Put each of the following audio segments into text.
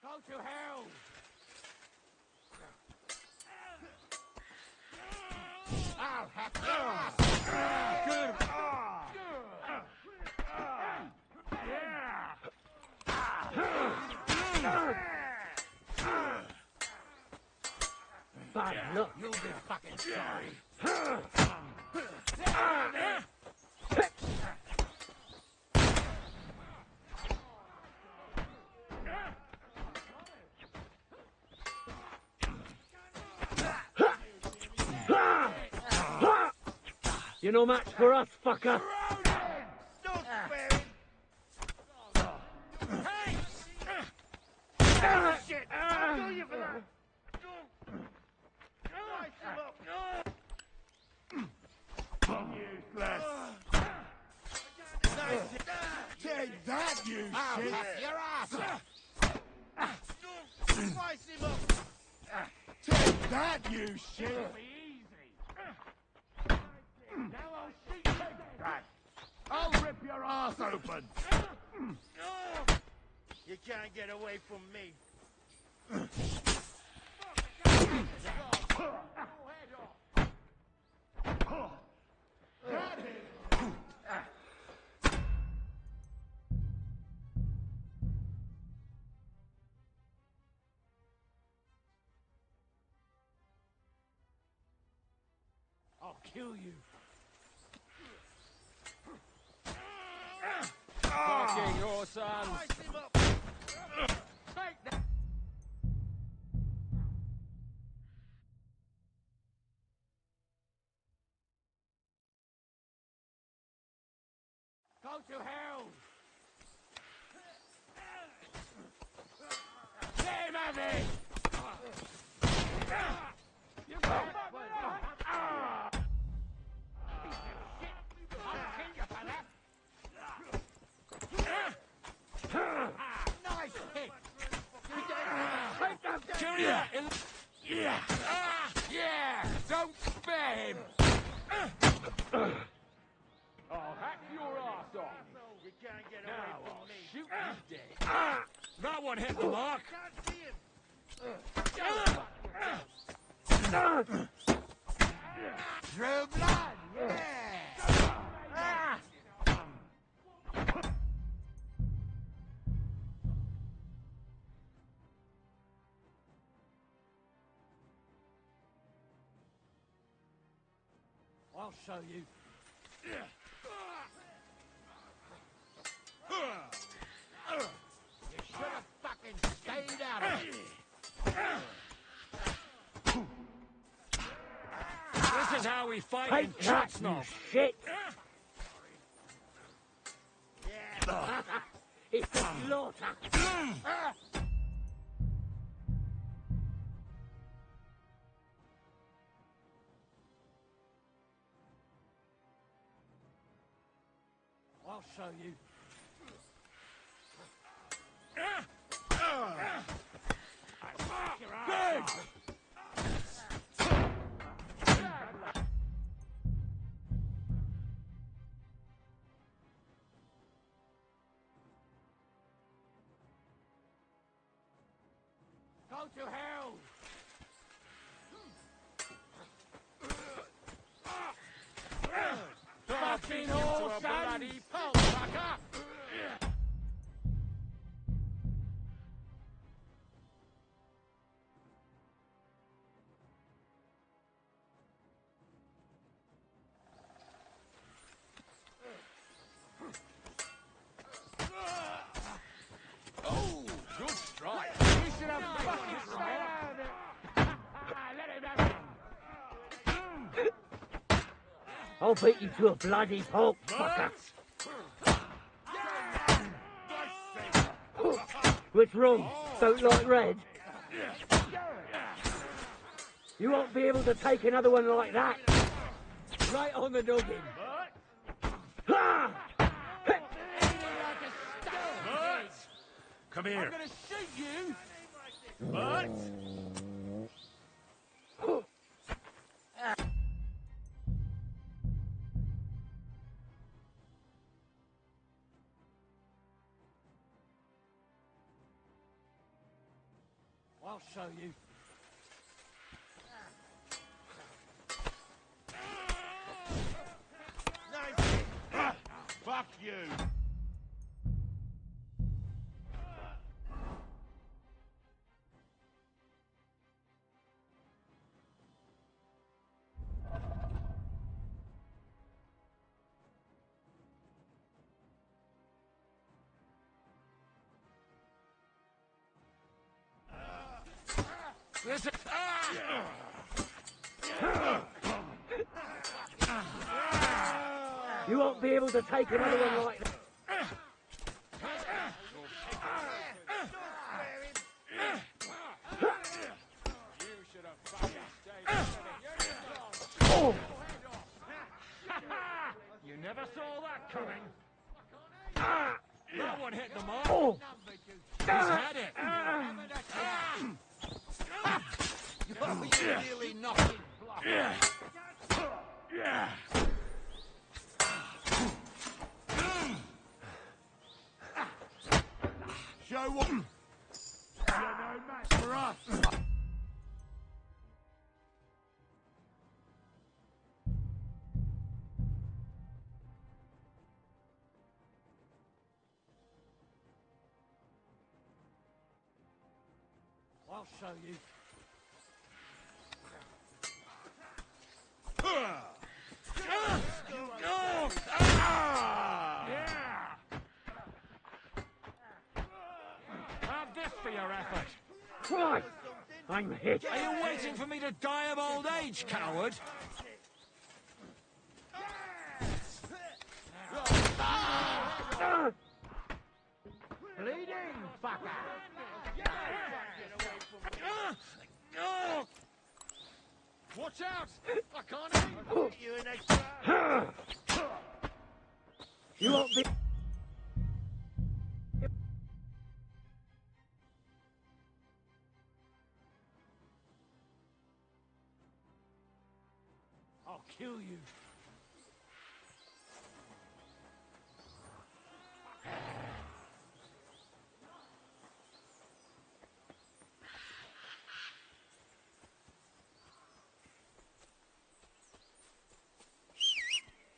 Go to hell! I'll have to good. Bad luck. You'll be fucking sorry. You're no match for us, fucker. Don't spare him. Hey! Shit! I'll do you for that. Useless. Take that, you shit! I'll have your ass off. Slice him up. Take that, you shit! Now I'll shoot you back. I'll rip your ass open. You can't get away from me. I'll kill you. Fucking your son. Take that. Go to hell. Get him at me. You can't fuck with nice hit! Junior! Yeah! Yeah! Don't spare him! I'll hack your ass off. You can't get Now away I'll from me. shoot you dead. That one hit the mark. Can't see him! True blood! Yeah! I'll show you. You should have fucking stayed out of it. This is how we fight in Take that, you Chatsnob. shit. Yeah. It's a slaughter. I'll show you. Big! Go to hell! Fucking horse, bloody pulp fucker! Oh, good strike. You should have fucking stayed out of it! Let him have it! I'll beat you to a bloody pulp, fucker. What's wrong? Don't like red? You won't be able to take another one like that. Right on the noggin. Ha! Come I'm here. gonna shoot you! But I'll show you. Fuck you! Listen. You won't be able to take another one like that. You never saw that coming. That one hit the mark. He's had it. You're really knocking bluff. Show what? You're no match for us. I'll show you. Have this for your effort. Christ! I'm hit. Are you waiting for me to die of old age, coward? Bleeding, fucker! Watch out! I can't even You an extra. You won't be... I'll kill you.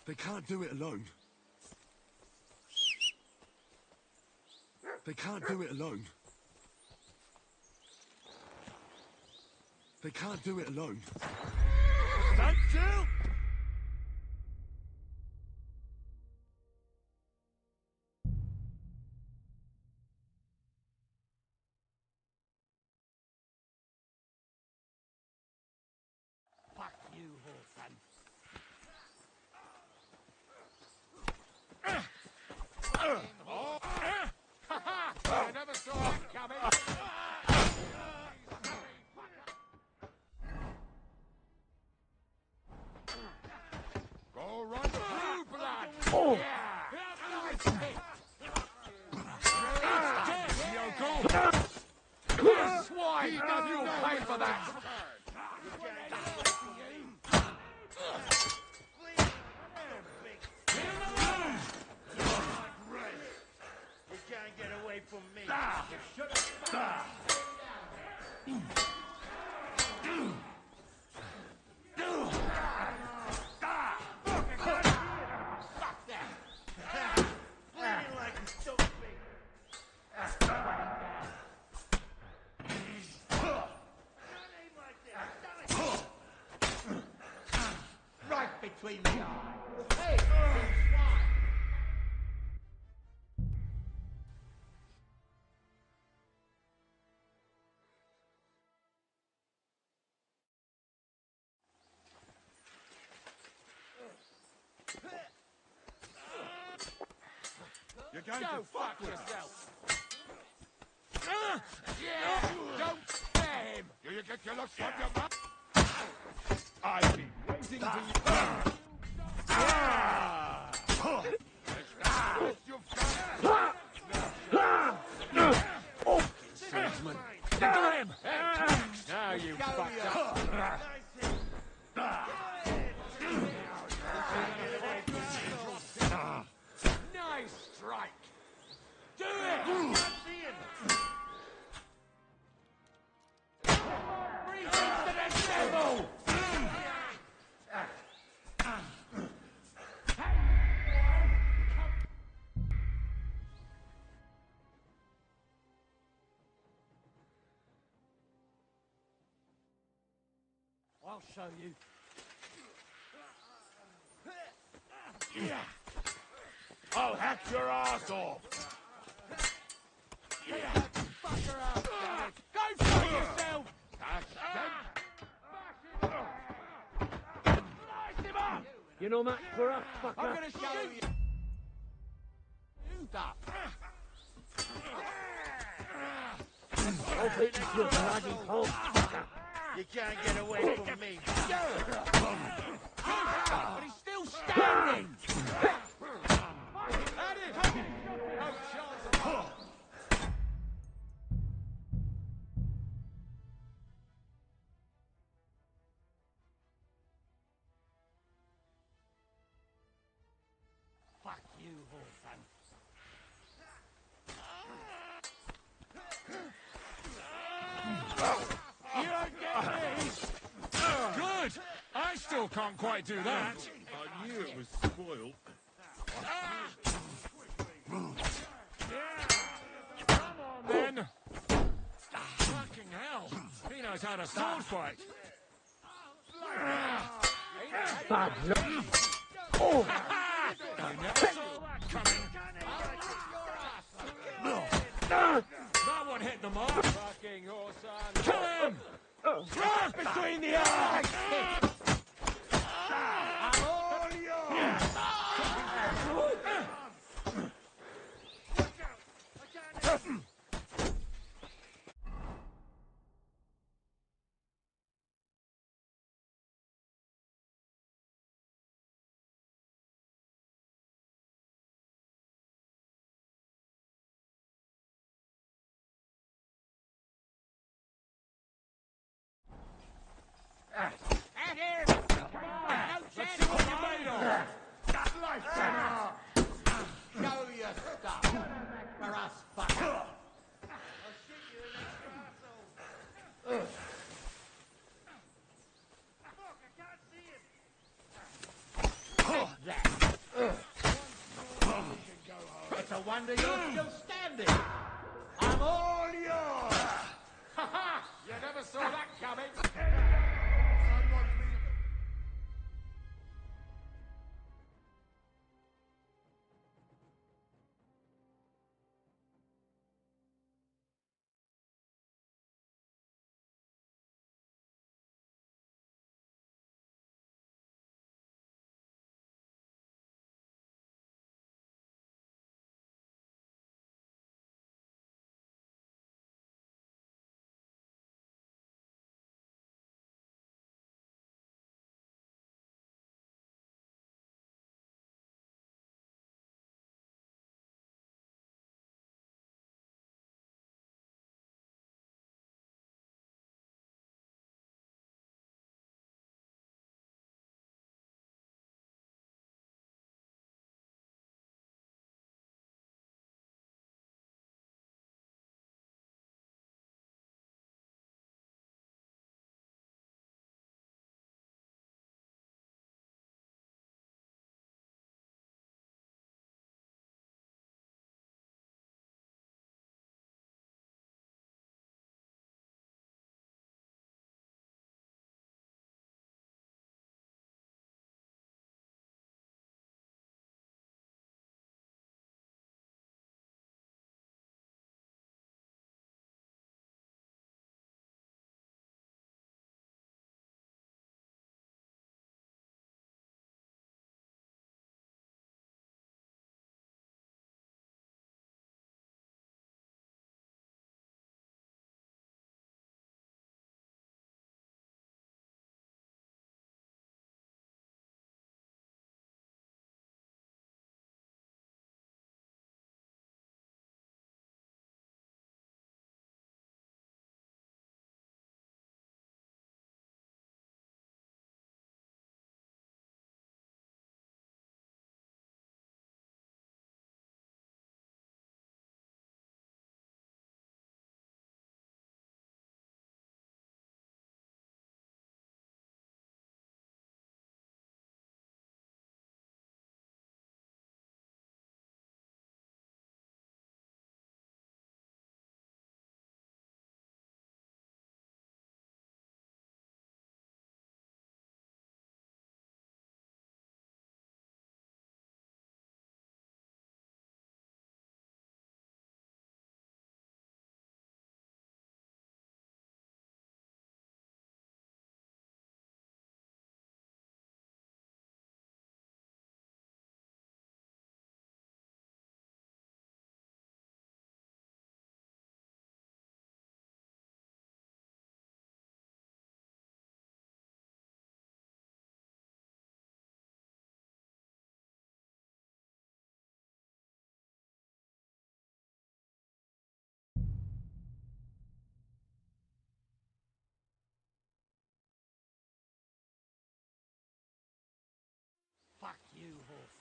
They can't do it alone. They can't do it alone. They can't do it alone. Thank you! Fuck you, Horseman. I never saw that coming. Go right through, blood. Oh! Nice hit. It's dead, yokel. Swine, you'll pay for that. You can't get away from me. Fuck that. Bleeding like a stupid. Right between the eyes. Hey, swine. You're going Go to fuck yourself. Yeah, don't spare him. Do you get your looks from your mouth? I've been waiting for you. Salesman. You got him. Now you fucked up. Nice strike. Do it. I'll show you. Yeah. I'll hack your ass off. Yeah. Fucker up, damn it. Go for yourself! Slice him up! You're no match for us, fucker. I'm gonna show you. You duck. I'll beat you, you bloody punk. You can't get away from me. But he's still standing! At it! No chance of that. Fuck you, Horton. You don't get me! Good! I still can't quite do that. I knew it was spoiled. Come on, then. Fucking hell. He knows how to sword fight. Bad luck. You never saw that coming. That one hit the mark. Fucking horse on. Kill him! Right between the eyes! I'm all yours! At him! Come on! No Let's chance see what of you're made of. Slice him up! Show your stuff. For us, fucker. I'll shoot you in the asshole. Fuck, I can't see him. That. It's a wonder you're still standing. I'm all yours. Ha ha! You never saw that coming.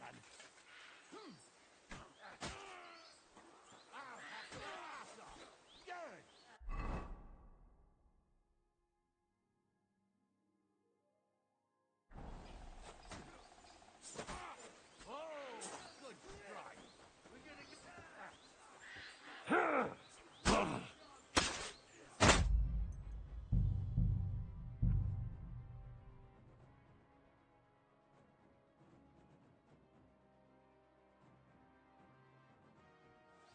son. I'll hack your ass off. Good. Oh, good strike. We're gonna get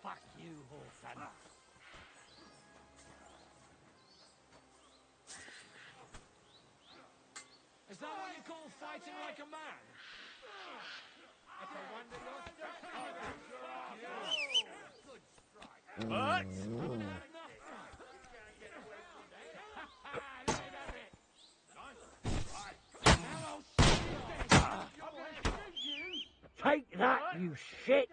Fuck you, Wholesome. Is that what you call fighting like a man? That's a wonder you're still good strike. What? Haven't had enough. Let him have it. Now I'll shoot you dead. I'm gonna shoot you. Take that, you shit!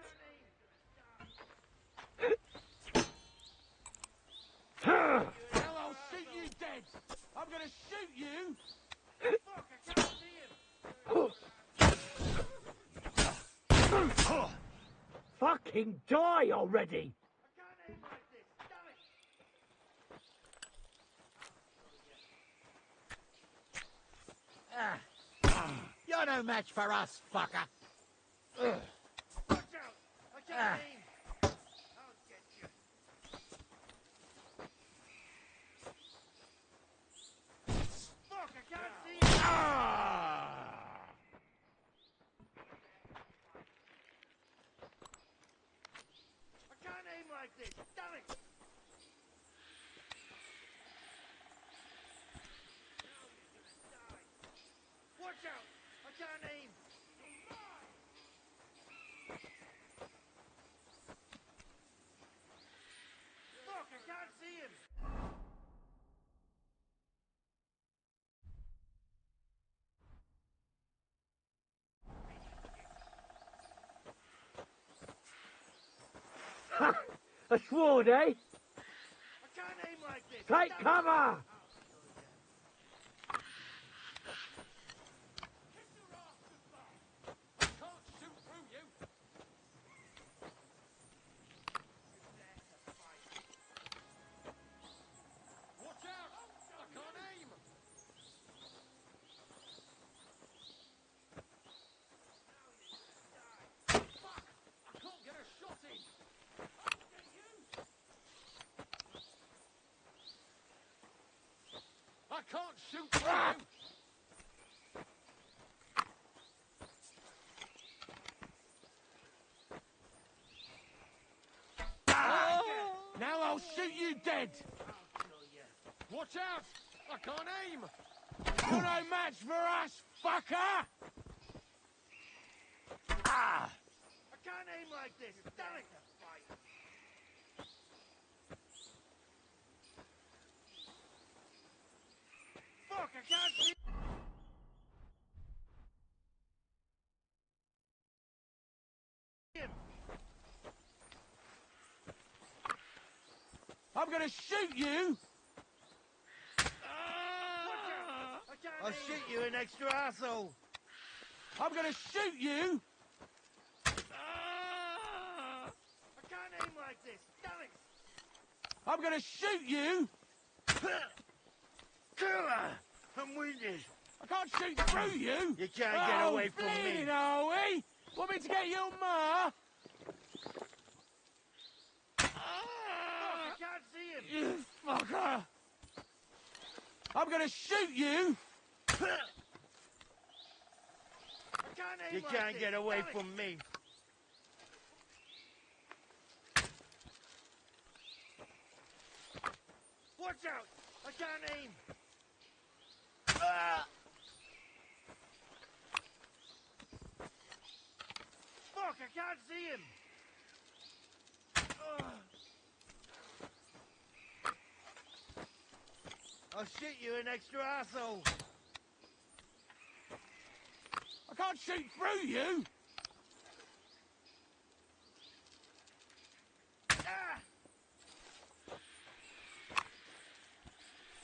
Now I'll shoot you dead. I'm gonna shoot you. Fuck, I can't see him. Fucking die already! I can't aim like this. Damn it. You're no match for us, fucker. Watch out. I can't aim. I'll get you. Fuck, I can't see him. I can't aim like this. Damn it. Watch out! I can't aim! Fuck, I can't see him! Ha! A sword, eh? I can't aim like this! Take cover! Can't shoot through you. Watch out. I can't aim. Fuck. I can't get a shot in. I'll get you. I can't shoot through you. Now I'll shoot you dead! Watch out. I can't aim. You're no match for us, fucker! I can't aim like this! Damn it! Fuck, I can't see him! I'm gonna shoot you! I'll shoot you, an extra asshole! I'm gonna shoot you! I can't aim like this, damn it! I'm gonna shoot you! I'm wounded. I can't shoot through you! You can't get away from me! Are we? Want me to get your ma? Fuck, I can't see him! You fucker! I'm gonna shoot you! I can't aim. You can't get away from me. Watch out! I can't aim. Fuck! I can't see him. I'll shoot you, an extra asshole. I can't shoot through you.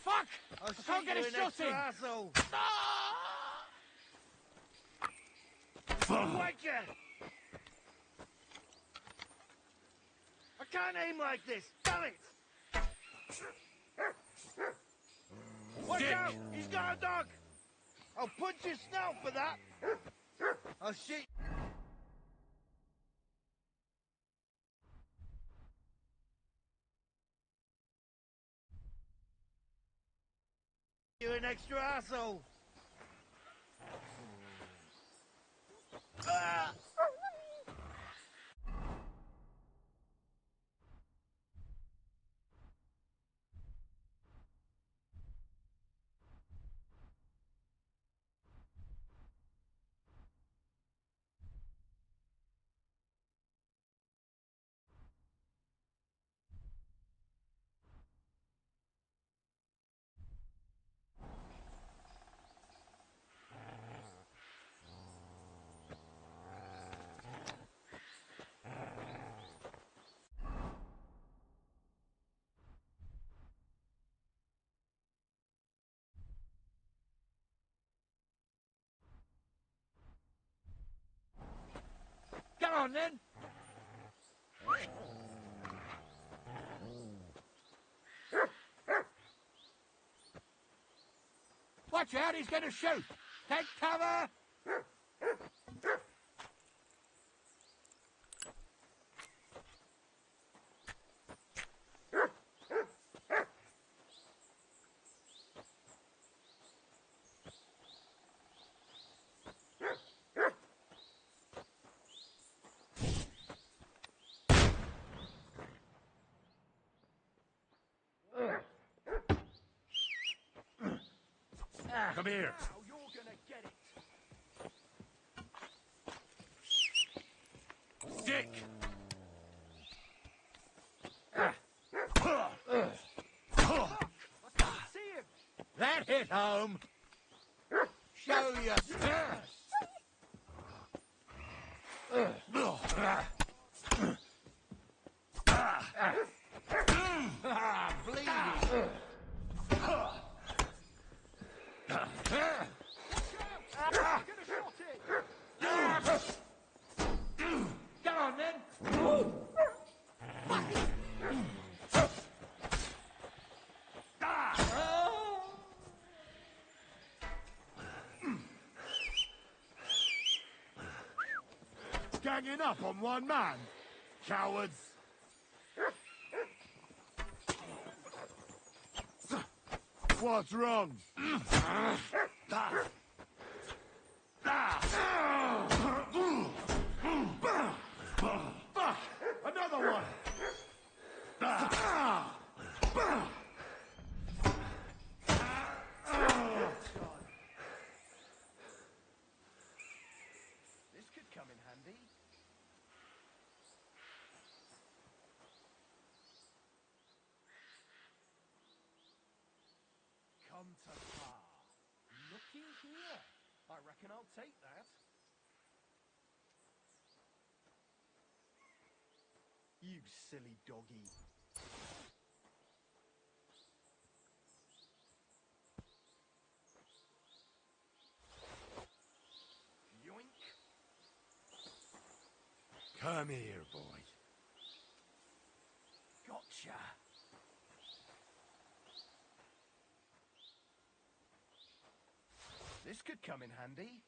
Fuck! I can't get a shot in. Asshole. Wanker! I can't aim like this. Damn it! Watch out! He's got a dog! I'll punch your snout for that! I'll shoot you an extra asshole! Ah! Come on, then. Watch out, he's going to shoot. Take cover. Come here. Now you're gonna get it! Dick! See him! That hit home. Show your thirst. Bleeding. Come on, then. Ganging up on one man! Cowards! What's wrong? Fuck! Another one! This could come in handy. Come to par. Looky here. I reckon I'll take that. You silly doggy. Yoink. Come here, boy. Gotcha. This could come in handy.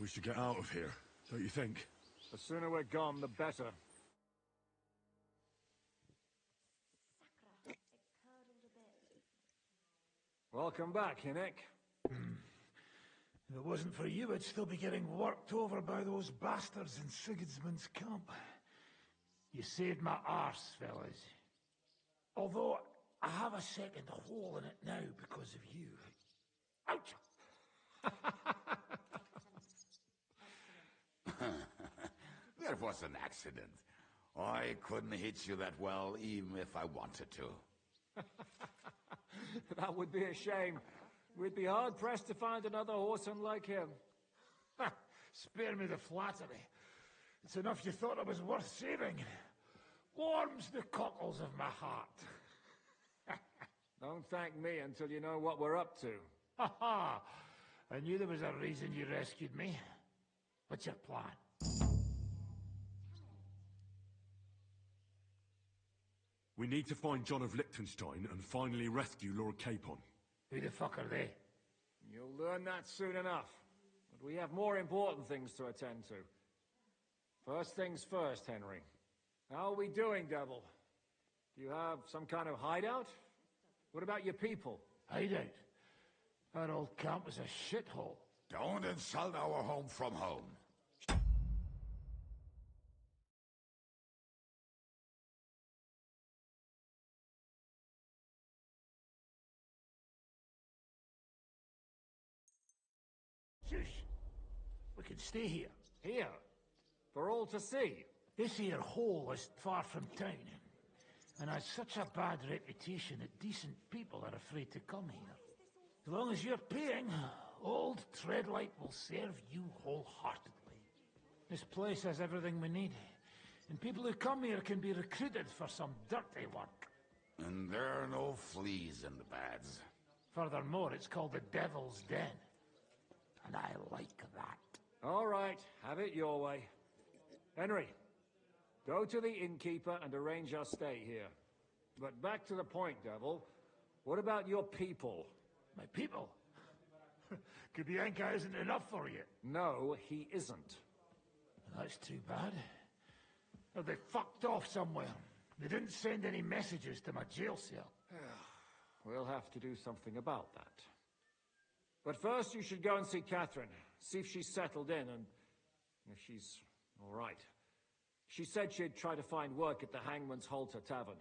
We should get out of here, don't you think? The sooner we're gone, the better. Welcome back, Hinnick. If it wasn't for you, I'd still be getting worked over by those bastards in Sigismund's camp. You saved my arse, fellas. Although, I have a second hole in it now because of you. Ouch! That was an accident. I couldn't hit you that well, even if I wanted to. That would be a shame. We'd be hard-pressed to find another horseman like him. Spare me the flattery. It's enough you thought I was worth saving. Warms the cockles of my heart. Don't thank me until you know what we're up to. Ha ha! I knew there was a reason you rescued me. What's your plan? We need to find John of Liechtenstein and finally rescue Lord Capon. Who the fuck are they? You'll learn that soon enough. But we have more important things to attend to. First things first, Henry. How are we doing, Devil? Do you have some kind of hideout? What about your people? Hideout? Our old camp was a shithole. Don't insult our home from home. Shush! We can stay here. Here? For all to see? This here hole is far from town, and has such a bad reputation that decent people are afraid to come here. As long as you're paying, old Treadlight will serve you wholeheartedly. This place has everything we need, and people who come here can be recruited for some dirty work. And there are no fleas in the beds. Furthermore, it's called the Devil's Den, and I like that. All right, have it your way. Henry, go to the innkeeper and arrange our stay here. But back to the point, Devil. What about your people? My people? Kubienka isn't enough for you. No, he isn't. That's too bad. Well, they fucked off somewhere. They didn't send any messages to my jail cell. We'll have to do something about that. But first you should go and see Catherine. See if she's settled in and if she's all right. She said she'd try to find work at the Hangman's Halter Tavern.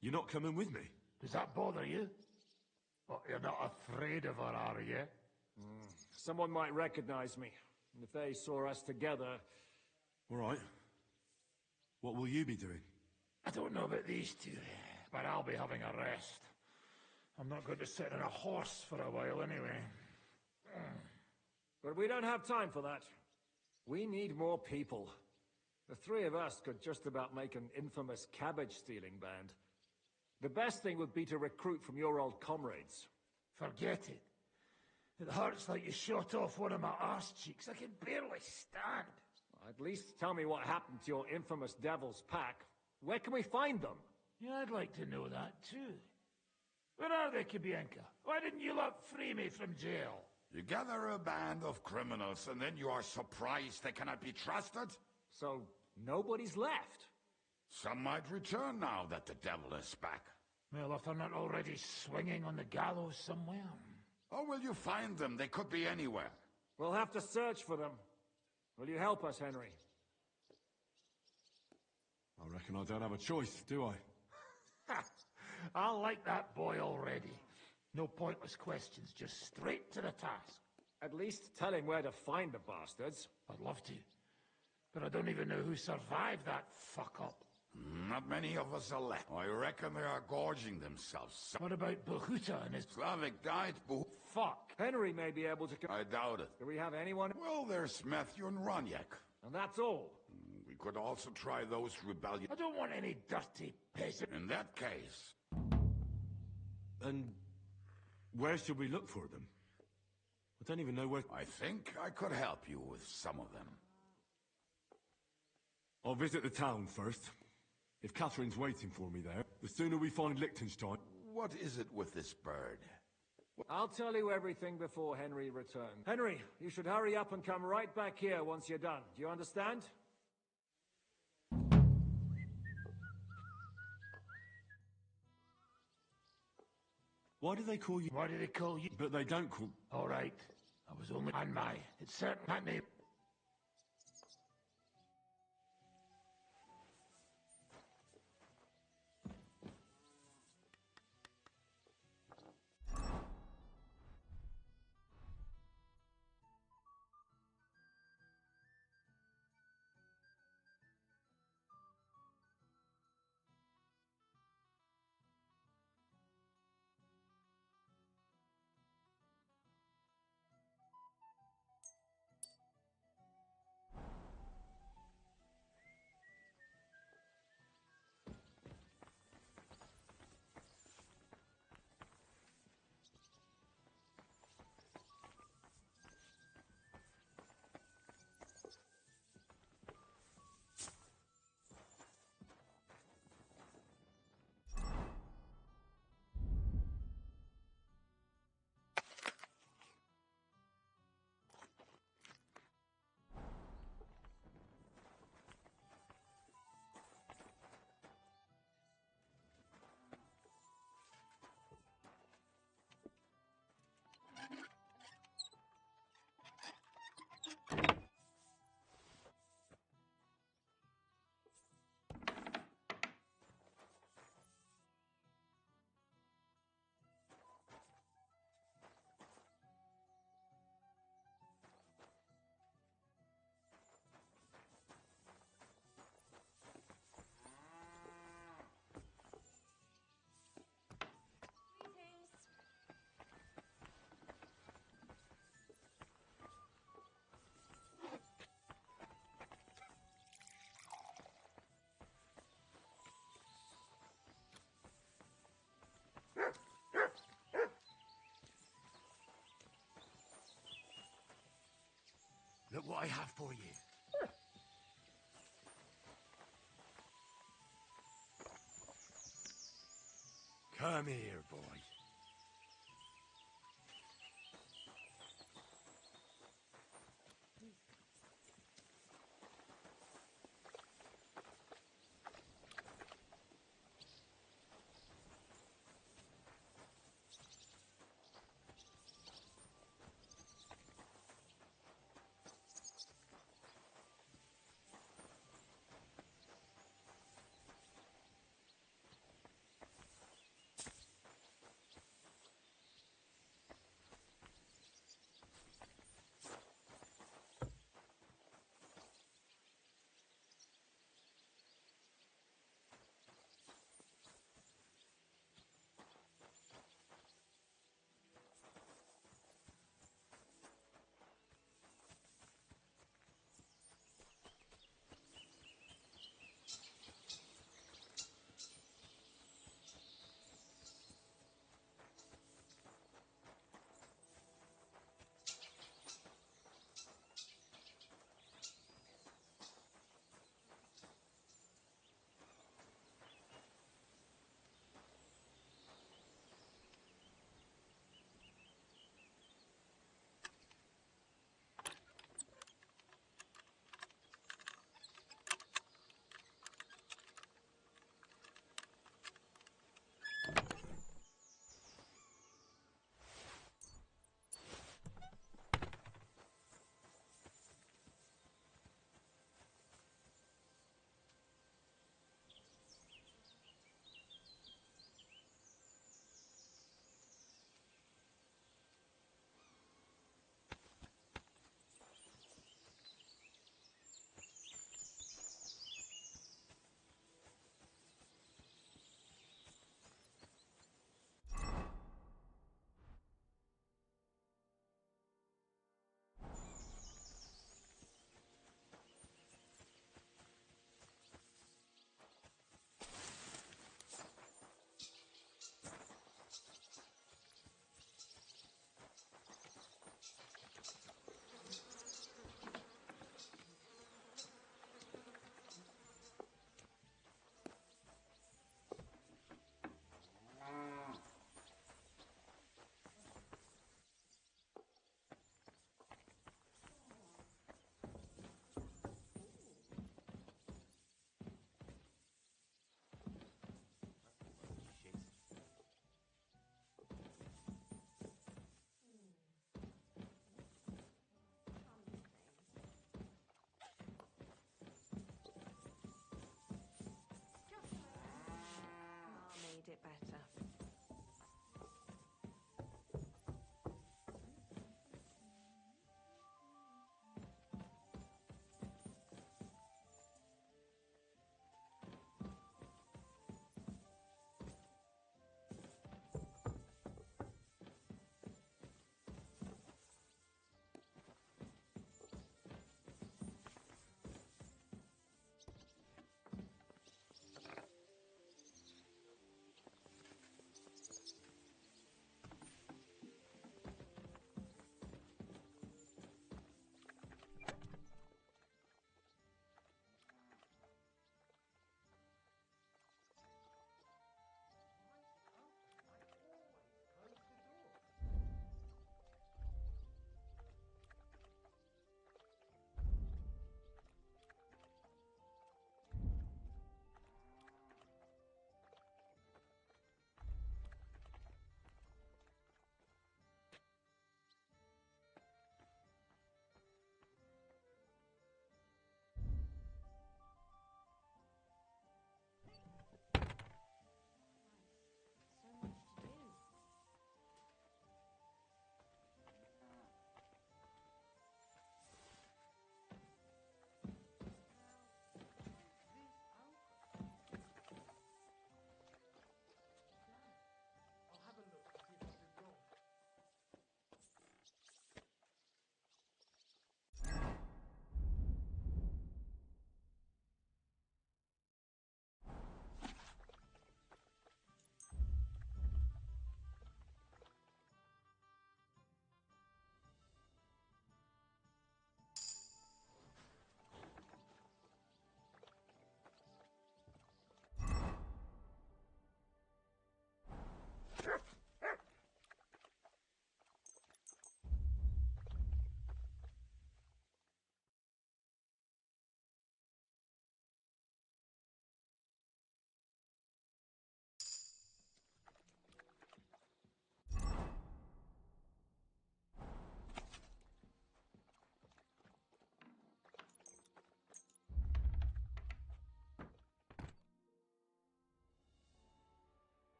You're not coming with me? Does that bother you? What, you're not afraid of her, are you? Someone might recognize me. And if they saw us together... All right. What will you be doing? I don't know about these two, but I'll be having a rest. I'm not going to sit on a horse for a while anyway. But we don't have time for that. We need more people. The three of us could just about make an infamous cabbage-stealing band. The best thing would be to recruit from your old comrades. Forget it. It hurts like you shot off one of my arse cheeks. I can barely stand. At least tell me what happened to your infamous Devil's Pack. Where can we find them? Yeah, I'd like to know that too. Where are they, Kubienka? Why didn't you lot free me from jail? You gather a band of criminals and then you are surprised they cannot be trusted? So, nobody's left? Some might return now that the devil is back. Well, if they're not already swinging on the gallows somewhere. Or will you find them? They could be anywhere. We'll have to search for them. Will you help us, Henry? I reckon I don't have a choice, do I? I like that boy already. No pointless questions, just straight to the task. At least tell him where to find the bastards. I'd love to. But I don't even know who survived that fuck-up. Not many of us are left. I reckon they are gorging themselves. What about Bohuta and his... Slavic died, boo. Fuck! Henry may be able to... I doubt it. Do we have anyone? Well, there's Matthew and Roniak. And that's all. We could also try those rebellion. I don't want any dirty peasant. In that case... And where should we look for them? I don't even know where... I think I could help you with some of them. I'll visit the town first. If Catherine's waiting for me there, the sooner we find Liechtenstein... What is it with this bird? I'll tell you everything before Henry returns. Henry, you should hurry up and come right back here once you're done. Do you understand? Why do they call you? Why do they call you? But they don't call... All right. I was only on my... It's certain my name. Look what I have for you. Come here, boys.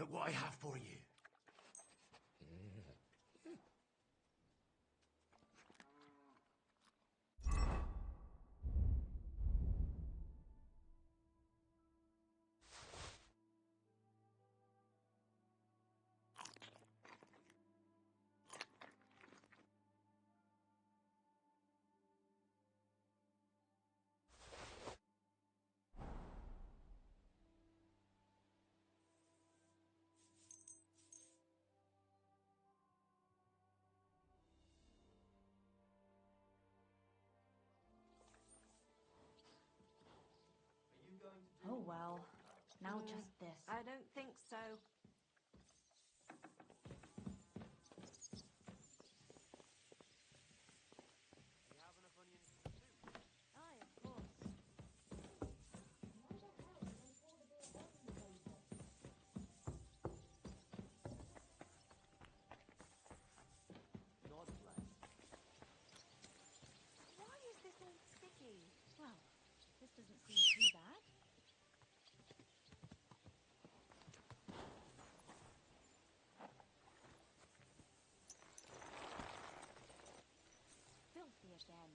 Look what I have for you. Oh well. Now just this. I don't think so. Aye, of course. Why is this all sticky? Well, this doesn't seem too bad. Filthy again.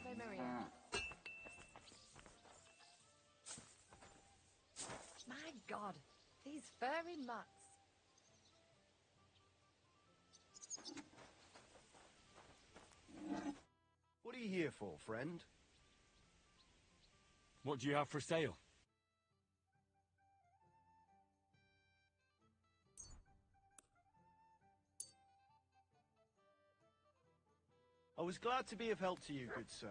Ave Maria. My God, these furry mutts. What are you here for, friend? What do you have for sale? I was glad to be of help to you, good sir.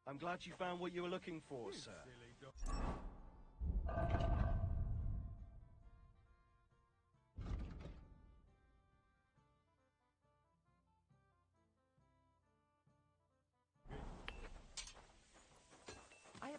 I'm glad you found what you were looking for, sir. I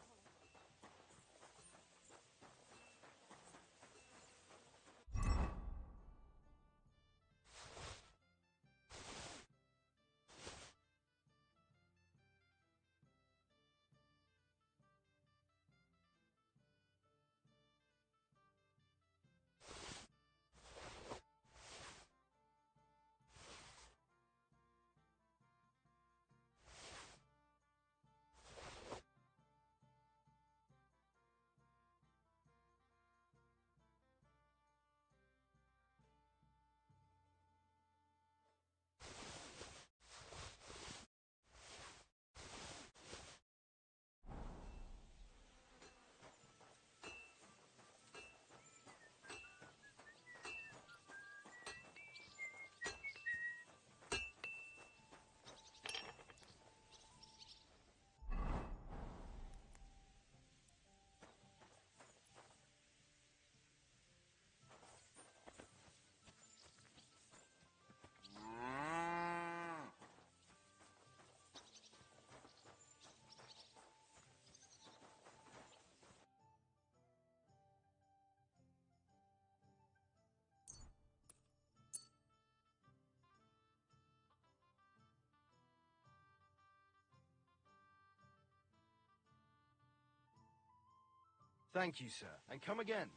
Thank you, sir, and come again.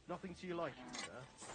Nothing to your liking, sir?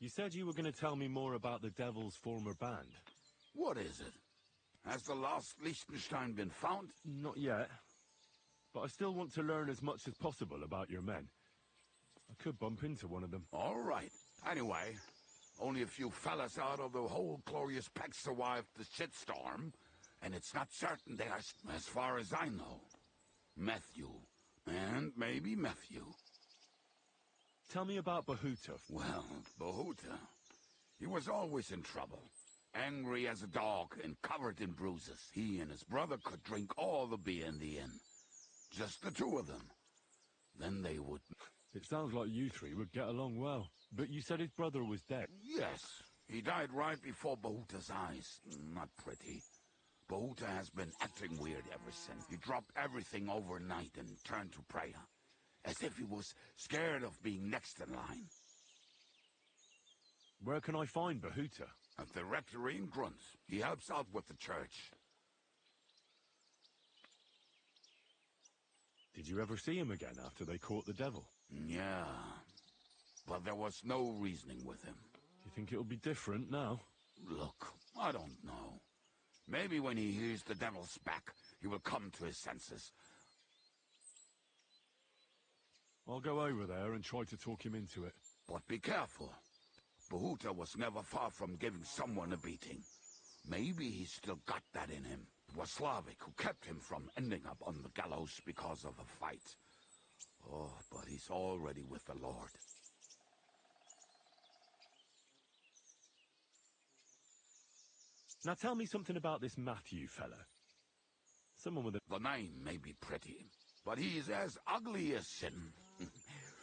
You said you were going to tell me more about the Devil's former band. What is it? Has the lost Liechtenstein been found? Not yet. But I still want to learn as much as possible about your men. I could bump into one of them. All right. Anyway, only a few fellas out of the whole glorious pack survived the shitstorm, and it's not certain they are, as far as I know. Matthew. And maybe Matthew. Tell me about Bahuta. Well, Bahuta. He was always in trouble. Angry as a dog and covered in bruises. He and his brother could drink all the beer in the inn. Just the two of them. Then they would... It sounds like you three would get along well. But you said his brother was dead. Yes. He died right before Bahuta's eyes. Not pretty. Bahuta has been acting weird ever since. He dropped everything overnight and turned to prayer. As if he was scared of being next in line. Where can I find Bahuta? At the rectory in Grunt. He helps out with the church. Did you ever see him again after they caught the devil? Yeah. But there was no reasoning with him. You think it'll be different now? Look, I don't know. Maybe when he hears the devil's back, he will come to his senses. I'll go over there and try to talk him into it. But be careful. Bahuta was never far from giving someone a beating. Maybe he's still got that in him. It was Slavic who kept him from ending up on the gallows because of a fight. Oh, but he's already with the Lord. Now tell me something about this Matthew fella. Someone with a... The name may be pretty, but he's as ugly as sin.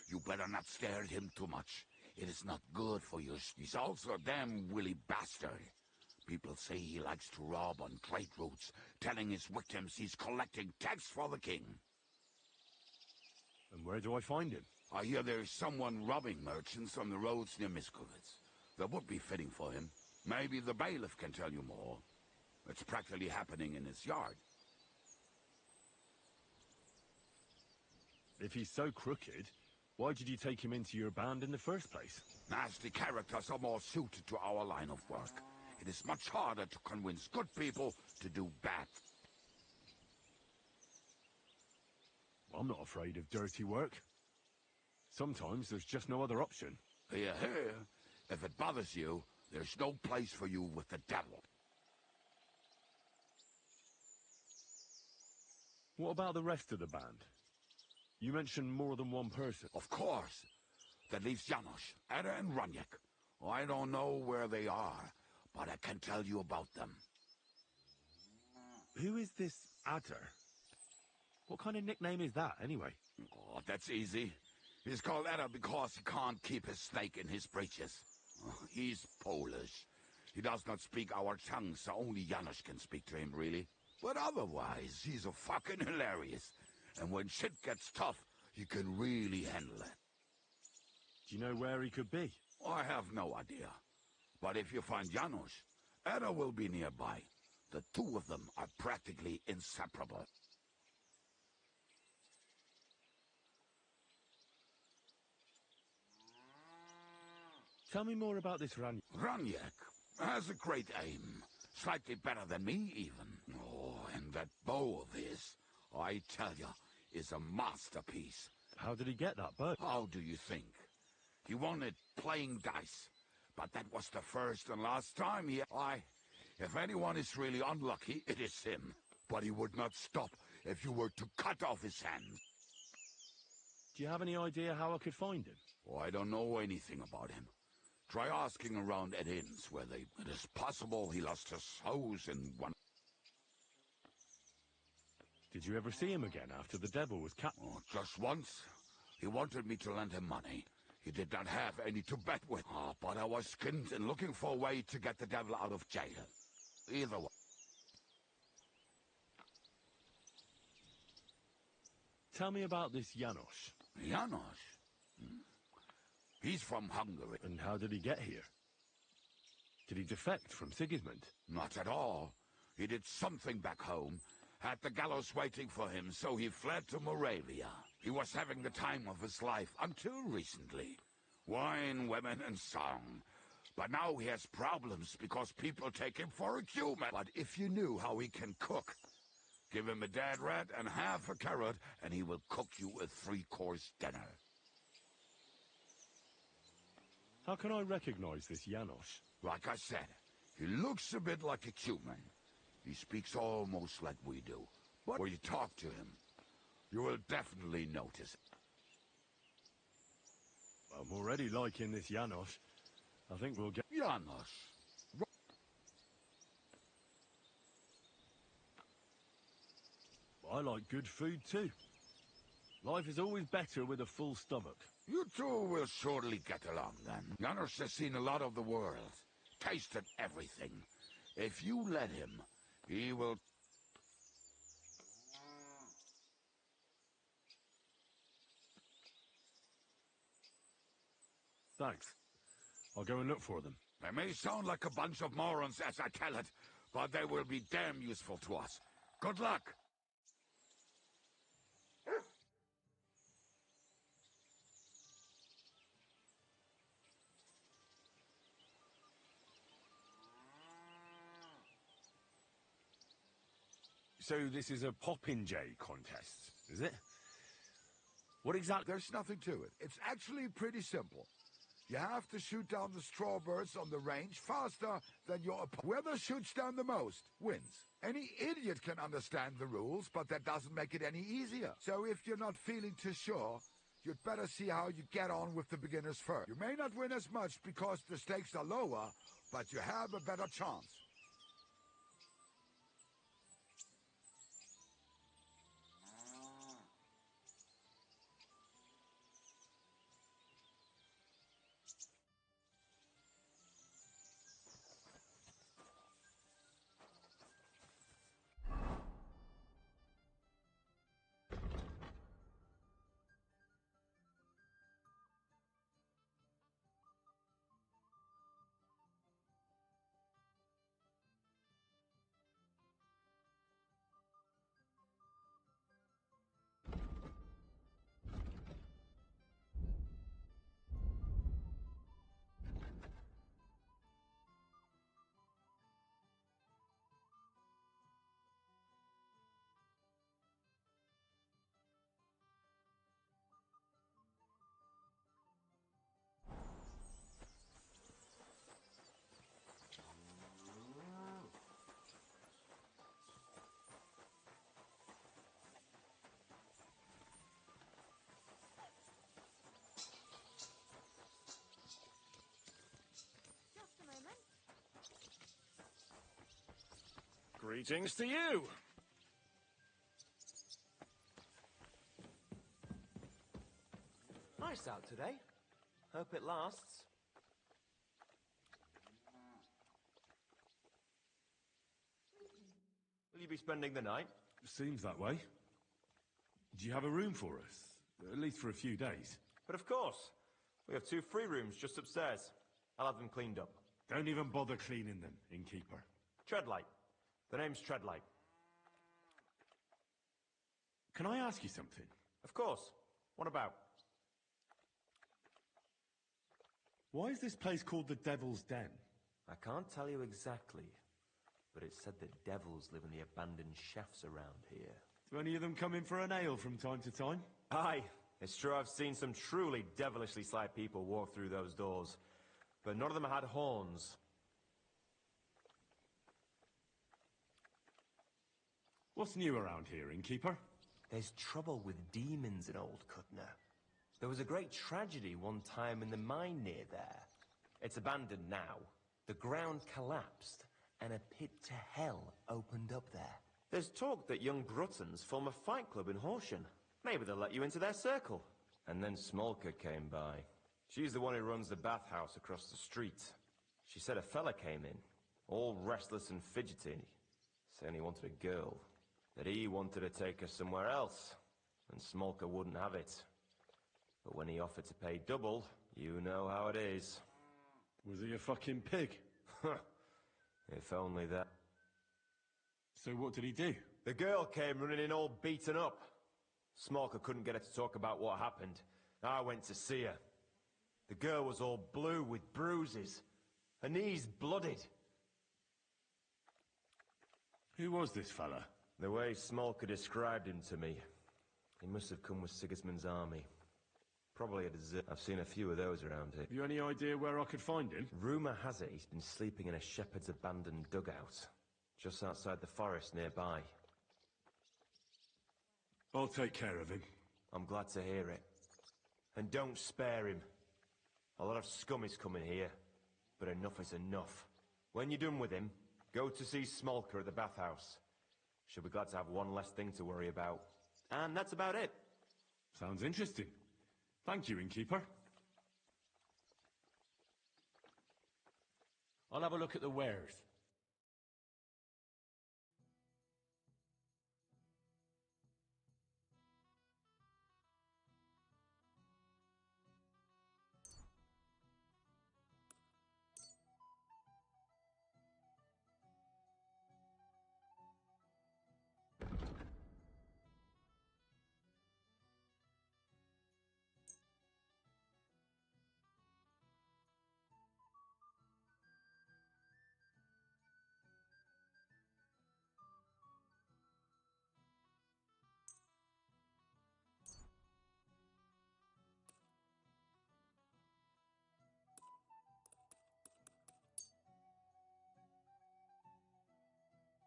You better not stare at him too much. It is not good for you. He's also a damn willy bastard. People say he likes to rob on trade routes, telling his victims he's collecting tax for the king. And where do I find him? I hear there's someone robbing merchants on the roads near Miskovitz. That would be fitting for him. Maybe the bailiff can tell you more. It's practically happening in his yard. If he's so crooked, why did you take him into your band in the first place? Nasty characters are more suited to our line of work. It is much harder to convince good people to do bad. I'm not afraid of dirty work. Sometimes there's just no other option. Hear, hear. If it bothers you, there's no place for you with the devil. What about the rest of the band? You mentioned more than one person. Of course. That leaves Janos, Ada and Raniek. I don't know where they are, but I can tell you about them. Who is this Adder? What kind of nickname is that, anyway? Oh, that's easy. He's called Ada because he can't keep his snake in his breeches. He's Polish. He does not speak our tongue, so only Janos can speak to him, really. But otherwise, he's a fucking hilarious. And when shit gets tough, he can really handle it. Do you know where he could be? I have no idea. But if you find Janos, Ada will be nearby. The two of them are practically inseparable. Tell me more about this Raniek has a great aim. Slightly better than me, even. Oh, and that bow of his, I tell ya, is a masterpiece. How did he get that bow? How do you think? He won it playing dice. But that was the first and last time if anyone is really unlucky, it is him. But he would not stop if you were to cut off his hand. Do you have any idea how I could find him? Oh, I don't know anything about him. Try asking around at inns where it is possible he lost his hose in one. Did you ever see him again after the devil was captured? Oh, just once. He wanted me to lend him money. He did not have any to bet with. Oh, but I was skinned and looking for a way to get the devil out of jail. Either way. Tell me about this Janos. Janos? He's from Hungary. And how did he get here? Did he defect from Sigismund? Not at all. He did something back home. Had the gallows waiting for him, so he fled to Moravia. He was having the time of his life until recently. Wine, women, and song. But now he has problems because people take him for a human. But if you knew how he can cook, give him a dead rat and half a carrot, and he will cook you a 3-course dinner. How can I recognize this Janos? Like I said, he looks a bit like a human. He speaks almost like we do. But when you talk to him, you will definitely notice. I'm already liking this Janos. I think we'll get... Janos. I like good food too. Life is always better with a full stomach. You two will surely get along then. Janos has seen a lot of the world, tasted everything. If you let him, he will... Thanks. I'll go and look for them. They may sound like a bunch of morons as I tell it, but they will be damn useful to us. Good luck! So this is a popinjay contest, is it? What exactly? There's nothing to it. It's actually pretty simple. You have to shoot down the strawbirds on the range faster than your opponent. Whoever shoots down the most wins. Any idiot can understand the rules, but that doesn't make it any easier. So if you're not feeling too sure, you'd better see how you get on with the beginners first. You may not win as much because the stakes are lower, but you have a better chance. Just a moment. Greetings to you! Nice out today. Hope it lasts. Will you be spending the night? Seems that way. Do you have a room for us? At least for a few days. But of course. We have 2 free rooms just upstairs. I'll have them cleaned up. Don't even bother cleaning them, innkeeper. Treadlight. The name's Treadlight. Can I ask you something? Of course. What about? Why is this place called the Devil's Den? I can't tell you exactly, but it's said that devils live in the abandoned shafts around here. Do any of them come in for an ale from time to time? Aye, it's true I've seen some truly devilishly sly people walk through those doors, but none of them had horns. What's new around here, innkeeper? There's trouble with demons in Old Cutner. There was a great tragedy one time in the mine near there. It's abandoned now. The ground collapsed, and a pit to hell opened up there. There's talk that young Gruttons form a fight club in Horsham. Maybe they'll let you into their circle. And then Smolka came by. She's the one who runs the bathhouse across the street. She said a fella came in, all restless and fidgety, saying he wanted a girl. That he wanted to take her somewhere else, and Smolka wouldn't have it. But when he offered to pay double, you know how it is. Was he a fucking pig? If only that. So what did he do? The girl came running in all beaten up. Smolka couldn't get her to talk about what happened. I went to see her. The girl was all blue with bruises. Her knee's blooded. Who was this fella? The way Smolka described him to me, he must have come with Sigismund's army. Probably a desert. I've seen a few of those around here. Have you any idea where I could find him? Rumour has it he's been sleeping in a shepherd's abandoned dugout, just outside the forest nearby. I'll take care of him. I'm glad to hear it. And don't spare him. A lot of scum is coming here, but enough is enough. When you're done with him, go to see Smolka at the bathhouse. She'll be glad to have one less thing to worry about. And that's about it. Sounds interesting. Thank you, innkeeper. I'll have a look at the wares.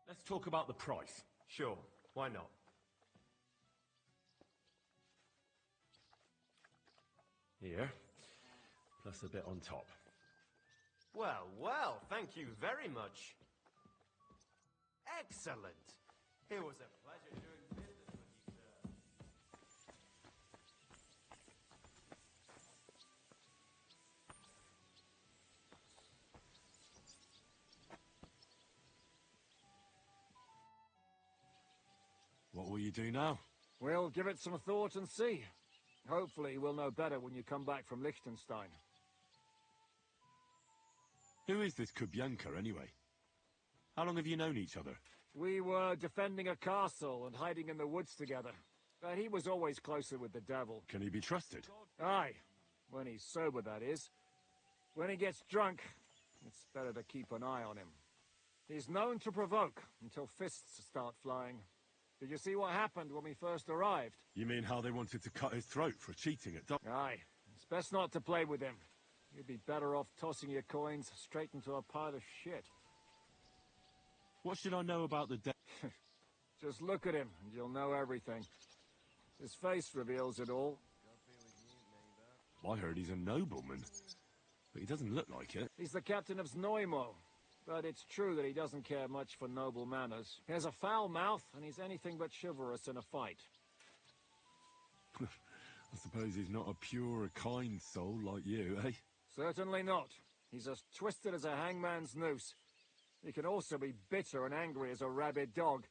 Let's talk about the price. Sure, why not? Here, plus a bit on top. Well, well, thank you very much. Excellent. It was a pleasure doing business with you, sir. What will you do now? We'll give it some thought and see. Hopefully we'll know better when you come back from Liechtenstein. Who is this Kubyanka, anyway? How long have you known each other? We were defending a castle and hiding in the woods together. But he was always closer with the devil. Can he be trusted? Aye. When he's sober, that is. When he gets drunk, it's better to keep an eye on him. He's known to provoke until fists start flying. Did you see what happened when we first arrived? You mean how they wanted to cut his throat for cheating at Aye. It's best not to play with him. You'd be better off tossing your coins straight into a pile of shit. What should I know about the Just look at him, and you'll know everything. His face reveals it all. I heard he's a nobleman, but he doesn't look like it. He's the captain of Znojmo, but it's true that he doesn't care much for noble manners. He has a foul mouth, and he's anything but chivalrous in a fight. I suppose he's not a pure, kind soul like you, eh? Certainly not. He's as twisted as a hangman's noose. He can also be bitter and angry as a rabid dog.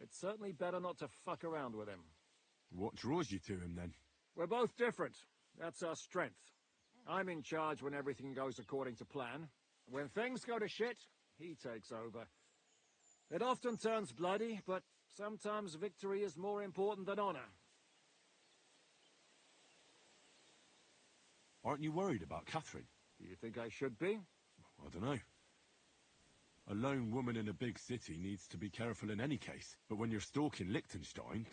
It's certainly better not to fuck around with him. What draws you to him, then? We're both different. That's our strength. I'm in charge when everything goes according to plan. When things go to shit, he takes over. It often turns bloody, but sometimes victory is more important than honor. Aren't you worried about Catherine? Do you think I should be? I don't know. A lone woman in a big city needs to be careful in any case. But when you're stalking Liechtenstein,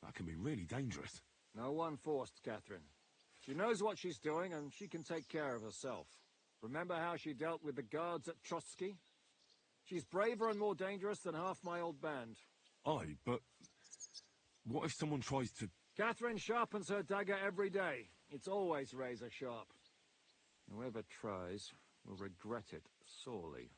that can be really dangerous. No one forced Catherine. She knows what she's doing, and she can take care of herself. Remember how she dealt with the guards at Trotsky? She's braver and more dangerous than half my old band. Aye, but what if someone tries to... Catherine sharpens her dagger every day. It's always razor sharp. Whoever tries will regret it sorely.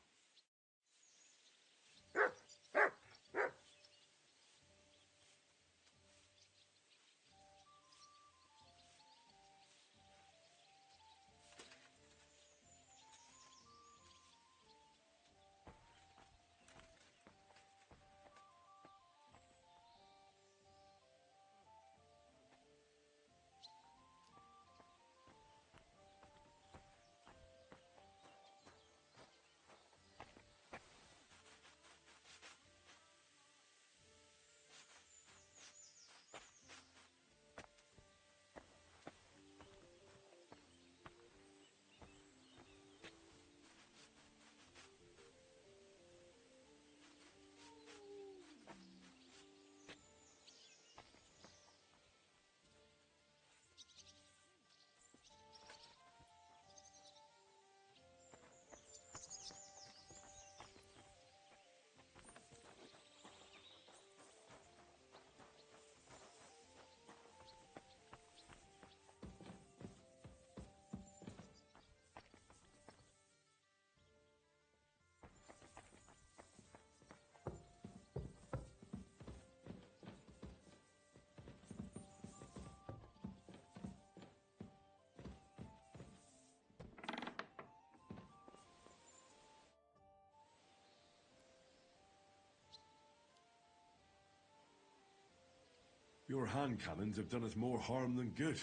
Your hand cannons have done us more harm than good.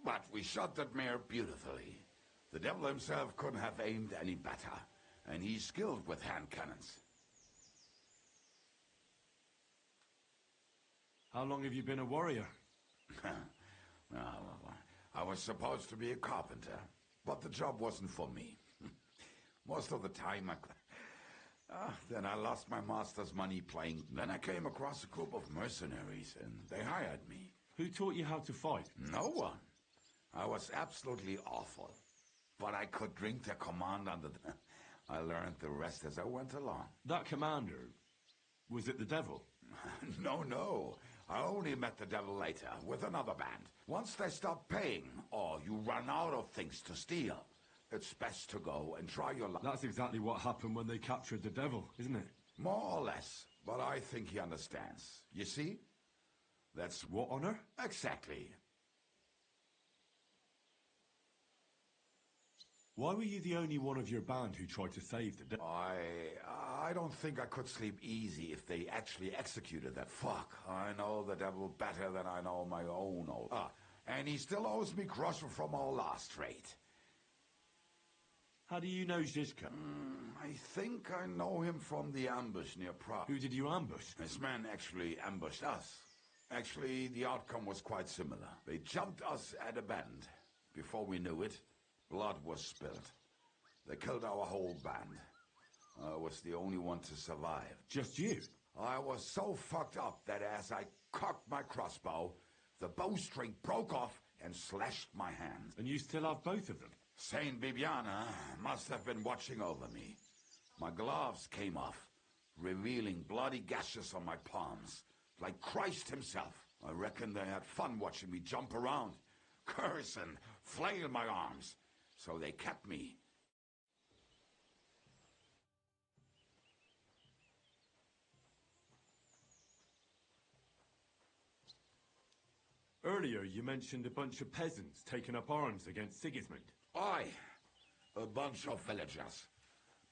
But we shot that mare beautifully. The devil himself couldn't have aimed any better, and he's skilled with hand cannons. How long have you been a warrior? I was supposed to be a carpenter, but the job wasn't for me. Most of the time, then I lost my master's money playing. Then I came across a group of mercenaries, and they hired me. Who taught you how to fight? No one. I was absolutely awful. But I could drink their command under the... I learned the rest as I went along. That commander, was it the devil? No. I only met the devil later, with another band. Once they stop paying, or you run out of things to steal, it's best to go and try your luck. That's exactly what happened when they captured the devil, isn't it? More or less, but I think he understands. You see? That's... What honor? Exactly. Why were you the only one of your band who tried to save the devil? I don't think I could sleep easy if they actually executed that. Fuck, I know the devil better than I know my own old... and he still owes me groschen from our last raid. How do you know Zizka? I think I know him from the ambush near Prague. Who did you ambush? This man actually ambushed us. Actually, the outcome was quite similar. They jumped us at a bend. Before we knew it, blood was spilled. They killed our whole band. I was the only one to survive. Just you? I was so fucked up that as I cocked my crossbow, the bowstring broke off and slashed my hand. And you still have both of them? Saint Bibiana must have been watching over me. My gloves came off, revealing bloody gashes on my palms, like Christ himself. I reckon they had fun watching me jump around, curse and flail my arms. So they kept me. Earlier, you mentioned a bunch of peasants taking up arms against Sigismund. Aye, a bunch of villagers.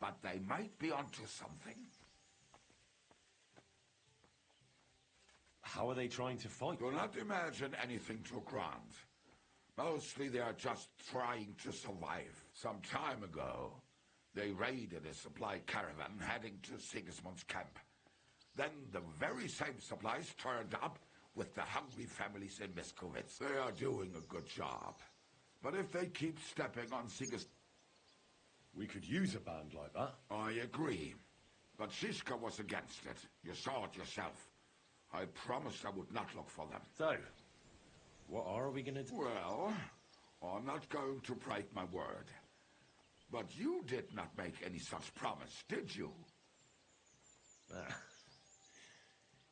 But they might be onto something. How are they trying to fight? Do not imagine anything too grand. Mostly they are just trying to survive. Some time ago, they raided a supply caravan heading to Sigismund's camp. Then the very same supplies turned up with the hungry families in Miskovitz. They are doing a good job. But if they keep stepping on Sigismund... We could use a band like that. I agree. But Shishka was against it. You saw it yourself. I promised I would not look for them. So, what are we gonna do? Well, I'm not going to break my word. But you did not make any such promise, did you?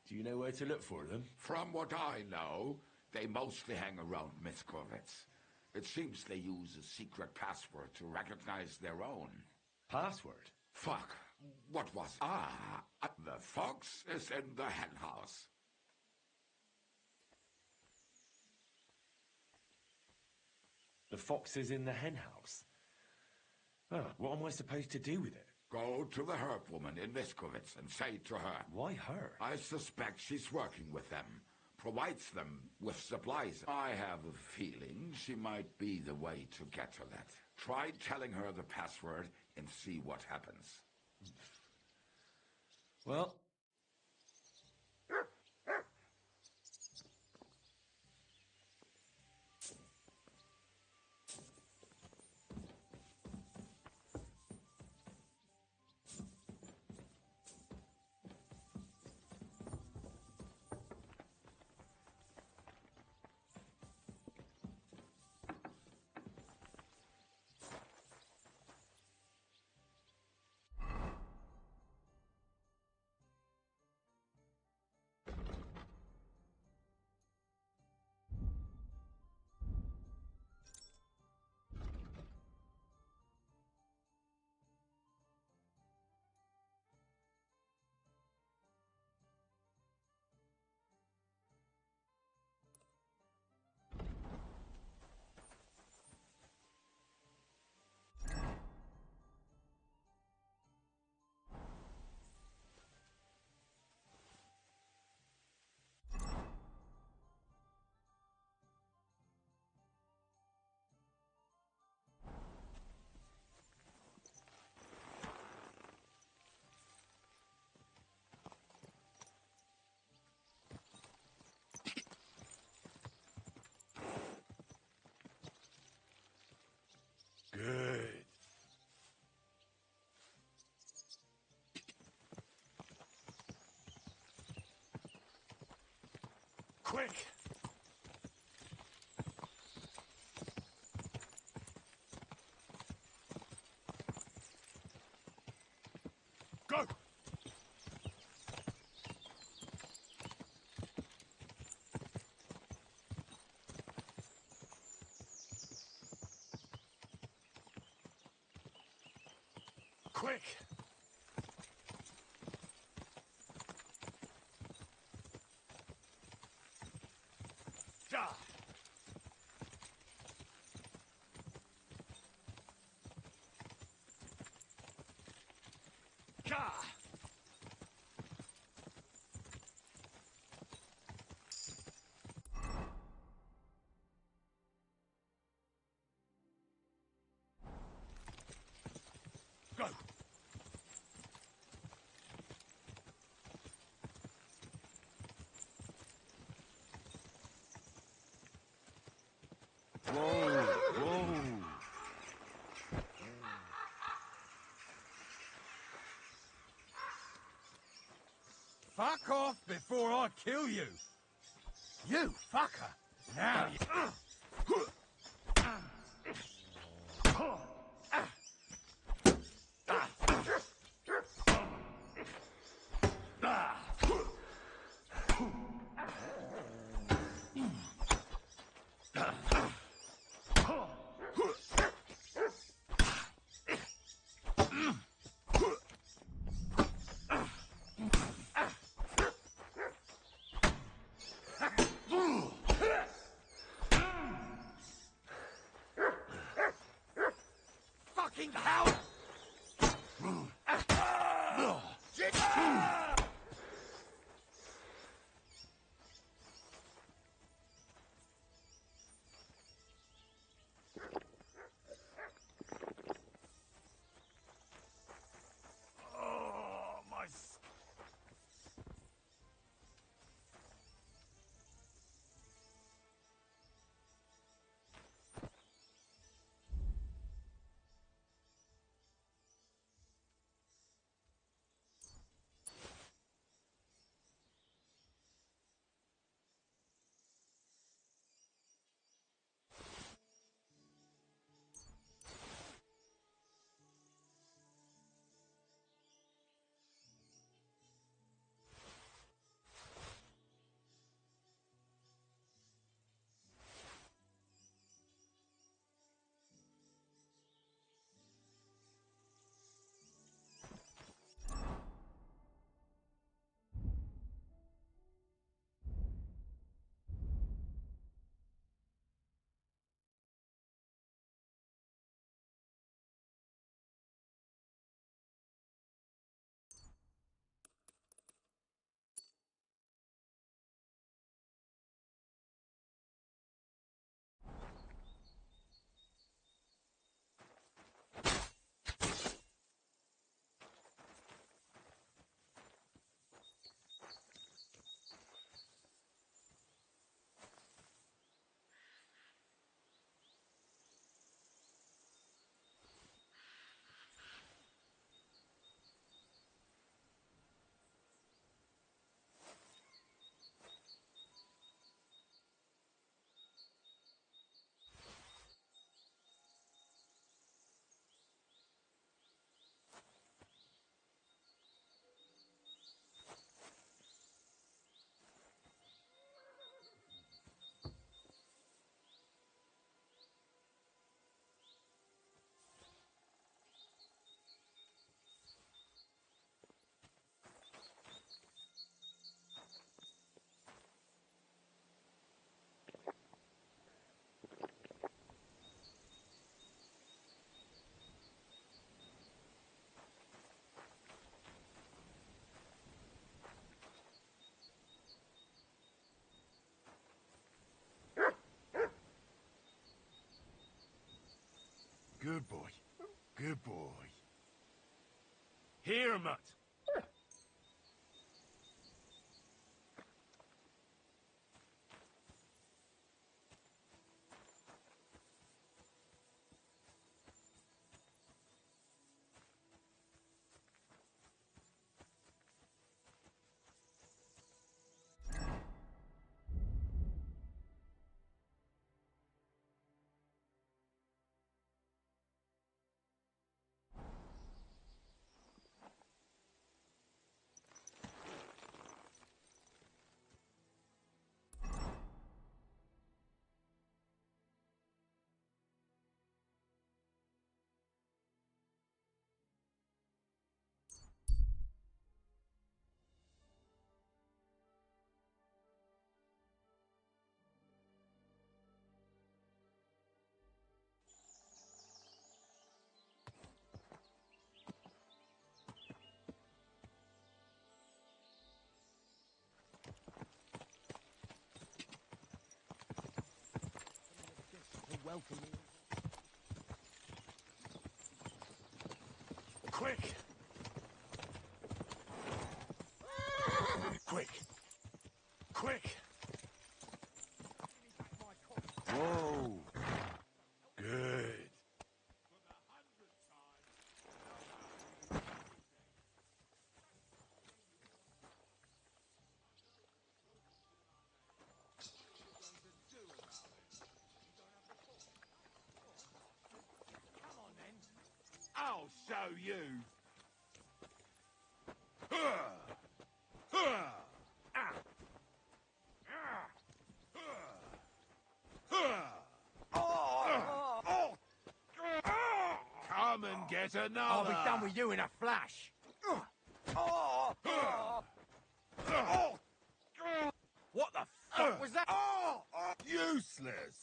Do you know where to look for them? From what I know, they mostly hang around Miskovitz. It seems they use a secret password to recognize their own. Password? Fuck. What was... the fox is in the henhouse. The fox is in the henhouse? Oh, what am I supposed to do with it? Go to the herb woman in Miskovitz and say to her... Why her? I suspect she's working with them. Provides them with supplies. I have a feeling she might be the way to get to that. Try telling her the password and see what happens. Well... Quick! Go! Quick! Ja! Ja! Go! Whoa, whoa. Fuck off before I kill you! You fucker! Now you... Fucking hell! Oh, my... Good boy. Good boy. Here, mutt. welcome me. Quick! Quick! Quick! Whoa! Good. I'll show you. Come and get another. I'll be done with you in a flash. What the fuck was that? Useless.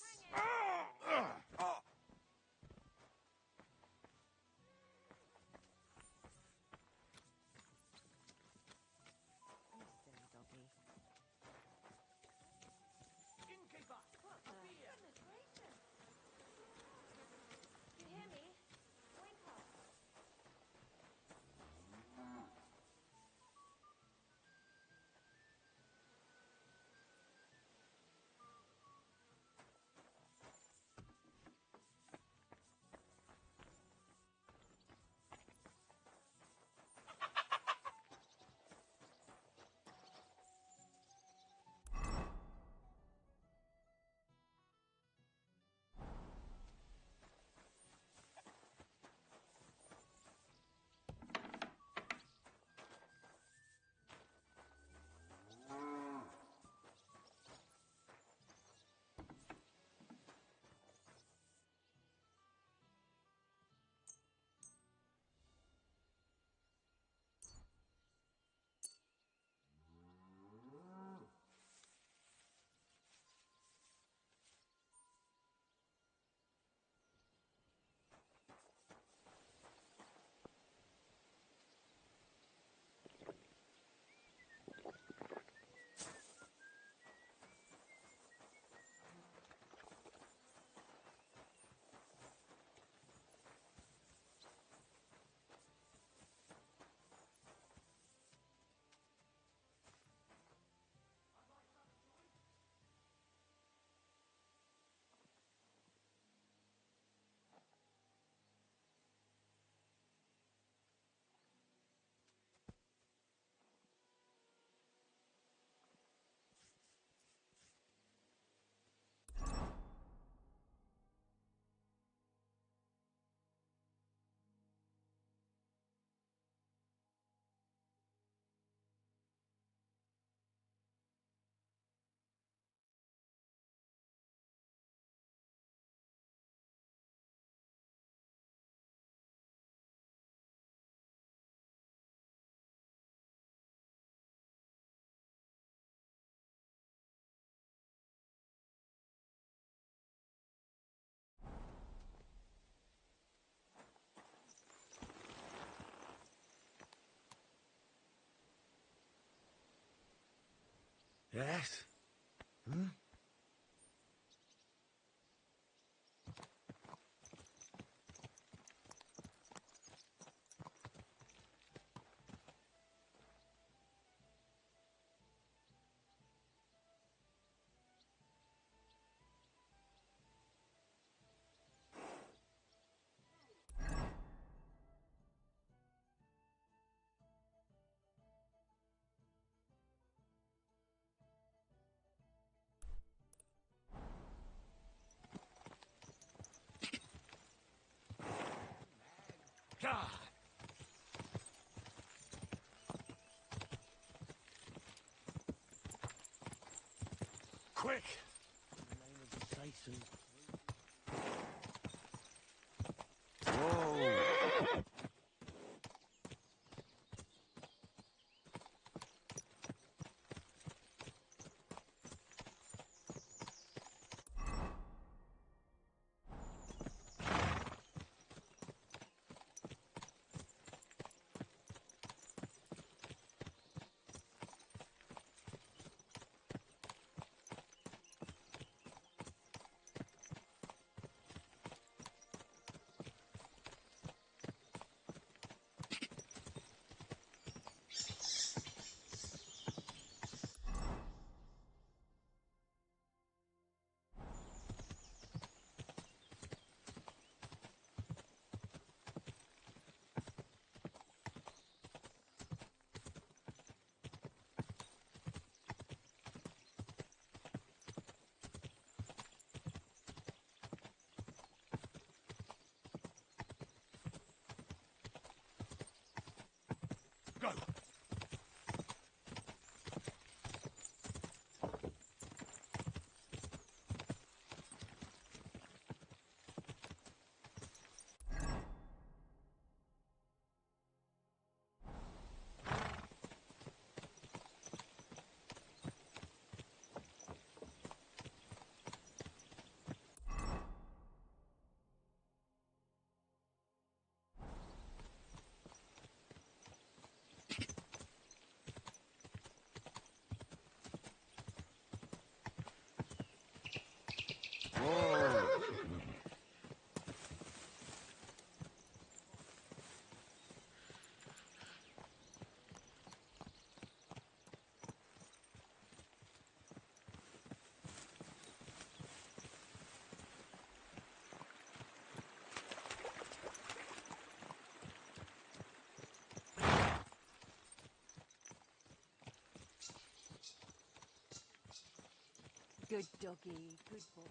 You hear me? Wake up. Yes? God! Quick! Say so. Whoa! Good doggy, good boy.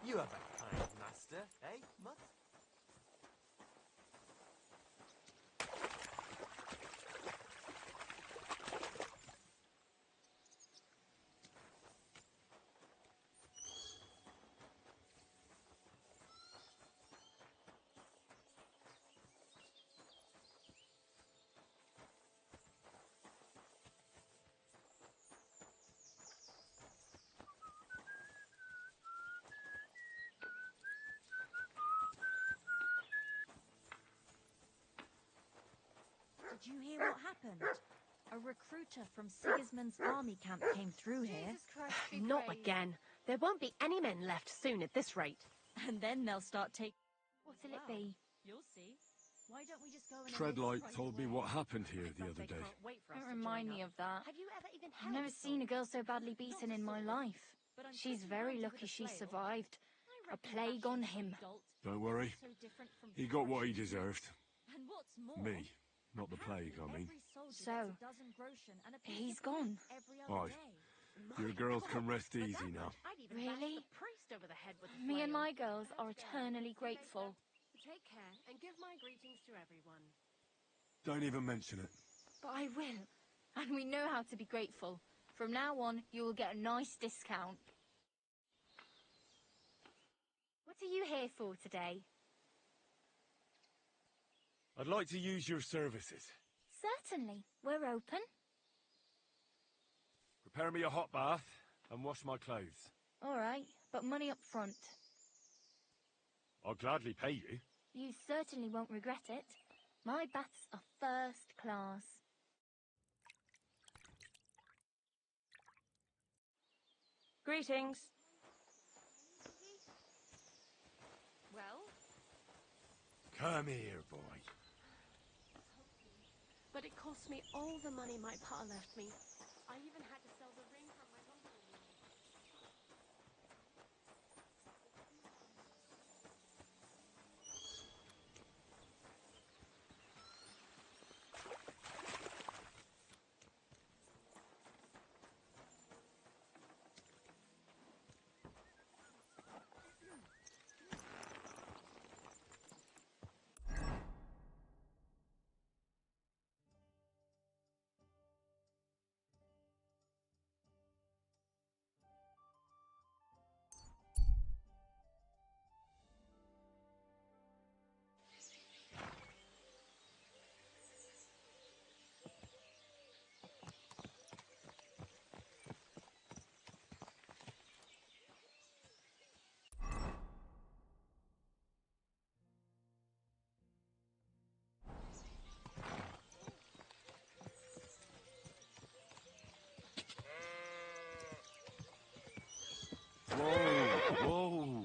You have a kind master, eh, Mutt? Did you hear what happened? A recruiter from Sigismund's army camp came through here. Jesus Christ, be Not praised. again. There won't be any men left soon at this rate. And then they'll start taking... What'll it be? You'll see. Why don't we just go in Treadlight told me what happened here the other day. Don't remind me of that. Have you ever even I've never seen a girl so badly beaten in my life. She's very lucky she survived. A plague on him. Don't worry. He got what he deserved. And what's more, Me. Not the plague, I mean. So, he's gone. Aye. Your girls can rest easy now. Really? Priest over the head with a Me and flail. my girls are eternally grateful. Take care and give my greetings to everyone. Don't even mention it. But I will. And we know how to be grateful. From now on, you will get a nice discount. What are you here for today? I'd like to use your services. Certainly. We're open. Prepare me a hot bath and wash my clothes. All right, but money up front. I'll gladly pay you. You certainly won't regret it. My baths are first class. Greetings. Well? Come here, boy. But it cost me all the money my pa left me. I even had to sell the ring from my mother-in-law. Whoa, whoa.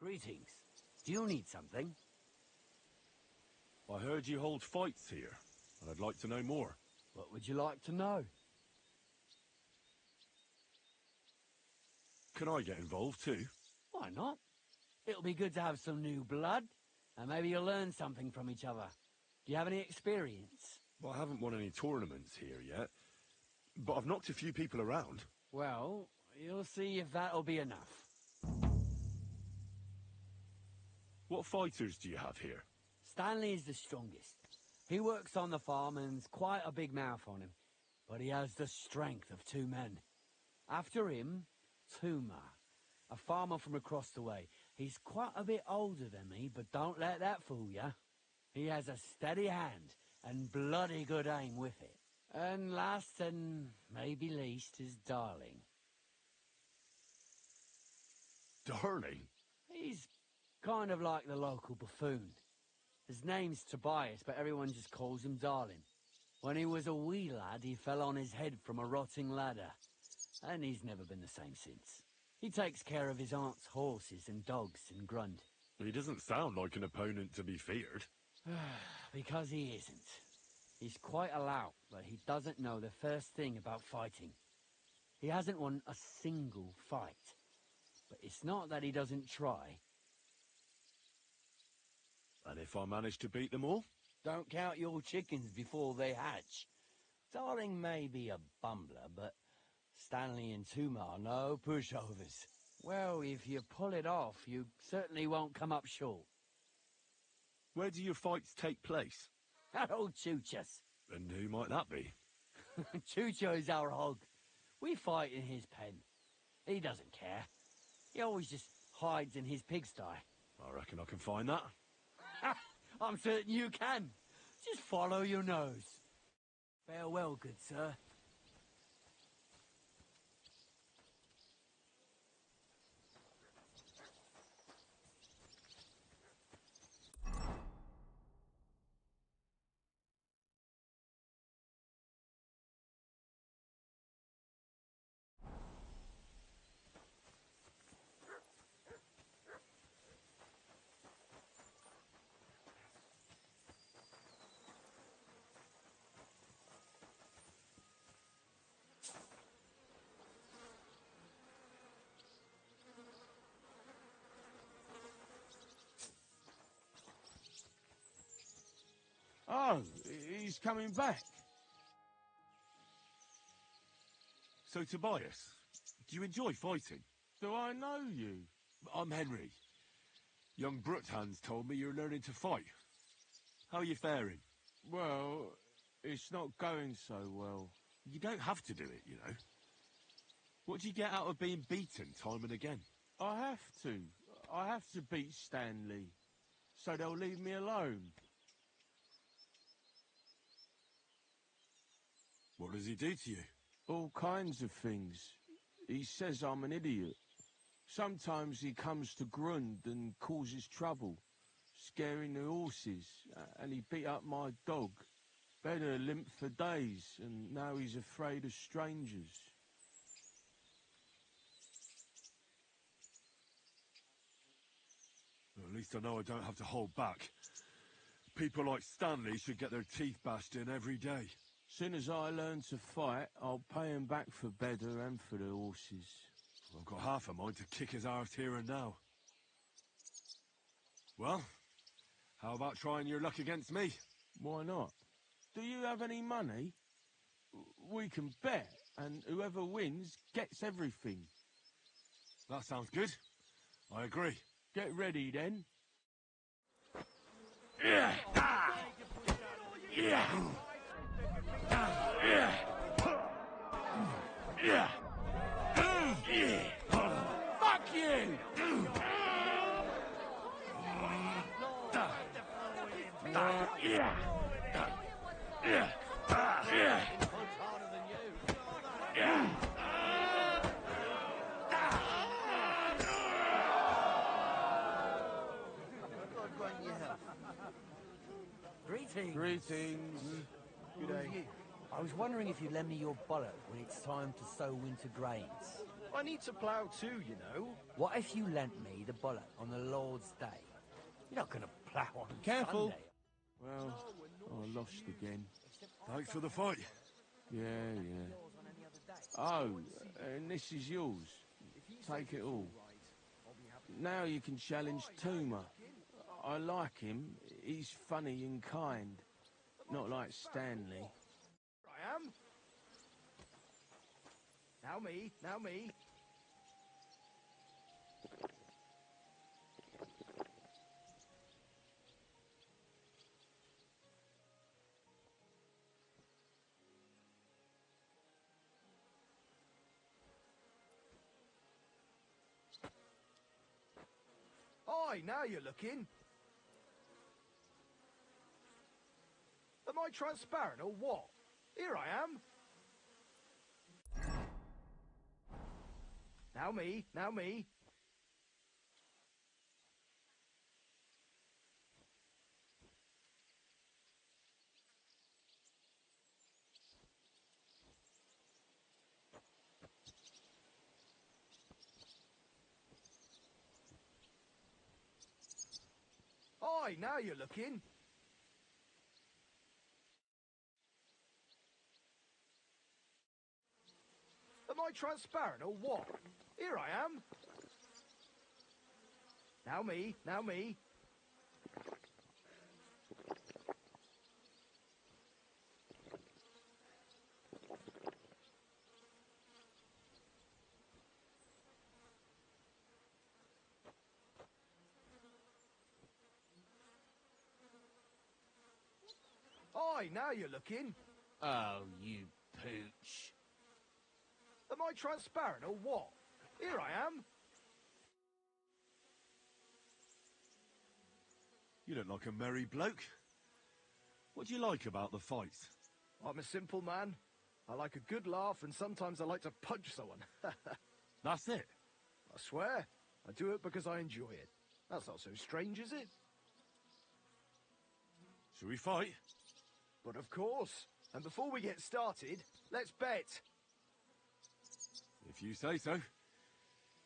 Greetings. Do you need something? I heard you hold fights here, and I'd like to know more. What would you like to know? Can I get involved too? Why not? It'll be good to have some new blood, and maybe you'll learn something from each other. Do you have any experience? Well, I haven't won any tournaments here yet, but I've knocked a few people around. Well, you'll see if that'll be enough. What fighters do you have here? Stanley is the strongest. He works on the farm and's quite a big mouth on him. but he has the strength of 2 men. After him, Tuma, a farmer from across the way. He's quite a bit older than me, but don't let that fool ya. He has a steady hand and bloody good aim with it. And last and maybe least is Darling. Darling? He's kind of like the local buffoon. His name's Tobias, but everyone just calls him Darling. When he was a wee lad, he fell on his head from a rotting ladder, and he's never been the same since. He takes care of his aunt's horses and dogs in Grund. He doesn't sound like an opponent to be feared. Because he isn't. He's quite a lout, but he doesn't know the first thing about fighting. He hasn't won a single fight. But it's not that he doesn't try. And if I manage to beat them all? Don't count your chickens before they hatch. Darling may be a bumbler, but Stanley and Tuma are no pushovers. Well, if you pull it off, you certainly won't come up short. Where do your fights take place? At old Chucha's. And who might that be? Chucho is our hog. We fight in his pen. He doesn't care. He always just hides in his pigsty. I reckon I can find that. I'm certain you can. Just follow your nose. Farewell, good sir. Oh, he's coming back. So, Tobias, do you enjoy fighting? Do I know you? I'm Henry. Young Bruthans told me you're learning to fight. How are you faring? Well, it's not going so well. You don't have to do it, you know. What do you get out of being beaten time and again? I have to. I have to beat Stanley, so they'll leave me alone. What does he do to you? All kinds of things. He says I'm an idiot. Sometimes he comes to Grund and causes trouble, scaring the horses, and he beat up my dog. Better limp for days, and now he's afraid of strangers. Well, at least I know I don't have to hold back. People like Stanley should get their teeth bashed in every day. Soon as I learn to fight, I'll pay him back for better and for the horses. I've got half a mind to kick his arse here and now. Well, how about trying your luck against me? Why not? Do you have any money? We can bet, and whoever wins gets everything. That sounds good. I agree. Get ready, then. Yeah. Yeah. Yeah. Yeah. Fuck you! Yeah. Yeah. Yeah. Yeah. Greetings. Greetings. Good day. I was wondering if you'd lend me your bollock when it's time to sow winter grains. I need to plough too, you know. What if you lent me the bollock on the Lord's Day? You're not going to plough on Careful. Sunday. Well, I lost again. Thanks for the fight. Yeah, yeah. Oh, and this is yours. Take it all. Now you can challenge Tuma. I like him. He's funny and kind. Not like Stanley. I am. Now me, now me. Aye, now you're looking. Am I transparent or what? Here I am. Now me, now me. Aye, now you're looking. Am I transparent or what? Here I am. Now me, now me. Aye, now you're looking. Oh, you pooch. Am I transparent or what? Here I am. You look like a merry bloke. What do you like about the fights? I'm a simple man. I like a good laugh and sometimes I like to punch someone. That's it? I swear. I do it because I enjoy it. That's not so strange, is it? Shall we fight? But of course. And before we get started, let's bet. If you say so.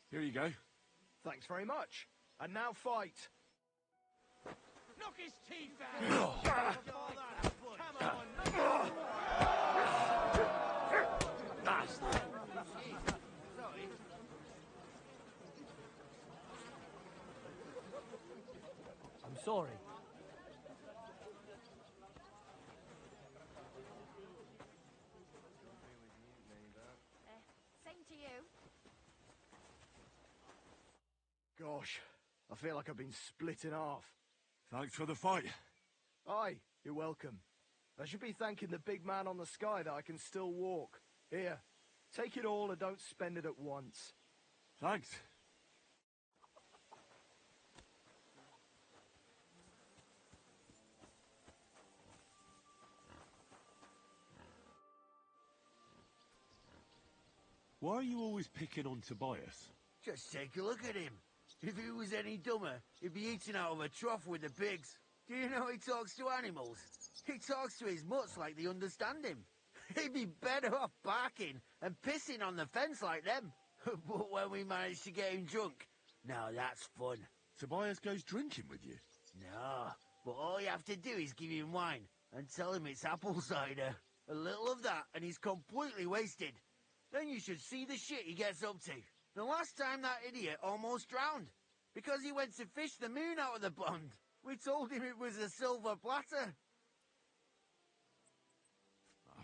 Here you go. Thanks very much. And now fight. Knock his teeth out! Come on! I'm sorry. Same to you. Gosh, I feel like I've been split in half. Thanks for the fight. Aye, you're welcome. I should be thanking the big man on the sky that I can still walk. Here, take it all and don't spend it at once. Thanks. Why are you always picking on Tobias? Just take a look at him. If he was any dumber, he'd be eating out of a trough with the pigs. Do you know he talks to animals? He talks to his mutts like they understand him. He'd be better off barking and pissing on the fence like them. But when we managed to get him drunk, now that's fun. Tobias goes drinking with you? No, but all you have to do is give him wine and tell him it's apple cider. A little of that and he's completely wasted. Then you should see the shit he gets up to. The last time that idiot almost drowned because he went to fish the moon out of the pond. We told him it was a silver platter.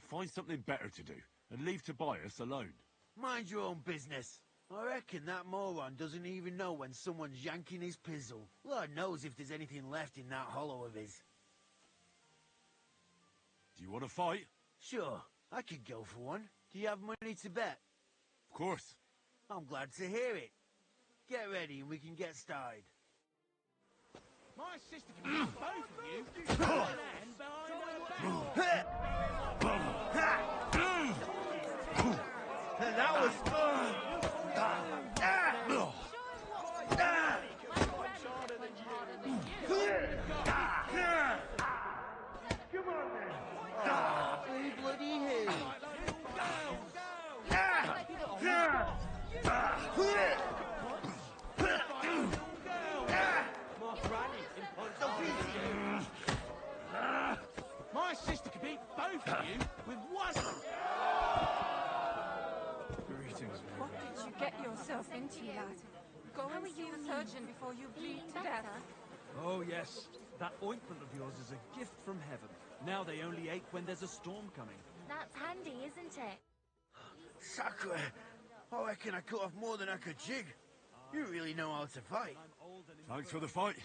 Find something better to do and leave Tobias alone. Mind your own business. I reckon that moron doesn't even know when someone's yanking his pizzle. Lord knows if there's anything left in that hollow of his. Do you want to fight? Sure, I could go for one. Do you have money to bet? Of course. I'm glad to hear it. Get ready and we can get started. My sister can beat both of you. And behind her back. That was fun. Come on then. Hey, bloody hell. My sister can beat both of you with one. Greetings, What did you get yourself into, lad? Go and see the surgeon before you bleed to death. Oh, yes. That ointment of yours is a gift from heaven. Now they only ache when there's a storm coming. That's handy, isn't it? Sacre. I reckon I cut off more than I could jig. You really know how to fight. Thanks for the fight.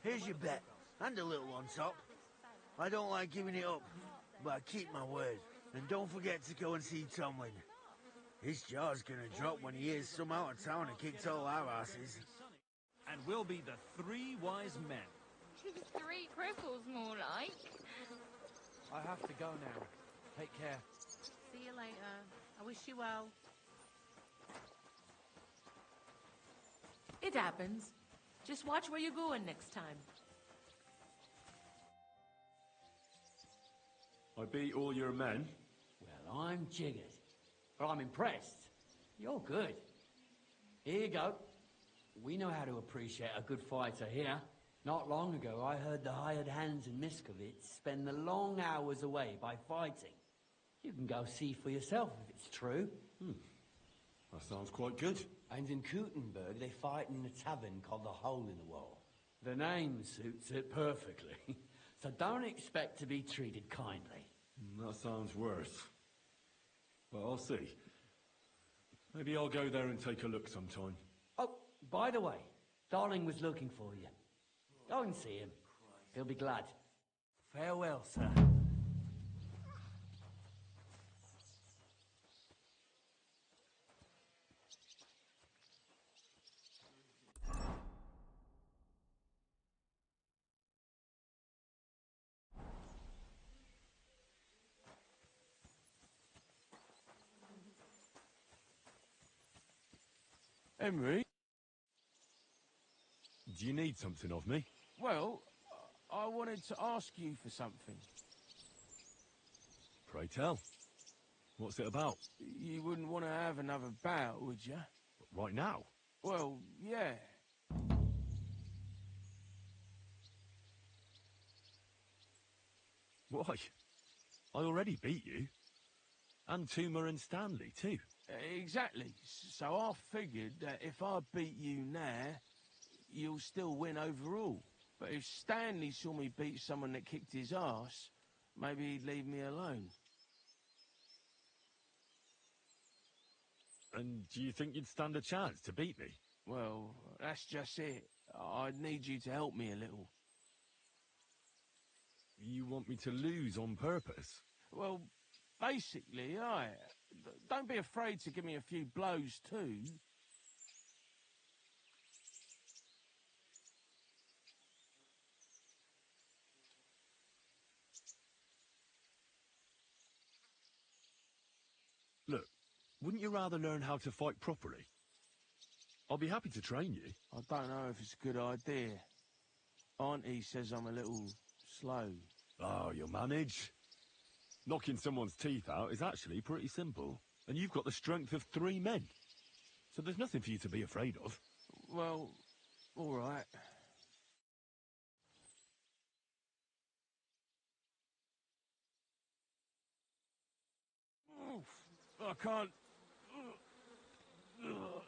Here's your bet, and a little on top. I don't like giving it up, but I keep my word. And don't forget to go and see Tomlin. His jaw's gonna drop when he hears some out of town and kicked all our asses. and we'll be the three wise men. Three cripples, more like. I have to go now. Take care. See you later. I wish you well. It happens. Just watch where you're going next time. I beat all your men. Well, I'm jiggered. But I'm impressed. You're good. Here you go. We know how to appreciate a good fighter here. Not long ago, I heard the hired hands in Miskovitz spend the long hours away by fighting. You can go see for yourself if it's true. That sounds quite good. And in Kuttenberg, they fight in a tavern called the Hole in the Wall. The name suits it perfectly. So don't expect to be treated kindly. That sounds worse. But I'll see. Maybe I'll go there and take a look sometime. Oh, by the way, Darling was looking for you. Go and see him. He'll be glad. Farewell, sir. Henry? Do you need something of me? Well, I wanted to ask you for something. Pray tell. What's it about? You wouldn't want to have another bout, would you? Right now? Well, yeah. Why? I already beat you. And Tuma and Stanley, too. Exactly. So I figured that if I beat you now, you'll still win overall. But if Stanley saw me beat someone that kicked his ass, maybe he'd leave me alone. And do you think you'd stand a chance to beat me? Well, that's just it. I'd need you to help me a little. You want me to lose on purpose? Well, basically, don't be afraid to give me a few blows too. Look, wouldn't you rather learn how to fight properly? I'll be happy to train you. I don't know if it's a good idea. Auntie says I'm a little slow. Oh, you'll manage. Knocking someone's teeth out is actually pretty simple. And you've got the strength of 3 men. So there's nothing for you to be afraid of. Well, all right. I can't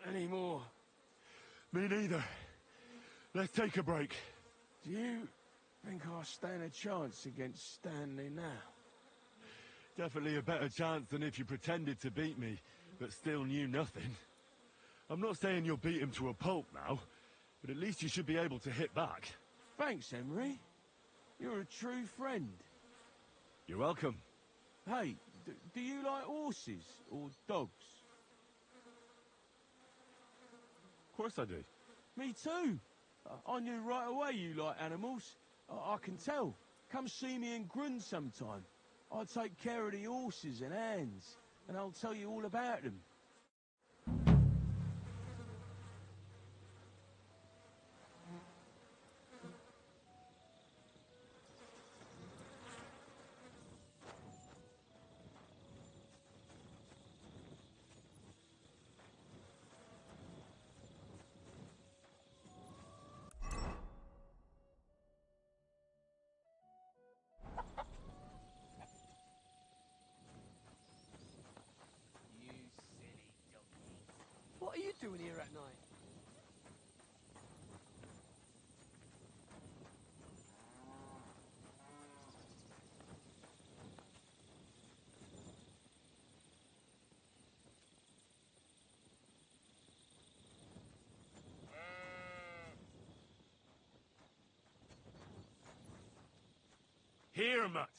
anymore. Me neither. Let's take a break. Do you think I stand a chance against Stanley now? Definitely a better chance than if you pretended to beat me, but still knew nothing. I'm not saying you'll beat him to a pulp now, but at least you should be able to hit back. Thanks, Emery. You're a true friend. You're welcome. Hey, do you like horses or dogs? Of course I do. Me too. I knew right away you like animals. I can tell. Come see me in Grund sometime. I'll take care of the horses and hands, and I'll tell you all about them. What are you doing here at night? Here, Mutt.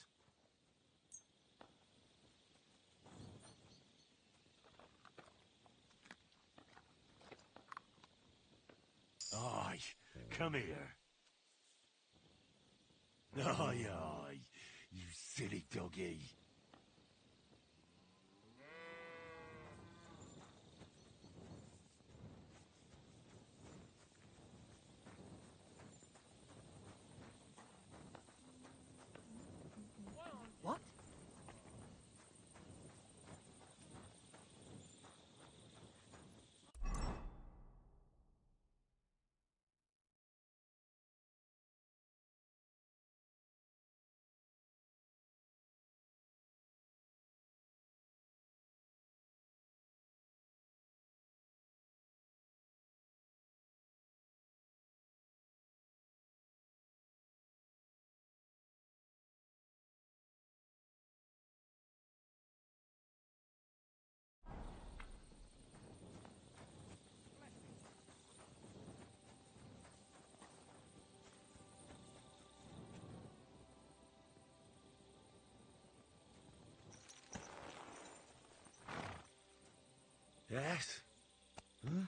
Aye, come here. Aye, aye, you silly doggy. What? Yes? Huh?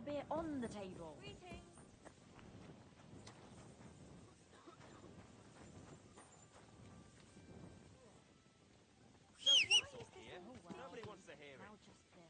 the beer on the table. Nobody wants to hear it. Now just this.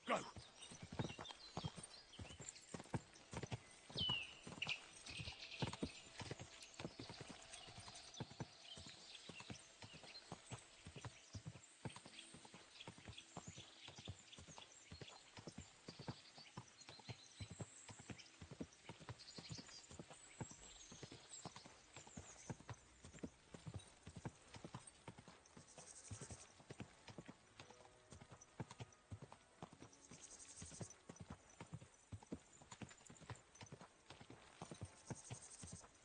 Go!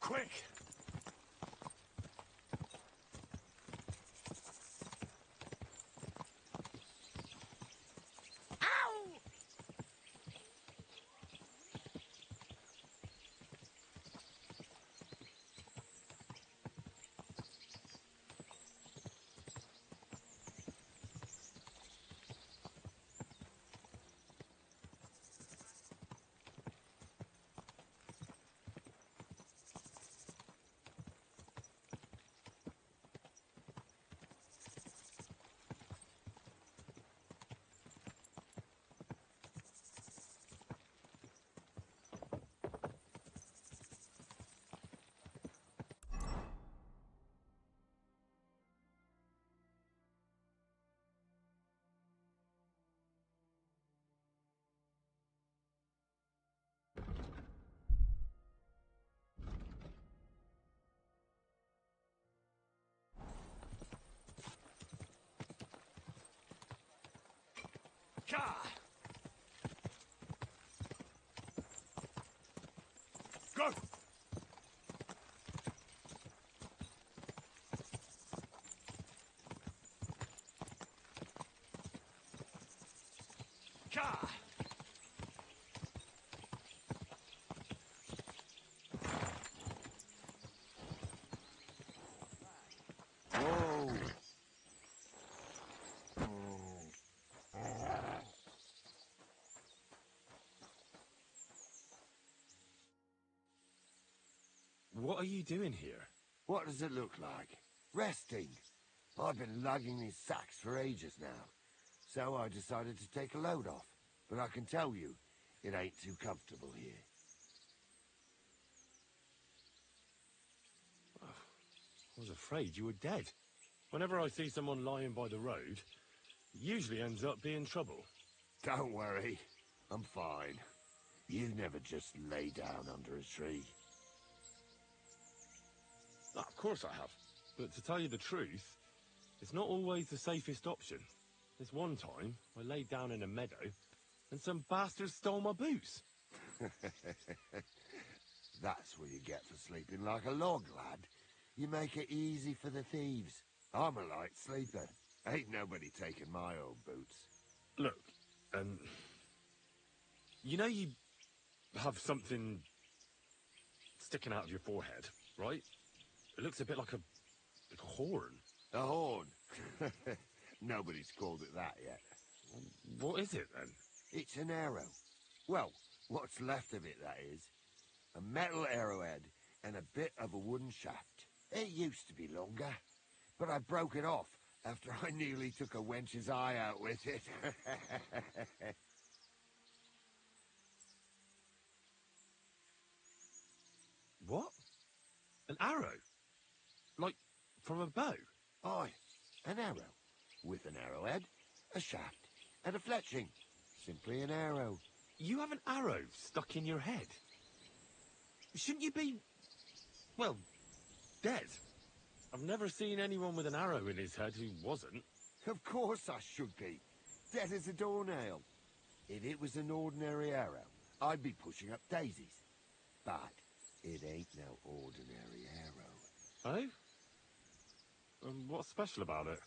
Quick! Ka! Go! Ka! Whoa! What are you doing here? What does it look like? Resting. I've been lugging these sacks for ages now, so I decided to take a load off. But I can tell you, it ain't too comfortable here. I was afraid you were dead. Whenever I see someone lying by the road, it usually ends up being trouble. Don't worry, I'm fine. You never just lay down under a tree. Ah, of course I have. But to tell you the truth, it's not always the safest option. This one time, I laid down in a meadow, and some bastards stole my boots. That's what you get for sleeping like a log, lad. You make it easy for the thieves. I'm a light sleeper. Ain't nobody taking my old boots. Look, you know you have something sticking out of your forehead, right? It looks a bit like a horn. A horn? Nobody's called it that yet. What is it, then? It's an arrow. Well, what's left of it, that is. A metal arrowhead and a bit of a wooden shaft. It used to be longer, but I broke it off after I nearly took a wench's eye out with it. What? An arrow? Like, from a bow? Aye, an arrow. With an arrowhead, a shaft, and a fletching. Simply an arrow. You have an arrow stuck in your head? Shouldn't you be, well, dead? I've never seen anyone with an arrow in his head who wasn't. Of course I should be. Dead as a doornail. If it was an ordinary arrow, I'd be pushing up daisies. But it ain't no ordinary arrow. Oh? What's special about it?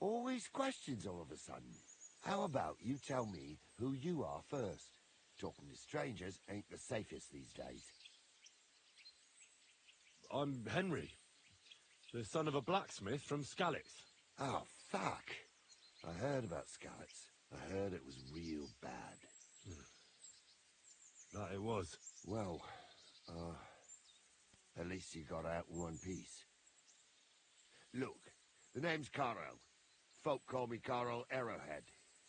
Always questions all of a sudden. How about you tell me who you are first? Talking to strangers ain't the safest these days. I'm Henry, the son of a blacksmith from Skalitz. Oh, fuck. I heard about Skalitz. I heard it was real bad. That it was. Well, at least you got out in one piece. Look, the name's Carl. Folk call me Carl Arrowhead.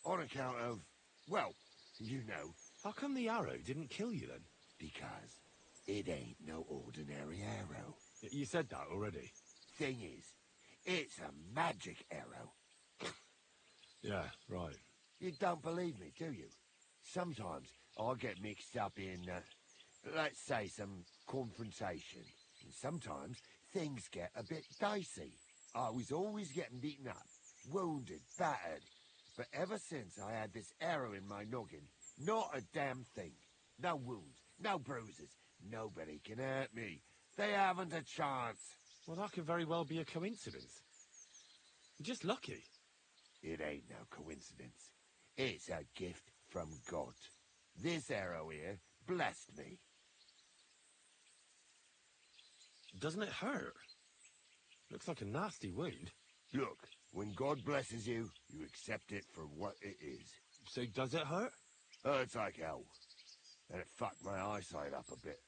On account of, well, you know. How come the arrow didn't kill you then? Because it ain't no ordinary arrow. You said that already. Thing is, it's a magic arrow. Yeah, right. You don't believe me, do you? Sometimes I get mixed up in, let's say, some confrontation. And sometimes things get a bit dicey. I was always getting beaten up, wounded, battered. But ever since I had this arrow in my noggin, not a damn thing. No wounds, no bruises. Nobody can hurt me. They haven't a chance. Well, that could very well be a coincidence. You're just lucky. It ain't no coincidence. It's a gift from God. This arrow here blessed me. Doesn't it hurt? Looks like a nasty wound. Look, when God blesses you, you accept it for what it is. So does it hurt? Hurts like hell. And it fucked my eyesight up a bit.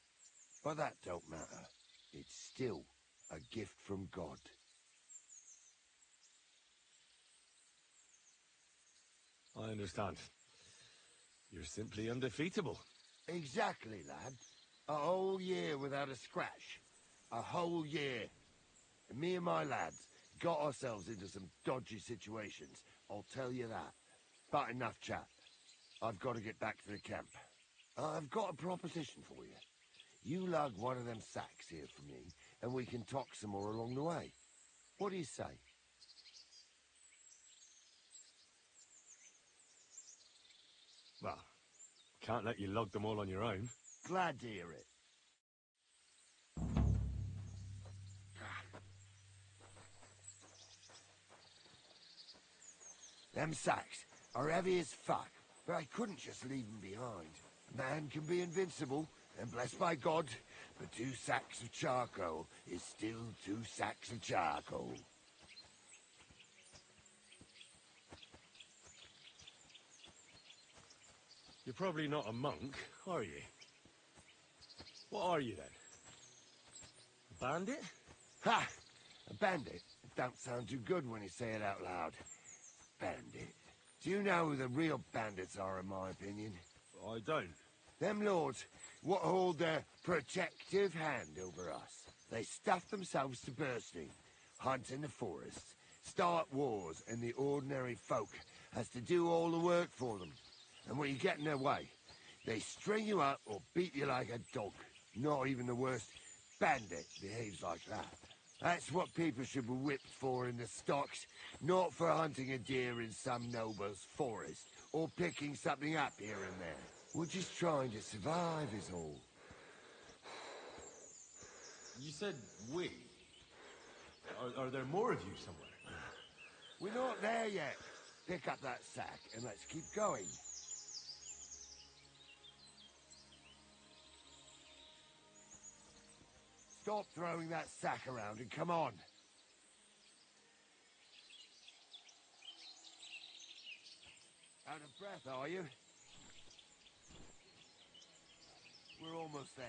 But that don't matter. It's still a gift from God. I understand. You're simply undefeatable. Exactly, lad. A whole year without a scratch. A whole year. And me and my lads got ourselves into some dodgy situations, I'll tell you that. But enough chat. I've got to get back to the camp. I've got a proposition for you. You lug one of them sacks here for me, and we can talk some more along the way. What do you say? Well, can't let you lug them all on your own. Glad to hear it. Them sacks are heavy as fuck, but I couldn't just leave them behind. A man can be invincible, and blessed by God, but 2 sacks of charcoal is still 2 sacks of charcoal. You're probably not a monk, are you? What are you then? A bandit? Ha! A bandit? It don't sound too good when you say it out loud. Bandit. Do you know who the real bandits are, in my opinion? I don't. Them lords, what hold their protective hand over us. They stuff themselves to bursting, hunt in the forests, start wars, and the ordinary folk has to do all the work for them. And when you get in their way, they string you up or beat you like a dog. Not even the worst bandit behaves like that. That's what people should be whipped for in the stocks, not for hunting a deer in some noble's forest, or picking something up here and there. We're just trying to survive is all. You said we. Are there more of you somewhere? We're not there yet. Pick up that sack and let's keep going. Stop throwing that sack around and come on. Out of breath, are you? We're almost there.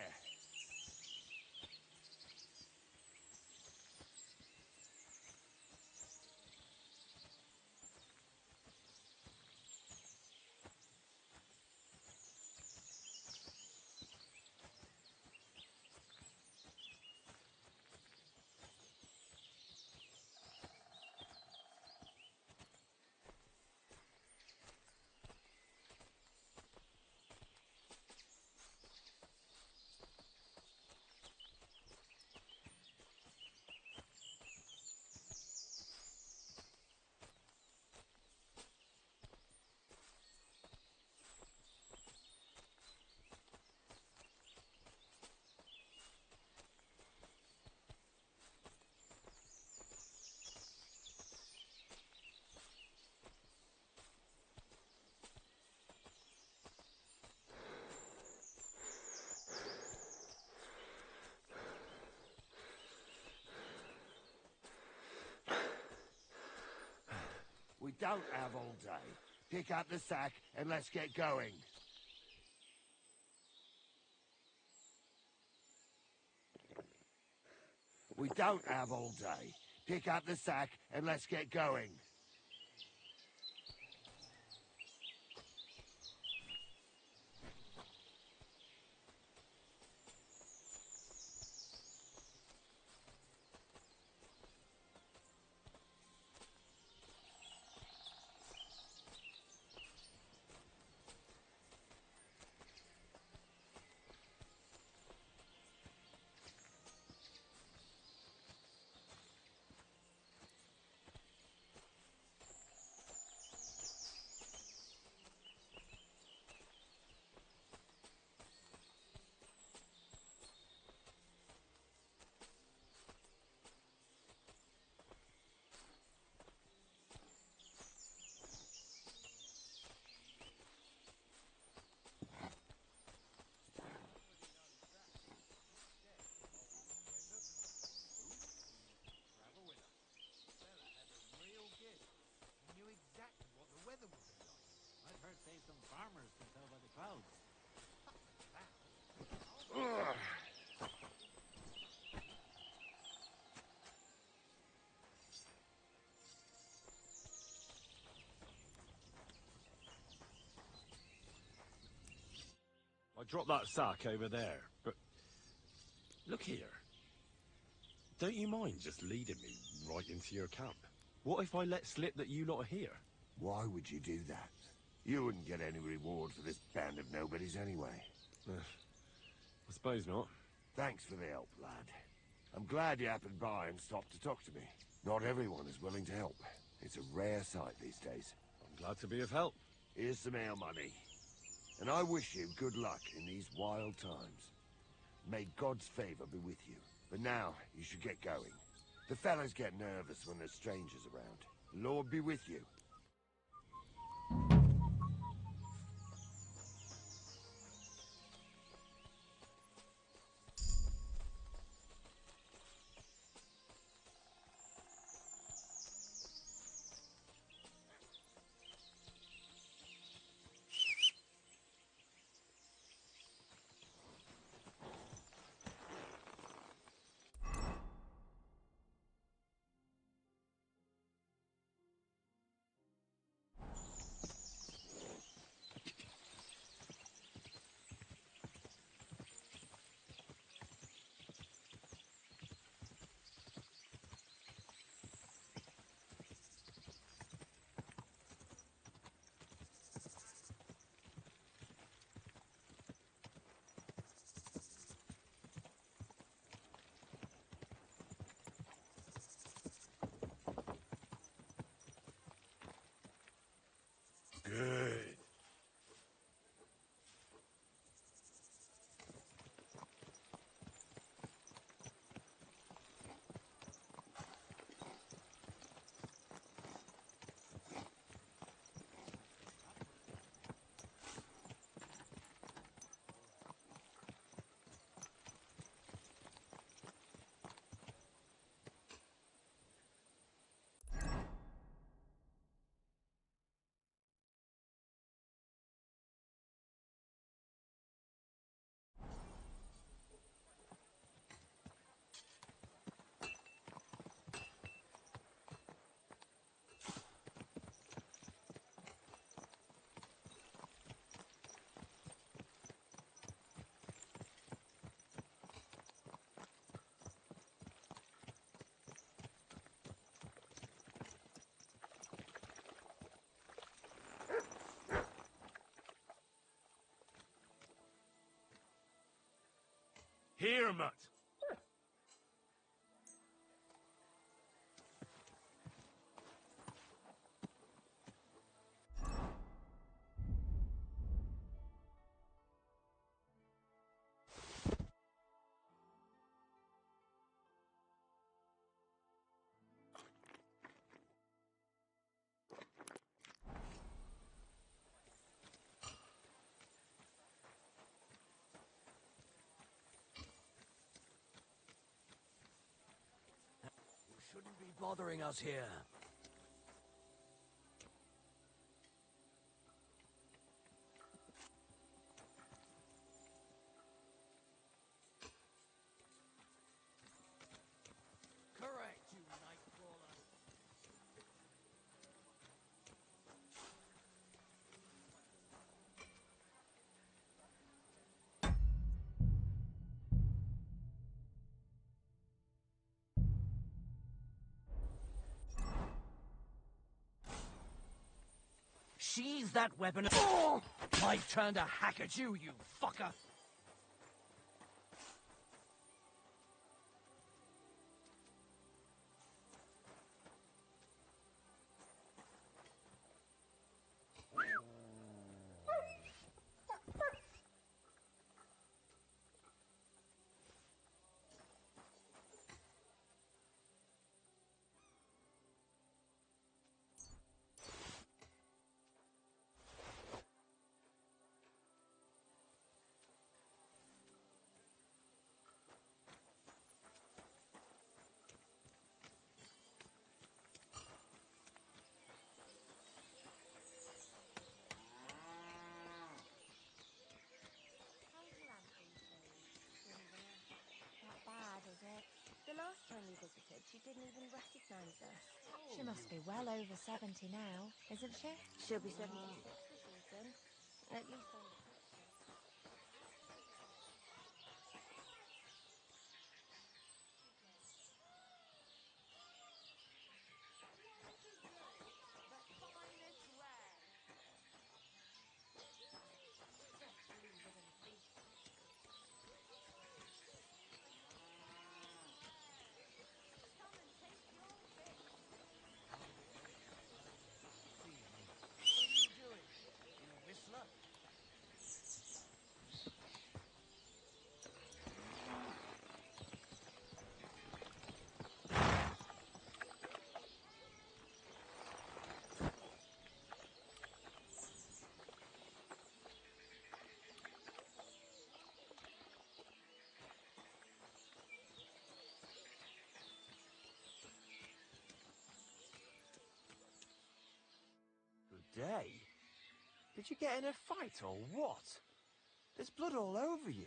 We don't have all day. Pick up the sack and let's get going. We don't have all day. Pick up the sack and let's get going. I've heard say some farmers can tell by the clouds. I dropped that sack over there, but look here. Don't you mind just leading me right into your camp? What if I let slip that you lot are here? Why would you do that? You wouldn't get any reward for this band of nobodies anyway. I suppose not. Thanks for the help, lad. I'm glad you happened by and stopped to talk to me. Not everyone is willing to help. It's a rare sight these days. I'm glad to be of help. Here's some ale money. And I wish you good luck in these wild times. May God's favor be with you. But now, you should get going. The fellas get nervous when there's strangers around. The Lord be with you. Here, mutt. Shouldn't be bothering us here. Correct, you nightcrawler. Sheathe that weapon. Oh! My turn to hack at you, you fucker. Not bad, is it? The last time we visited, she didn't even recognize us. She must be well over 70 now, isn't she? She'll be 76 this autumn. At least on the picture. What are you doing? You whistler? Good day. Did you get in a fight or what? There's blood all over you.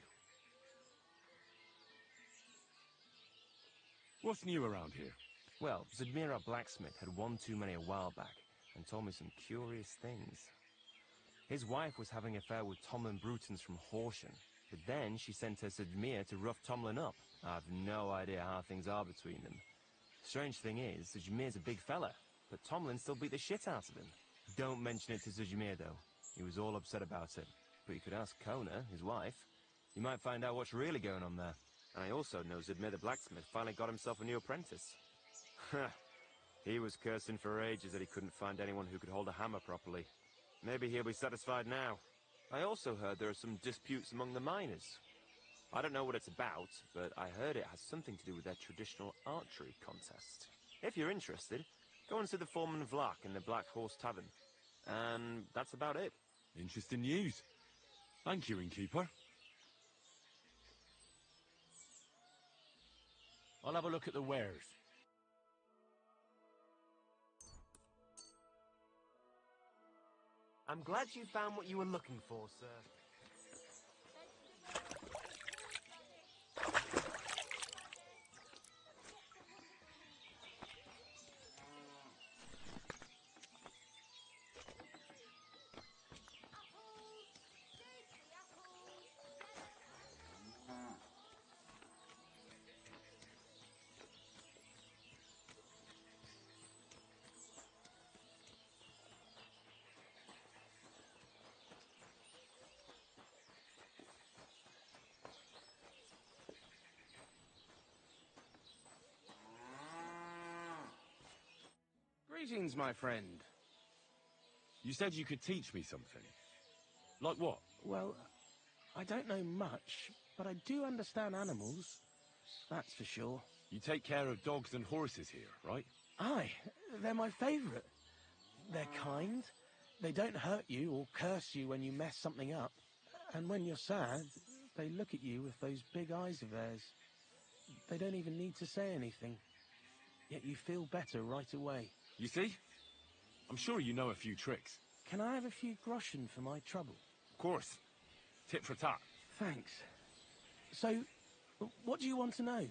What's new around here? Well, Zadmira Blacksmith had one too many a while back and told me some curious things. His wife was having an affair with Tomlin Brutons from Horsham, but then she sent her Zadmir to rough Tomlin up. I've no idea how things are between them. Strange thing is, Zadmir's a big fella, but Tomlin still beat the shit out of him. Don't mention it to Zadmir, though. He was all upset about it. But you could ask Kona, his wife. You might find out what's really going on there. And I also know Zadmir the blacksmith finally got himself a new apprentice. He was cursing for ages that he couldn't find anyone who could hold a hammer properly. Maybe he'll be satisfied now. I also heard there are some disputes among the miners. I don't know what it's about, but I heard it has something to do with their traditional archery contest. If you're interested, go and see the foreman Vlak in the Black Horse Tavern. And that's about it. Interesting news. Thank you, innkeeper. I'll have a look at the wares. I'm glad you found what you were looking for, sir. Greetings, my friend. You said you could teach me something. Like what? Well, I don't know much, but I do understand animals. That's for sure. You take care of dogs and horses here, right? Aye, they're my favourite. They're kind. They don't hurt you or curse you when you mess something up. And when you're sad, they look at you with those big eyes of theirs. They don't even need to say anything. Yet you feel better right away. You see? I'm sure you know a few tricks. Can I have a few groschen for my trouble? Of course. Tit for tat. Thanks. So, what do you want to know?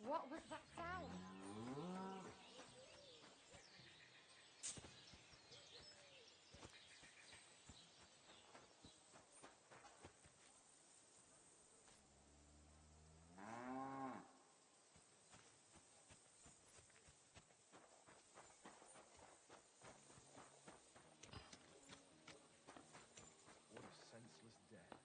What was that sound? What a senseless death.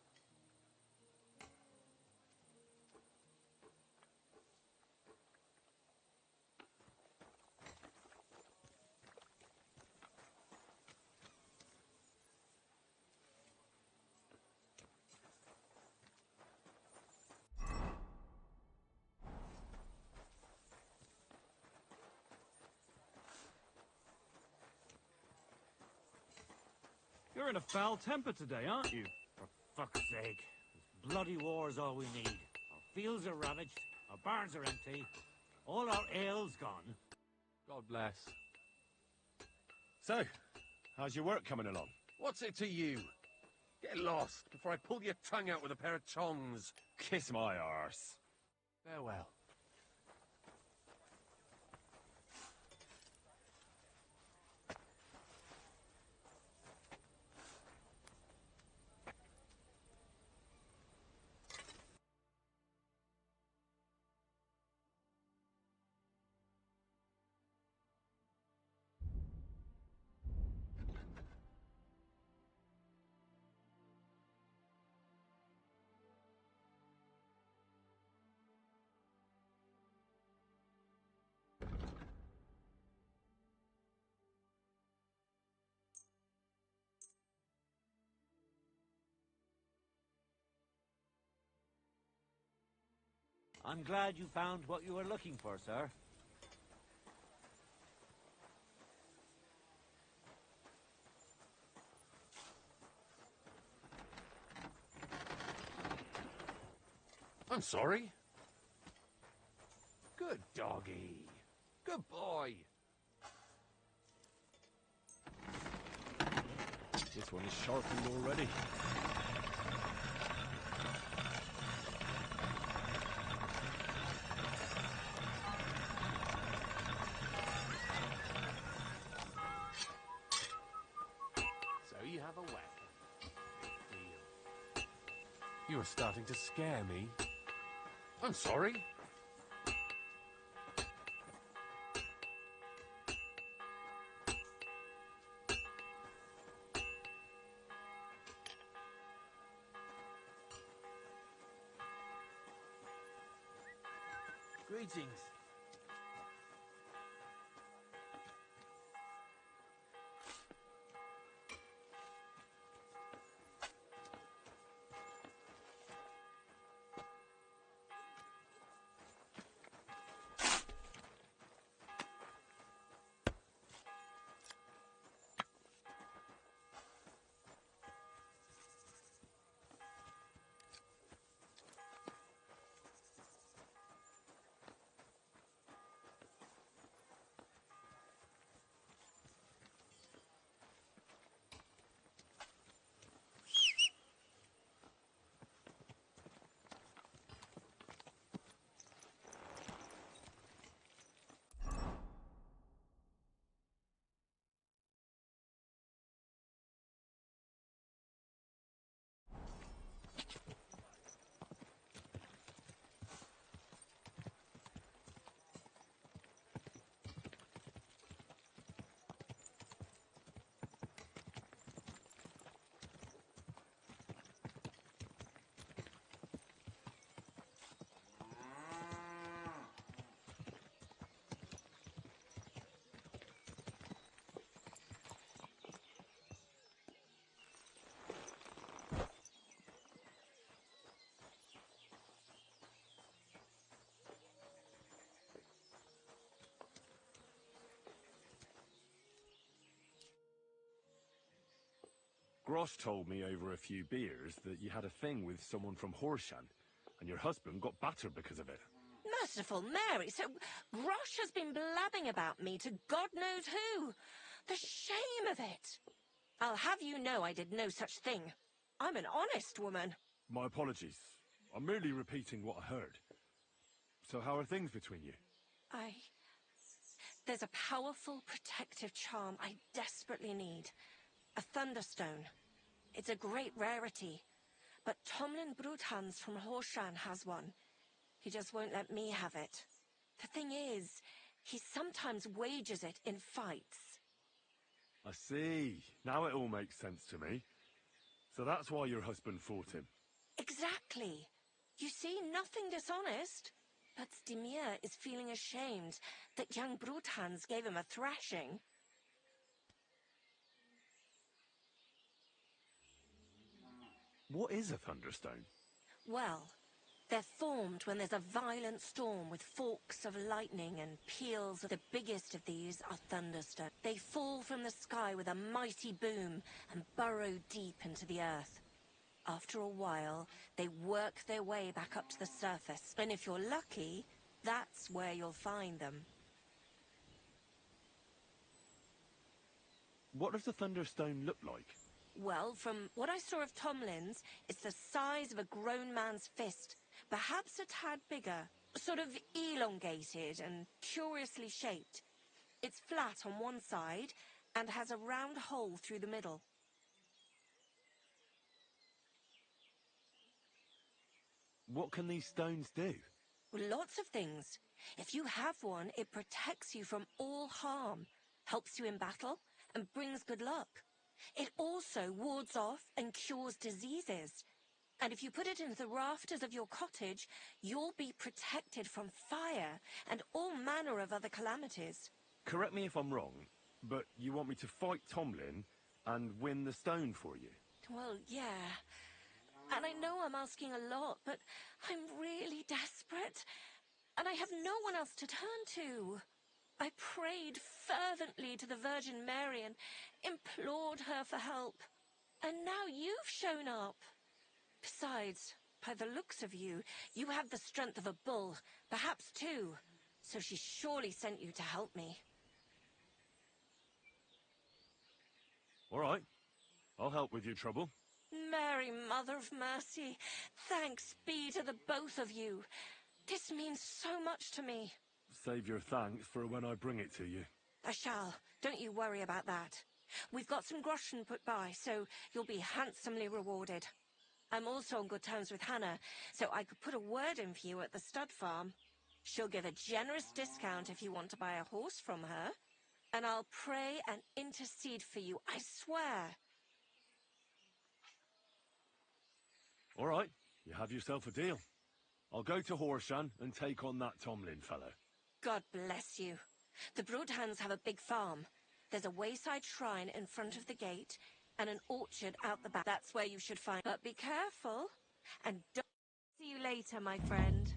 You're in a foul temper today, aren't you? For fuck's sake. This bloody war's all we need. Our fields are ravaged, our barns are empty, all our ale's gone. God bless. So, how's your work coming along? What's it to you? Get lost before I pull your tongue out with a pair of tongs. Kiss my arse. Farewell. I'm glad you found what you were looking for, sir. I'm sorry. Good doggy. Good boy. This one is sharpened already. So you have a weapon. Big deal. You are starting to scare me. I'm sorry. Greetings. Grosh told me over a few beers that you had a thing with someone from Horshan, and your husband got battered because of it. Merciful Mary, so Grosh has been blabbing about me to God knows who. The shame of it. I'll have you know I did no such thing. I'm an honest woman. My apologies. I'm merely repeating what I heard. So how are things between you? There's a powerful protective charm I desperately need. A Thunderstone. It's a great rarity. But Tomlin Bruthans from Horshan has one. He just won't let me have it. The thing is, he sometimes wages it in fights. I see. Now it all makes sense to me. So that's why your husband fought him. Exactly. You see, nothing dishonest. But Stimir is feeling ashamed that young Bruthans gave him a thrashing. What is a Thunderstone? Well, they're formed when there's a violent storm with forks of lightning and peals. The biggest of these are thunderstones. They fall from the sky with a mighty boom and burrow deep into the earth. After a while, they work their way back up to the surface, and if you're lucky, that's where you'll find them. What does a Thunderstone look like? Well, from what I saw of Tomlin's, it's the size of a grown man's fist, perhaps a tad bigger, sort of elongated and curiously shaped. It's flat on one side and has a round hole through the middle. What can these stones do? Lots of things. If you have one, it protects you from all harm, helps you in battle, and brings good luck. It also wards off and cures diseases. And if you put it into the rafters of your cottage, you'll be protected from fire and all manner of other calamities. Correct me if I'm wrong, but you want me to fight Tomlin and win the stone for you? Well, yeah. And I know I'm asking a lot, but I'm really desperate. And I have no one else to turn to. I prayed fervently to the Virgin Mary and implored her for help. And now you've shown up. Besides, by the looks of you, you have the strength of a bull, perhaps two. So she surely sent you to help me. All right. I'll help with your trouble. Mary, Mother of Mercy, thanks be to the both of you. This means so much to me. Save your thanks for when I bring it to you. I shall. Don't you worry about that. We've got some groschen put by, so you'll be handsomely rewarded. I'm also on good terms with Hannah, so I could put a word in for you at the stud farm. She'll give a generous discount if you want to buy a horse from her. And I'll pray and intercede for you, I swear. All right. You have yourself a deal. I'll go to Horshan and take on that Tomlin fellow. God bless you. The Broadhands have a big farm. There's a wayside shrine in front of the gate and an orchard out the back. That's where you should find. But be careful and don't see you later, my friend.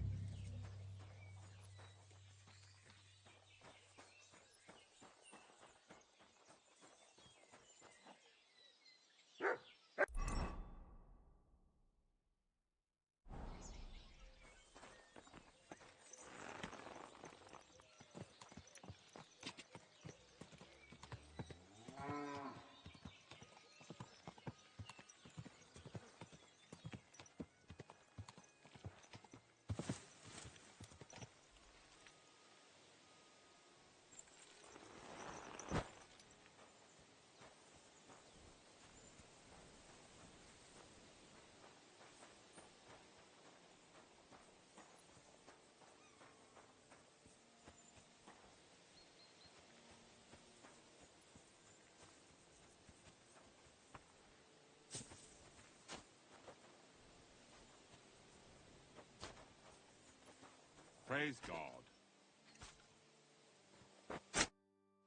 Praise God.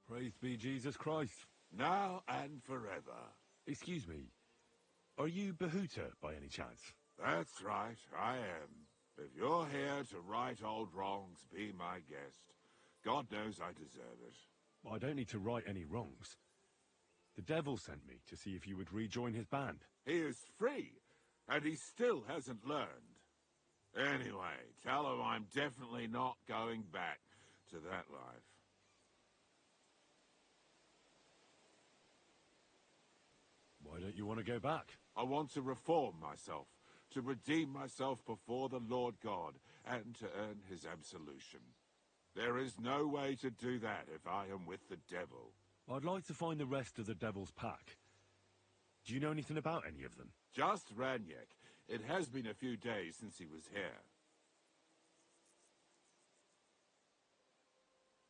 Praised be Jesus Christ. Now and forever. Excuse me. Are you Bahuta by any chance? That's right, I am. If you're here to right old wrongs, be my guest. God knows I deserve it. I don't need to right any wrongs. The devil sent me to see if you would rejoin his band. He is free, and he still hasn't learned. Anyway, tell him I'm definitely not going back to that life. Why don't you want to go back? I want to reform myself, to redeem myself before the Lord God and to earn his absolution. There is no way to do that if I am with the devil. I'd like to find the rest of the Devil's Pack. Do you know anything about any of them? Just Ranyek. It has been a few days since he was here.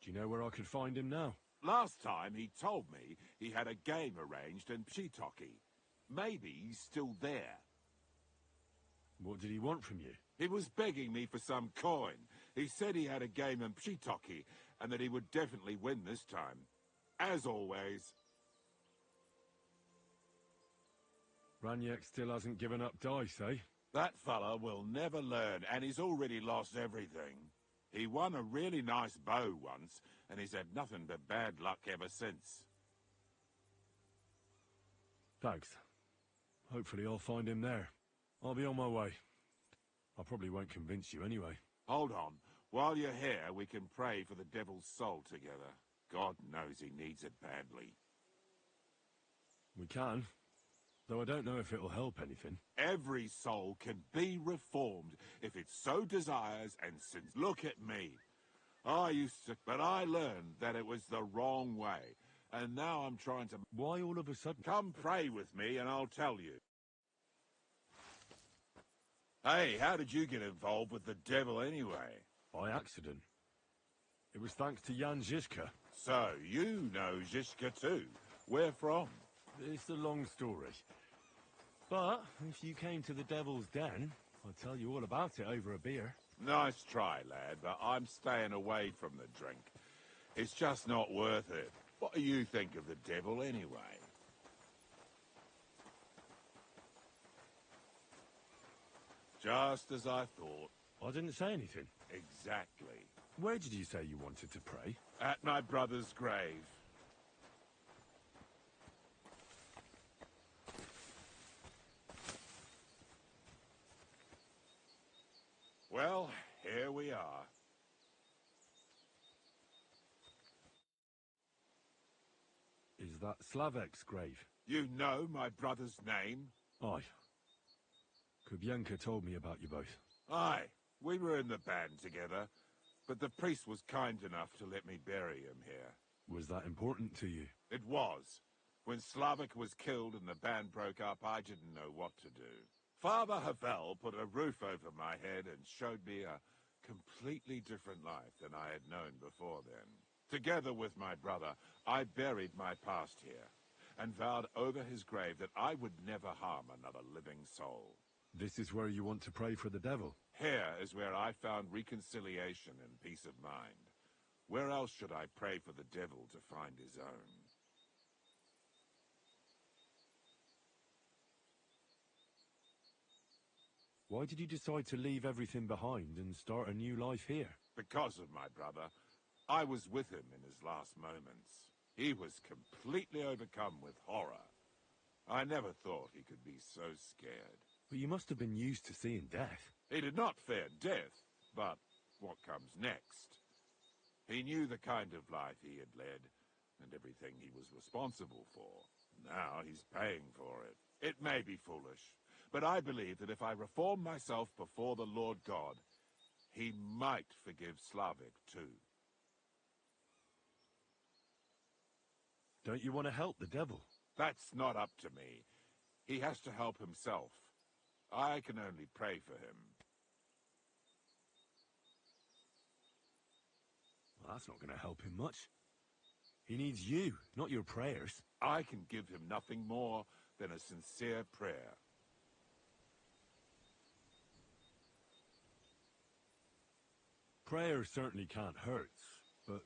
Do you know where I could find him now? Last time he told me he had a game arranged in Pshitoki. Maybe he's still there. What did he want from you? He was begging me for some coin. He said he had a game in Pshitoki and that he would definitely win this time. As always. Ranyek still hasn't given up dice, eh? That fella will never learn, and he's already lost everything. He won a really nice bow once, and he's had nothing but bad luck ever since. Thanks. Hopefully I'll find him there. I'll be on my way. I probably won't convince you anyway. Hold on. While you're here, we can pray for the devil's soul together. God knows he needs it badly. We can. Though I don't know if it'll help anything. Every soul can be reformed if it so desires and sins. Look at me. But I learned that it was the wrong way. And now I'm trying to... Why all of a sudden? Come pray with me and I'll tell you. Hey, how did you get involved with the devil anyway? By accident. It was thanks to Jan Žižka. So, you know Žižka too. Where from? It's a long story. But if you came to the Devil's Den, I'd tell you all about it over a beer. Nice try, lad, but I'm staying away from the drink. It's just not worth it. What do you think of the devil anyway? Just as I thought. I didn't say anything. Exactly. Where did you say you wanted to pray? At my brother's grave. Well, here we are. Is that Slavek's grave? You know my brother's name? Aye. Kubienka told me about you both. Aye, we were in the band together, but the priest was kind enough to let me bury him here. Was that important to you? It was. When Slavik was killed and the band broke up, I didn't know what to do. Father Havel put a roof over my head and showed me a completely different life than I had known before then. Together with my brother, I buried my past here and vowed over his grave that I would never harm another living soul. This is where you want to pray for the devil? Here is where I found reconciliation and peace of mind. Where else should I pray for the devil to find his own? Why did you decide to leave everything behind and start a new life here? Because of my brother. I was with him in his last moments. He was completely overcome with horror. I never thought he could be so scared. But you must have been used to seeing death. He did not fear death, but what comes next? He knew the kind of life he had led, and everything he was responsible for. Now he's paying for it. It may be foolish, but I believe that if I reform myself before the Lord God, he might forgive Slavik too. Don't you want to help the devil? That's not up to me. He has to help himself. I can only pray for him. Well, that's not going to help him much. He needs you, not your prayers. I can give him nothing more than a sincere prayer. Prayer certainly can't hurt, but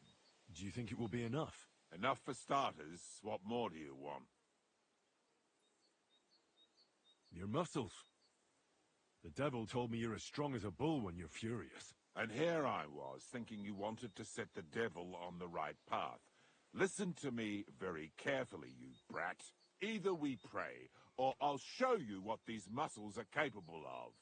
do you think it will be enough? Enough for starters. What more do you want? Your muscles. The devil told me you're as strong as a bull when you're furious. And here I was, thinking you wanted to set the devil on the right path. Listen to me very carefully, you brat. Either we pray, or I'll show you what these muscles are capable of.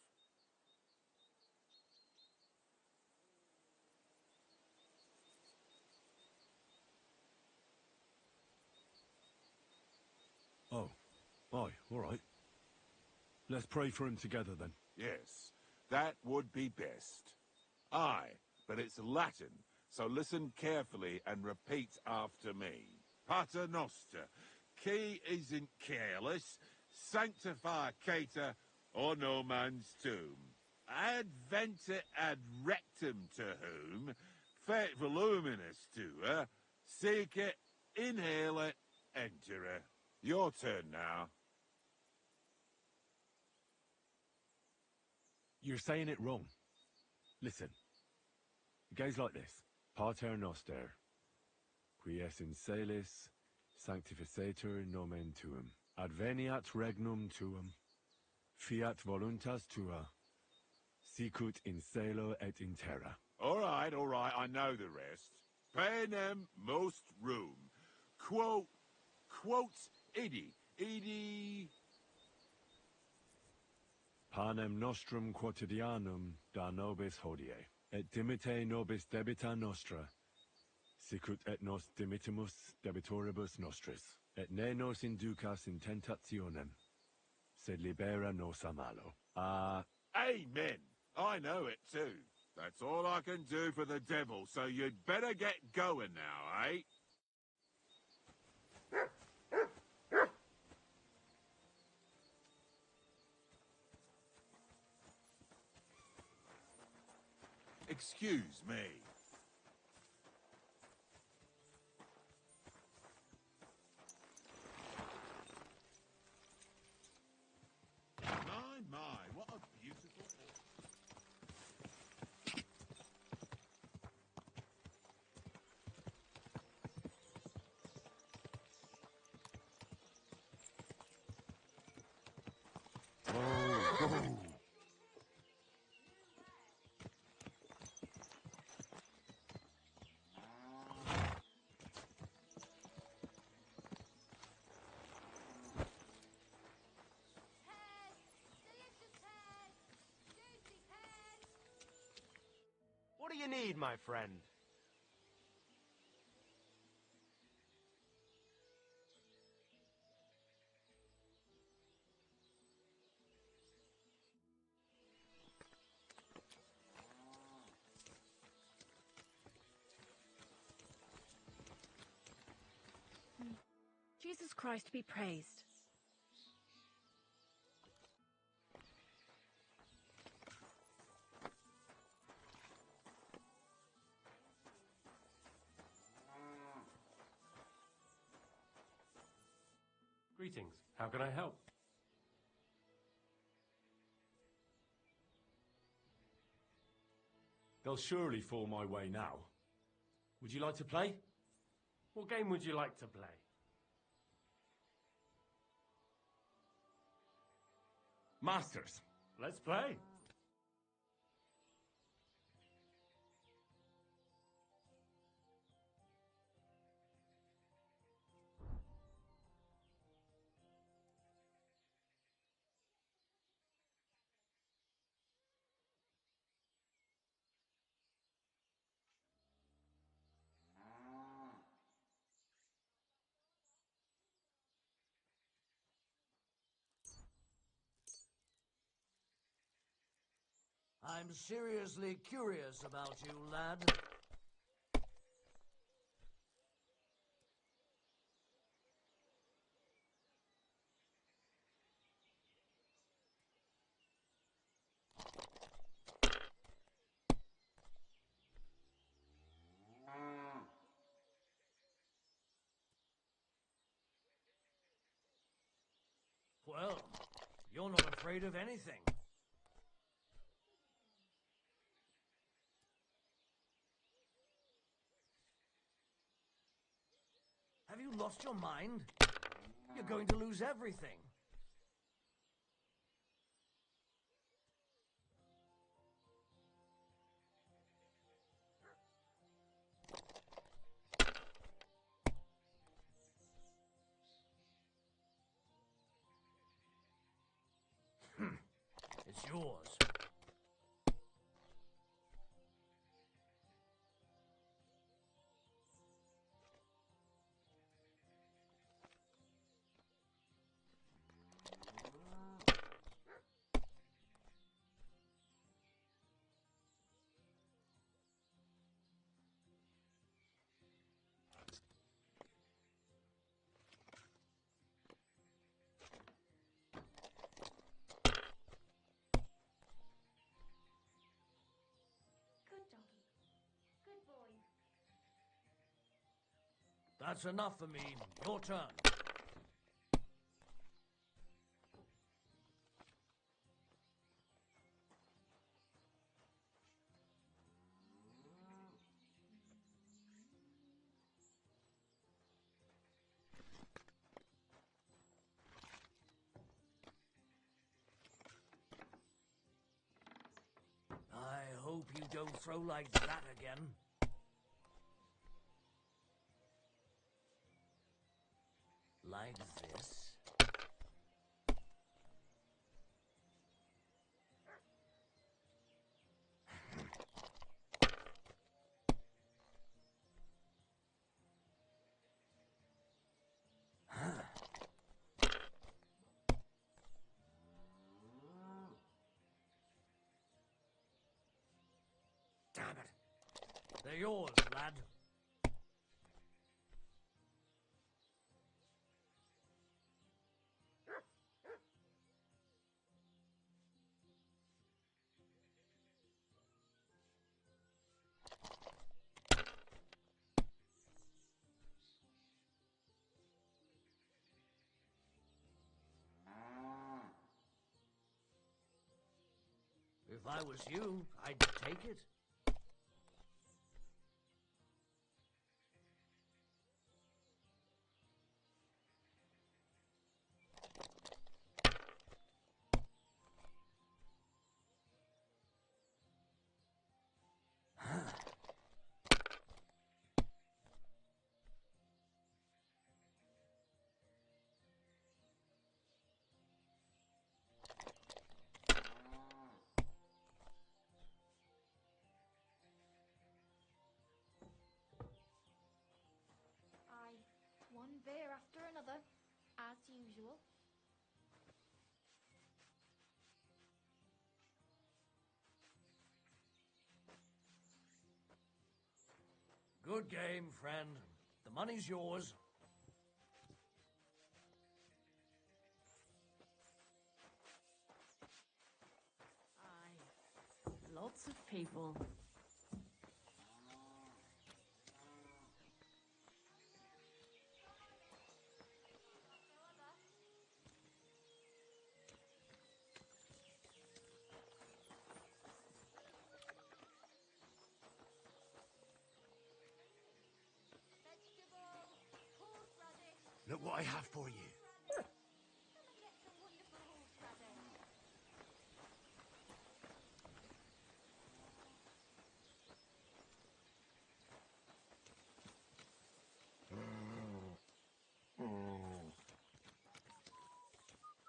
Oh. Aye, all right. Let's pray for him together, then. Yes, that would be best. Aye, but it's Latin, so listen carefully and repeat after me. Pater Noster, qui isn't careless, sanctify cater, or no man's tomb. Adventa ad rectum to whom, fet voluminous to her, seek it, inhale it, enter her. Your turn now. You're saying it wrong. Listen. It goes like this. Pater Noster, qui es in celis, sanctificetur nomen tuum. Adveniat regnum tuum, fiat voluntas tua, sicut in cielo et in terra. All right, I know the rest. Panem most room. Quote idi. Panem nostrum quotidianum da nobis hodie, et dimite nobis debita nostra, sicut et nos dimittimus debitoribus nostris, et ne nos inducas in tentationem, sed libera nos a malo. Amen. I know it too. That's all I can do for the devil, so you'd better get going now, eh? Excuse me. My, what a beautiful... Oh. What do you need, my friend? Jesus Christ be praised. Greetings. How can I help? They'll surely fall my way now. Would you like to play? What game would you like to play? Masters. Let's play. I'm seriously curious about you, lad. Well, you're not afraid of anything. Have you lost your mind? You're going to lose everything. It's yours. That's enough for me. Your turn. I hope you don't throw like that again. Like this. Damn it. They're yours, lad. If I was you, I'd take it. Aye, one beer after another, as usual. Good game, friend. The money's yours. Aye. Lots of people. Look what I have for you.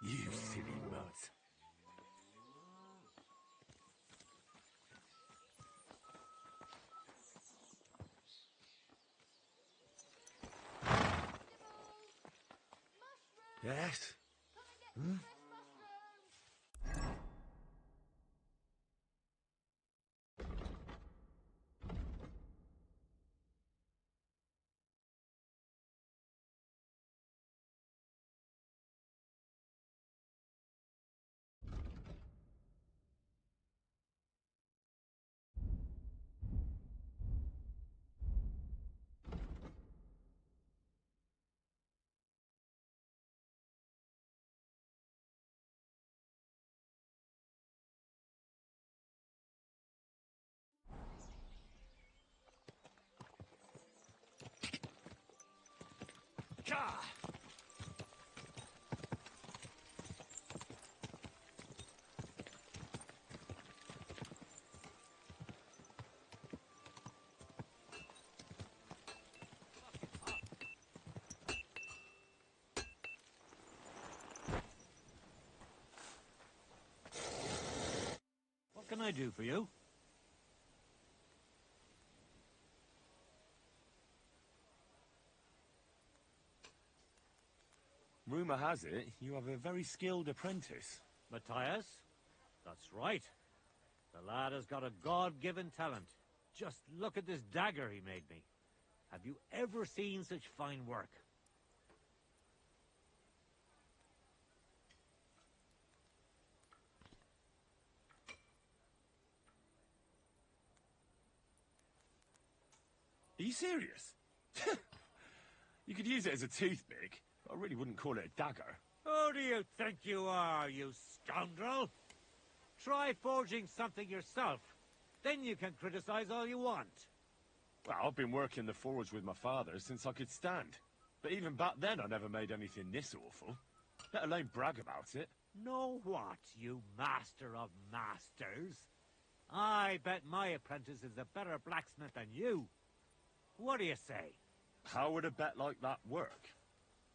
You silly mutt. Yes? Hmm? Gah! What can I do for you? Rumour has it you have a very skilled apprentice. Matthias? That's right. The lad has got a God-given talent. Just look at this dagger he made me. Have you ever seen such fine work? Are you serious? You could use it as a toothpick, but I really wouldn't call it a dagger. Who do you think you are, you scoundrel? Try forging something yourself. Then you can criticize all you want. Well, I've been working the forge with my father since I could stand. But even back then, I never made anything this awful. Let alone brag about it. Know what, you master of masters? I bet my apprentice is a better blacksmith than you. What do you say? How would a bet like that work?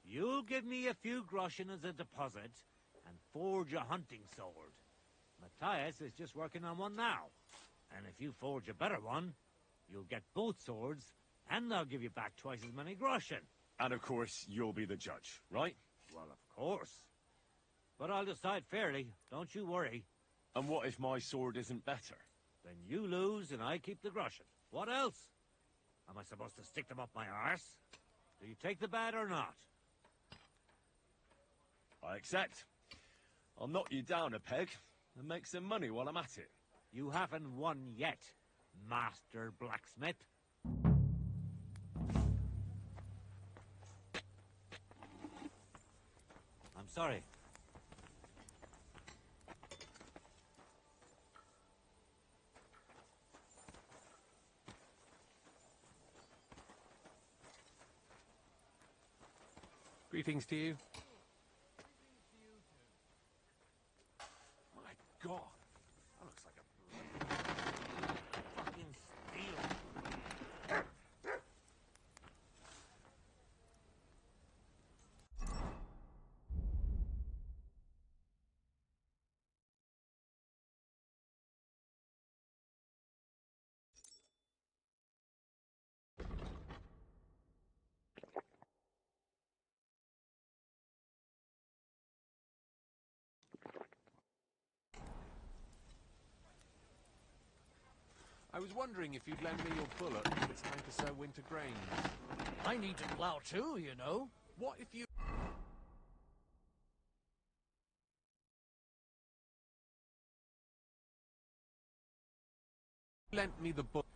You'll give me a few groschen as a deposit and forge a hunting sword. Matthias is just working on one now. And if you forge a better one, you'll get both swords, and they'll give you back twice as many groschen. And of course, you'll be the judge, right? Well, of course. But I'll decide fairly, don't you worry. And what if my sword isn't better? Then you lose and I keep the groschen. What else? Am I supposed to stick them up my arse? Do you take the bet or not? I accept. I'll knock you down a peg and make some money while I'm at it. You haven't won yet, Master Blacksmith. I'm sorry. Greetings to you. My God, that looks like a Fucking steal. I was wondering if you'd lend me your bullock when it's time to sow winter grains. I need to plough too, you know. What if you... lent me the bullock?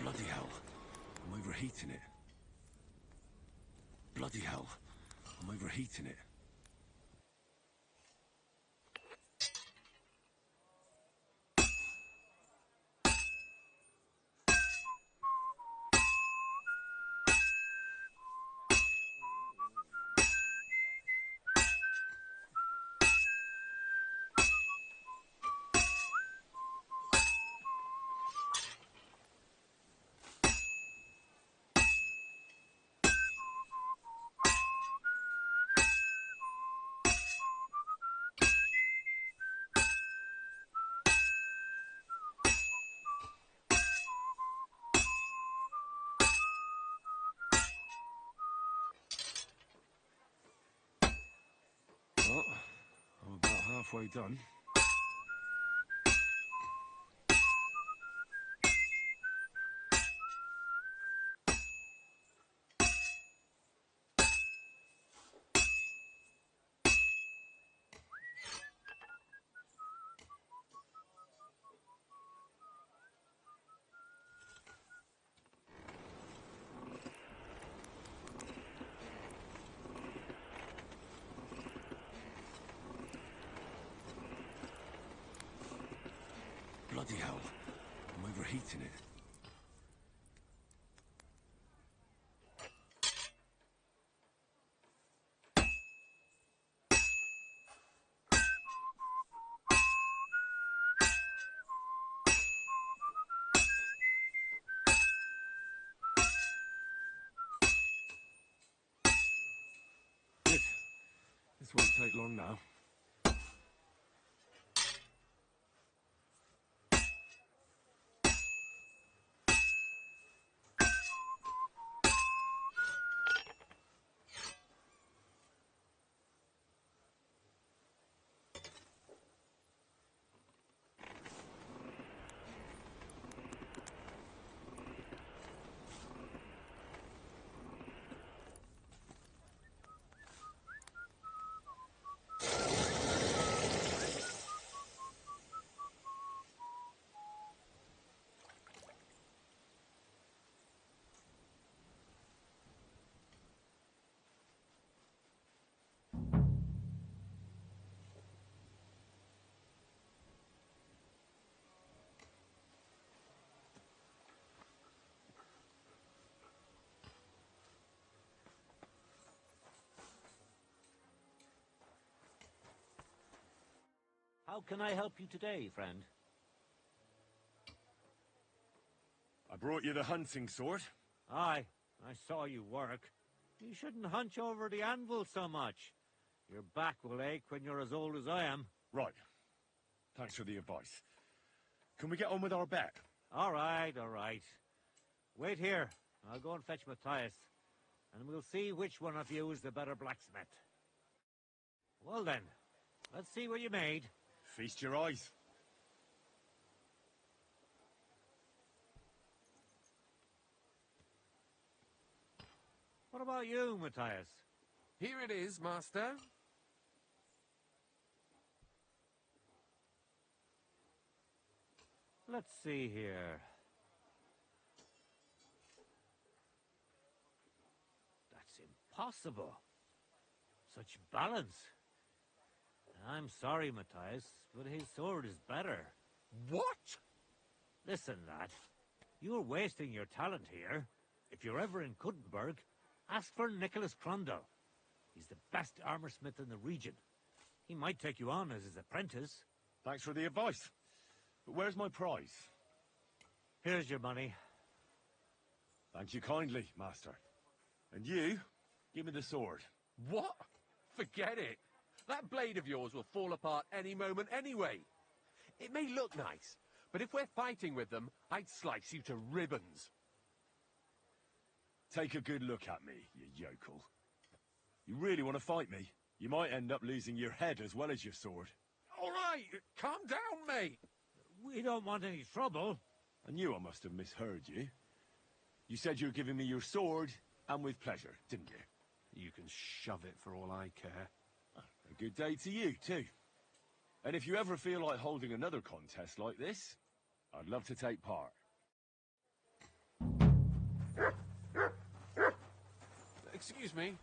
Bloody hell. I'm overheating it. Bloody hell. I'm overheating it. Well, I'm about halfway done. Bloody hell. I'm overheating it. Good. This won't take long now. How can I help you today, friend? I brought you the hunting sword. Aye, I saw you work. You shouldn't hunch over the anvil so much. Your back will ache when you're as old as I am. Right. Thanks for the advice. Can we get on with our bet? All right, all right. Wait here. I'll go and fetch Matthias, and we'll see which one of you is the better blacksmith. Well then, let's see what you made. Feast your eyes. What about you, Matthias? Here it is, master. Let's see here. That's impossible. Such balance. I'm sorry, Matthias, but his sword is better. What? Listen, lad. You're wasting your talent here. If you're ever in Kuttenberg, ask for Nicholas Crondell. He's the best armorsmith in the region. He might take you on as his apprentice. Thanks for the advice. But where's my prize? Here's your money. Thank you kindly, master. And you, give me the sword. What? Forget it. That blade of yours will fall apart any moment anyway. It may look nice, but if we're fighting with them, I'd slice you to ribbons. Take a good look at me, you yokel. You really want to fight me? You might end up losing your head as well as your sword. All right, calm down, mate. We don't want any trouble. I knew I must have misheard you. You said you were giving me your sword, and with pleasure, didn't you? You can shove it for all I care. A good day to you, too. And if you ever feel like holding another contest like this, I'd love to take part. Excuse me.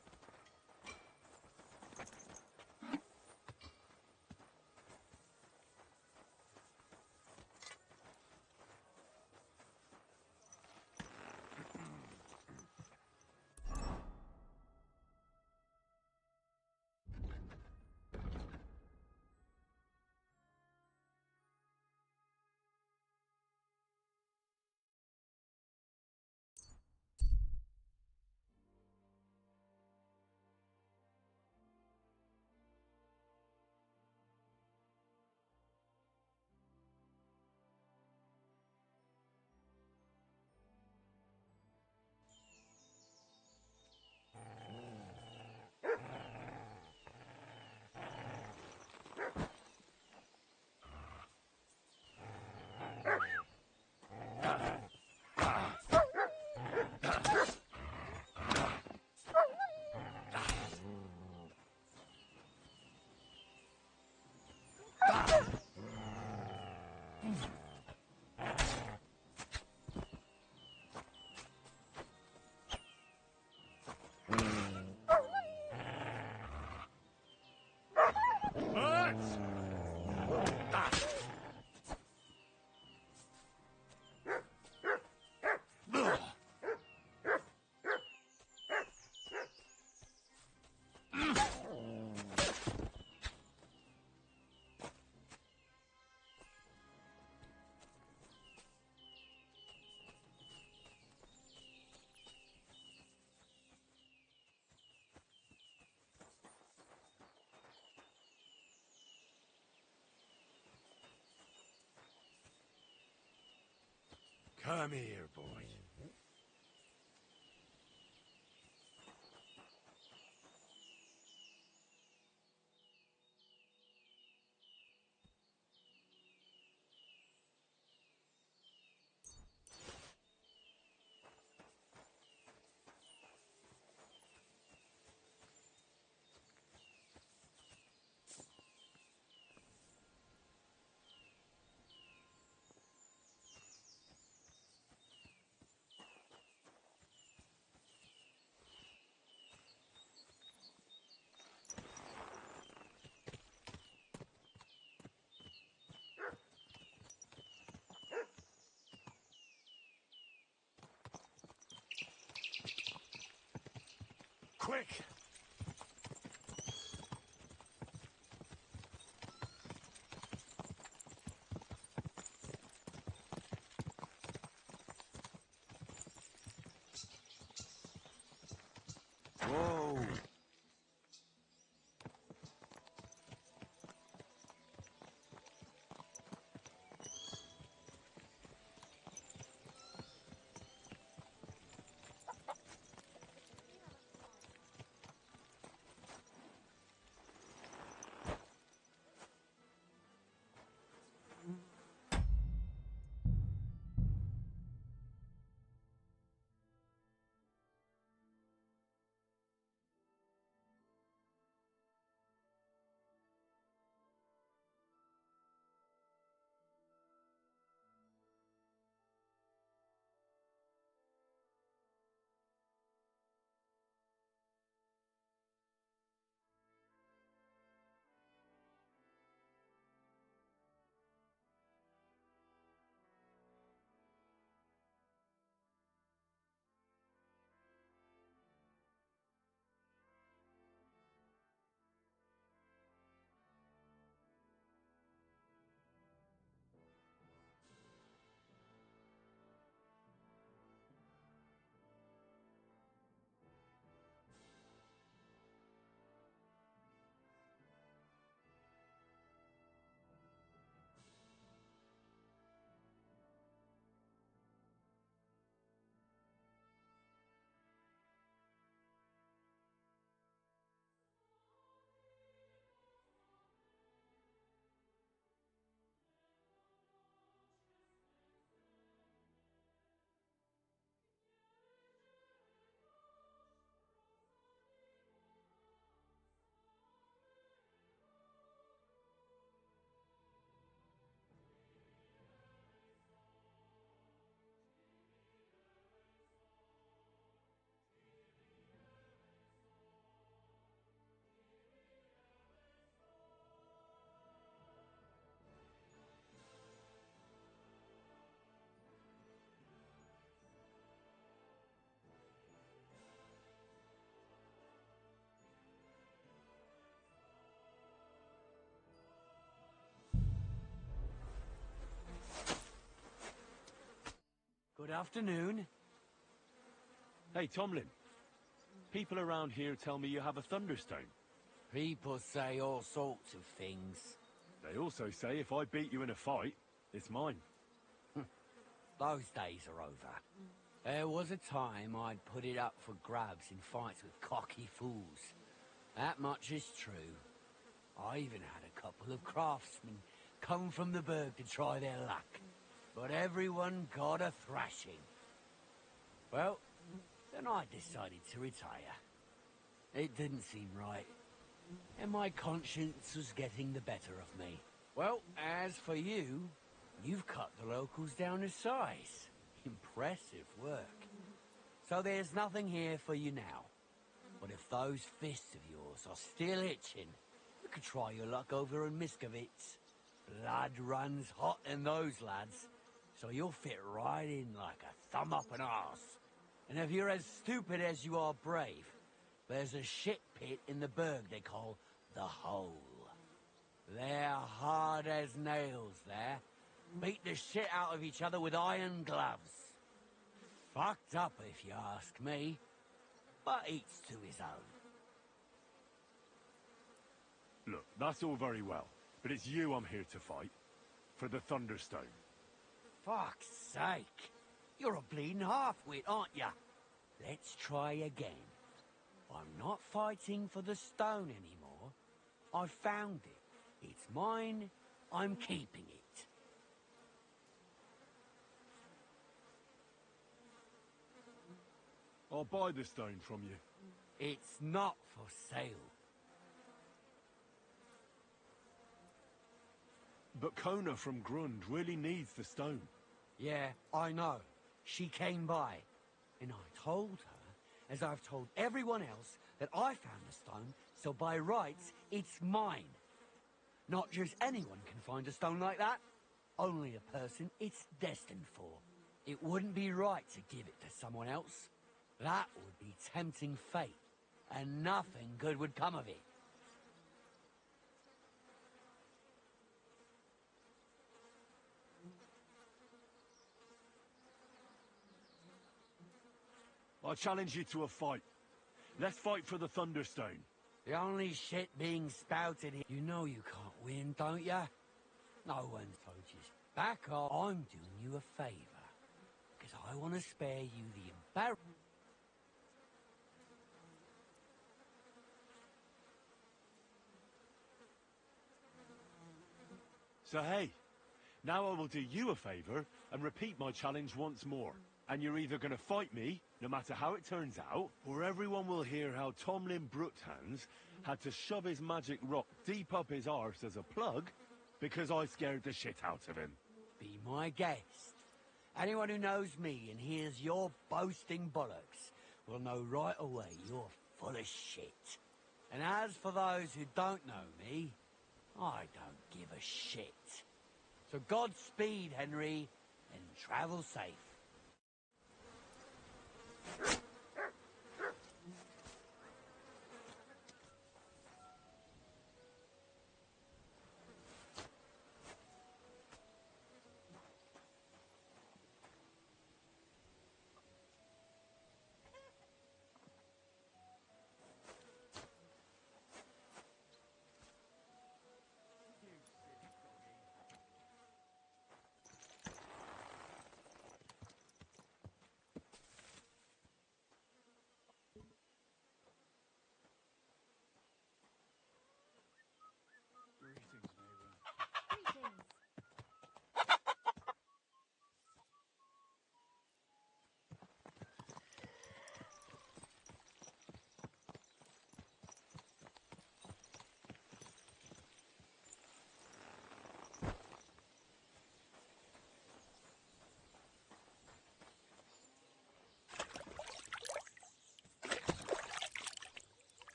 Come here, boy. Quick! Whoa! Good afternoon. Hey, Tomlin. People around here tell me you have a thunderstone. People say all sorts of things. They also say if I beat you in a fight, it's mine. Those days are over. There was a time I'd put it up for grabs in fights with cocky fools. That much is true. I even had a couple of craftsmen come from the burg to try their luck. But everyone got a thrashing. Well, then I decided to retire. It didn't seem right. And my conscience was getting the better of me. Well, as for you, you've cut the locals down to size. Impressive work. So there's nothing here for you now. But if those fists of yours are still itching, you could try your luck over in Miskovitz. Blood runs hot in those lads, so you'll fit right in like a thumb up an arse. And if you're as stupid as you are brave, there's a shit pit in the burg they call the Hole. They're hard as nails there. Beat the shit out of each other with iron gloves. Fucked up if you ask me, but each to his own. Look, that's all very well, but it's you I'm here to fight. For the Thunderstone. Fuck's sake. You're a bleeding half-wit, aren't ya? Let's try again. I'm not fighting for the stone anymore. I found it. It's mine. I'm keeping it. I'll buy the stone from you. It's not for sale. But Kona from Grund really needs the stone. Yeah, I know. She came by, and I told her, as I've told everyone else, that I found the stone, so by rights, it's mine. Not just anyone can find a stone like that. Only a person it's destined for. It wouldn't be right to give it to someone else. That would be tempting fate, and nothing good would come of it. I challenge you to a fight. Let's fight for the Thunderstone. The only shit being spouted here. You know you can't win, don't ya? No one's told you. Back off. I'm doing you a favour. Because I want to spare you the embarrassment. So hey, now I will do you a favour and repeat my challenge once more. And you're either going to fight me, no matter how it turns out, or everyone will hear how Tomlin Brookhands had to shove his magic rock deep up his arse as a plug because I scared the shit out of him. Be my guest. Anyone who knows me and hears your boasting bollocks will know right away you're full of shit. And as for those who don't know me, I don't give a shit. So Godspeed, Henry, and travel safe.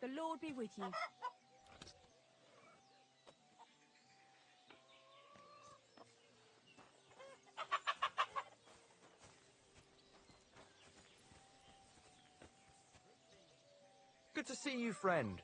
The Lord be with you. Good to see you, friend.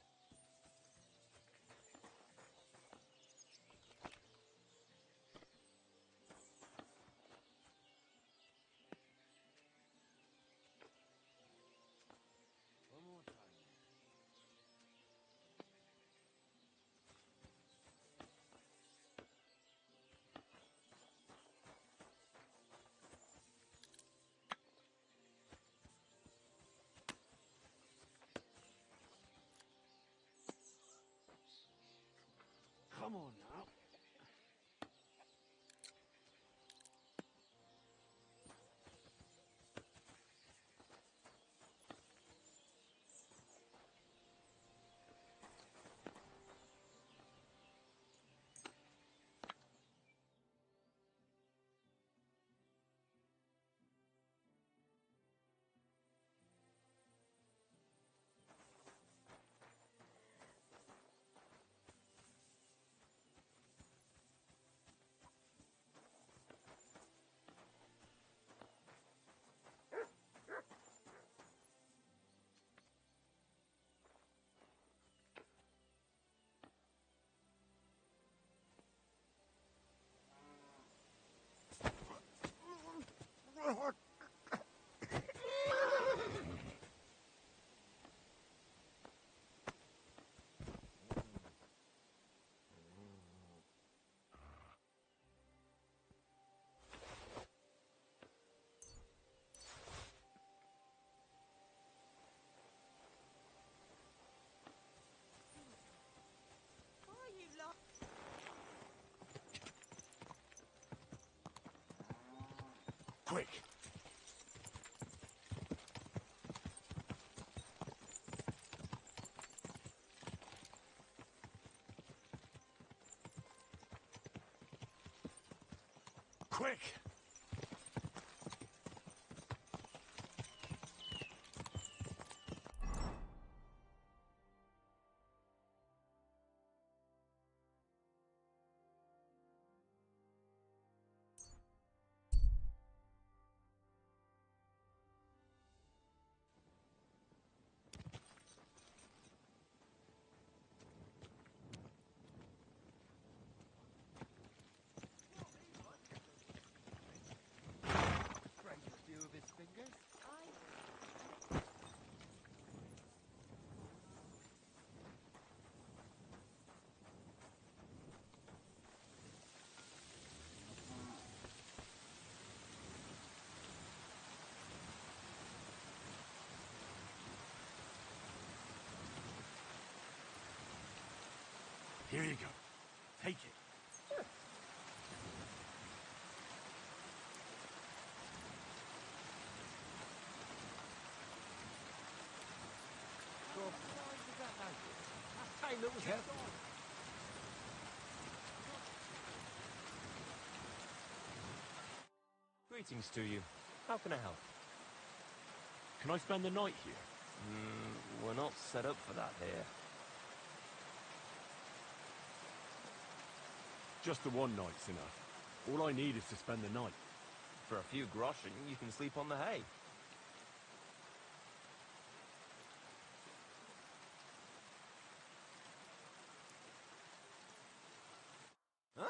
Come on now. Quick! Quick! Break a few of his fingers. Here you go. Take it. Hey, look, was Careful. Greetings to you. How can I help? Can I spend the night here? We're not set up for that here. Just the one night's enough. All I need is to spend the night. For a few groschen, you can sleep on the hay. Huh?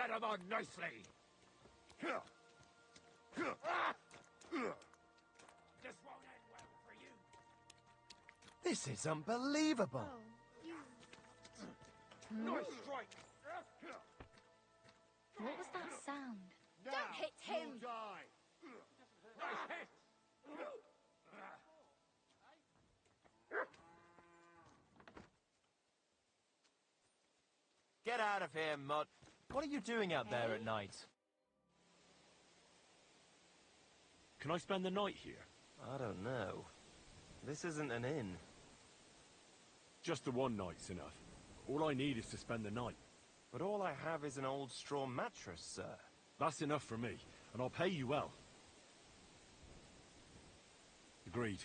get him on nicely. This won't end well for you. This is unbelievable. Nice strike. What was that sound? Don't hit him! Die. Nice hit. Get out of here, Mutt. What are you doing out there at night? Can I spend the night here? I don't know. This isn't an inn. Just the one night's enough. All I need is to spend the night. But all I have is an old straw mattress, sir. That's enough for me, and I'll pay you well. Agreed.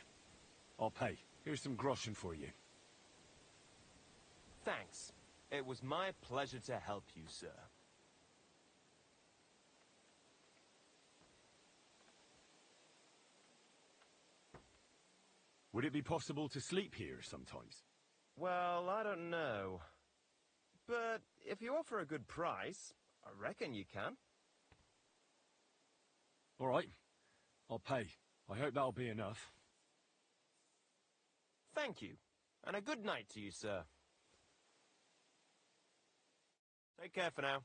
I'll pay. Here's some groschen for you. Thanks. It was my pleasure to help you, sir. Would it be possible to sleep here sometimes? Well, I don't know. But if you offer a good price, I reckon you can. All right. I'll pay. I hope that'll be enough. Thank you. And a good night to you, sir. Take care for now.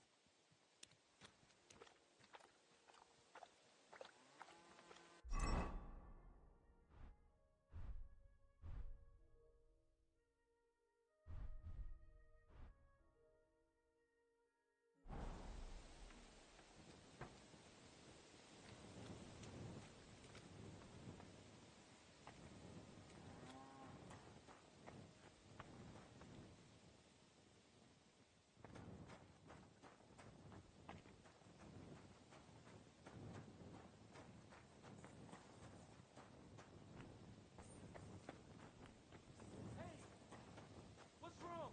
What's wrong?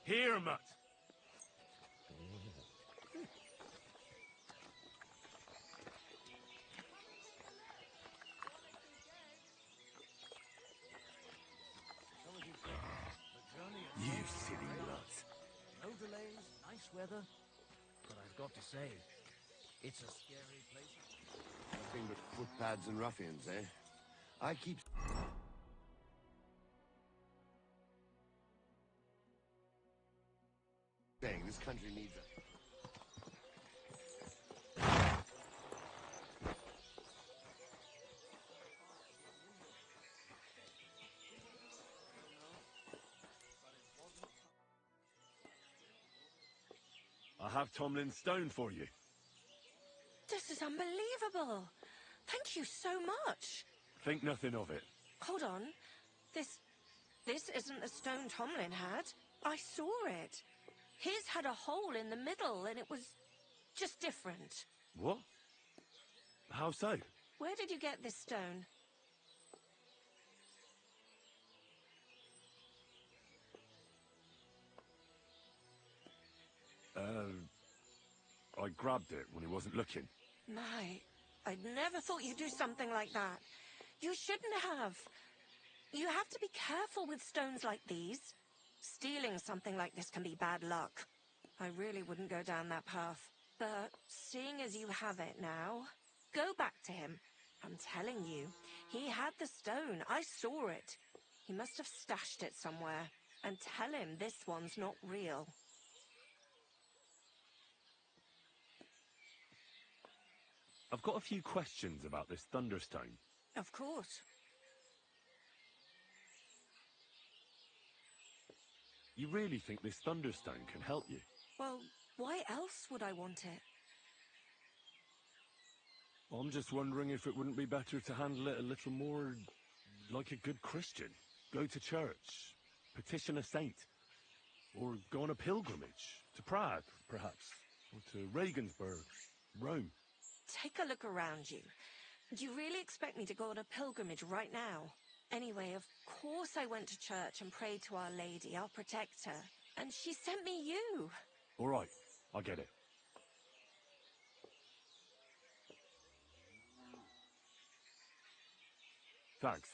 Here, Mutt. weather, but I've got to say, it's a scary place. Nothing but footpads and ruffians, eh? I keep... saying this country needs a... I have Tomlin's stone for you. This is unbelievable. Thank you so much. Think nothing of it. Hold on. This isn't the stone Tomlin had. I saw it. His had a hole in the middle, and it was just different. What? How so? Where did you get this stone? I grabbed it when he wasn't looking. My, I'd never thought you'd do something like that. You shouldn't have. You have to be careful with stones like these. Stealing something like this can be bad luck. I really wouldn't go down that path. But seeing as you have it now, go back to him. I'm telling you, he had the stone. I saw it. He must have stashed it somewhere. And tell him this one's not real. I've got a few questions about this Thunderstone. Of course. You really think this Thunderstone can help you? Well, why else would I want it? I'm just wondering if it wouldn't be better to handle it a little more like a good Christian. Go to church, petition a saint, or go on a pilgrimage to Prague, perhaps, or to Regensburg, Rome. Take a look around you. Do you really expect me to go on a pilgrimage right now? Anyway, of course I went to church and prayed to Our Lady, our protector, and she sent me you. All right, I get it. Thanks.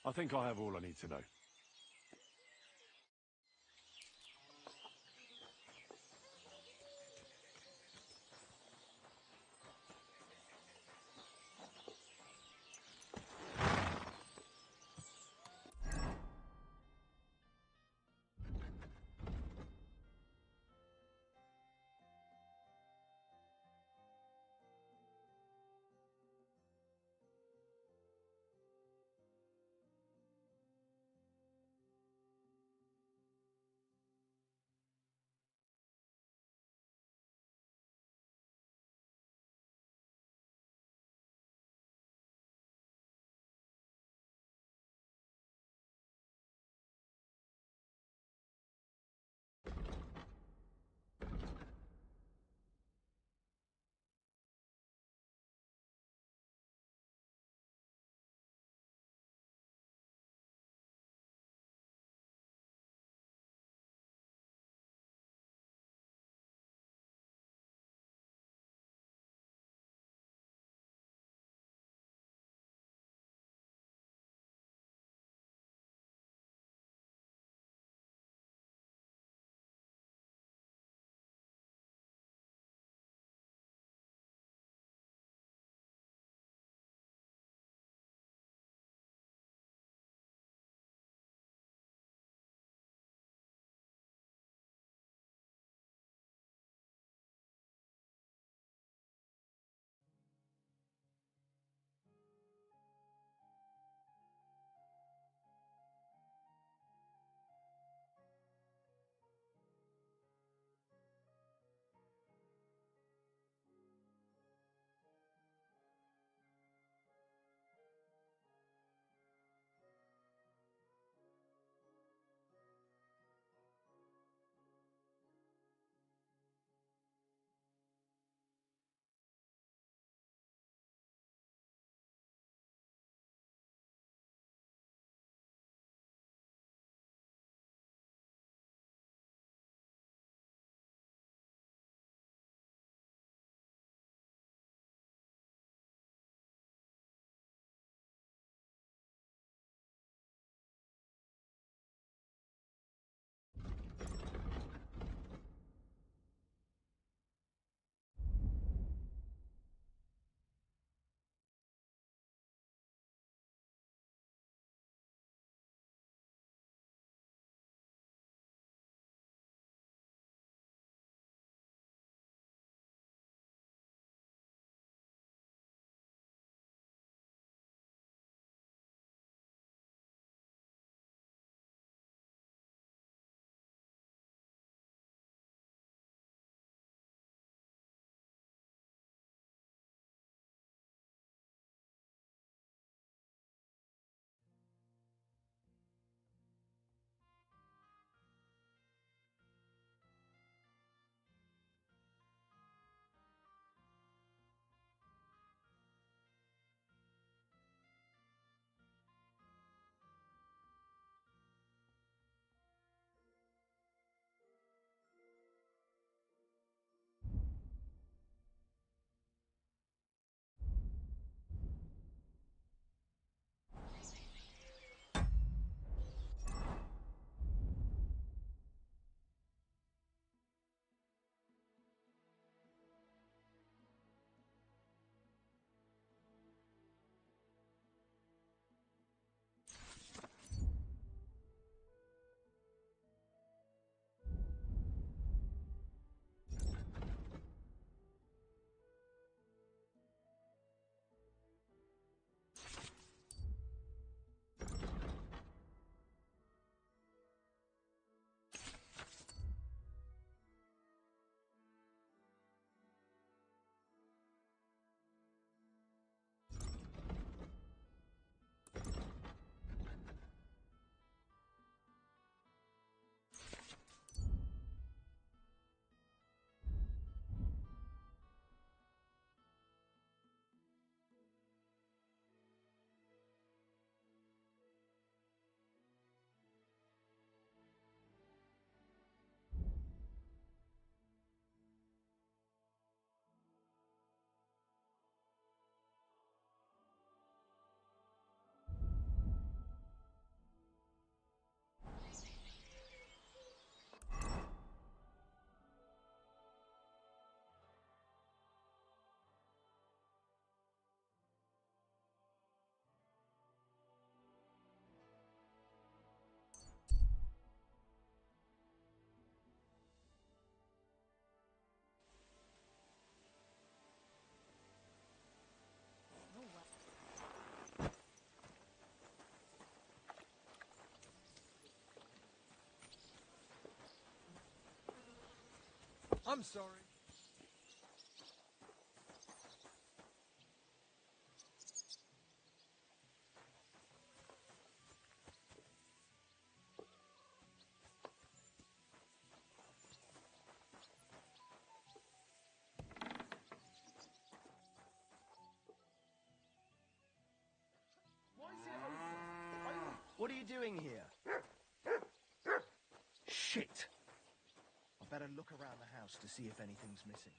I think I have all I need to know. I'm sorry. Why is it open? What are you doing here? Shit! I better look around the house to see if anything's missing.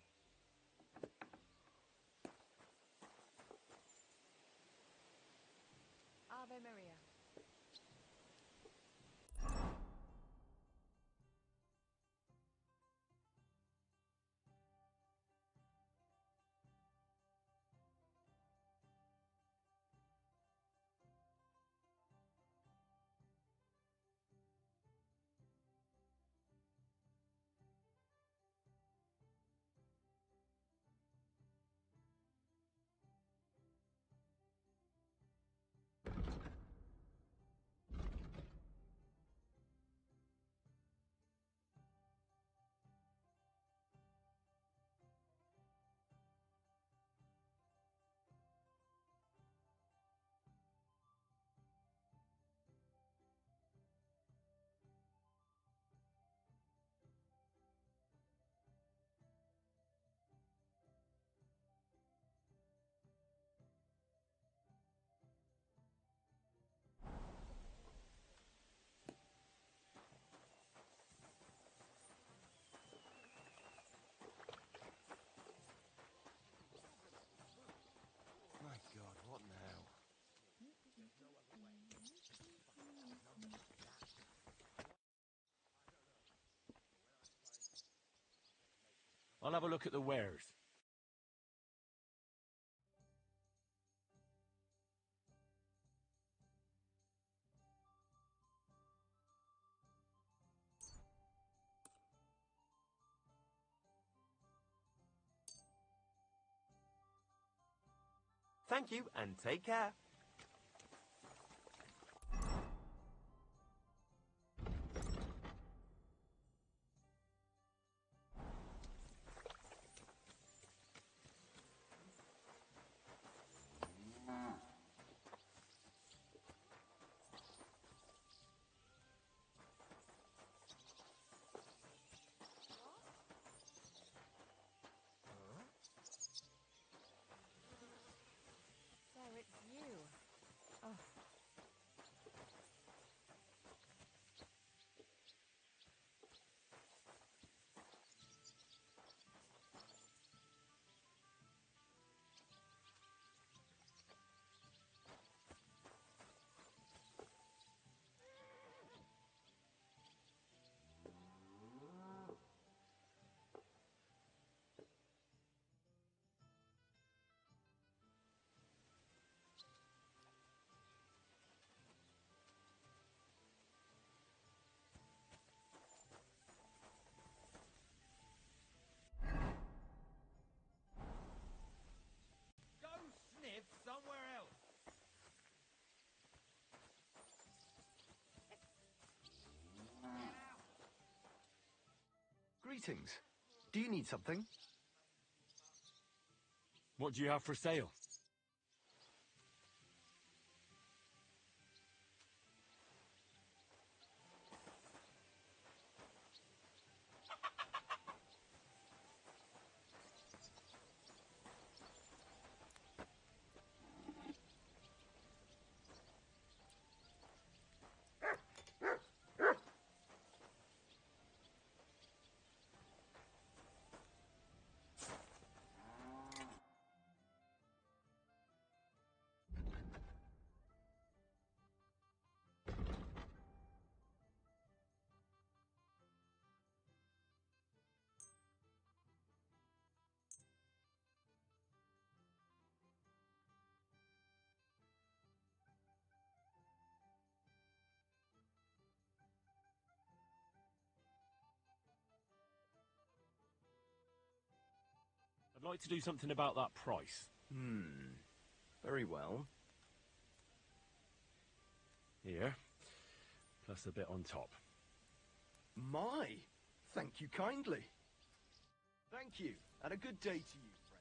Ave Maria. My God, what now? I'll have a look at the wares. Thank you, and take care. So it's you. Oh. Go sniff somewhere else. Greetings. Do you need something? What do you have for sale? I'd like to do something about that price. Very well. Here, plus a bit on top. My, thank you kindly. Thank you, and a good day to you, friends.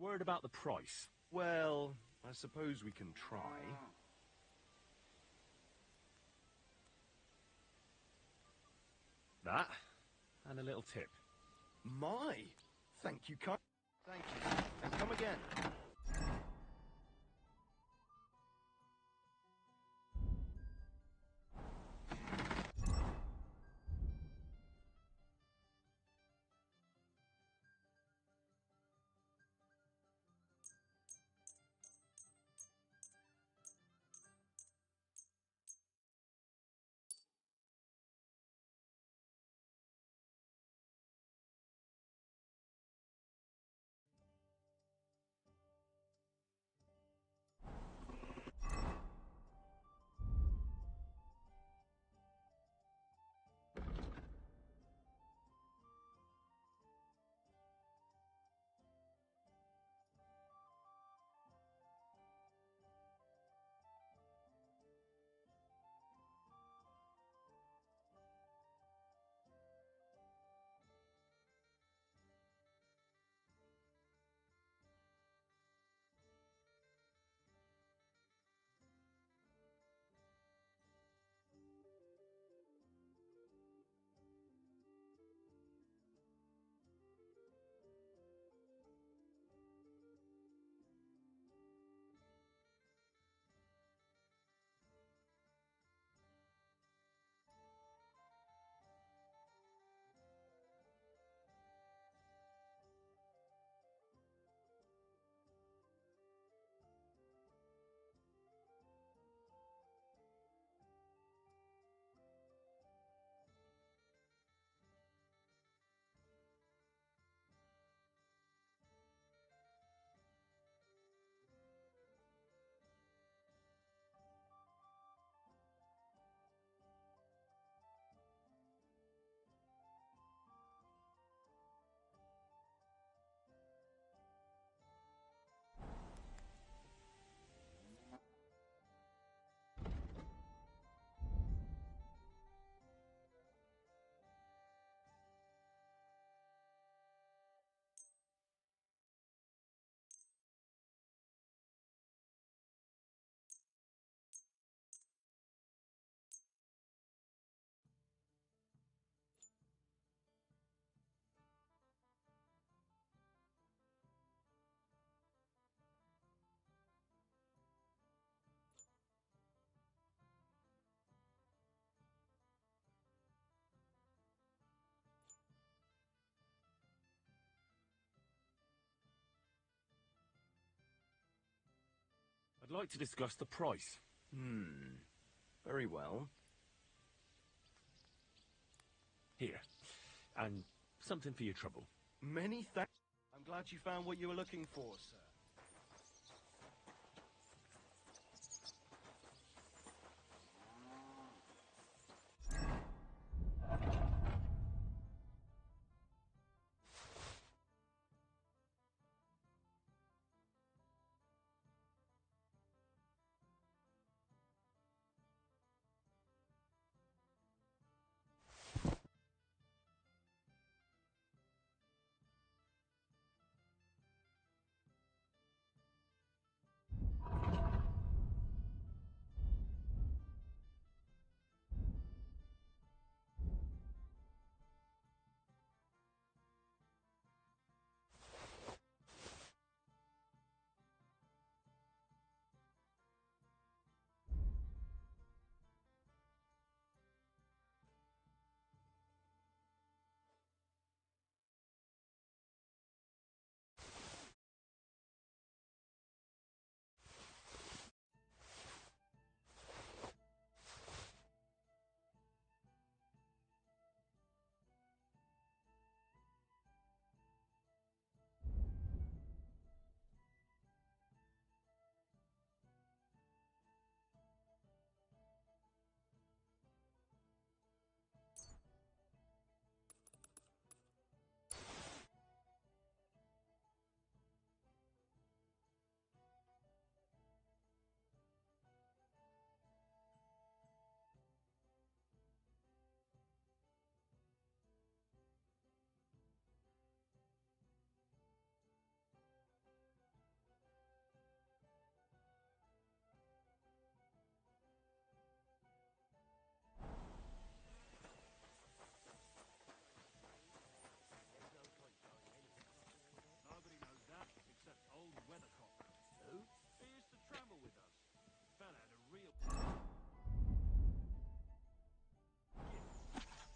Word about the price. Well, I suppose we can try. That, and a little tip. My! Thank you, kind. Thank you, and come again. I'd like to discuss the price. Very well. Here. And something for your trouble. Many thanks. I'm glad you found what you were looking for, sir. Nobody knows that except old Weathercock. Who? He used to travel with us. Fella had a real...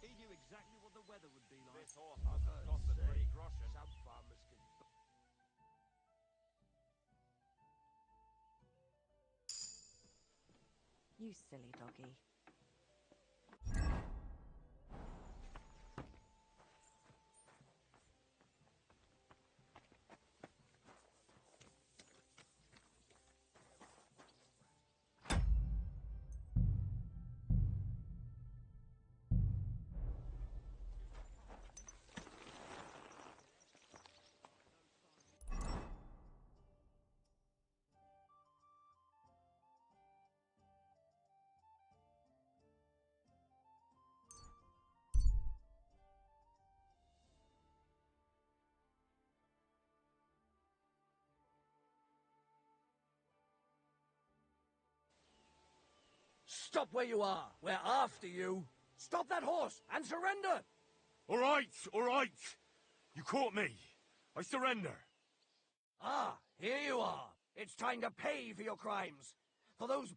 He knew exactly what the weather would be like. This horse hasn't cost a pretty groschen. Some farmers can... You silly doggy. Stop where you are. We're after you. Stop that horse and surrender. All right, all right. You caught me. I surrender. Ah, here you are. It's time to pay for your crimes. For those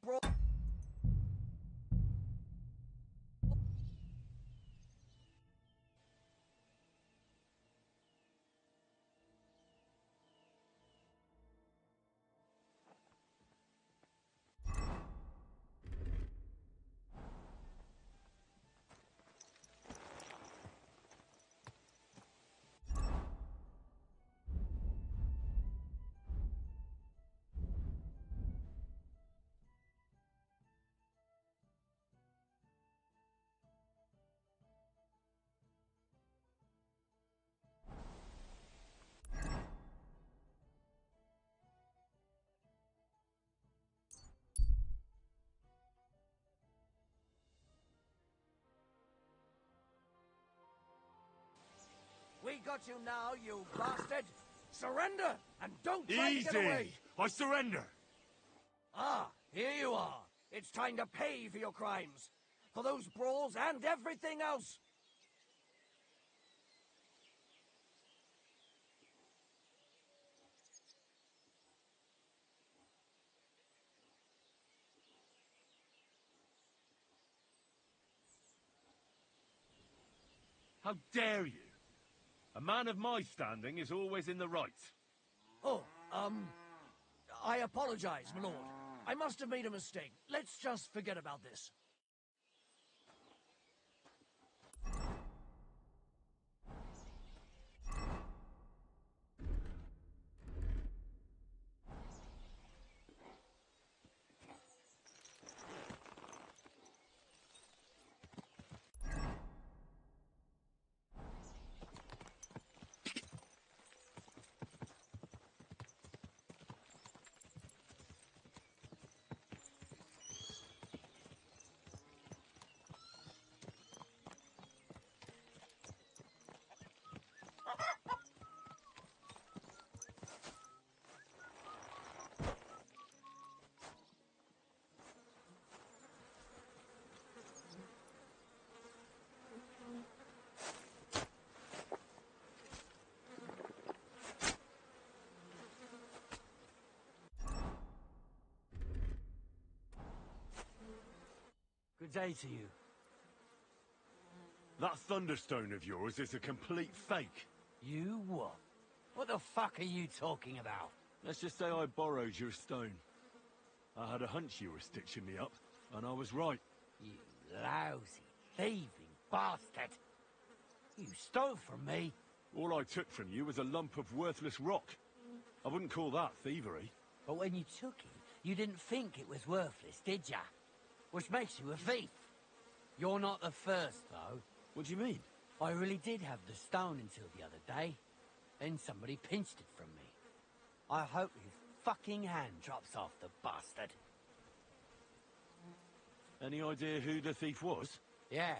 We got you now, you bastard! Surrender, and don't try to get away! Easy! I surrender! Ah, here you are. It's time to pay for your crimes. For those brawls and everything else. How dare you? A man of my standing is always in the right. Oh, I apologize, my lord. I must have made a mistake. Let's just forget about this. Good day to you. That thunderstone of yours is a complete fake. You what? What the fuck are you talking about? Let's just say I borrowed your stone. I had a hunch you were stitching me up, and I was right. You lousy, thieving bastard! You stole from me! All I took from you was a lump of worthless rock. I wouldn't call that thievery. But when you took it, you didn't think it was worthless, did ya? Which makes you a thief. You're not the first, though. What do you mean? I really did have the stone until the other day. Then somebody pinched it from me. I hope his fucking hand drops off, the bastard. Any idea who the thief was? Yeah,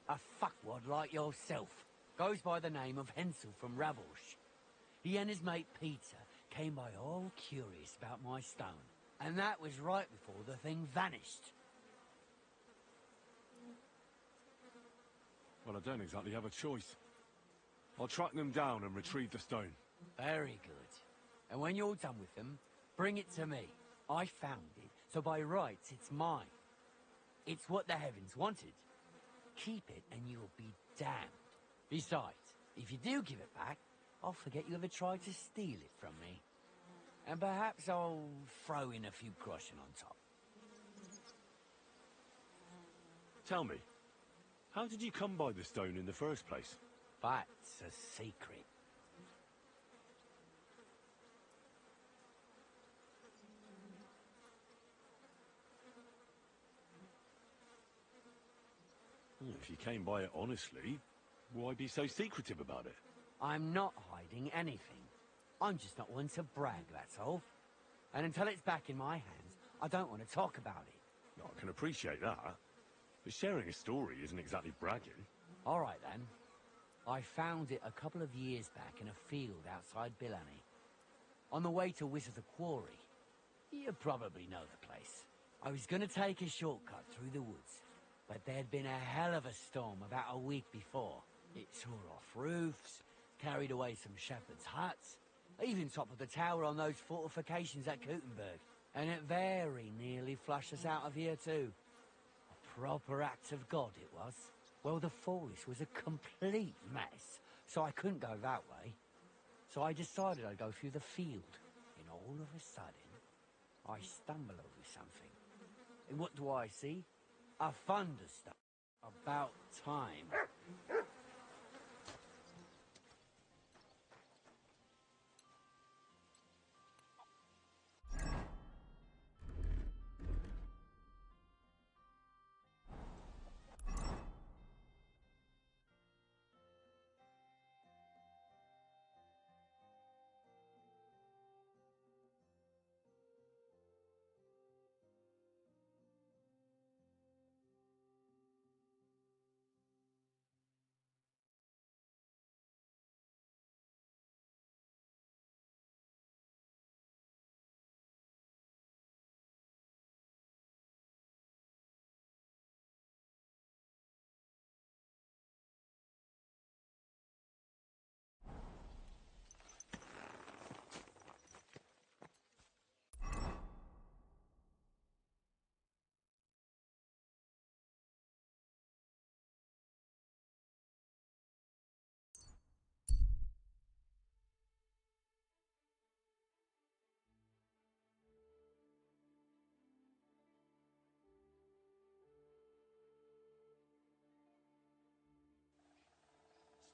a fuckwad like yourself. Goes by the name of Hensel from Ravelsh. He and his mate Peter came by all curious about my stone. And that was right before the thing vanished. Well, I don't exactly have a choice. I'll track them down and retrieve the stone. Very good. And when you're done with them, bring it to me. I found it, so by rights it's mine. It's what the heavens wanted. Keep it and you'll be damned. Besides, if you do give it back, I'll forget you ever tried to steal it from me. And perhaps I'll throw in a few groschen on top. Tell me, how did you come by the stone in the first place? That's a secret. If you came by it honestly, why be so secretive about it? I'm not hiding anything. I'm just not one to brag, that's all. And until it's back in my hands, I don't want to talk about it. I can appreciate that. But sharing a story isn't exactly bragging. All right, then. I found it a couple of years back in a field outside Billany. On the way to Wizard the Quarry. You probably know the place. I was going to take a shortcut through the woods, but there'd been a hell of a storm about a week before. It tore off roofs, carried away some shepherds' huts, even toppled the tower on those fortifications at Gutenberg. And it very nearly flushed us out of here too. A proper act of God it was. Well, the forest was a complete mess, so I couldn't go that way. So I decided I'd go through the field. And all of a sudden, I stumble over something. And what do I see? A thunderstorm. About time.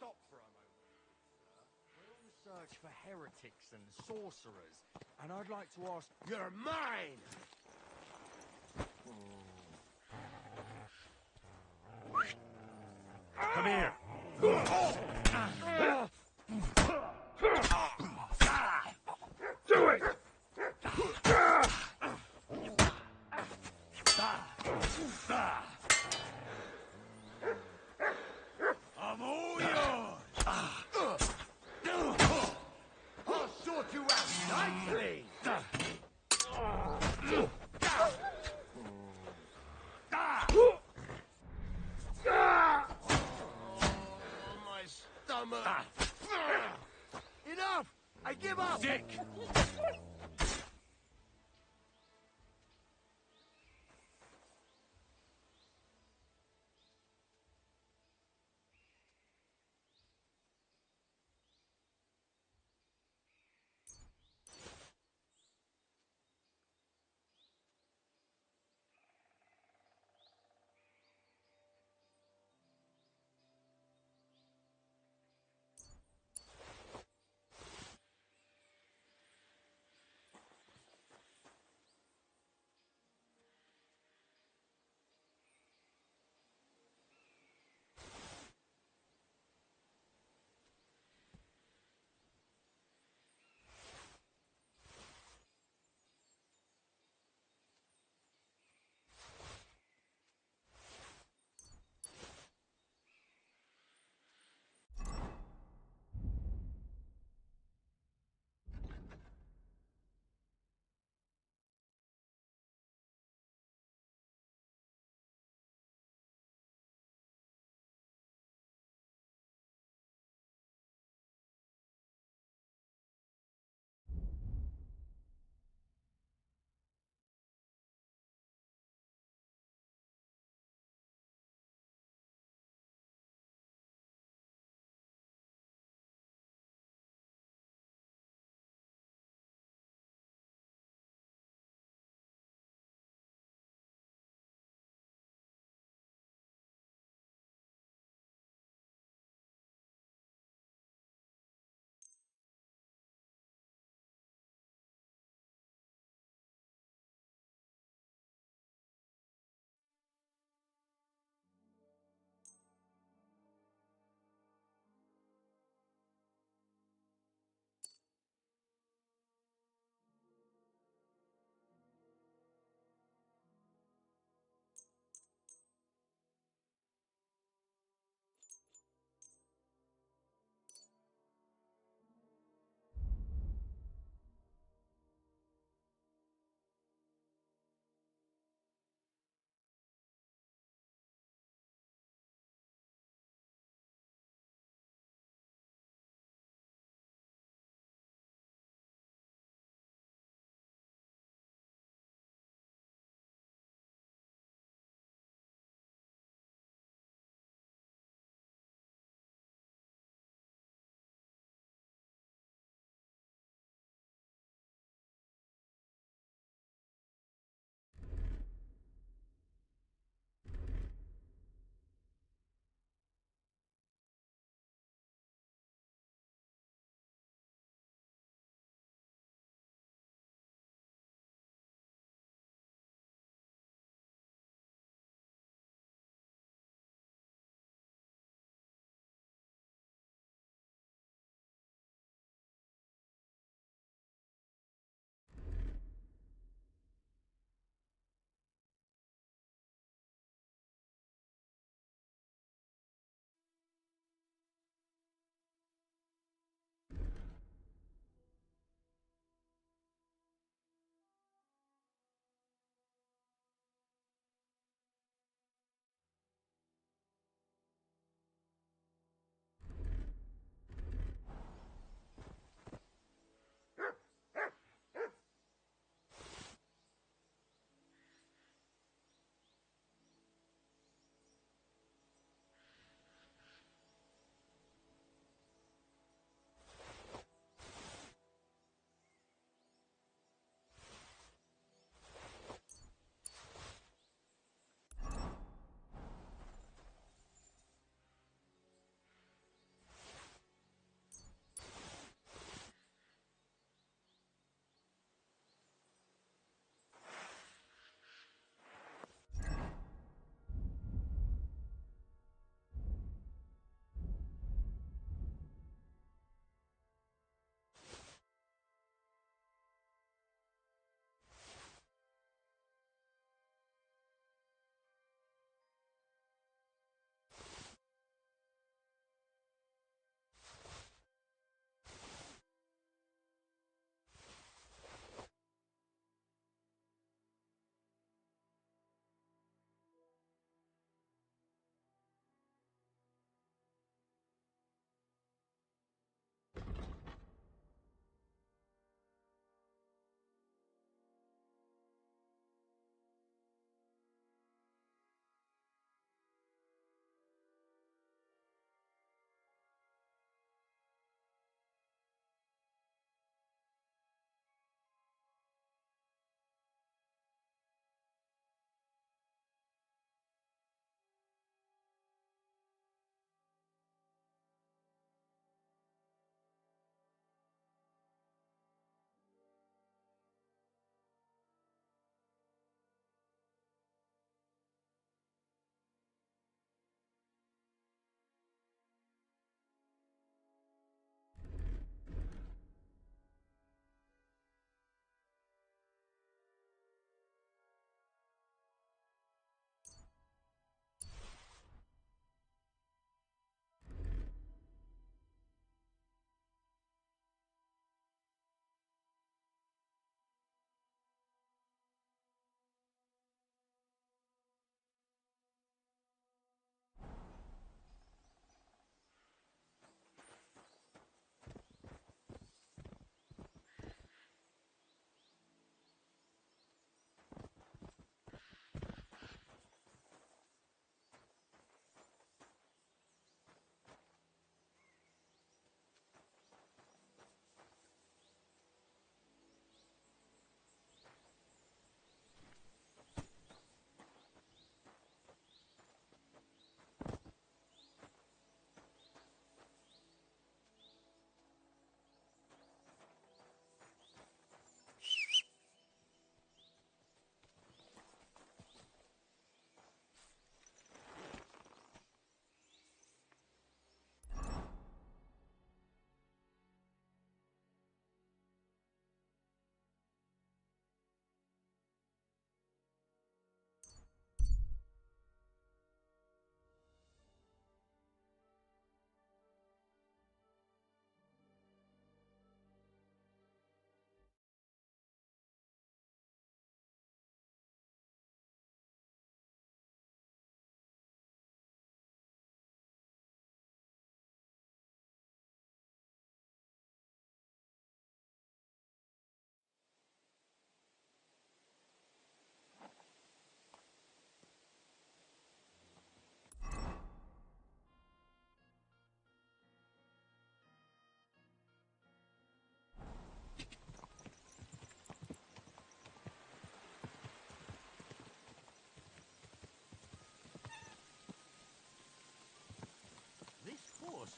stop for a moment, sir? We're on the search for heretics and sorcerers, and I'd like to ask... You're mine! Come here! Do it! I'm all yours! I'll sort you out nicely! My stomach! Enough! I give up! Dick!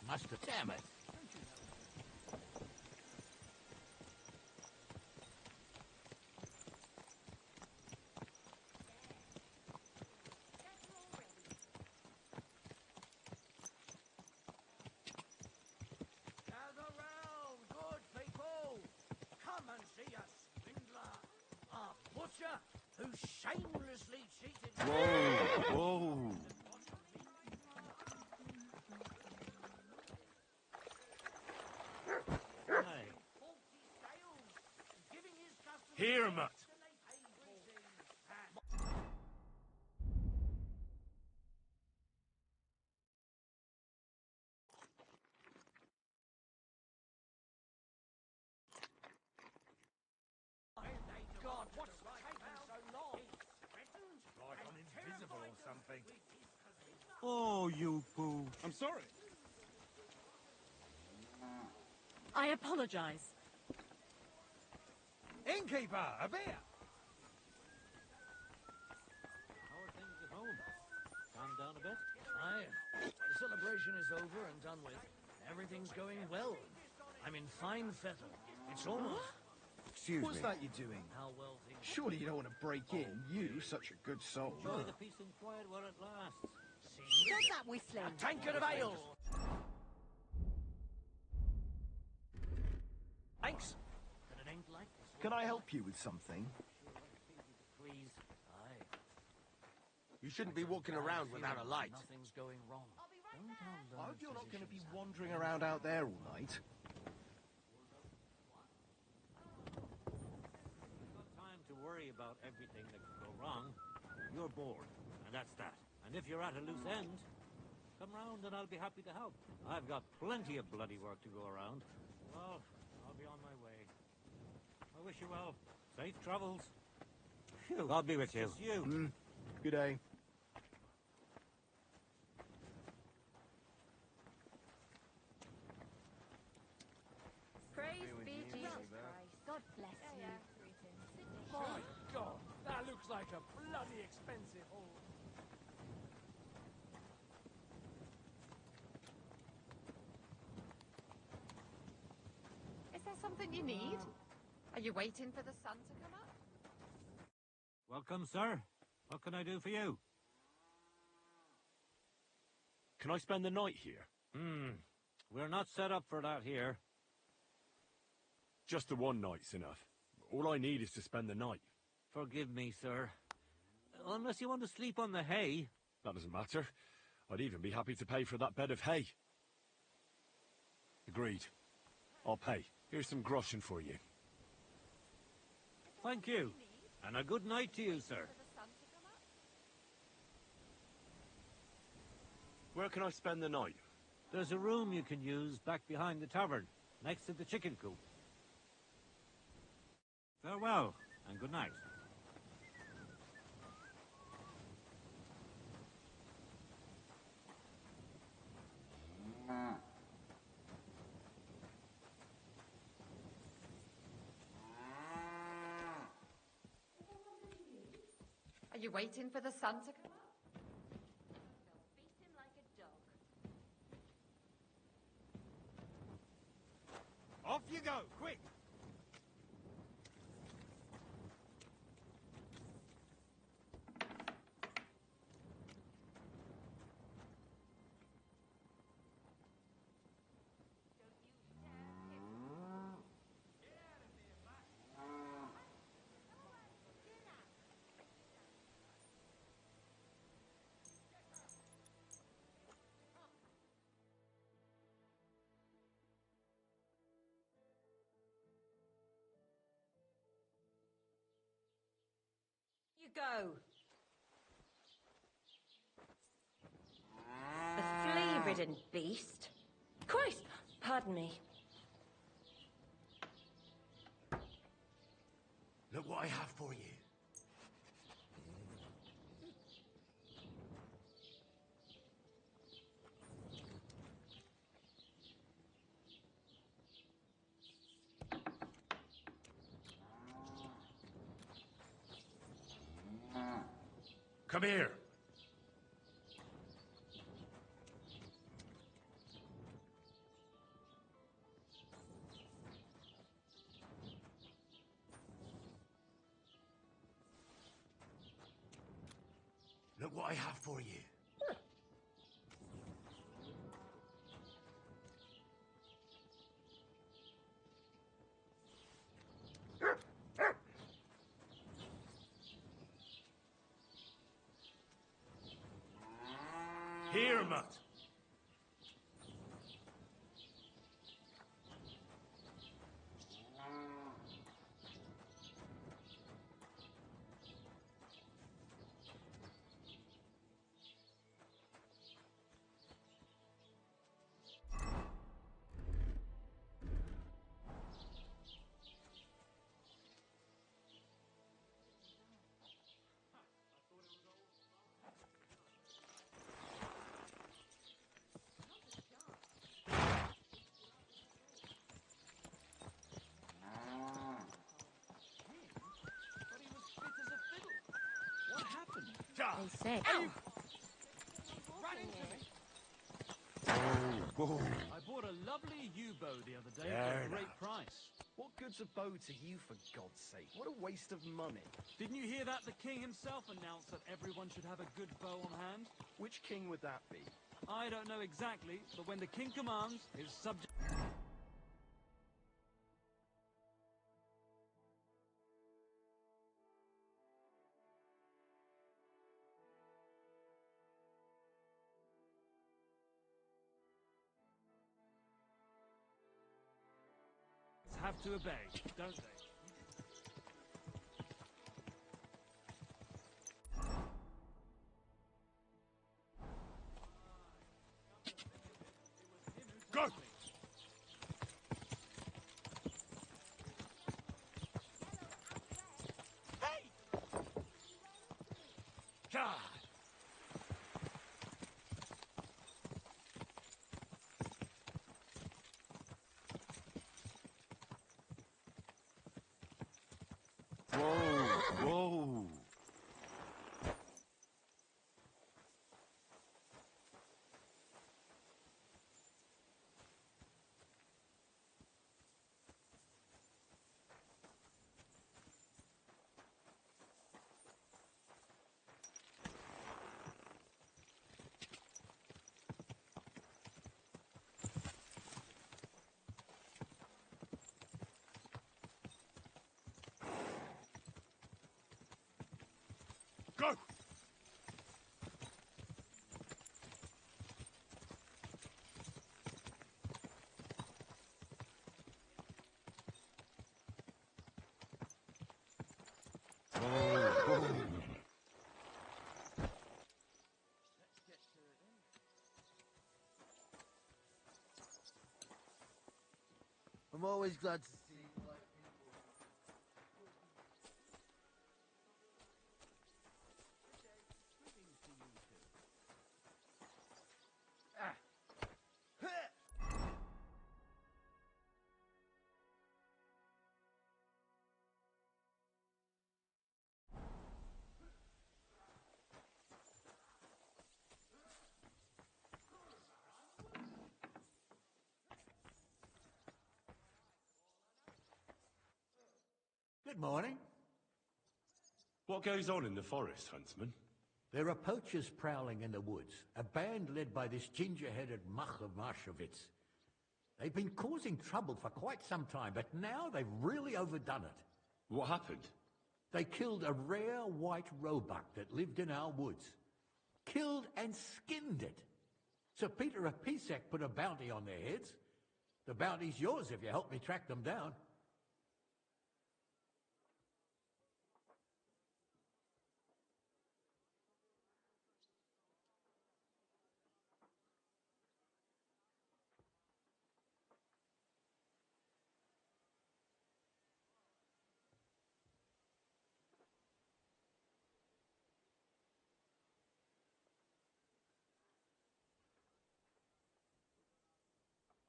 Must have... Damn it! Gather round, good people! Come and see a swindler! A butcher who shamelessly cheated... Whoa, whoa. Here, Mutt. God, what's taking so long? Like I'm invisible or something. Oh, you poo. I'm sorry. I apologize. Innkeeper, a beer! How are things at home? Calm down a bit? Aye. The celebration is over and done with. Everything's going well. I'm in fine fettle. It's almost... Excuse What's me. that you're doing? How well things... Surely you don't want to break in. You, such a good soul. Enjoy the peace and quiet while it lasts. Stop that whistling. A tankard of ale! Thanks. But it ain't like this. Can I help you with something? Please. Aye. You shouldn't be walking around without a light. Nothing's going wrong. I hope you're not going to be wandering around out there all night. Got time to worry about everything that could go wrong. You're bored, and that's that. And if you're at a loose end, come round and I'll be happy to help. I've got plenty of bloody work to go around. Well, I'll be on my way. I wish you well. Safe travels. Phew, I'll be with you. It's you. Good day. Praise be Jesus Christ. God bless you. My God, that looks like a bloody expensive haul. Is there something you need? Are you waiting for the sun to come up? Welcome, sir. What can I do for you? Can I spend the night here? We're not set up for that here. Just the one night's enough. All I need is to spend the night. Forgive me, sir. Unless you want to sleep on the hay. That doesn't matter. I'd even be happy to pay for that bed of hay. Agreed. I'll pay. Here's some groschen for you. Thank you. And a good night to you, sir. Where can I spend the night? There's a room you can use back behind the tavern, next to the chicken coop. Farewell, and good night. Are you waiting for the sun to come up? Beat him like a dog. Off you go, quick! You go. The flea-ridden beast. Christ, pardon me. Look what I have for you. Come here. I have for you. Here, Mutt. What happened? They say. Ow! Ran into me. I bought a lovely yew-bow the other day for Fair a great enough. price. What good's a bow to you, for God's sake? What a waste of money. Didn't you hear that? The king himself announced that everyone should have a good bow on hand. Which king would that be? I don't know exactly, but when the king commands, his subjects... have to obey, don't they? Go! Hey! God! Whoa! Go! I'm always glad to see black people. Good morning. What goes on in the forest, Huntsman? There are poachers prowling in the woods, a band led by this ginger-headed Macher Marshowitz. They've been causing trouble for quite some time, but now they've really overdone it. What happened? They killed a rare white roebuck that lived in our woods. Killed and skinned it. Sir Peter of Pisek put a bounty on their heads. The bounty's yours if you help me track them down.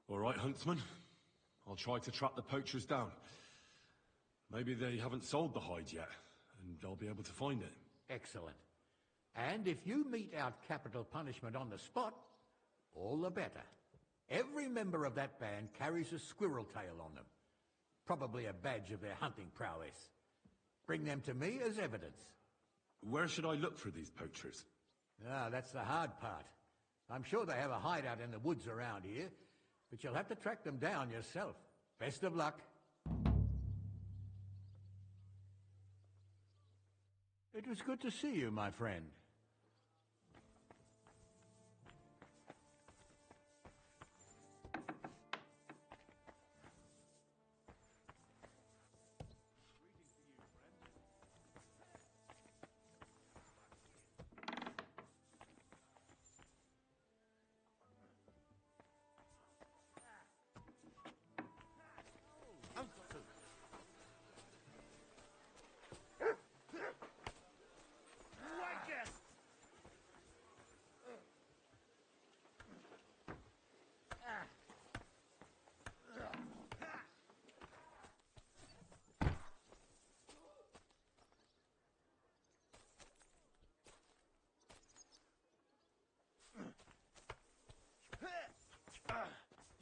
All right, Huntsman. I'll try to track the poachers down. Maybe they haven't sold the hide yet, and I'll be able to find it. Excellent. And if you mete out capital punishment on the spot, all the better. Every member of that band carries a squirrel tail on them. Probably a badge of their hunting prowess. Bring them to me as evidence. Where should I look for these poachers? Ah, that's the hard part. I'm sure they have a hideout in the woods around here, but you'll have to track them down yourself. Best of luck. It was good to see you, my friend.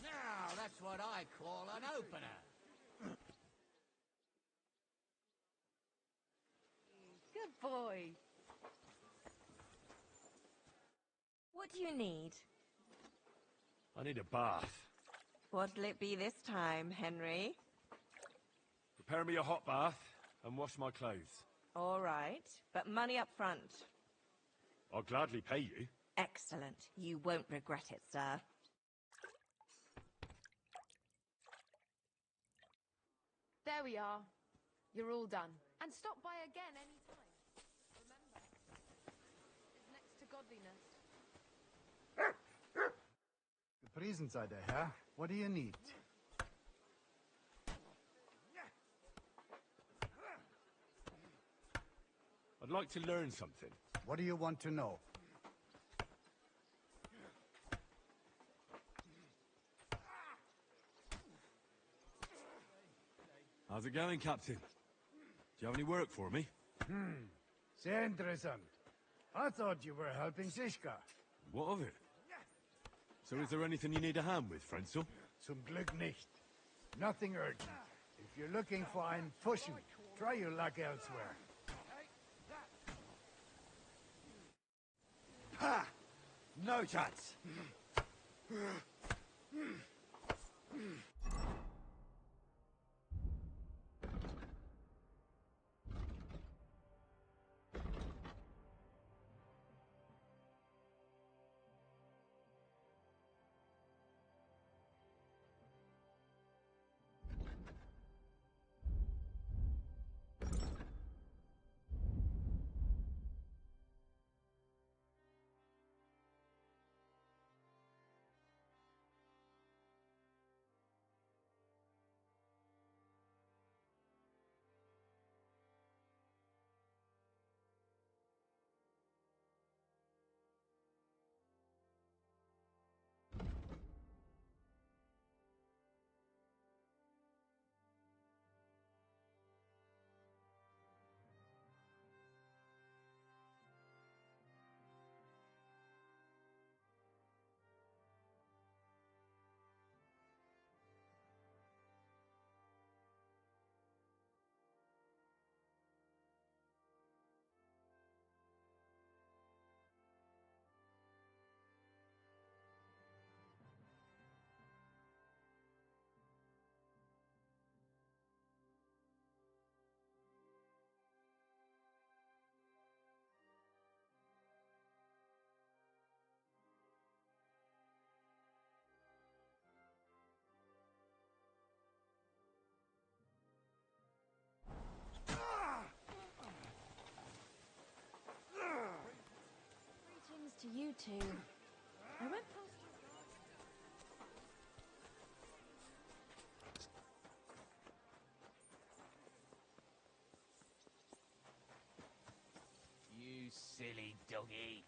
Now, that's what I call an opener. Good boy. What do you need? I need a bath. What'll it be this time, Henry? Prepare me a hot bath and wash my clothes. All right, but money up front. I'll gladly pay you. Excellent. You won't regret it, sir. There we are. You're all done. And stop by again any time. Remember, is next to godliness. Gepriesen sei der Herr. What do you need? I'd like to learn something. What do you want to know? How's it going, Captain? Do you have any work for me? Sehr interessant. I thought you were helping Sischka. What of it? So is there anything you need a hand with, Frenzel? Zum Glück nicht. Nothing urgent. If you're looking for einen Fuschen, try your luck elsewhere. Ha! No chance. Greetings to you two. I went past You silly doggy.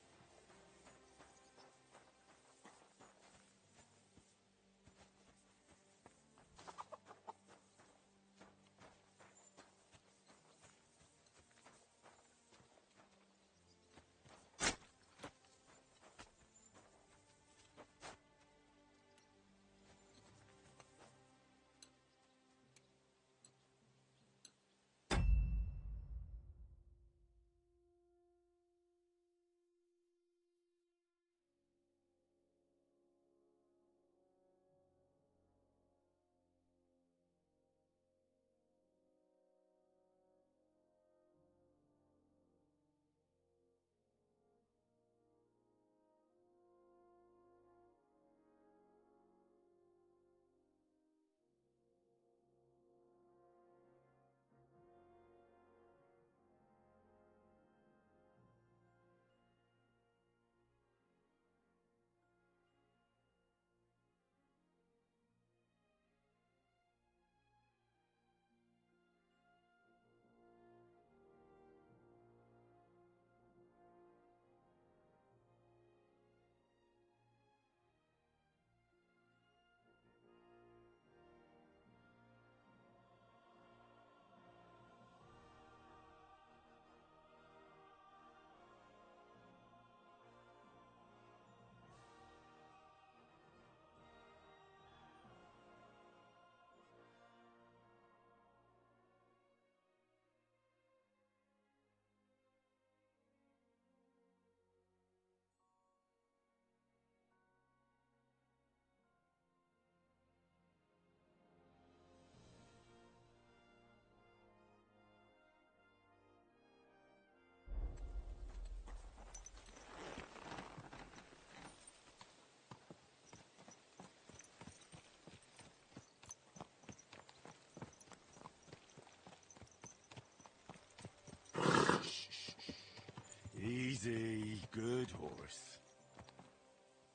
Easy, good horse.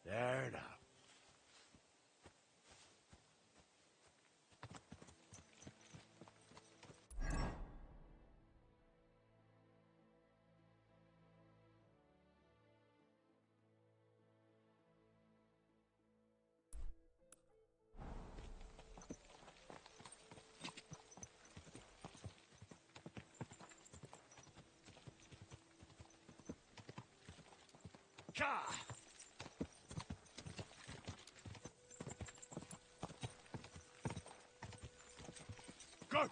There now. Ka! Go!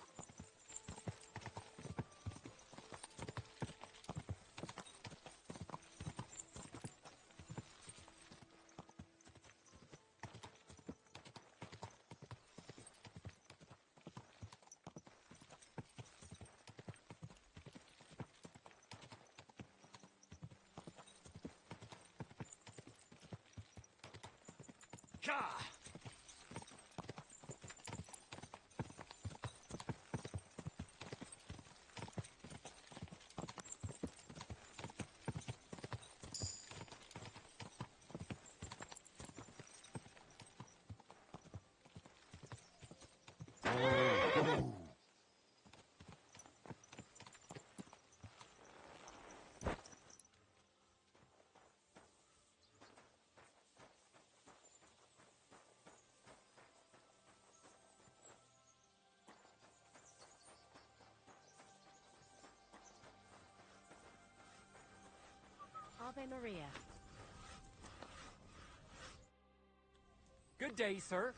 Ka! Ave Maria. Good day, sir.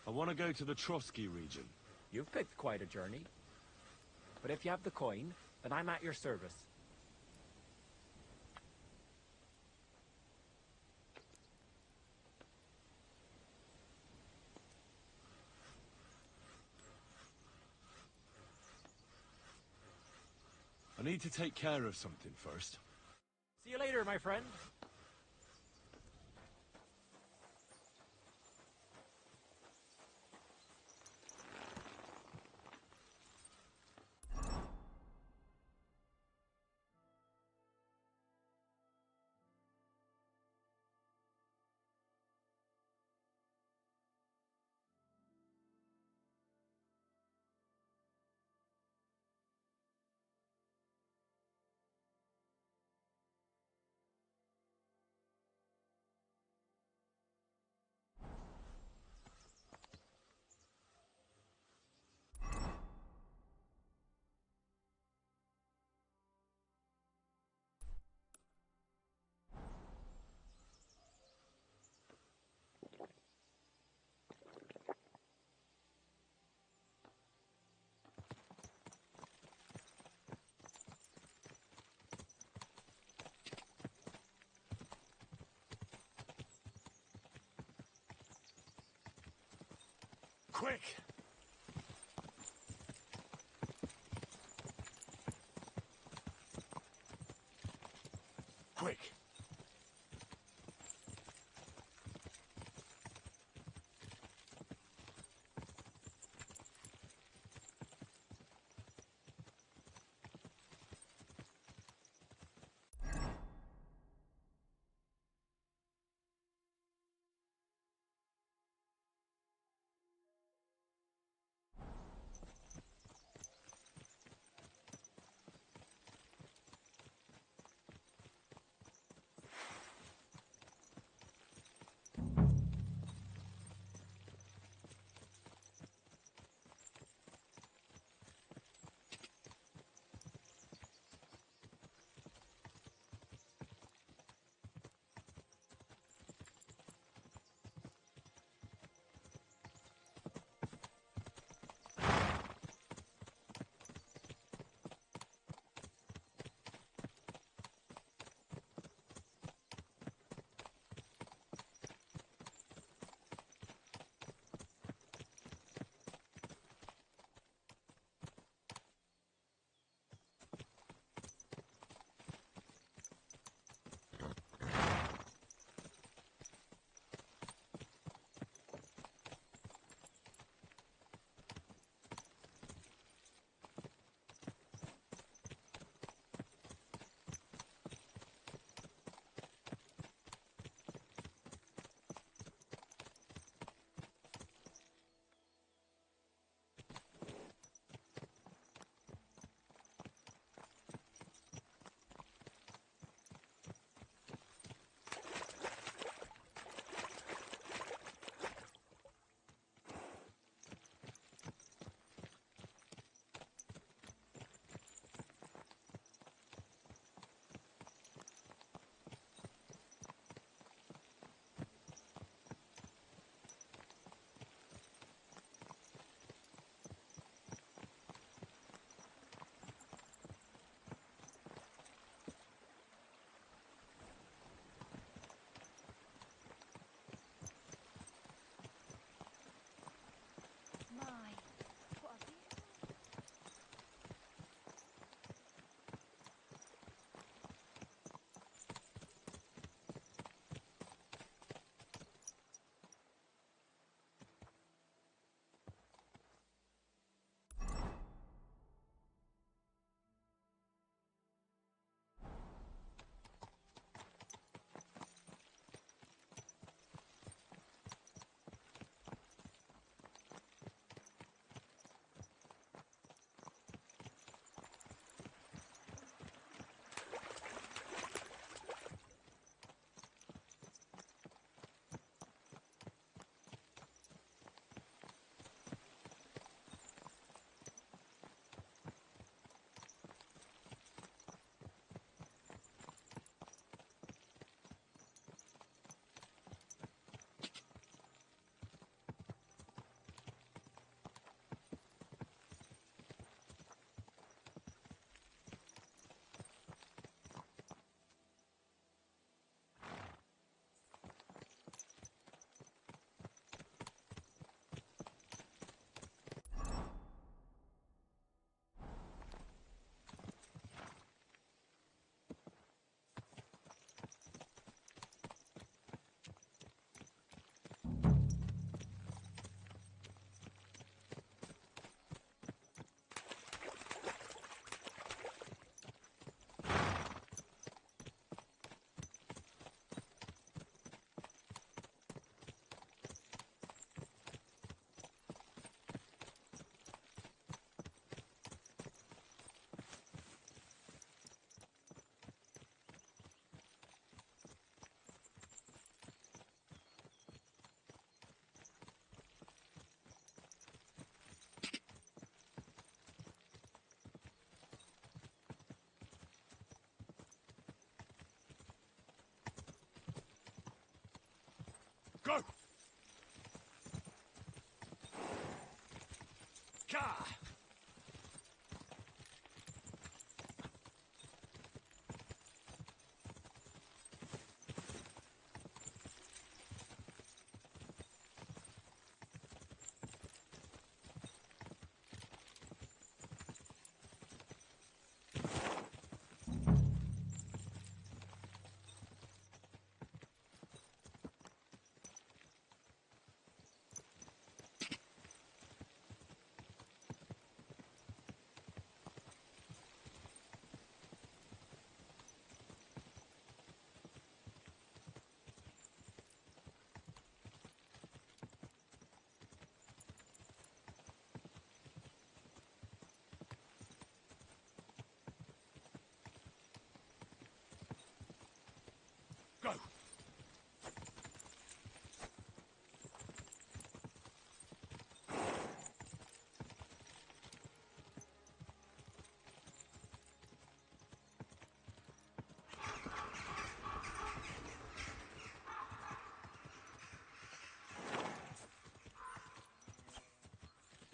I want to go to the Trotsky region. You've picked quite a journey. But if you have the coin, then I'm at your service. I need to take care of something first. See you later, my friend. Quick! Quick!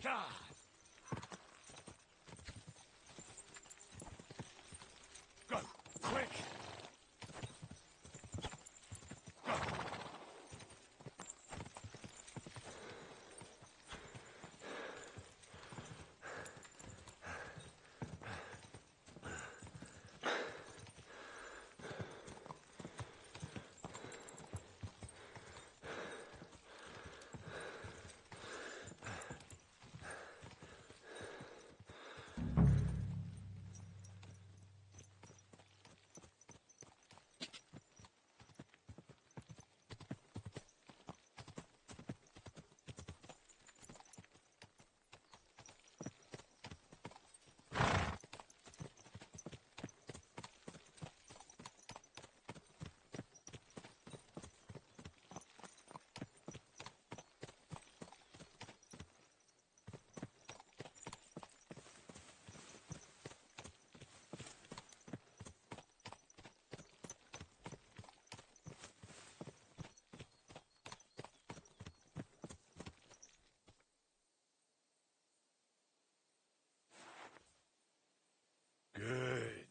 Go, quick! Good.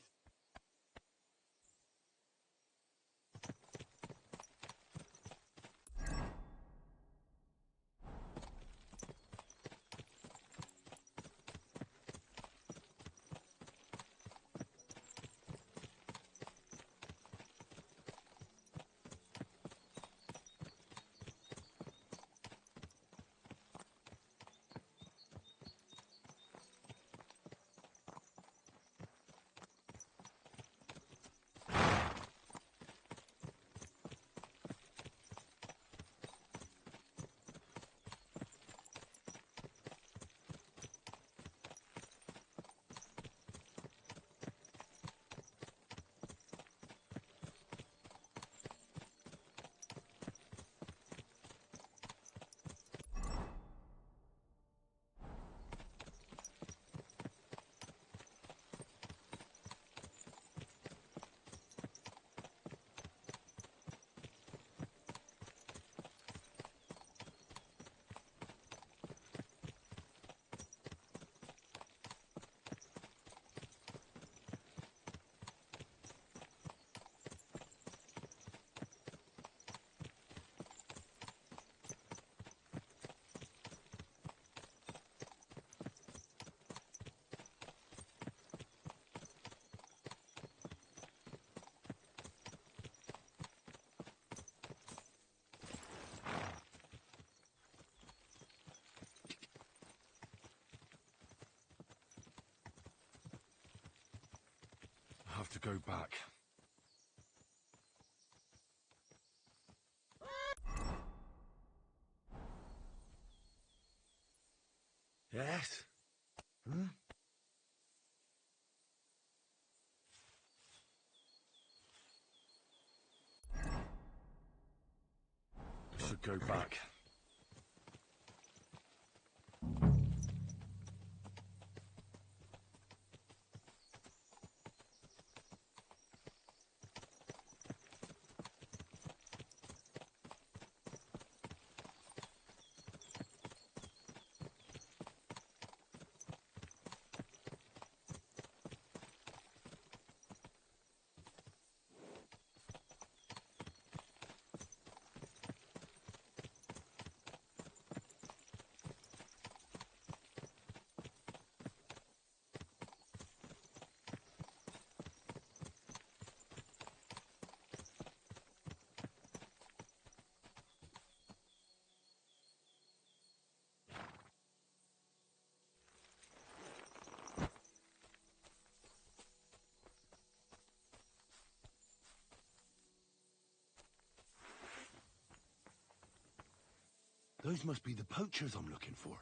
I have to go back. Yes? Hmm? I should go back. Those must be the poachers I'm looking for.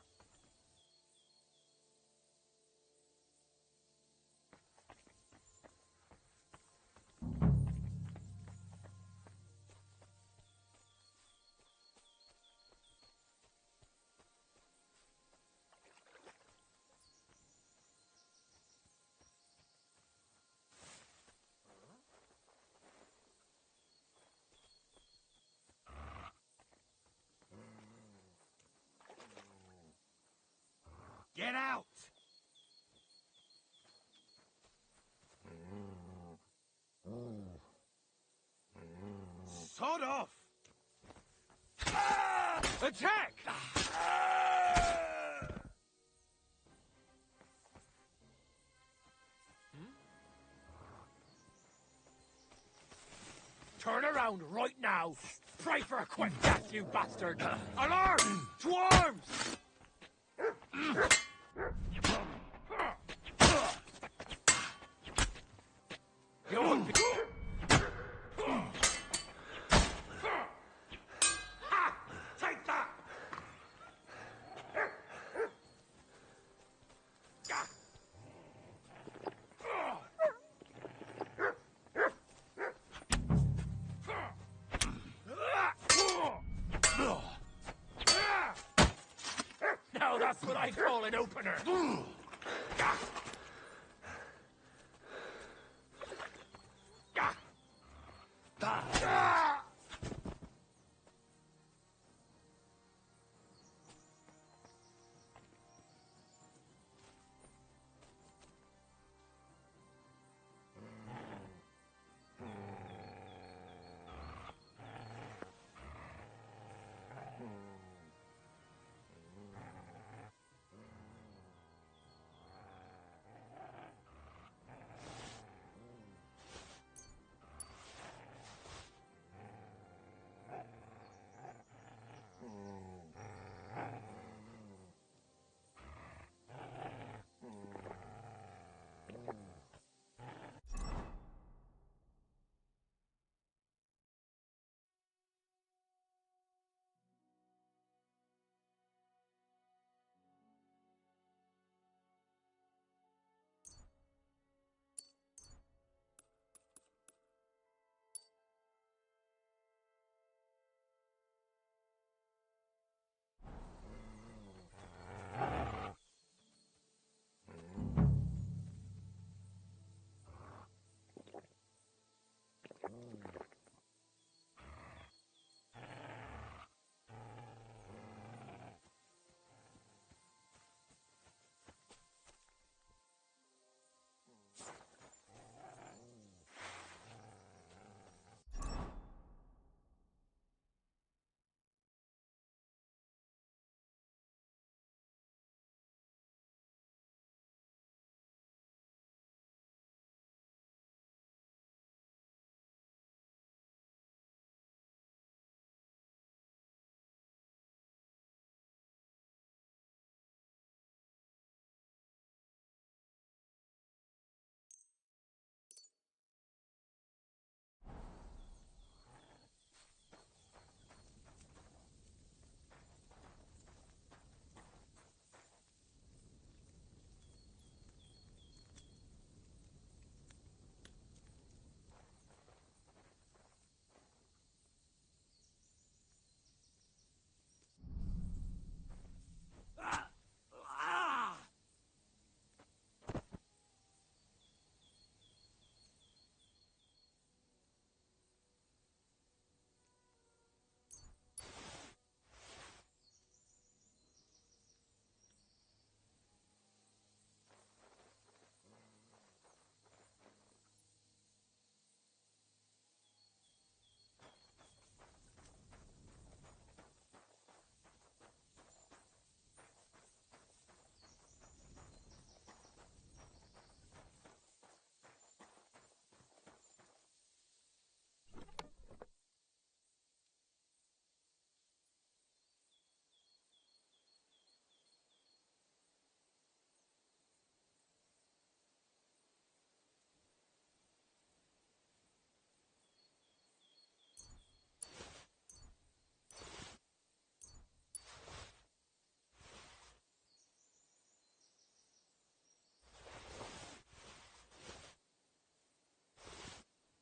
Attack! Turn around right now. Pray for a quick death, you bastard. Alarm! To arms! You won't be... Ha! Take that! Now that's what I call an opener.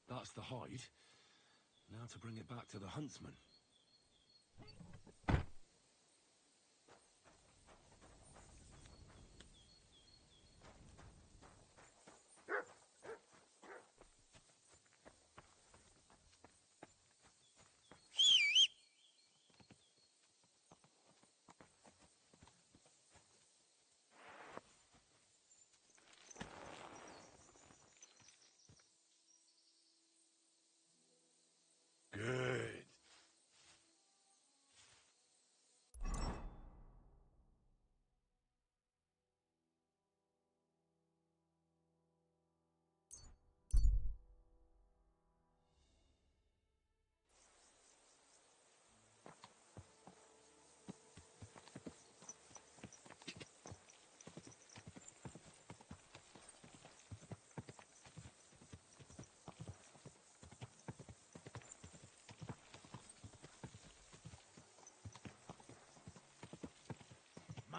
That's the hide. Now to bring it back to the huntsman. Good.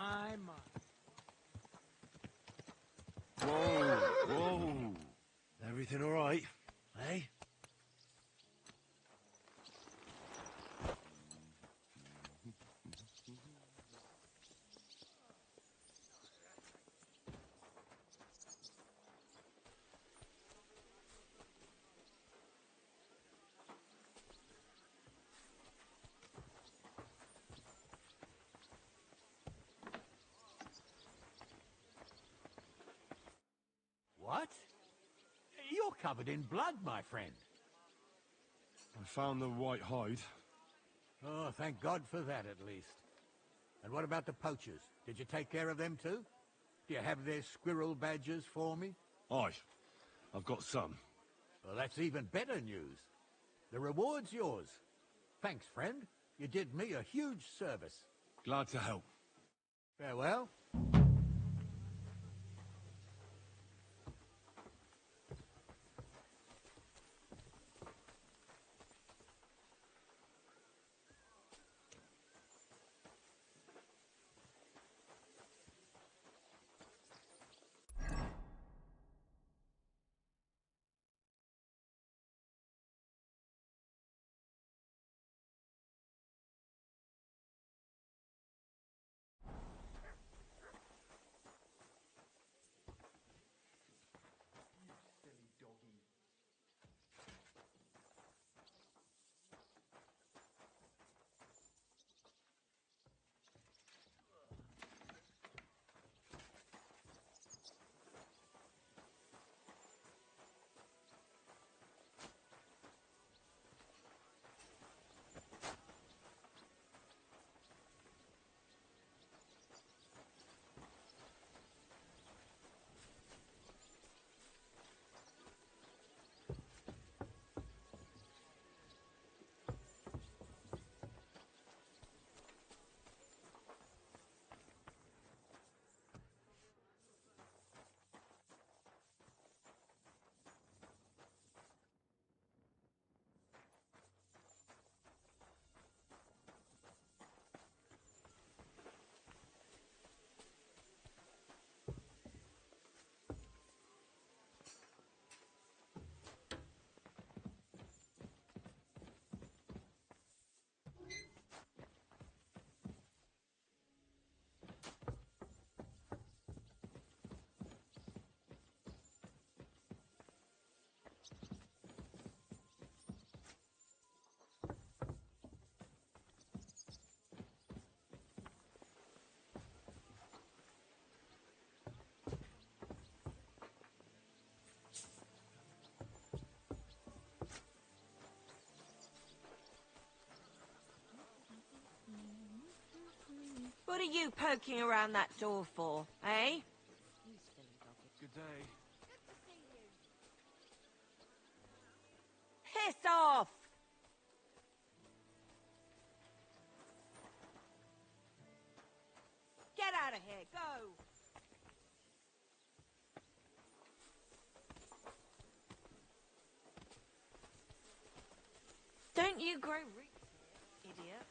My. Whoa, whoa. Everything all right, eh? What? You're covered in blood, my friend. I found the white hide. Oh, thank God for that, at least. And what about the poachers? Did you take care of them too? Do you have their squirrel badges for me? Aye, I've got some. Well, that's even better news. The reward's yours. Thanks, friend. You did me a huge service. Glad to help. Farewell. What are you poking around that door for, eh? You silly doggy. Good day. Good to see you. Piss off! Get out of here, go! Don't you grow roots here, idiot.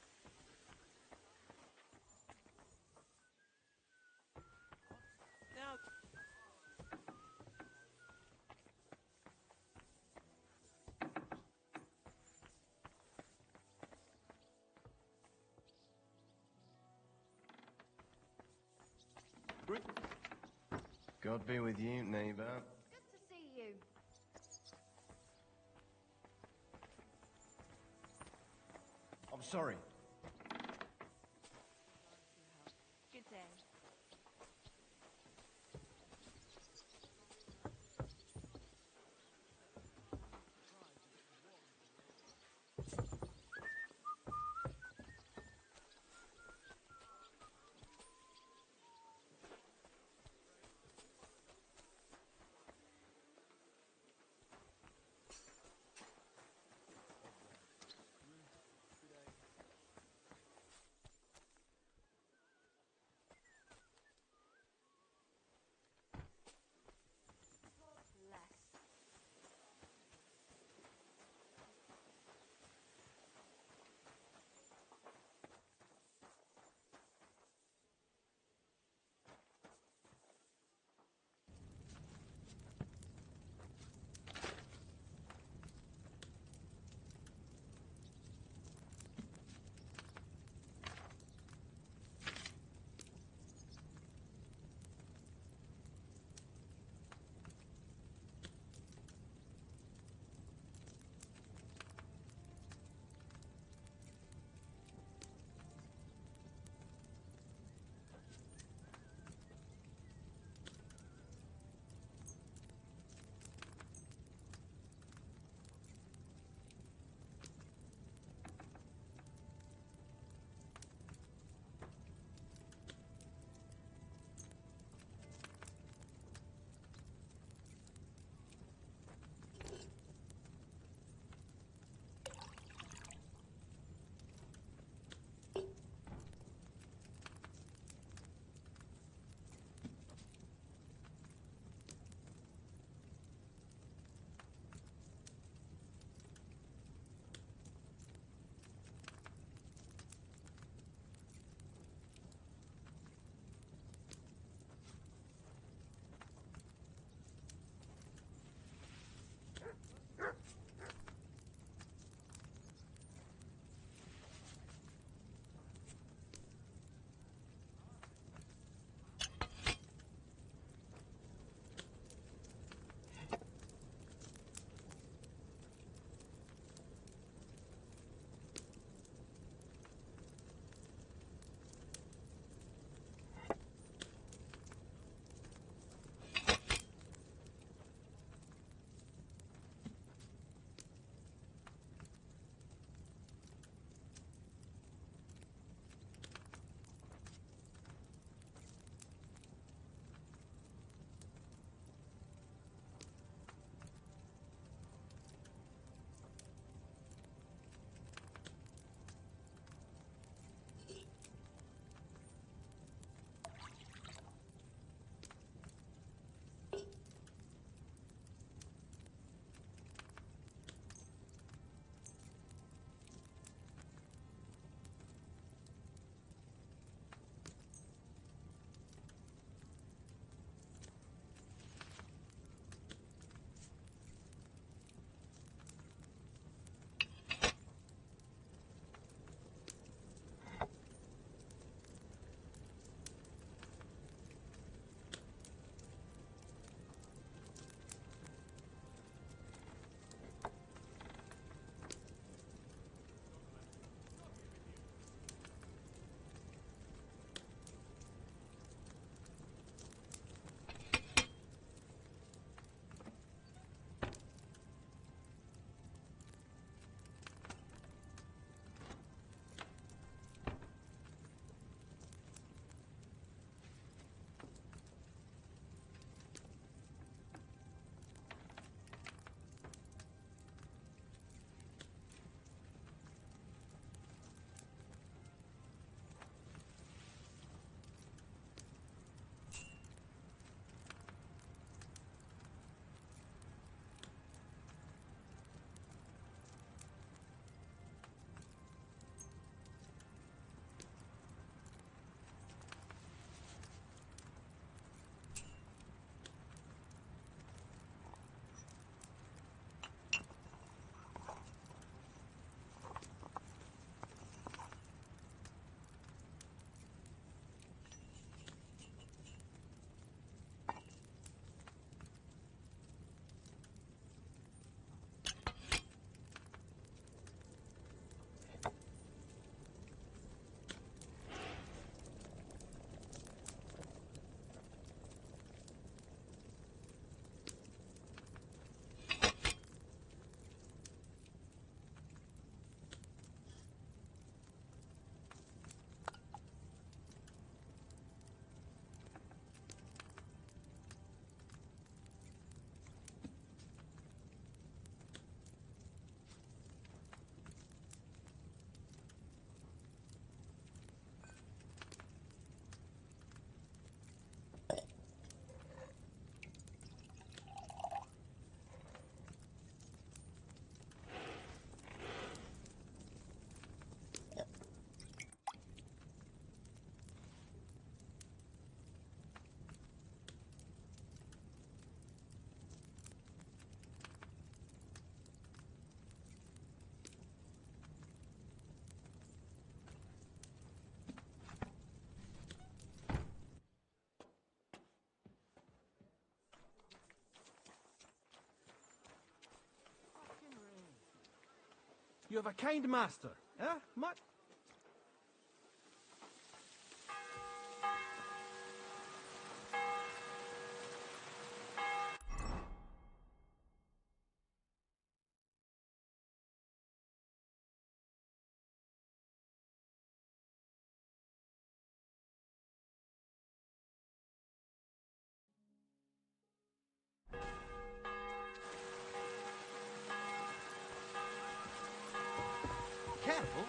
Now, God be with you, neighbor. Good to see you. I'm sorry. Good day. You have a kind master, eh? Much. Careful.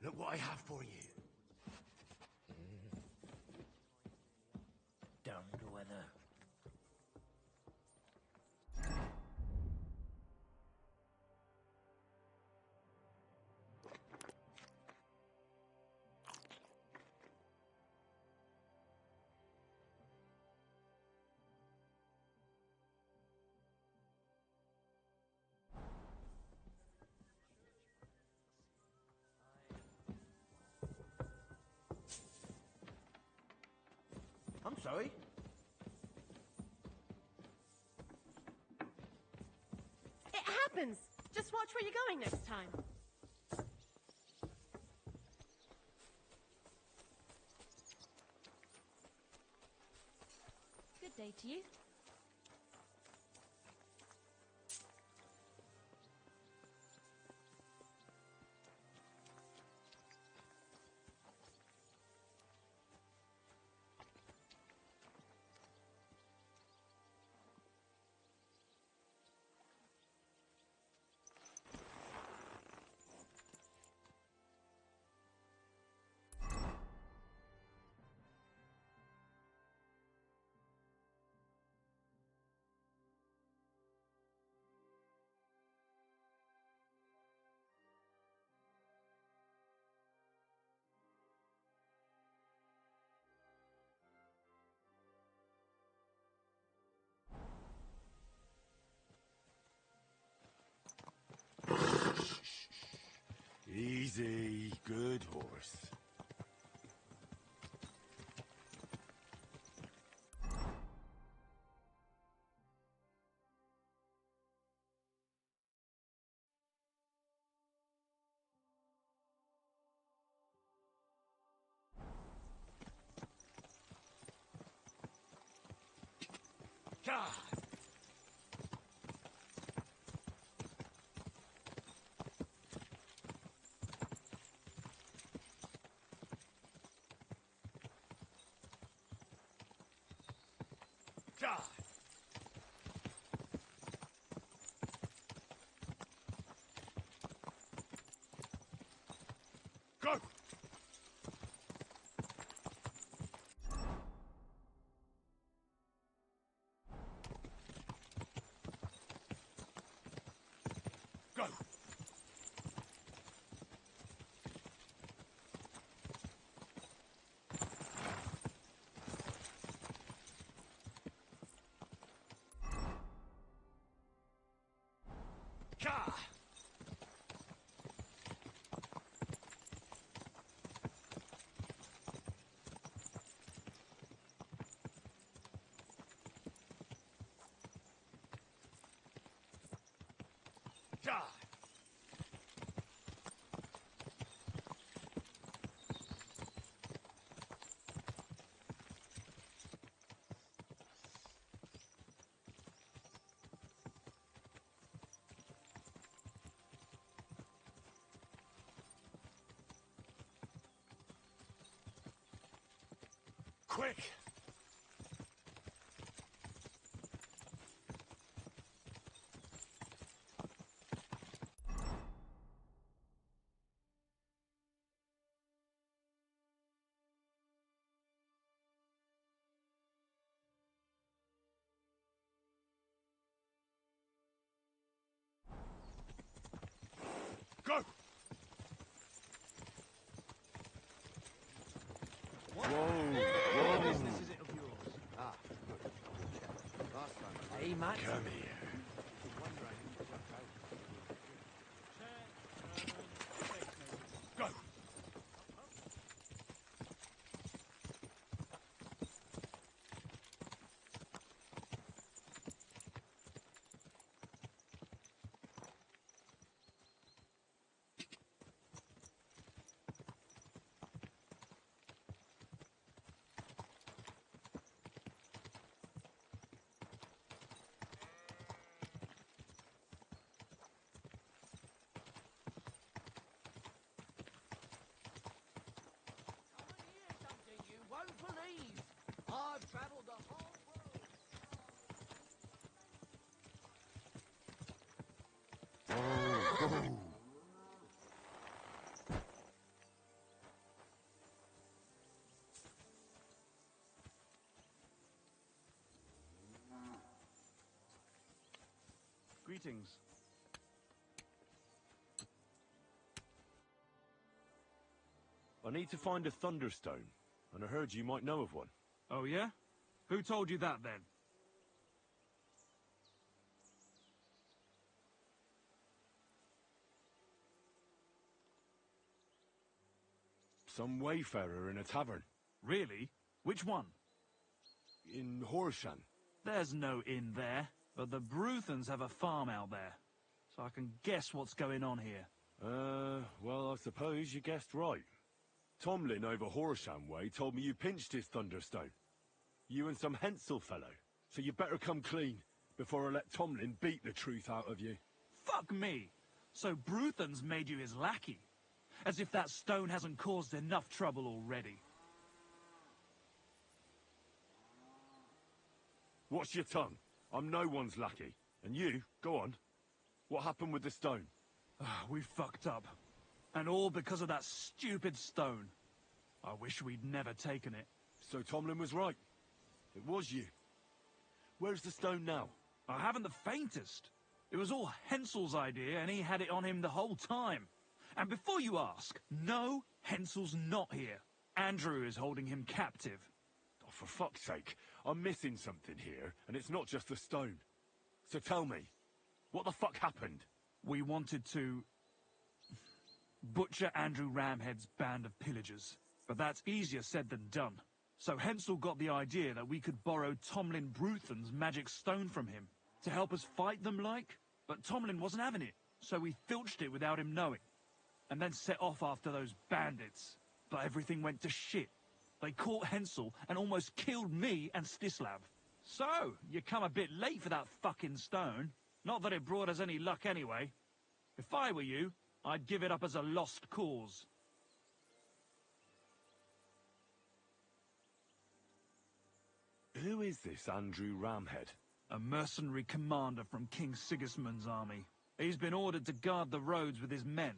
Look what I have for you. Don't weather. I'm sorry. It happens. Just watch where you're going next time. Good day to you. Easy, good horse. God! God! Go! Go! Ka! Ka! Quick! Go! What business is it of yours? Ah, good. Last time. Hey, Matt. Come here. Go! You won't believe. I've travelled the whole world. Greetings. I need to find a Thunderstone, and I heard you might know of one. Oh, yeah? Who told you that, then? Some wayfarer in a tavern. Really? Which one? In Horshan. There's no inn there, but the Bruthans have a farm out there. So I can guess what's going on here. Well, I suppose you guessed right. Tomlin over Horsham way told me you pinched his Thunderstone. You and some Hensel fellow. So you better come clean, before I let Tomlin beat the truth out of you. Fuck me! So Bruthans made you his lackey? As if that stone hasn't caused enough trouble already. Watch your tongue. I'm no one's lackey. And you, go on. What happened with the stone? We fucked up. And all because of that stupid stone. I wish we'd never taken it. So Tomlin was right. It was you. Where's the stone now? I haven't the faintest. It was all Hensel's idea, and he had it on him the whole time. And before you ask, no, Hensel's not here. Andrew is holding him captive. Oh, for fuck's sake. I'm missing something here, and it's not just the stone. So tell me, what the fuck happened? We wanted to butcher Andrew Ramhead's band of pillagers, but that's easier said than done. So Hensel got the idea that we could borrow Tomlin Bruthan's magic stone from him, to help us fight them like, but Tomlin wasn't having it, so we filched it without him knowing, and then set off after those bandits. But everything went to shit. They caught Hensel and almost killed me and Stislav. So, you come a bit late for that fucking stone. Not that it brought us any luck anyway. If I were you, I'd give it up as a lost cause. Who is this Andrew Ramhead? A mercenary commander from King Sigismund's army. He's been ordered to guard the roads with his men.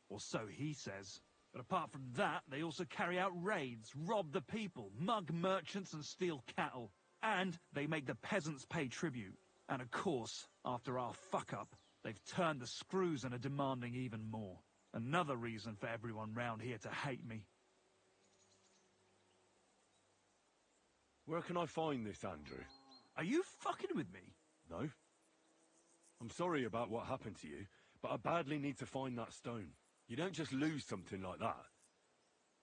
Or so he says. But apart from that, they also carry out raids, rob the people, mug merchants and steal cattle. And they make the peasants pay tribute. And of course, after our fuck-up, they've turned the screws and are demanding even more. Another reason for everyone round here to hate me. Where can I find this Andrew? Are you fucking with me? No. I'm sorry about what happened to you, but I badly need to find that stone. You don't just lose something like that.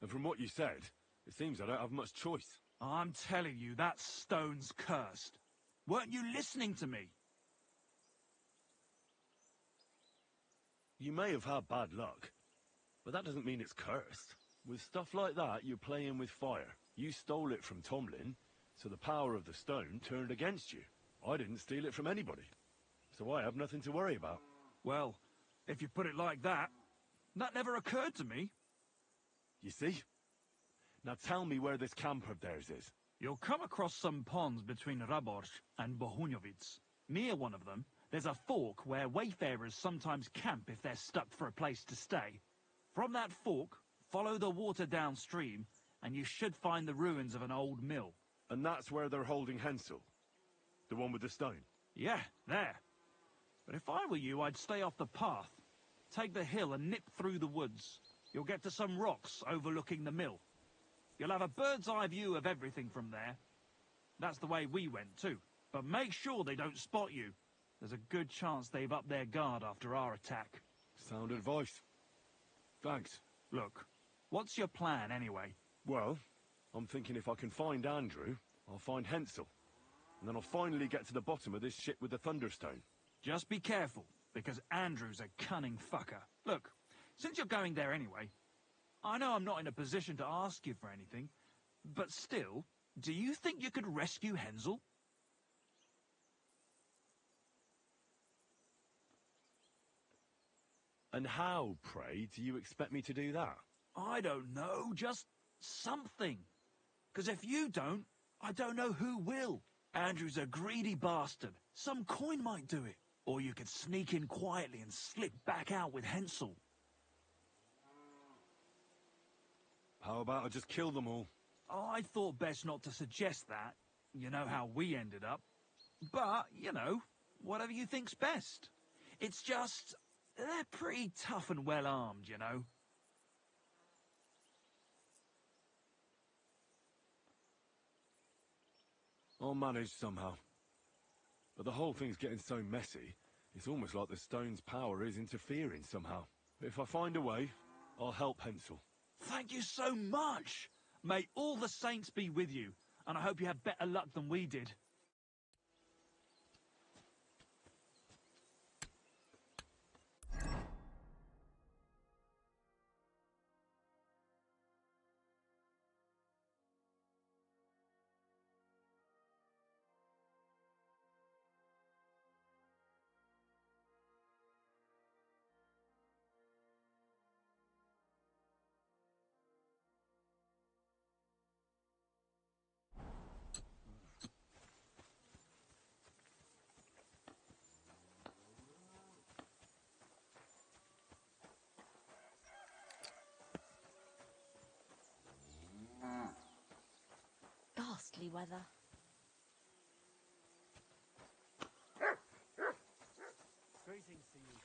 And from what you said, it seems I don't have much choice. I'm telling you, that stone's cursed. Weren't you listening to me? You may have had bad luck, but that doesn't mean it's cursed. With stuff like that, you're playing with fire. You stole it from Tomlin, so the power of the stone turned against you. I didn't steal it from anybody, so I have nothing to worry about. Well, if you put it like that, that never occurred to me. You see? Now tell me where this camp of theirs is. You'll come across some ponds between Raborz and Bohunjovic. Near one of them, there's a fork where wayfarers sometimes camp if they're stuck for a place to stay. From that fork, follow the water downstream, and you should find the ruins of an old mill. And that's where they're holding Hensel? The one with the stone? Yeah, there. But if I were you, I'd stay off the path. Take the hill and nip through the woods. You'll get to some rocks overlooking the mill. You'll have a bird's-eye view of everything from there. That's the way we went too. But make sure they don't spot you. There's a good chance they've upped their guard after our attack. Sound advice. Thanks. Look, what's your plan anyway? Well, I'm thinking if I can find Andrew, I'll find Hensel. And then I'll finally get to the bottom of this shit with the Thunderstone. Just be careful, because Andrew's a cunning fucker. Look, since you're going there anyway, I know I'm not in a position to ask you for anything, but still, do you think you could rescue Hensel? And how, pray, do you expect me to do that? I don't know, just something. Because if you don't, I don't know who will. Andrew's a greedy bastard. Some coin might do it. Or you could sneak in quietly and slip back out with Hensel. How about I just kill them all? I thought best not to suggest that. You know how we ended up. But, you know, whatever you think's best. It's just, they're pretty tough and well-armed, you know. I'll manage somehow. But the whole thing's getting so messy, it's almost like the stone's power is interfering somehow. But if I find a way, I'll help Hensel. Thank you so much! May all the saints be with you, and I hope you have better luck than we did. Ghastly weather. Greetings to you.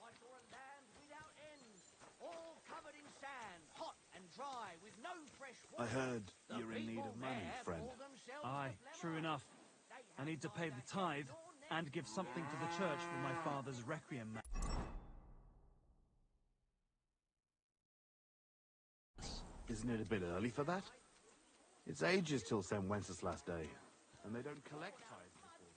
I saw a land without end, all covered in sand, hot and dry, with no fresh water. I heard you're in need of money, friend. Aye, true enough. I need to pay the tithe and give something to the church for my father's requiem. Isn't it a bit early for that? It's ages till St. Wenceslas Day, and they don't collect tithes before then.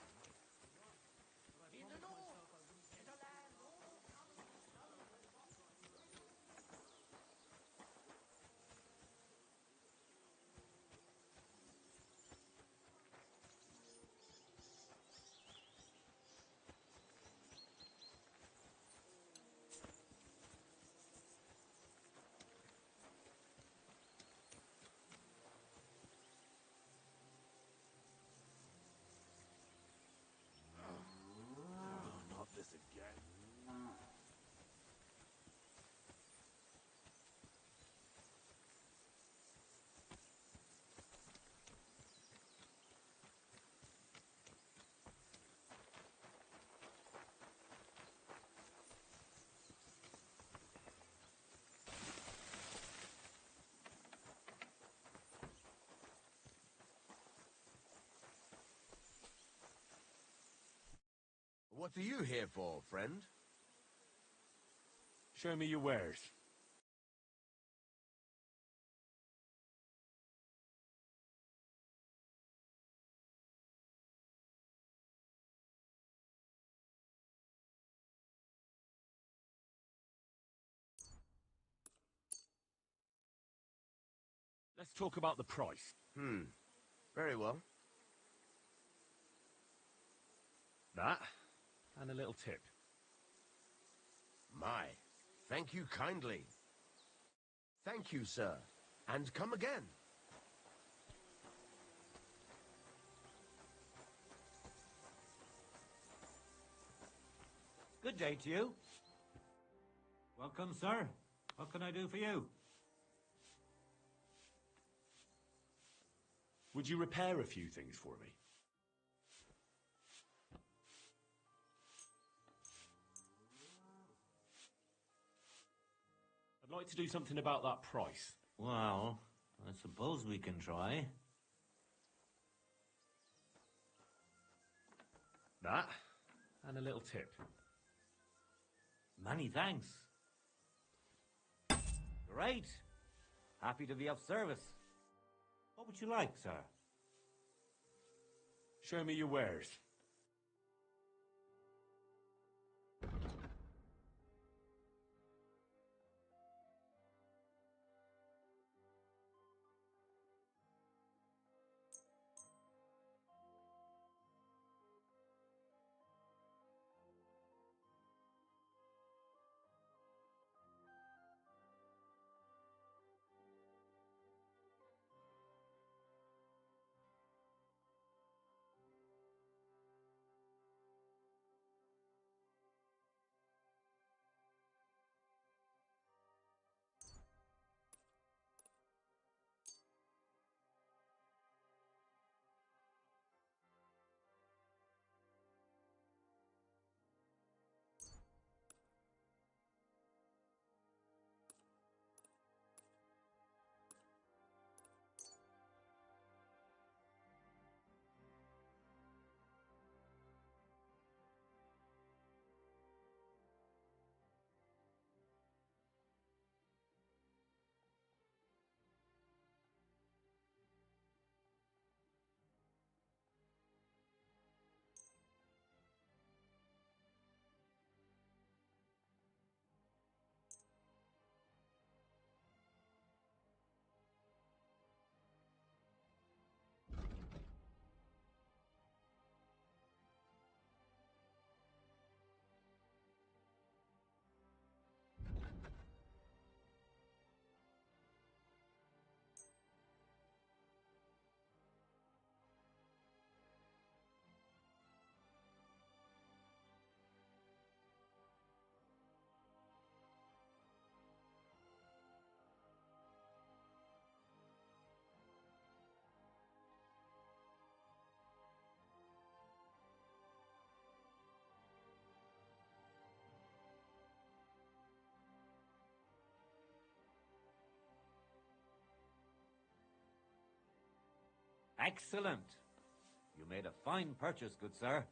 What are you here for, friend? Show me your wares. Let's talk about the price. Very well. That, and a little tip. My, thank you kindly. Thank you, sir. And come again. Good day to you. Welcome, sir. What can I do for you? Would you repair a few things for me? I'd like to do something about that price. Well, I suppose we can try. That, and a little tip. Many thanks. Great. Happy to be of service. What would you like, sir? Show me your wares. Excellent. You made a fine purchase, good sir.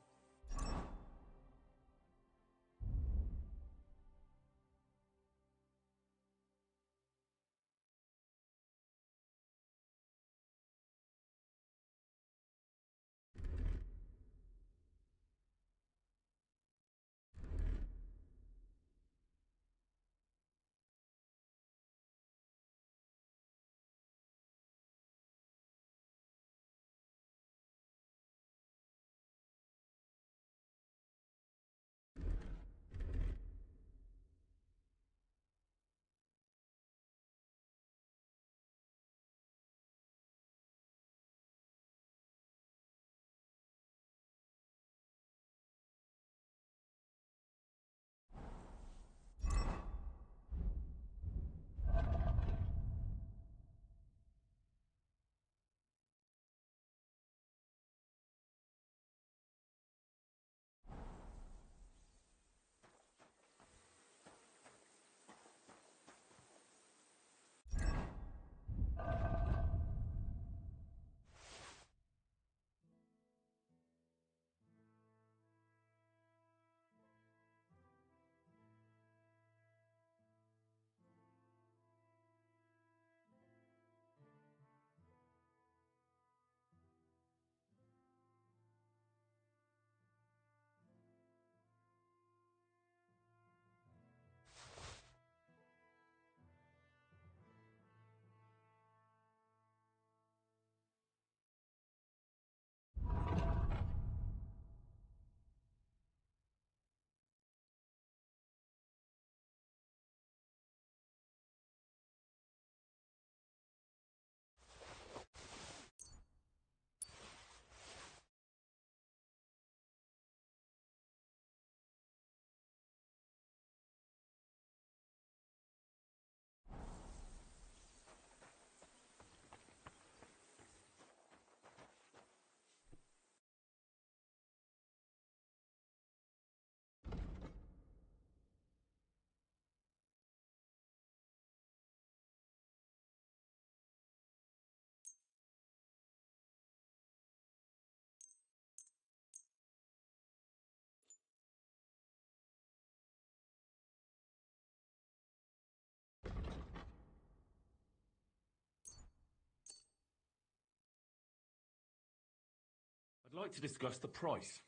I'd like to discuss the price.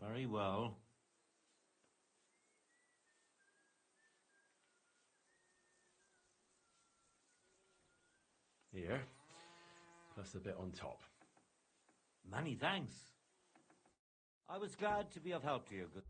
Very well. Here, plus a bit on top. Many thanks. I was glad to be of help to you. Good.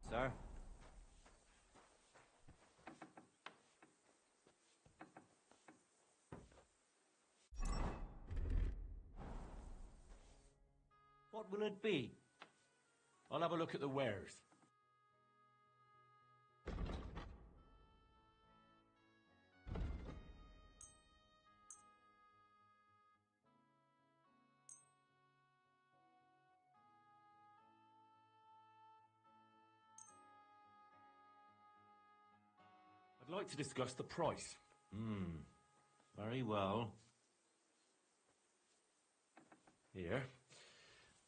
Sir? What will it be? I'll have a look at the wares. I'd like to discuss the price. Very well. Here,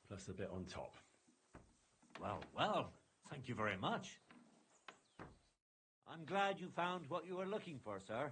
plus a bit on top. Well, thank you very much. I'm glad you found what you were looking for, sir.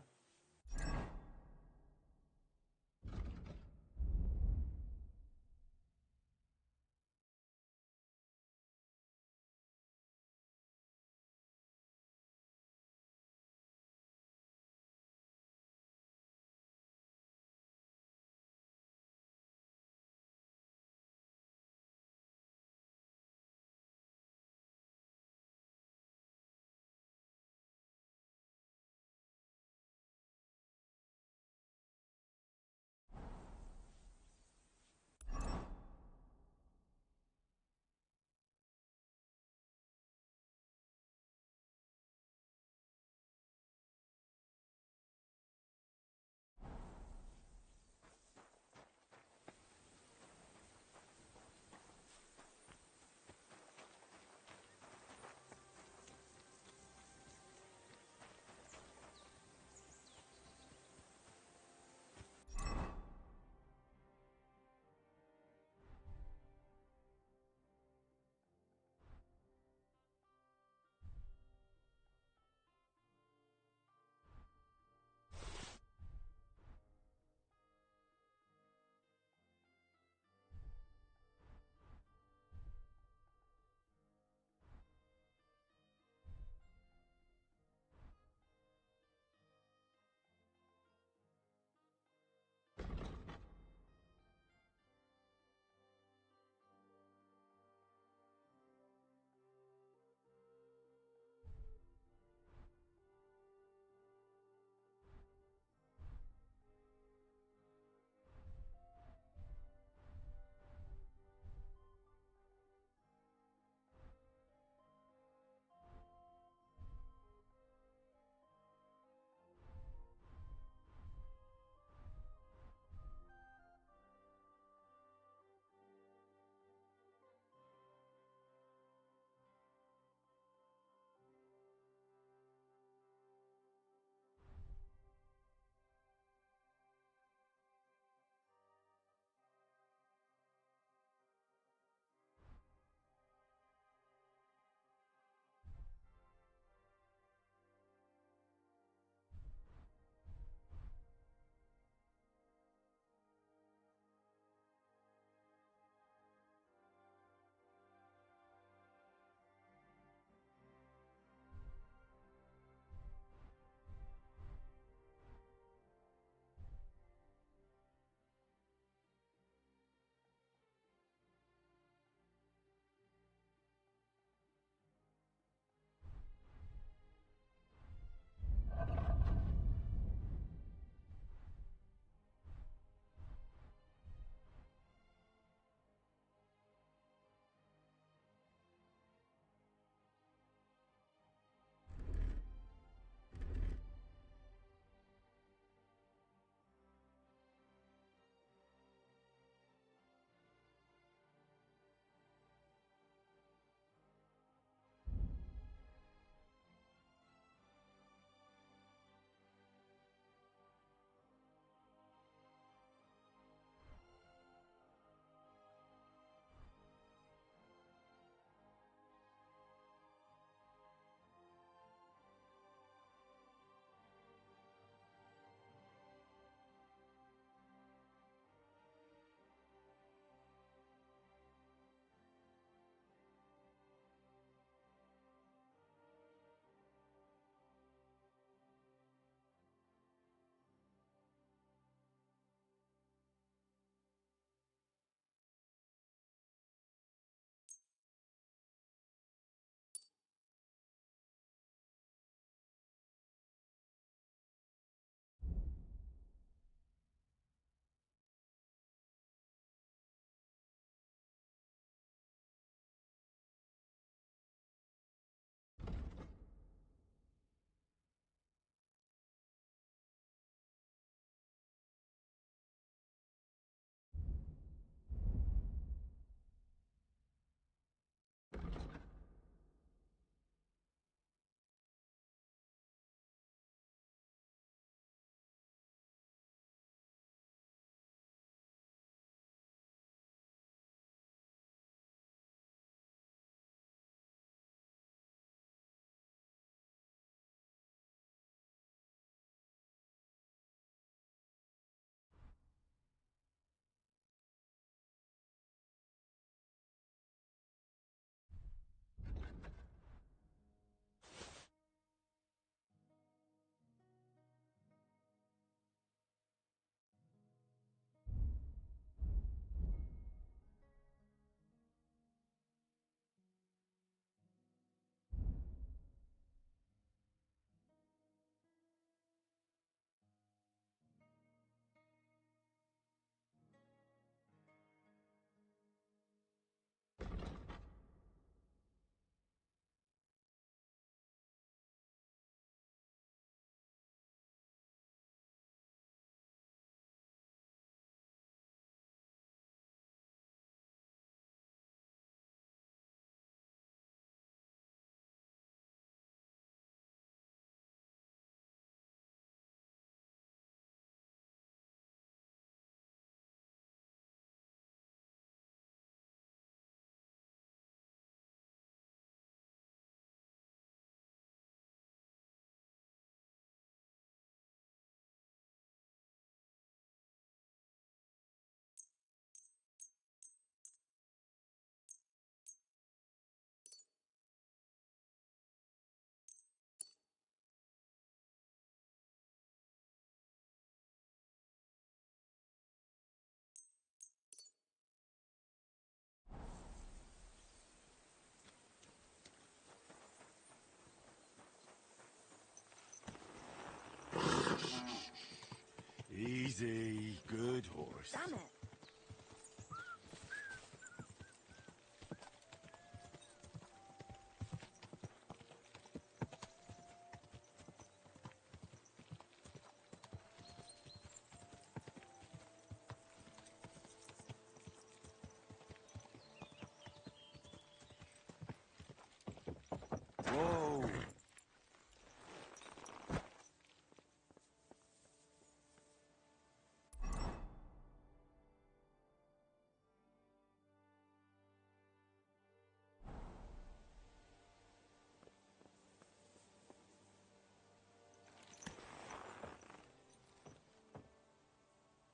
Easy, good horse. Damn it. Whoa!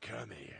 Come here.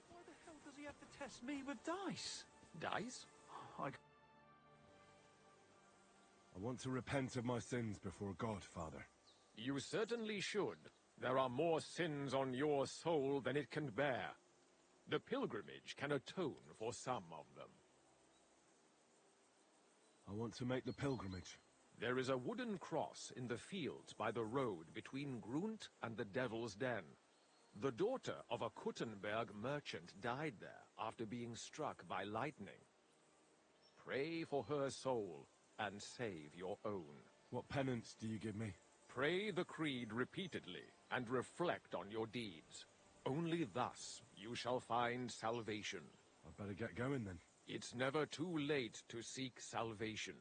Why the hell does he have to test me with dice? Dice? I want to repent of my sins before God, Father. You certainly should. There are more sins on your soul than it can bear. The pilgrimage can atone for some of them. I want to make the pilgrimage. There is a wooden cross in the fields by the road between Grunt and the Devil's Den. The daughter of a Kuttenberg merchant died there after being struck by lightning. Pray for her soul and save your own. What penance do you give me? Pray the creed repeatedly and reflect on your deeds. Only thus you shall find salvation. I'd better get going then. It's never too late to seek salvation.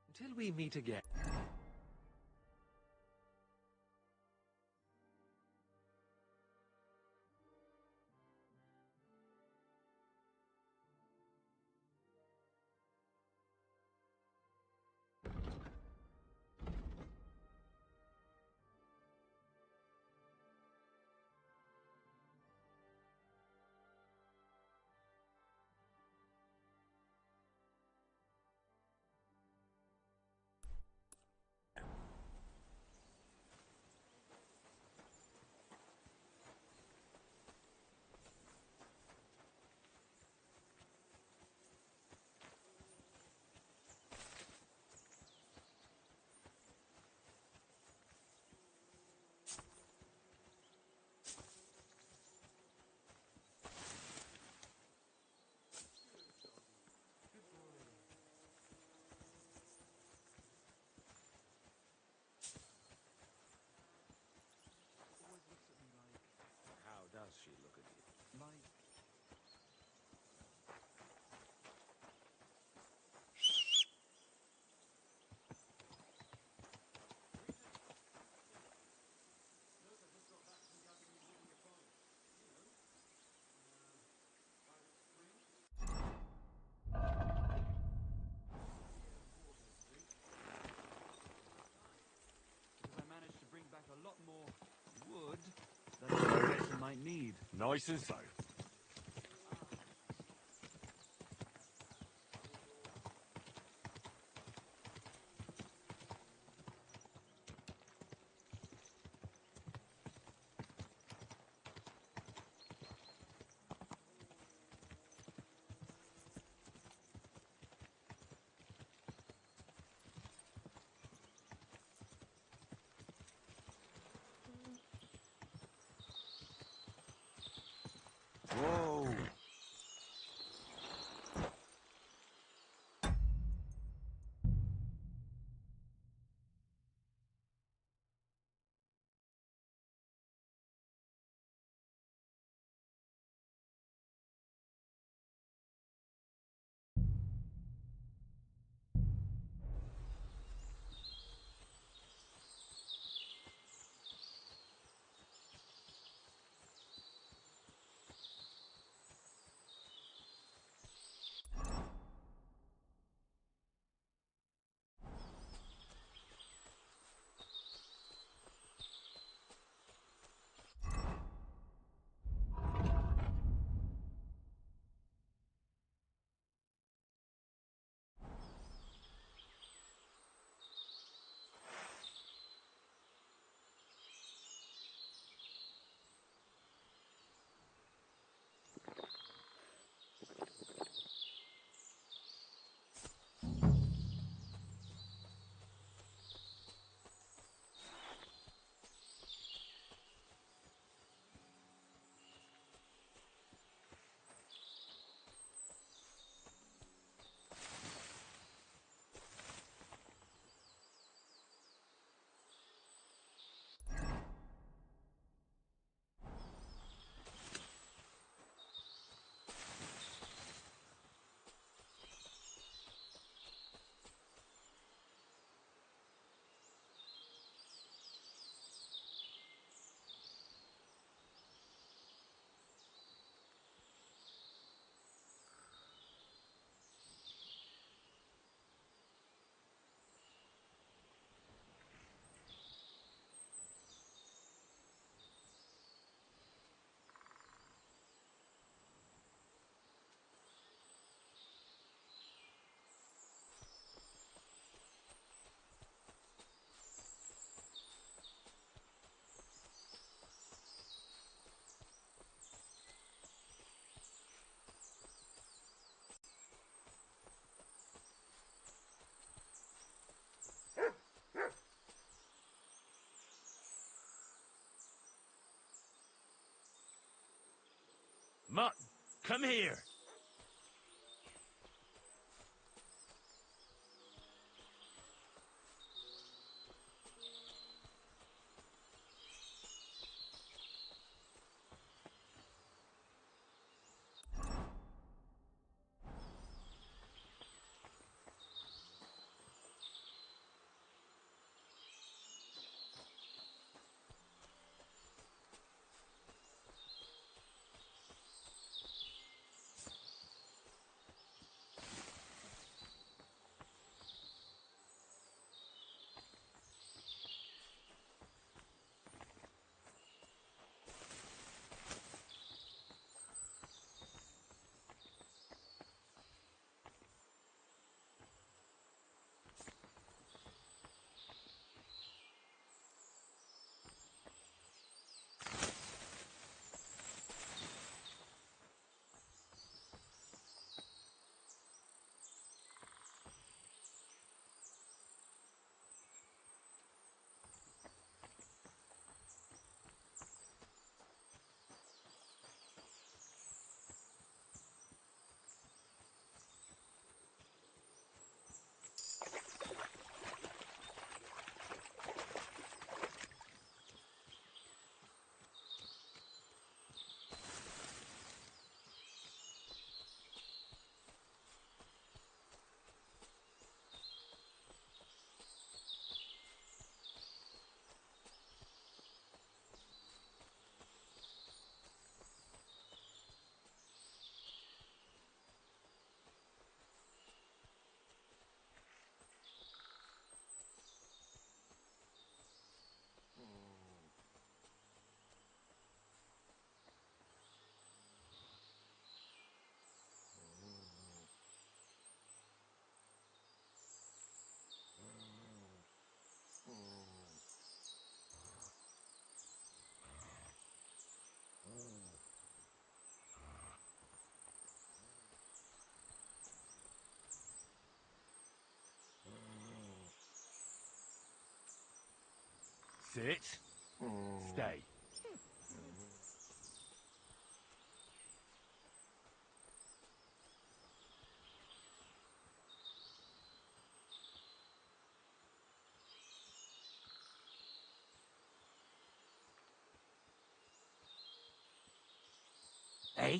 Until we meet again. How does she look at you? Like... Because I managed to bring back a lot more wood than I guess I might need. Nice and so. Whoa. Mutt, come here. Sit. Stay. Eh?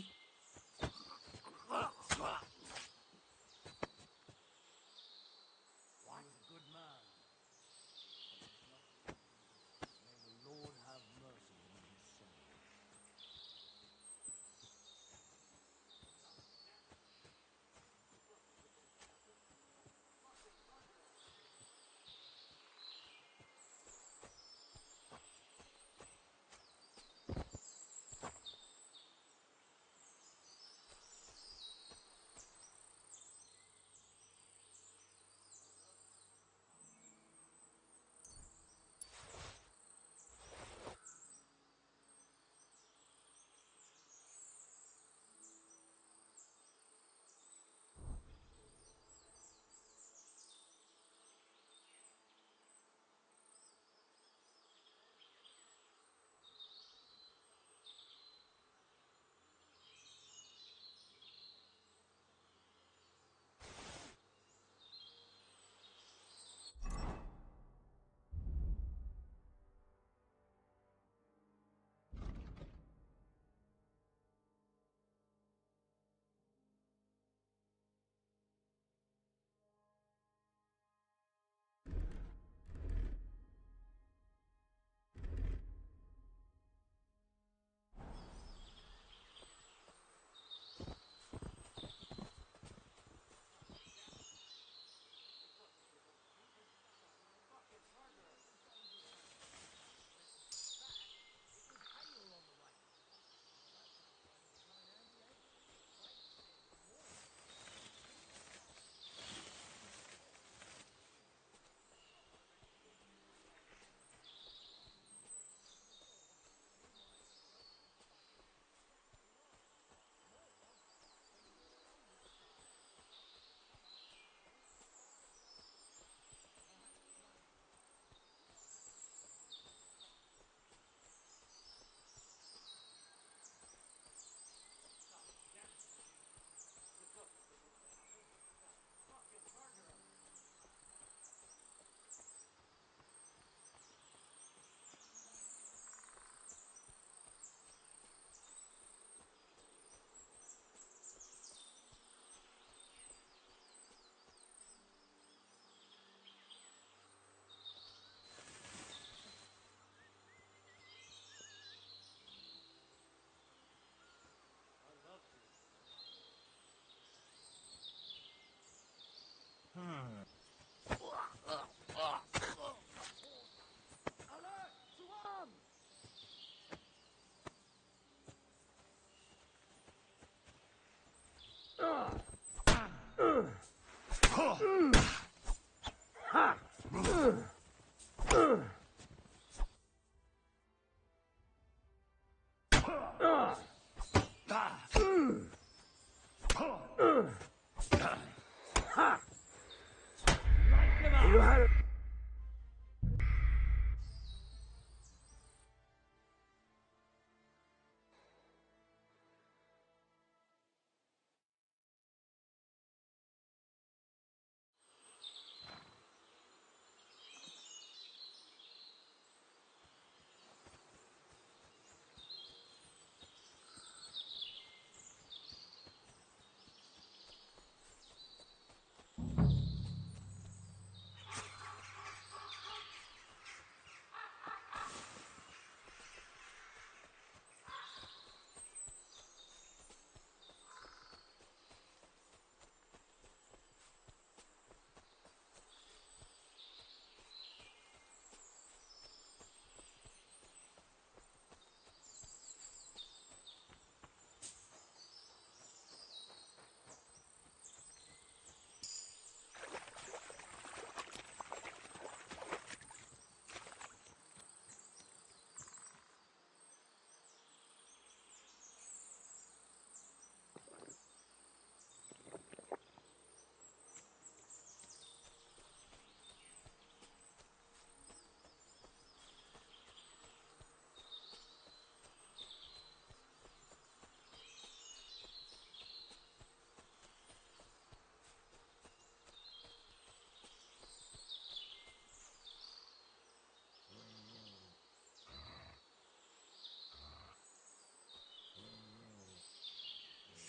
What a good man. May the Lord have mercy on his soul.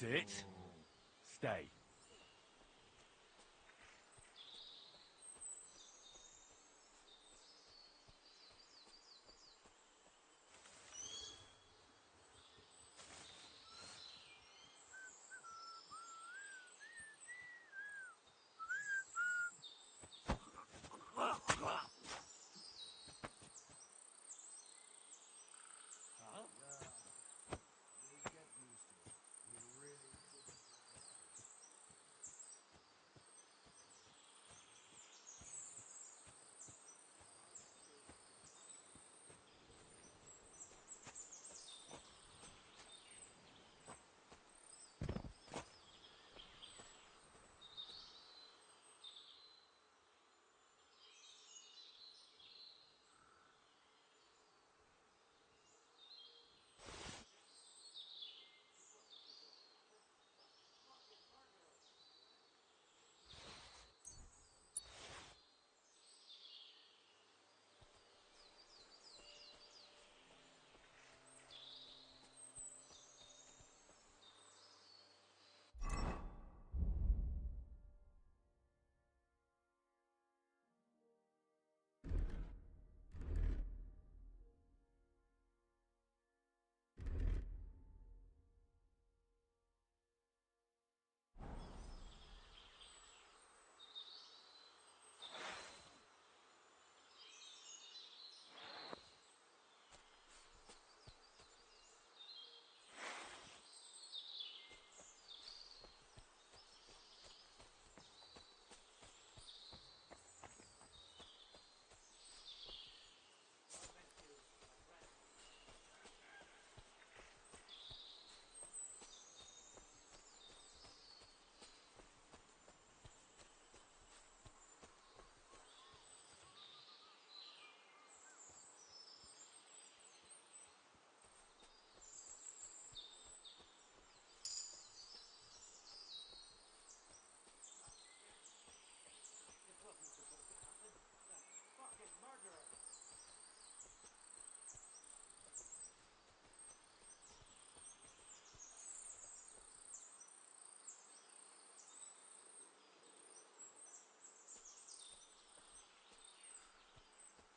That's it. Stay.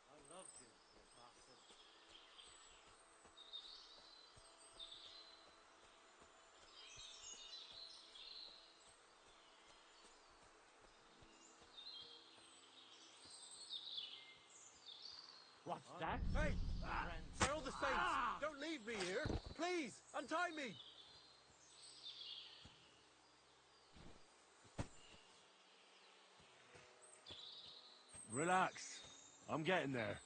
I loved you, you bastard. What's that? Hey! They're all the saints! Don't leave me here! Please! Untie me! Relax. I'm getting there.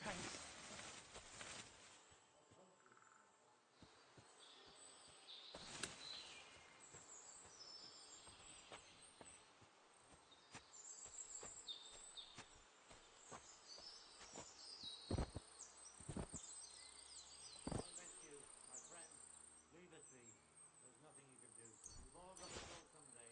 Thanks. I met you, my friend. Leave it be. There's nothing you can do. We've all got to go someday.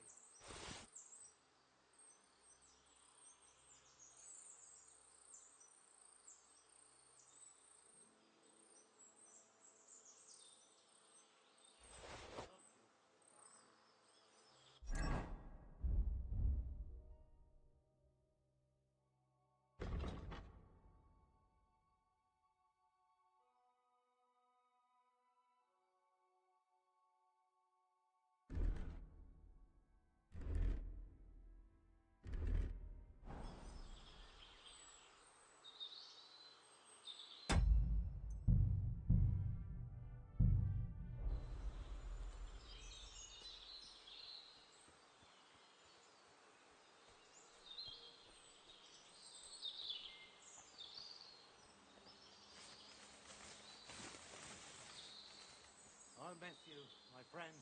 I met you, my friend.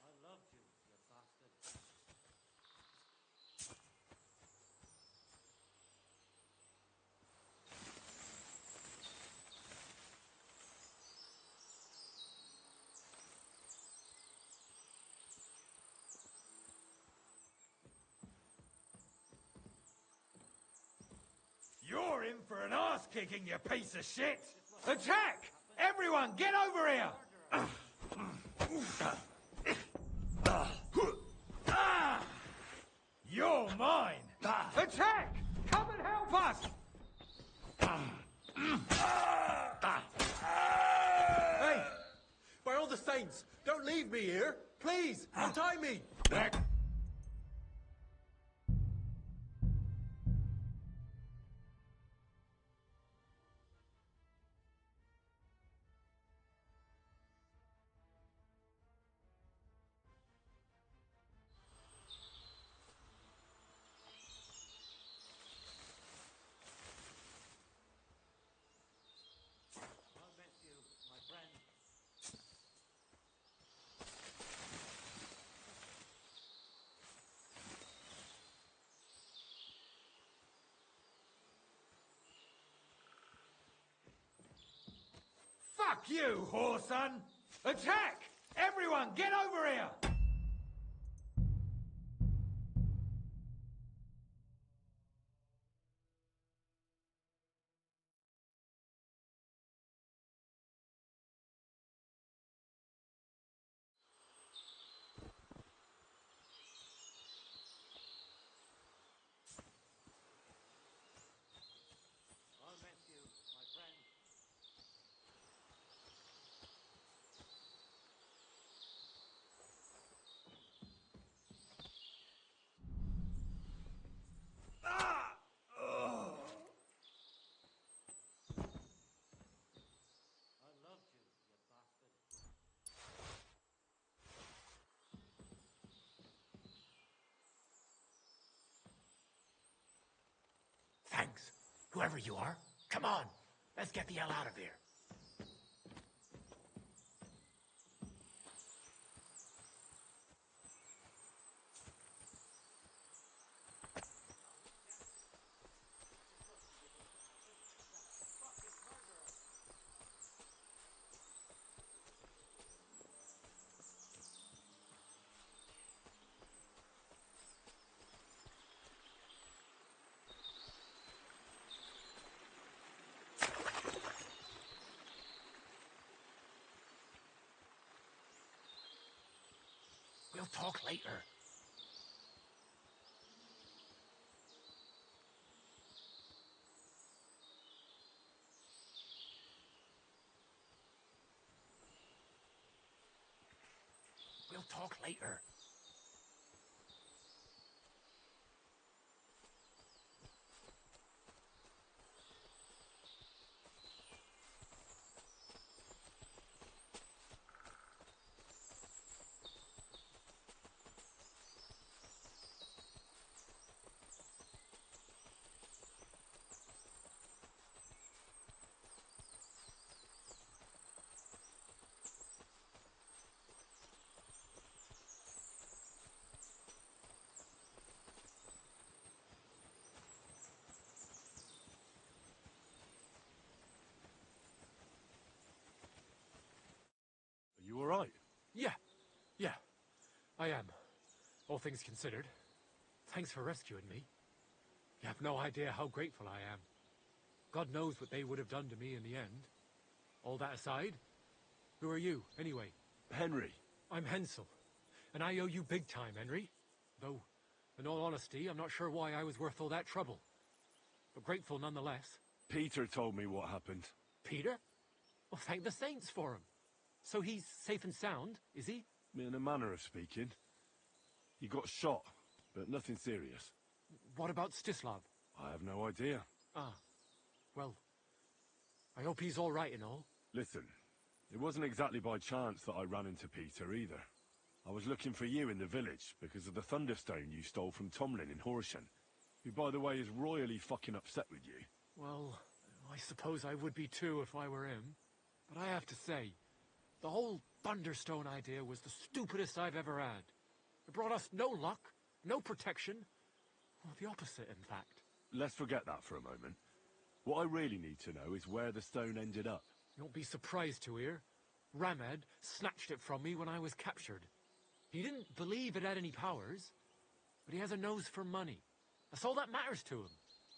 I loved you, you bastard. kicking, you piece of shit! Attack! Everyone, get over here! You're mine! Attack! Come and help us! Hey! By all the saints, don't leave me here! Please, untie me! I'll miss you, my friend. Fuck you, whoreson! Attack! Everyone, get over here! I'll miss you, my friend. I loved you, you bastard. Thanks, whoever you are. Come on, let's get the hell out of here. We'll talk later. We'll talk later. Are you alright? Yeah, I am. All things considered. Thanks for rescuing me. You have no idea how grateful I am. God knows what they would have done to me in the end. All that aside, who are you, anyway? Henry. I'm Hensel, and I owe you big time, Henry. Though, in all honesty, I'm not sure why I was worth all that trouble. But grateful nonetheless. Peter told me what happened. Peter? Well, thank the saints for him. So he's safe and sound, is he? In a manner of speaking. He got shot, but nothing serious. What about Stislav? I have no idea. Ah, well, I hope he's all right and all. Listen, it wasn't exactly by chance that I ran into Peter either. I was looking for you in the village because of the Thunderstone you stole from Tomlin in Horsham, who, by the way, is royally fucking upset with you. Well, I suppose I would be too if I were him. But I have to say, the whole Thunderstone idea was the stupidest I've ever had. It brought us no luck, no protection. Well, the opposite, in fact. Let's forget that for a moment. What I really need to know is where the stone ended up. You won't be surprised to hear. Ramed snatched it from me when I was captured. He didn't believe it had any powers, but he has a nose for money. That's all that matters to him.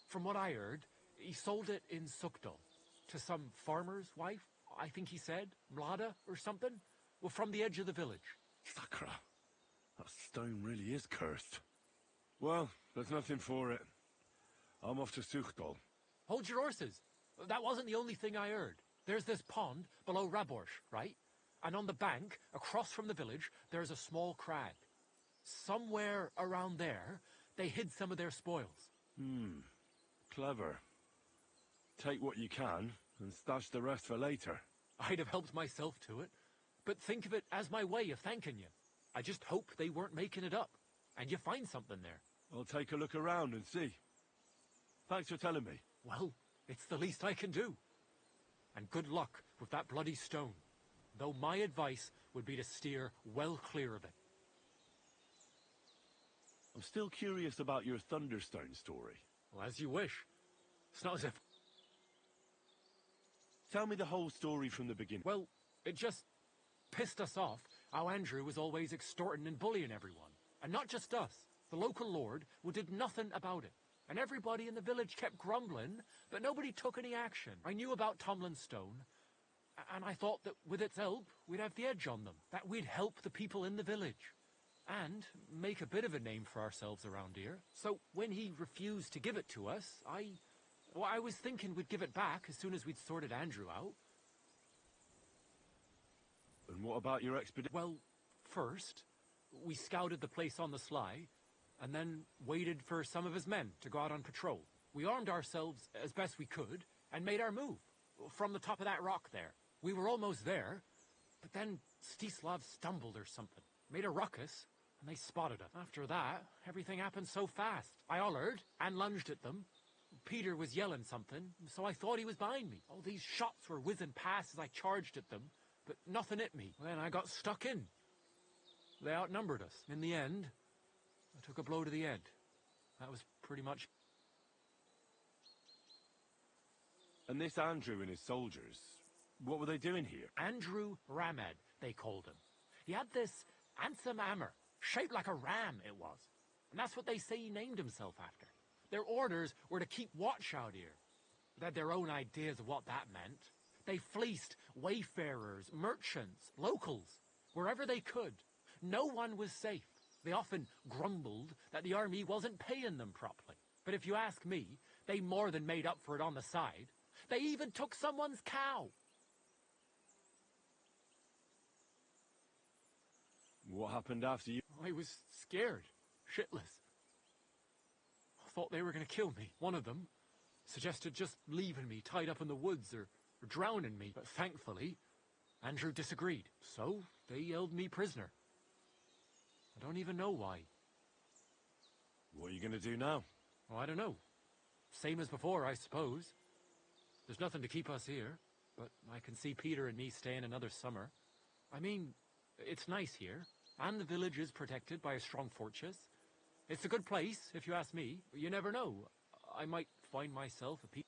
From what I heard, He sold it in Sukdal to some farmer's wife, I think he said, Mlada or something. Well, from the edge of the village. Sakra. That stone really is cursed. Well, there's nothing for it. I'm off to Suchdol. Hold your horses. That wasn't the only thing I heard. There's this pond below Raborsh, right? And on the bank, across from the village, there's a small crag. Somewhere around there, they hid some of their spoils. Clever. Take what you can, and stash the rest for later. I'd have helped myself to it, but think of it as my way of thanking you. I just hope they weren't making it up, and you find something there. I'll take a look around and see. Thanks for telling me. Well, it's the least I can do. And good luck with that bloody stone, though my advice would be to steer well clear of it. I'm still curious about your Thunderstone story. Well, as you wish. It's not as if... Tell me the whole story from the beginning. Well, it just pissed us off how Andrew was always extorting and bullying everyone. And not just us. The local lord who did nothing about it. And everybody in the village kept grumbling, but nobody took any action. I knew about Tomlin's stone, and I thought that with its help, we'd have the edge on them. That we'd help the people in the village. And make a bit of a name for ourselves around here. So when he refused to give it to us, I was thinking we'd give it back as soon as we'd sorted Andrew out. And what about your expedition? Well, first, we scouted the place on the sly, and then waited for some of his men to go out on patrol. We armed ourselves as best we could, and made our move, from the top of that rock there. We were almost there, but then Stislav stumbled or something, made a ruckus, and they spotted us. After that, everything happened so fast. I hollered and lunged at them. Peter was yelling something, so I thought he was behind me. All these shots were whizzing past as I charged at them, but nothing hit me. Then I got stuck in. They outnumbered us. In the end, I took a blow to the head. That was pretty much... And this Andrew and his soldiers, what were they doing here? Andrew Ramed, they called him. He had this handsome hammer, shaped like a ram it was. And that's what they say he named himself after. Their orders were to keep watch out here. They had their own ideas of what that meant. They fleeced wayfarers, merchants, locals, wherever they could. No one was safe. They often grumbled that the army wasn't paying them properly. But if you ask me, they more than made up for it on the side. They even took someone's cow. What happened after you? I was scared, shitless. I thought they were going to kill me. One of them suggested just leaving me tied up in the woods or drowning me. But thankfully, Andrew disagreed. So they held me prisoner. I don't even know why. What are you going to do now? Oh, I don't know. Same as before, I suppose. There's nothing to keep us here, but I can see Peter and me staying another summer. I mean, it's nice here, and the village is protected by a strong fortress. It's a good place, if you ask me. You never know. I might find myself a piece.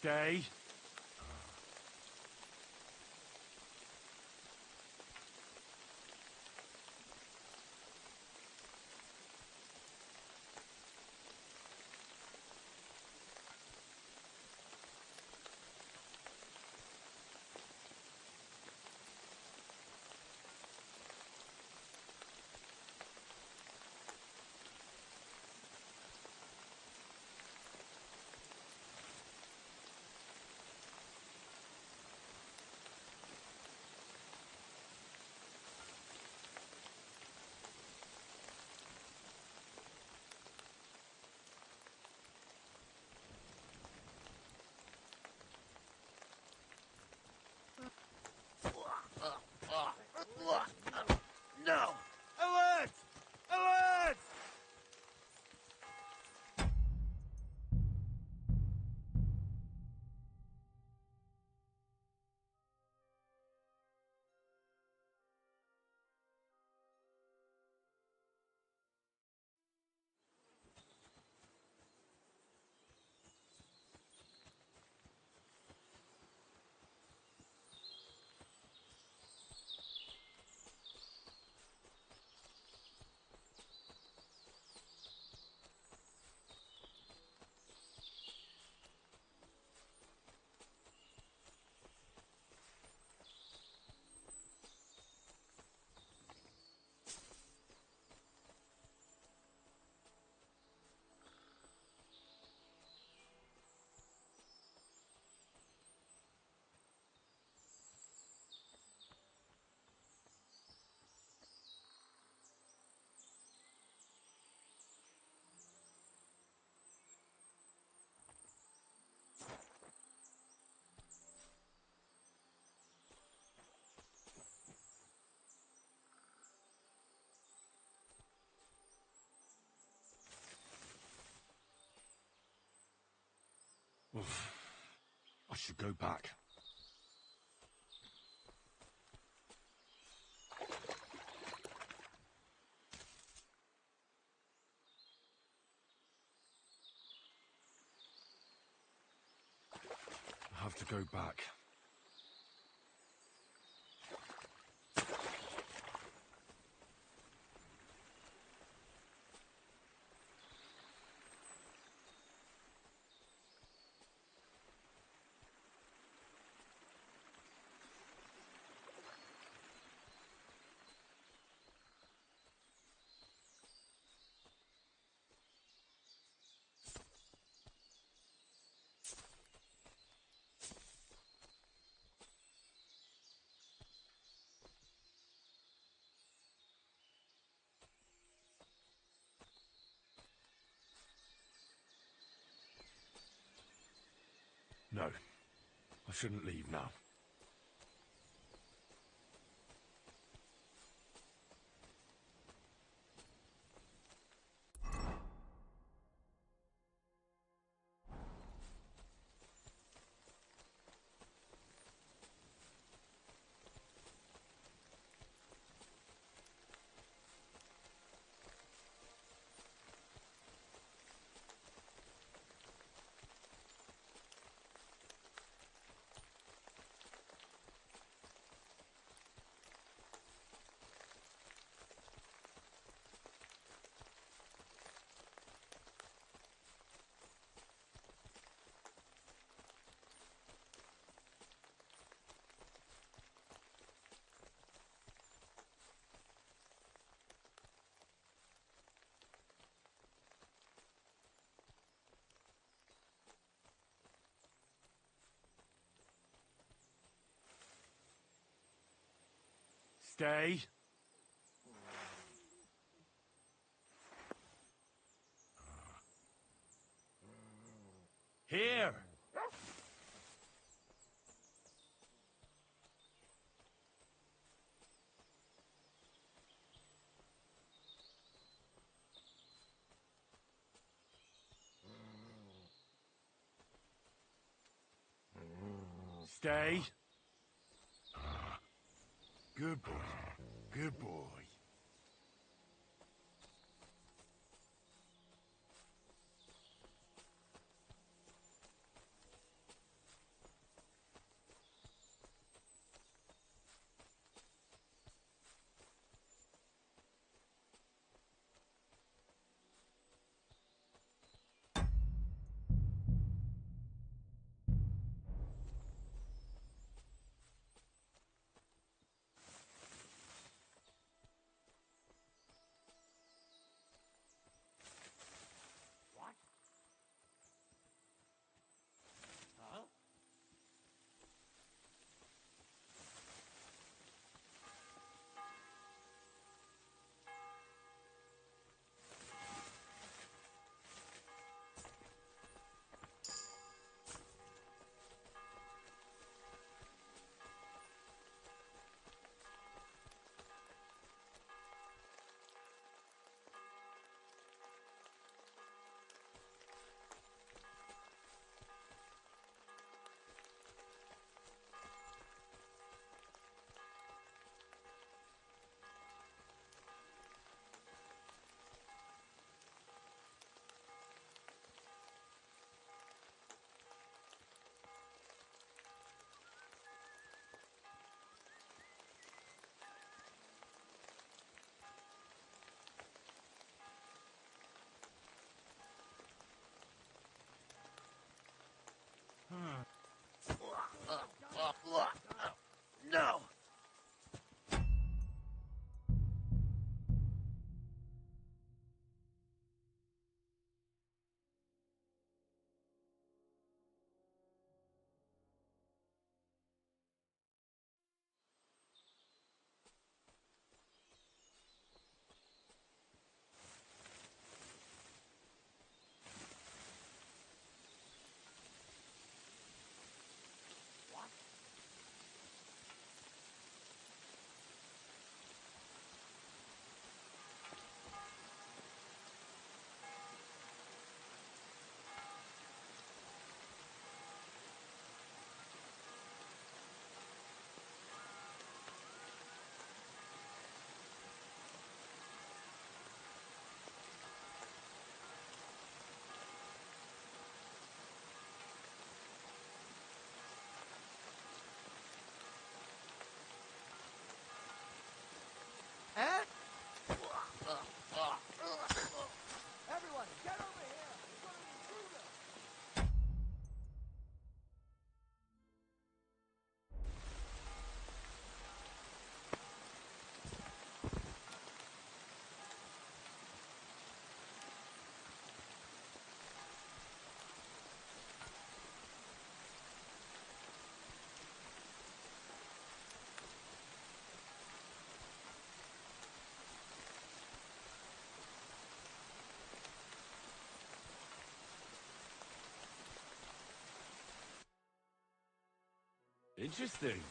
Stay. No! Alert! Alert! I should go back. I have to go back. No, I shouldn't leave now. Stay. Here! Stay. Good boy. Good boy. Interesting.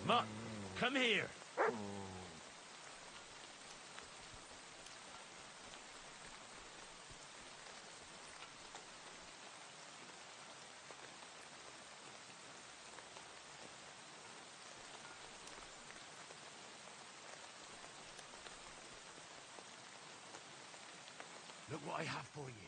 Mutt, come here. Look what I have for you.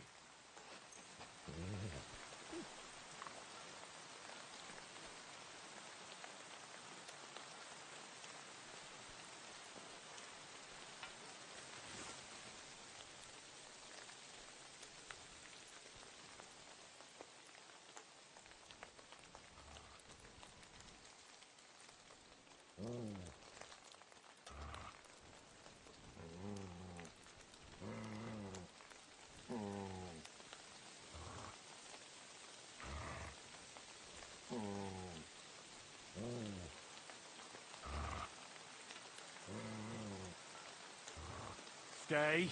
Stay.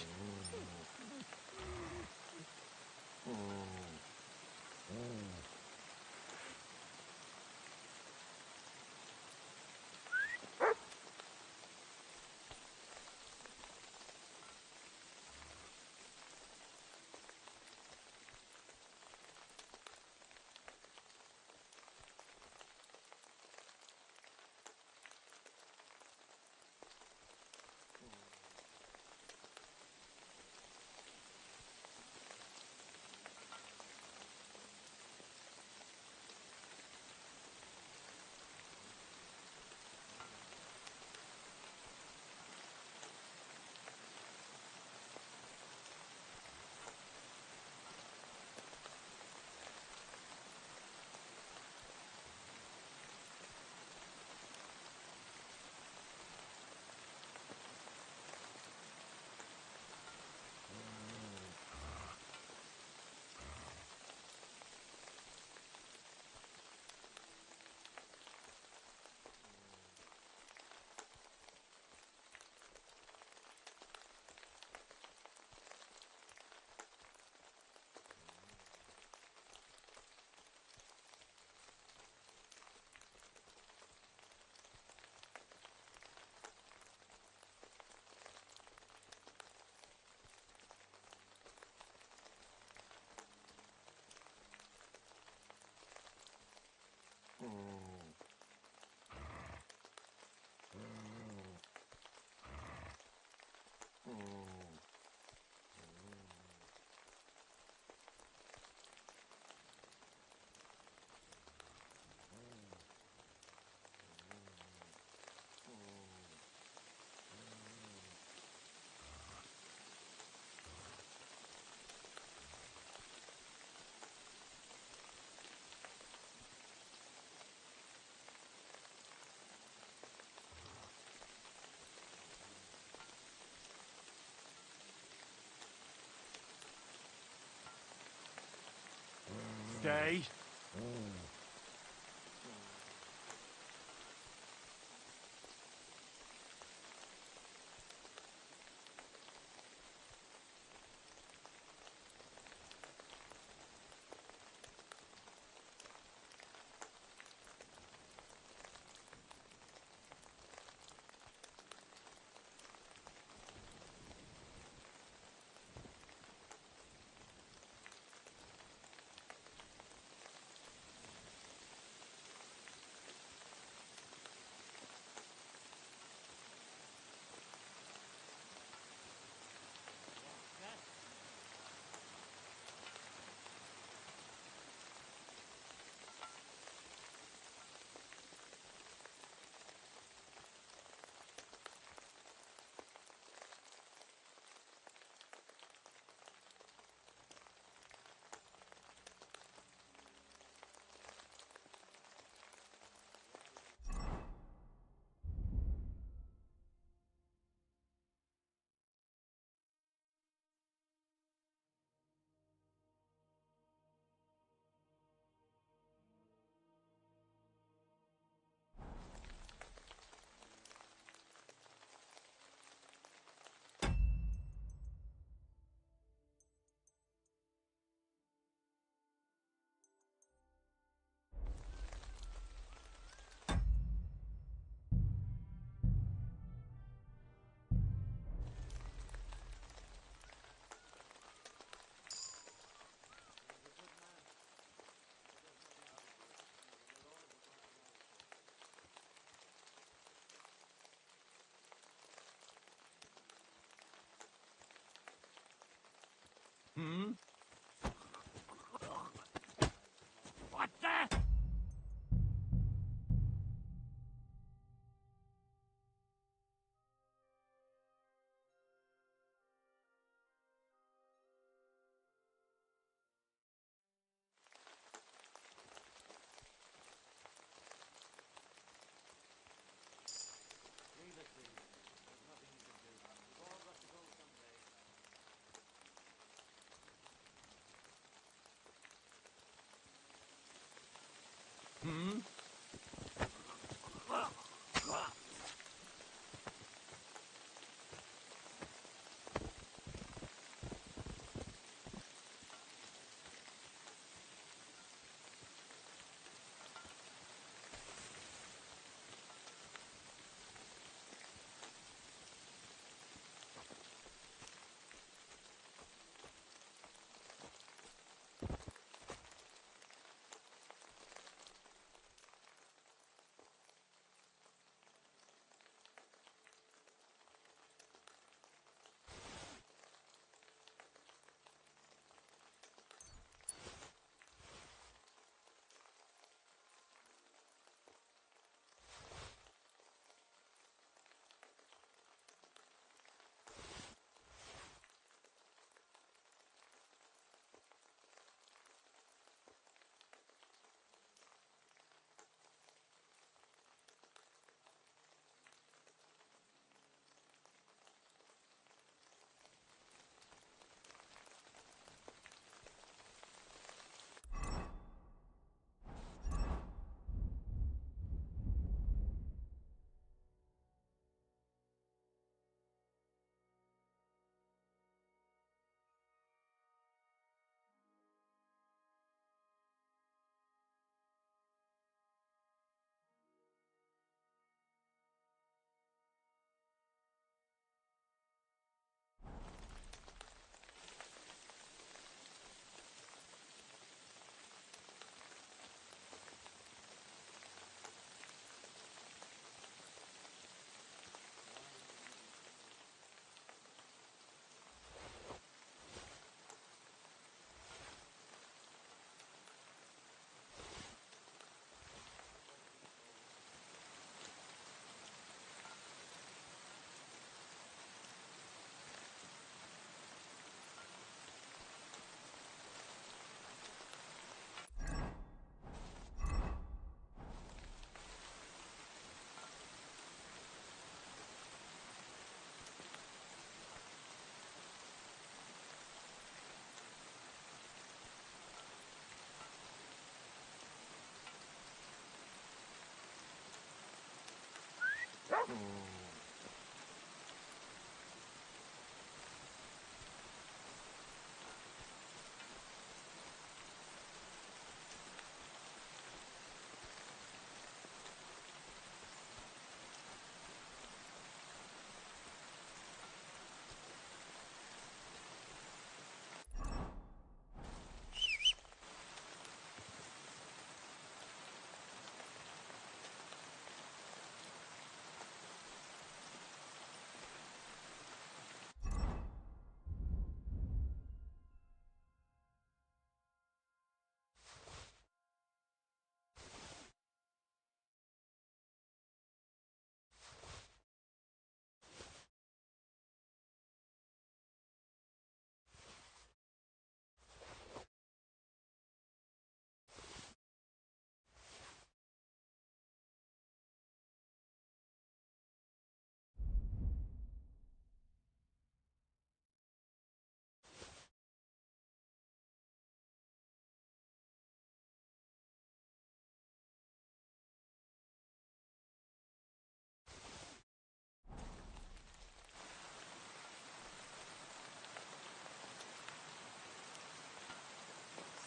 Stay.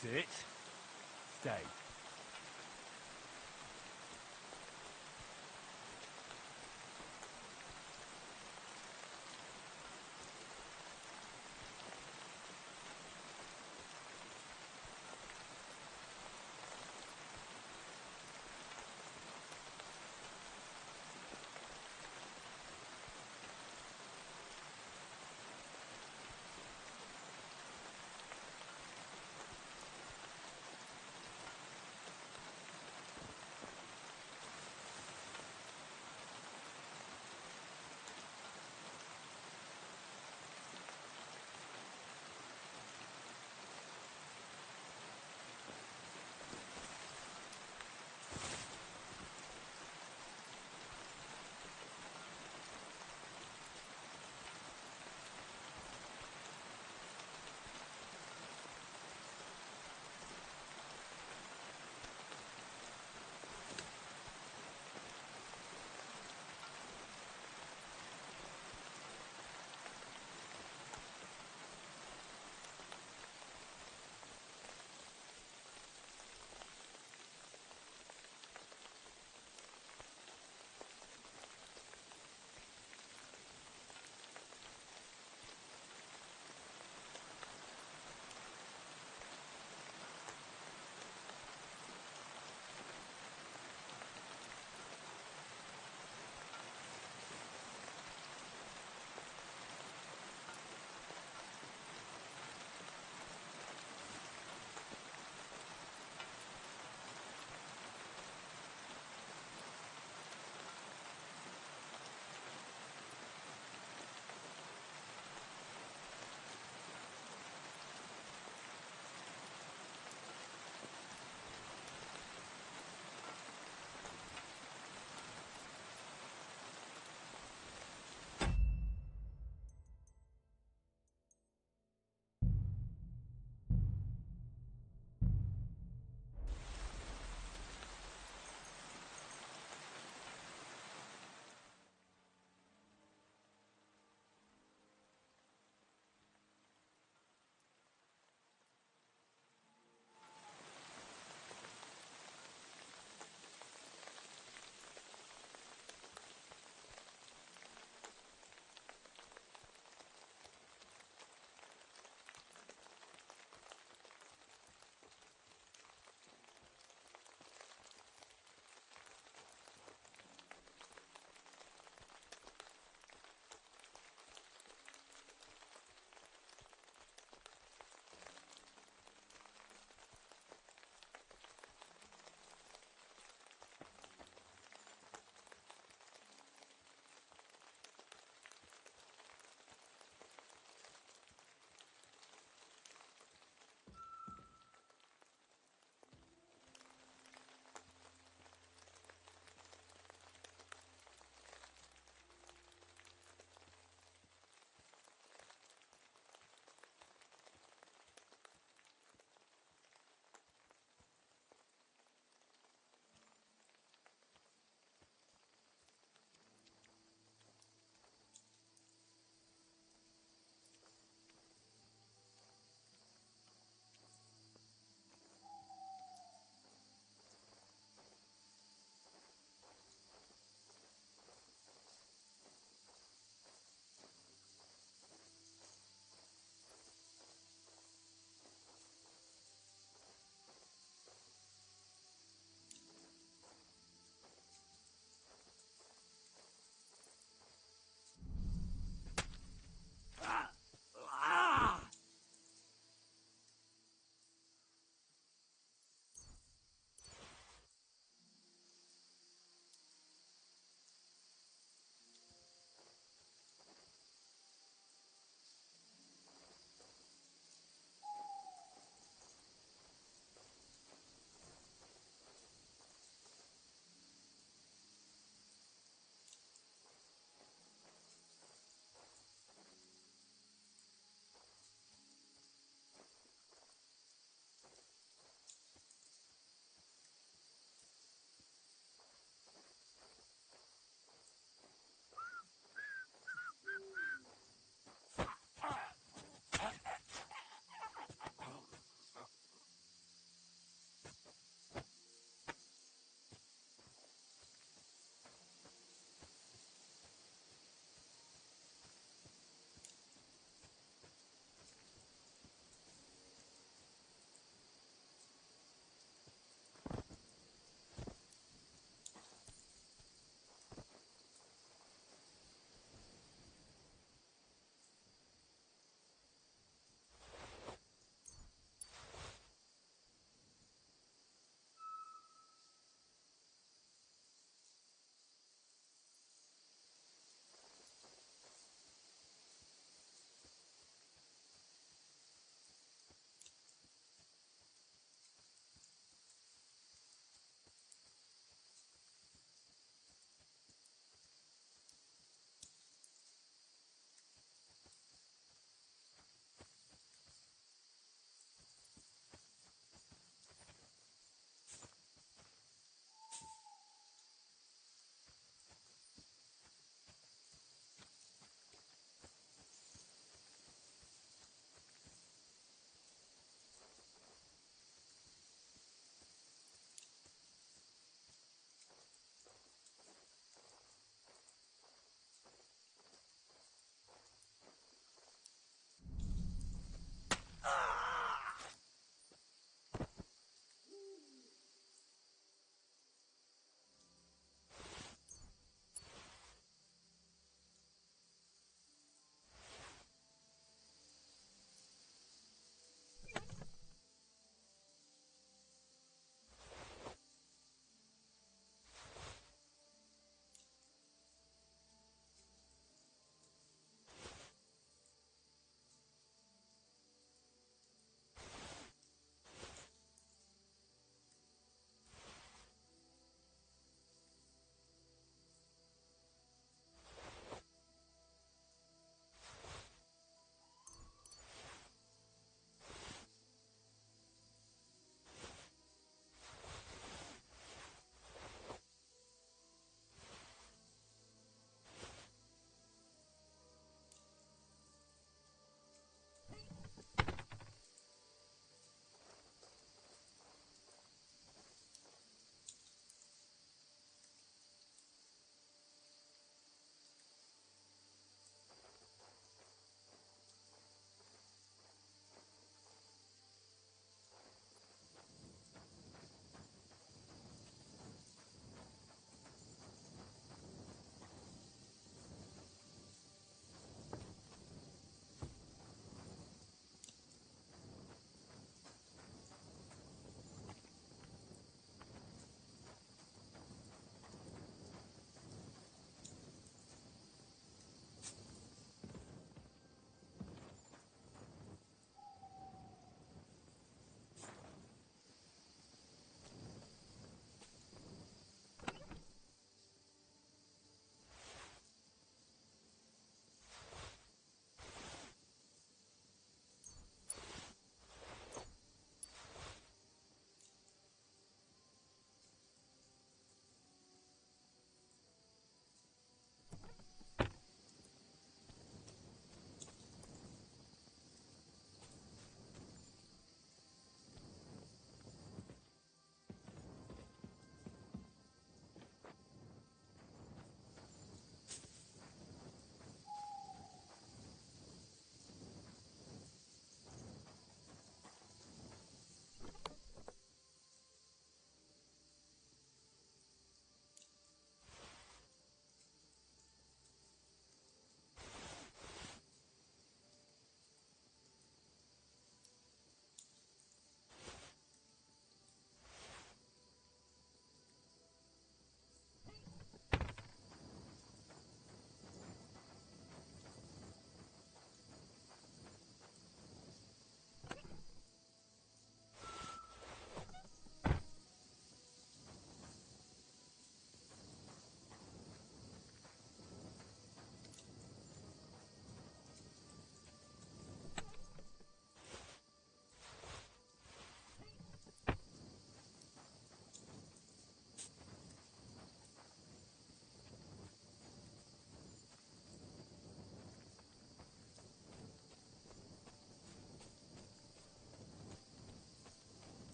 Sit. Stay.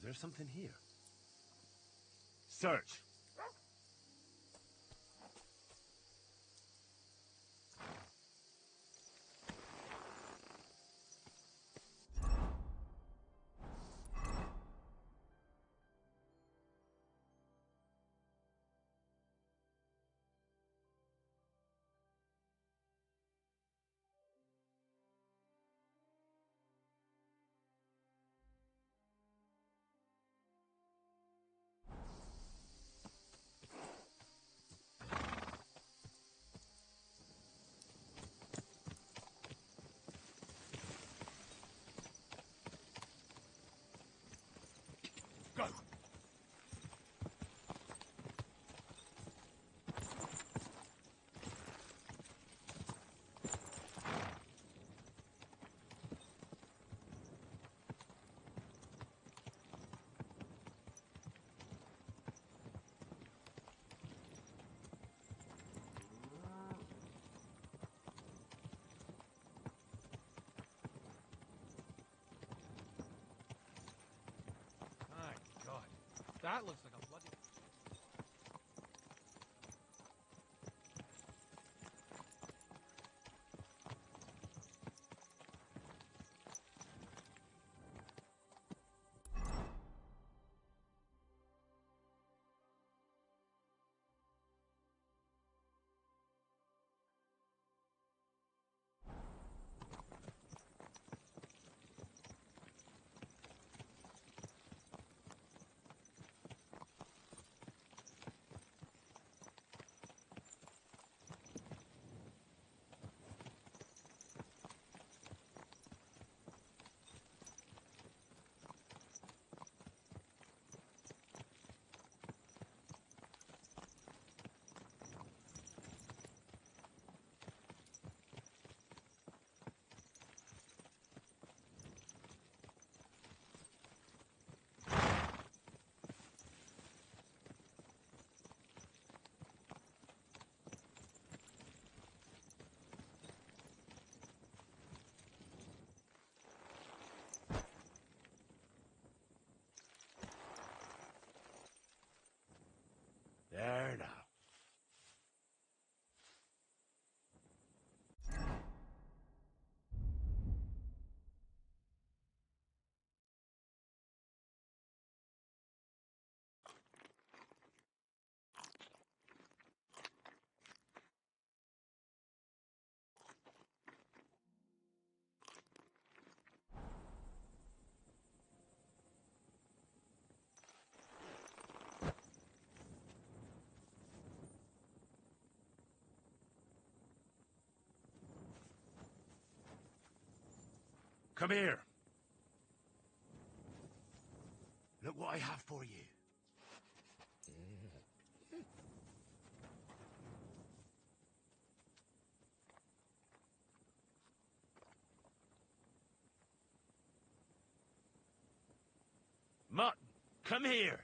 There's something here. Search. Go! My God, that looks like a bloody... There now. Come here. Look what I have for you. Mutt, come here.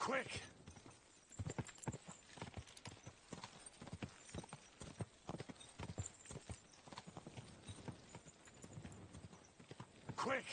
Quick! Quick!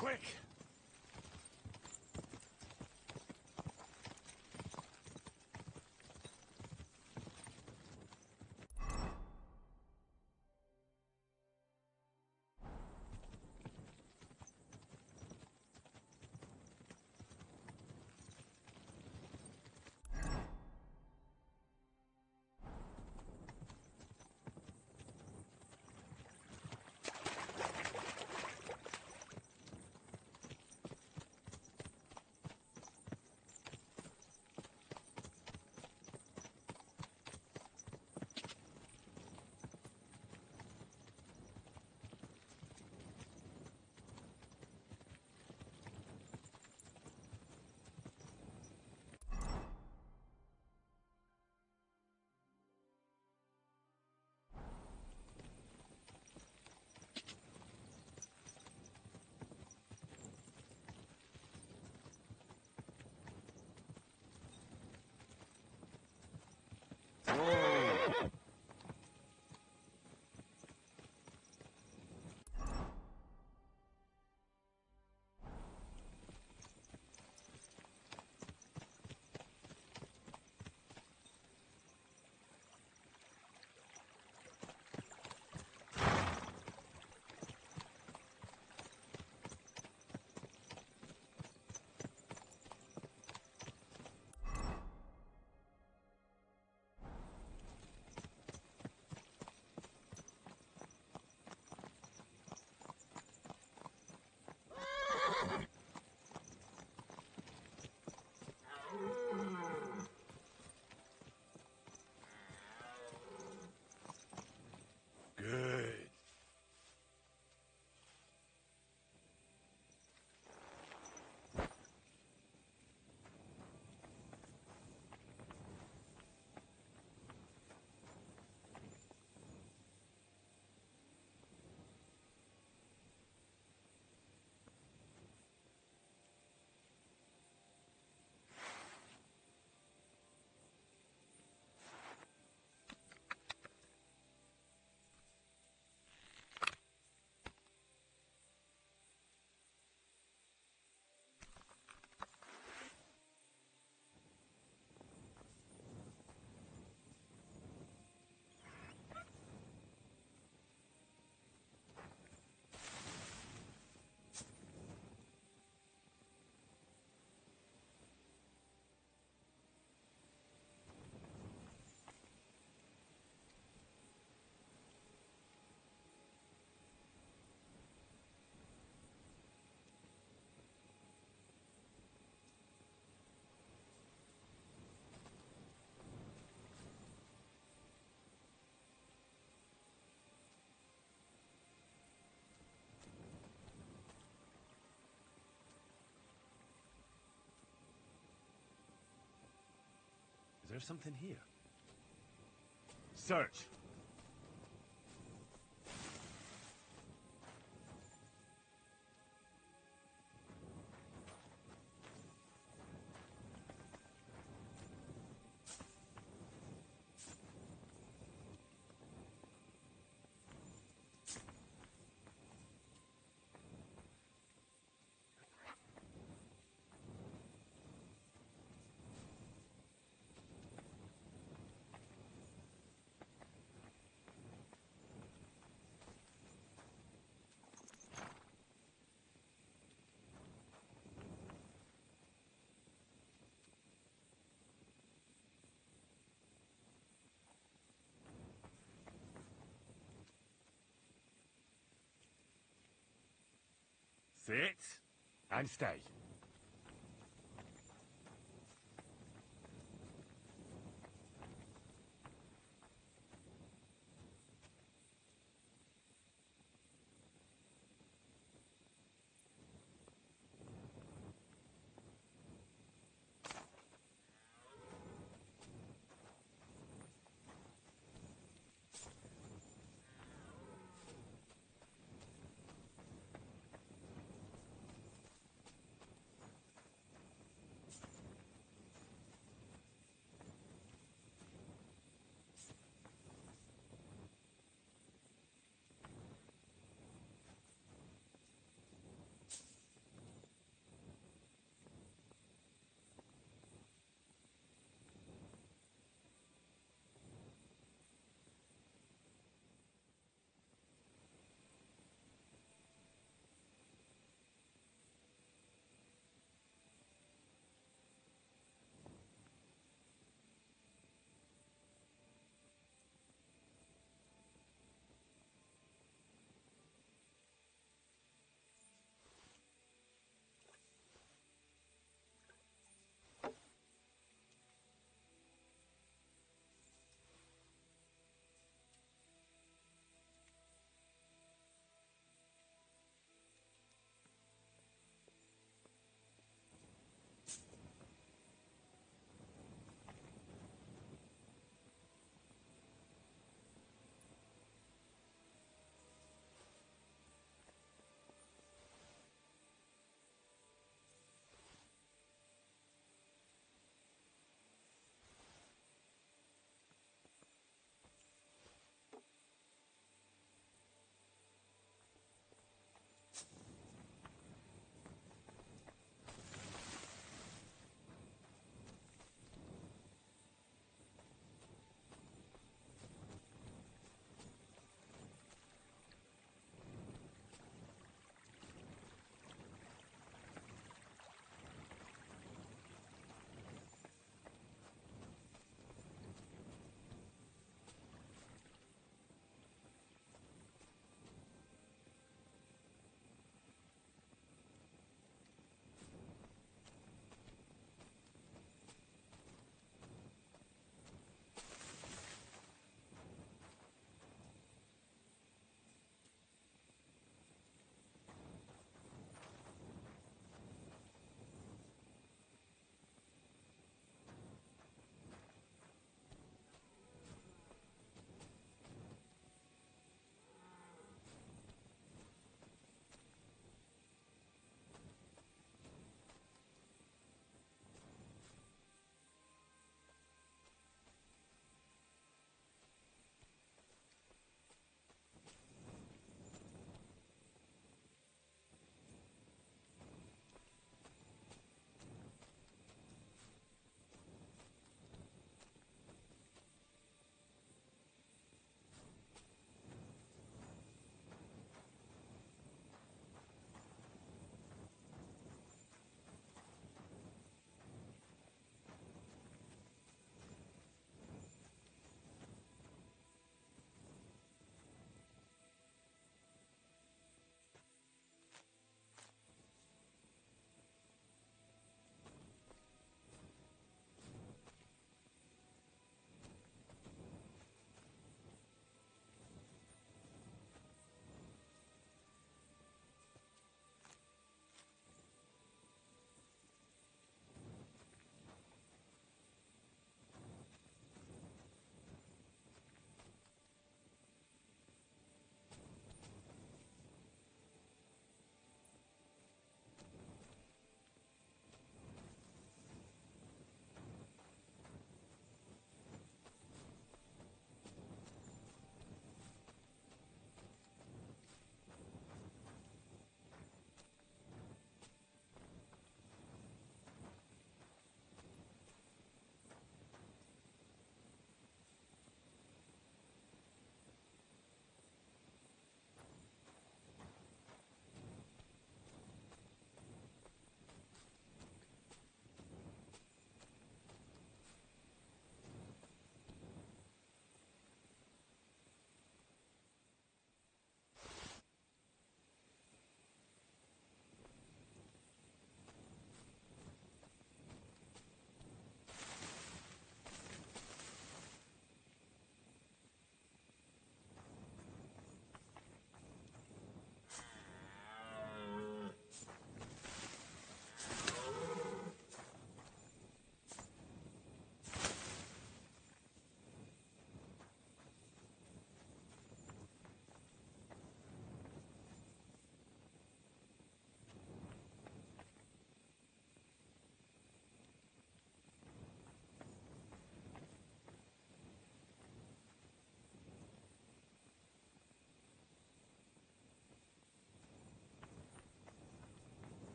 quick! Good. Is there something here? Search. Sit and stay.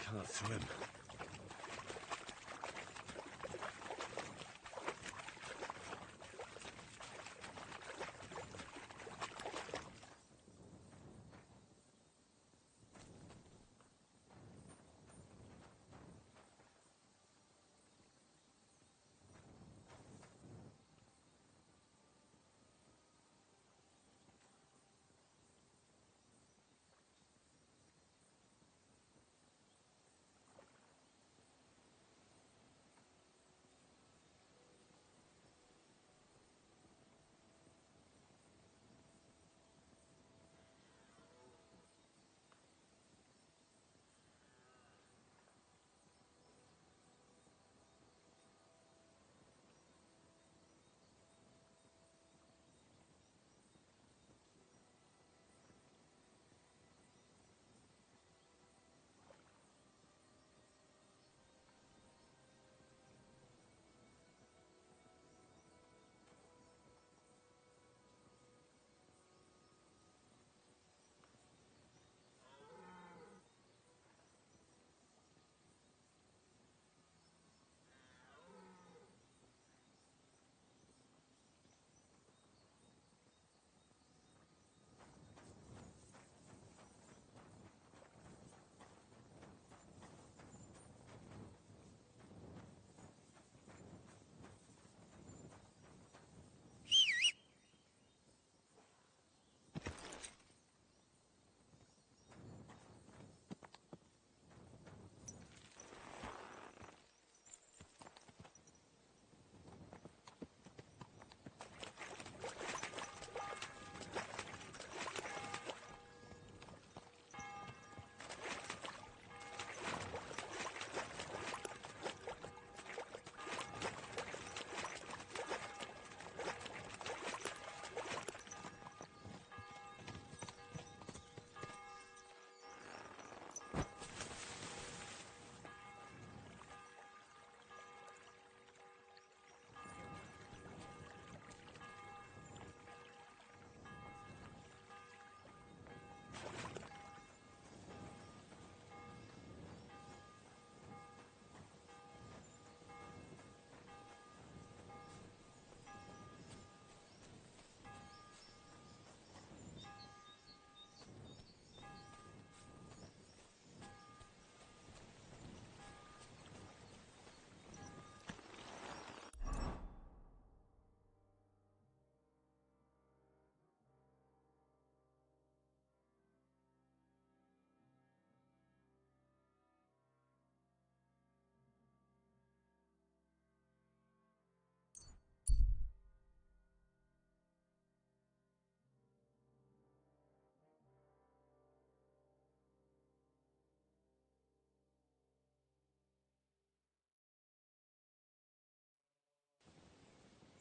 can't swim.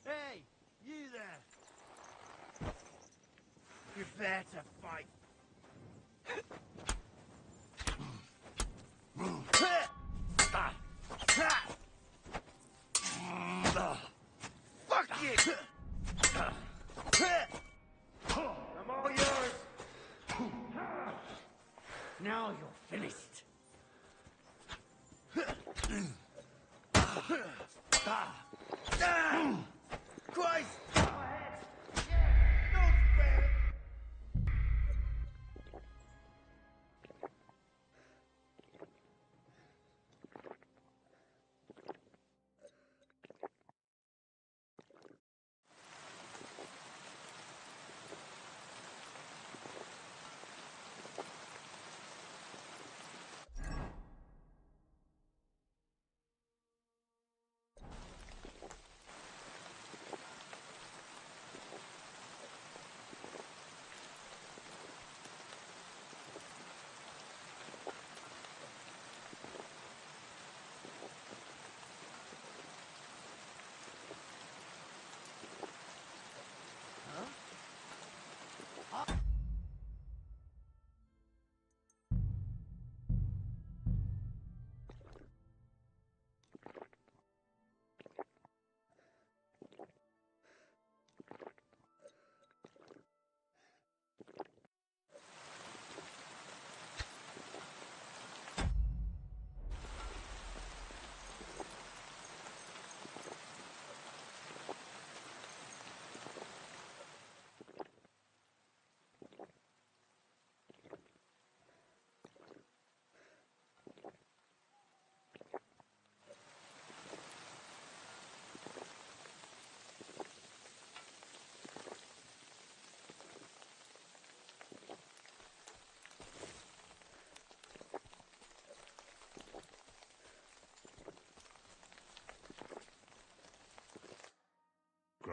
Hey, you there! Prepare to fight! Fuck you! I'm all yours! Now you're finished. Christ! No spare!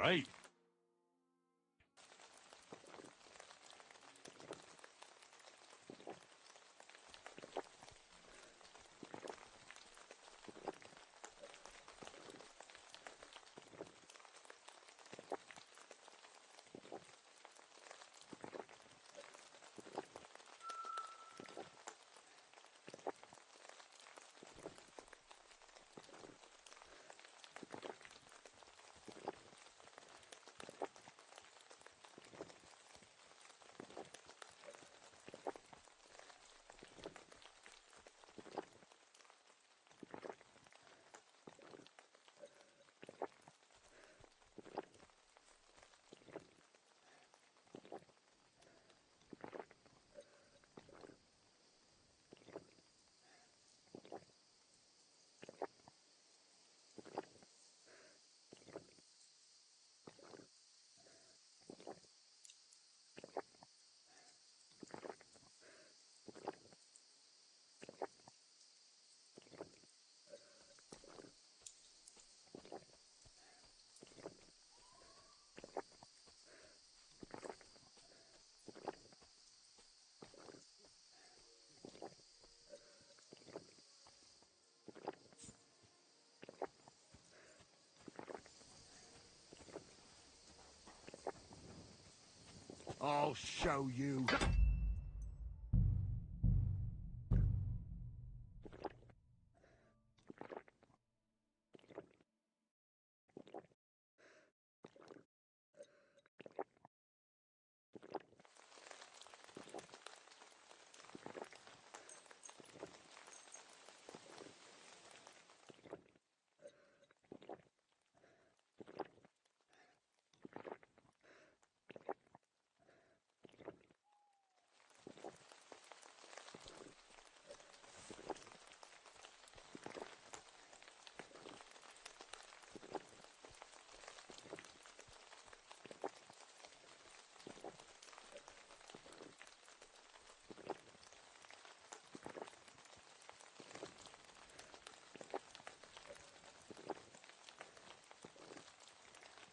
Great. I'll show you.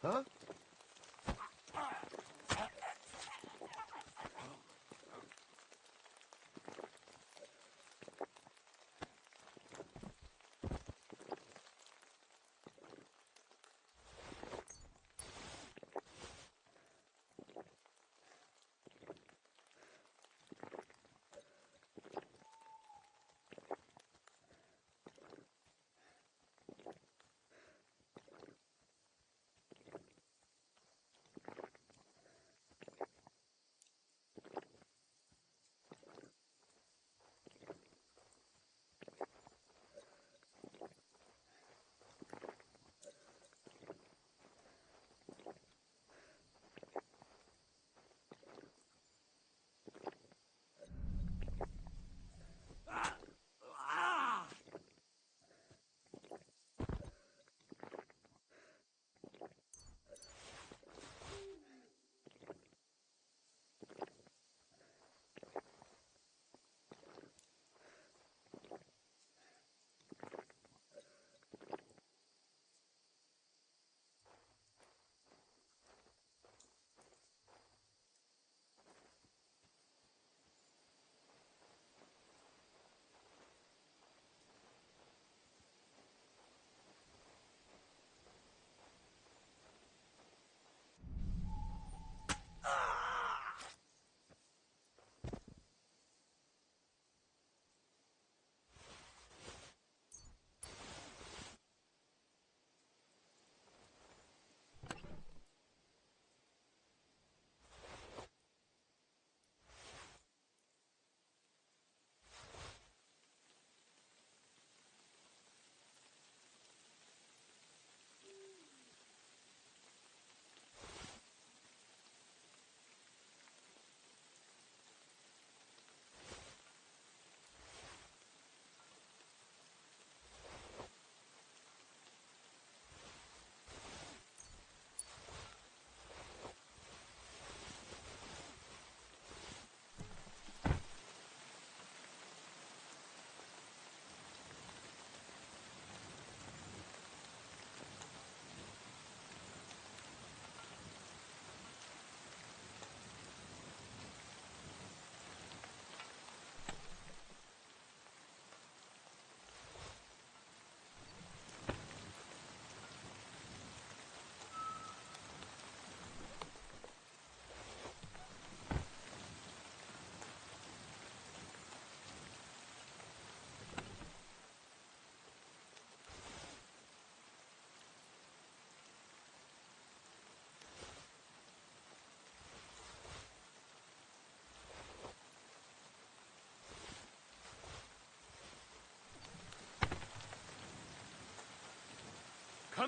Huh?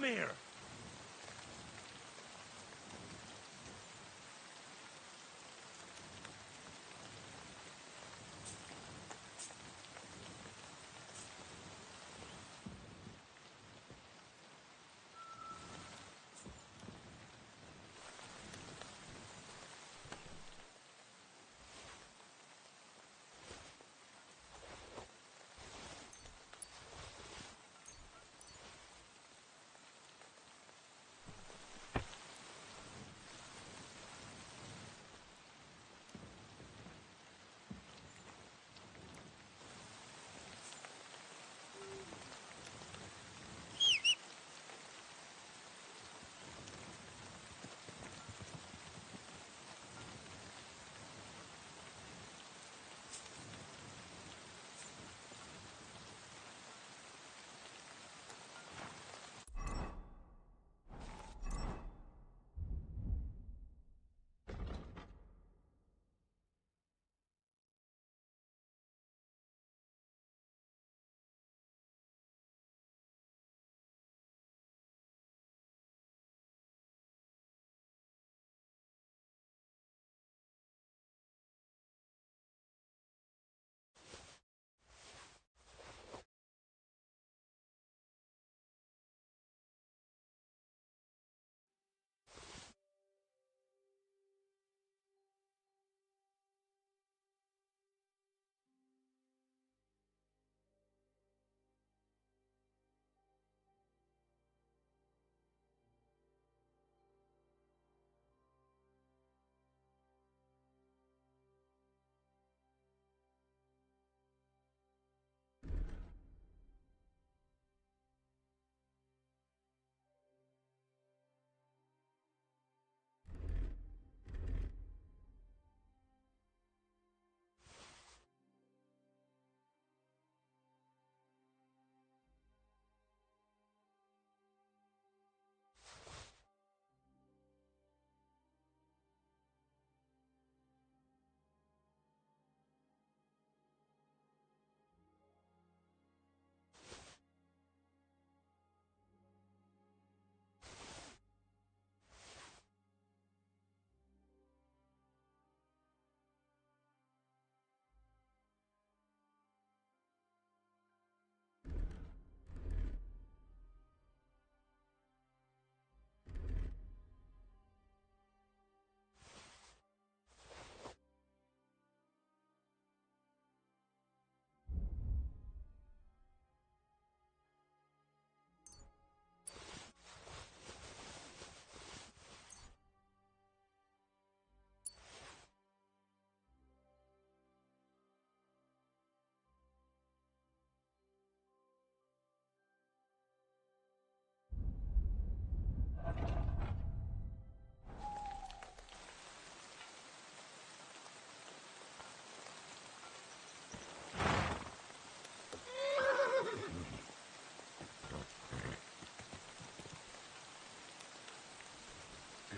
Come here!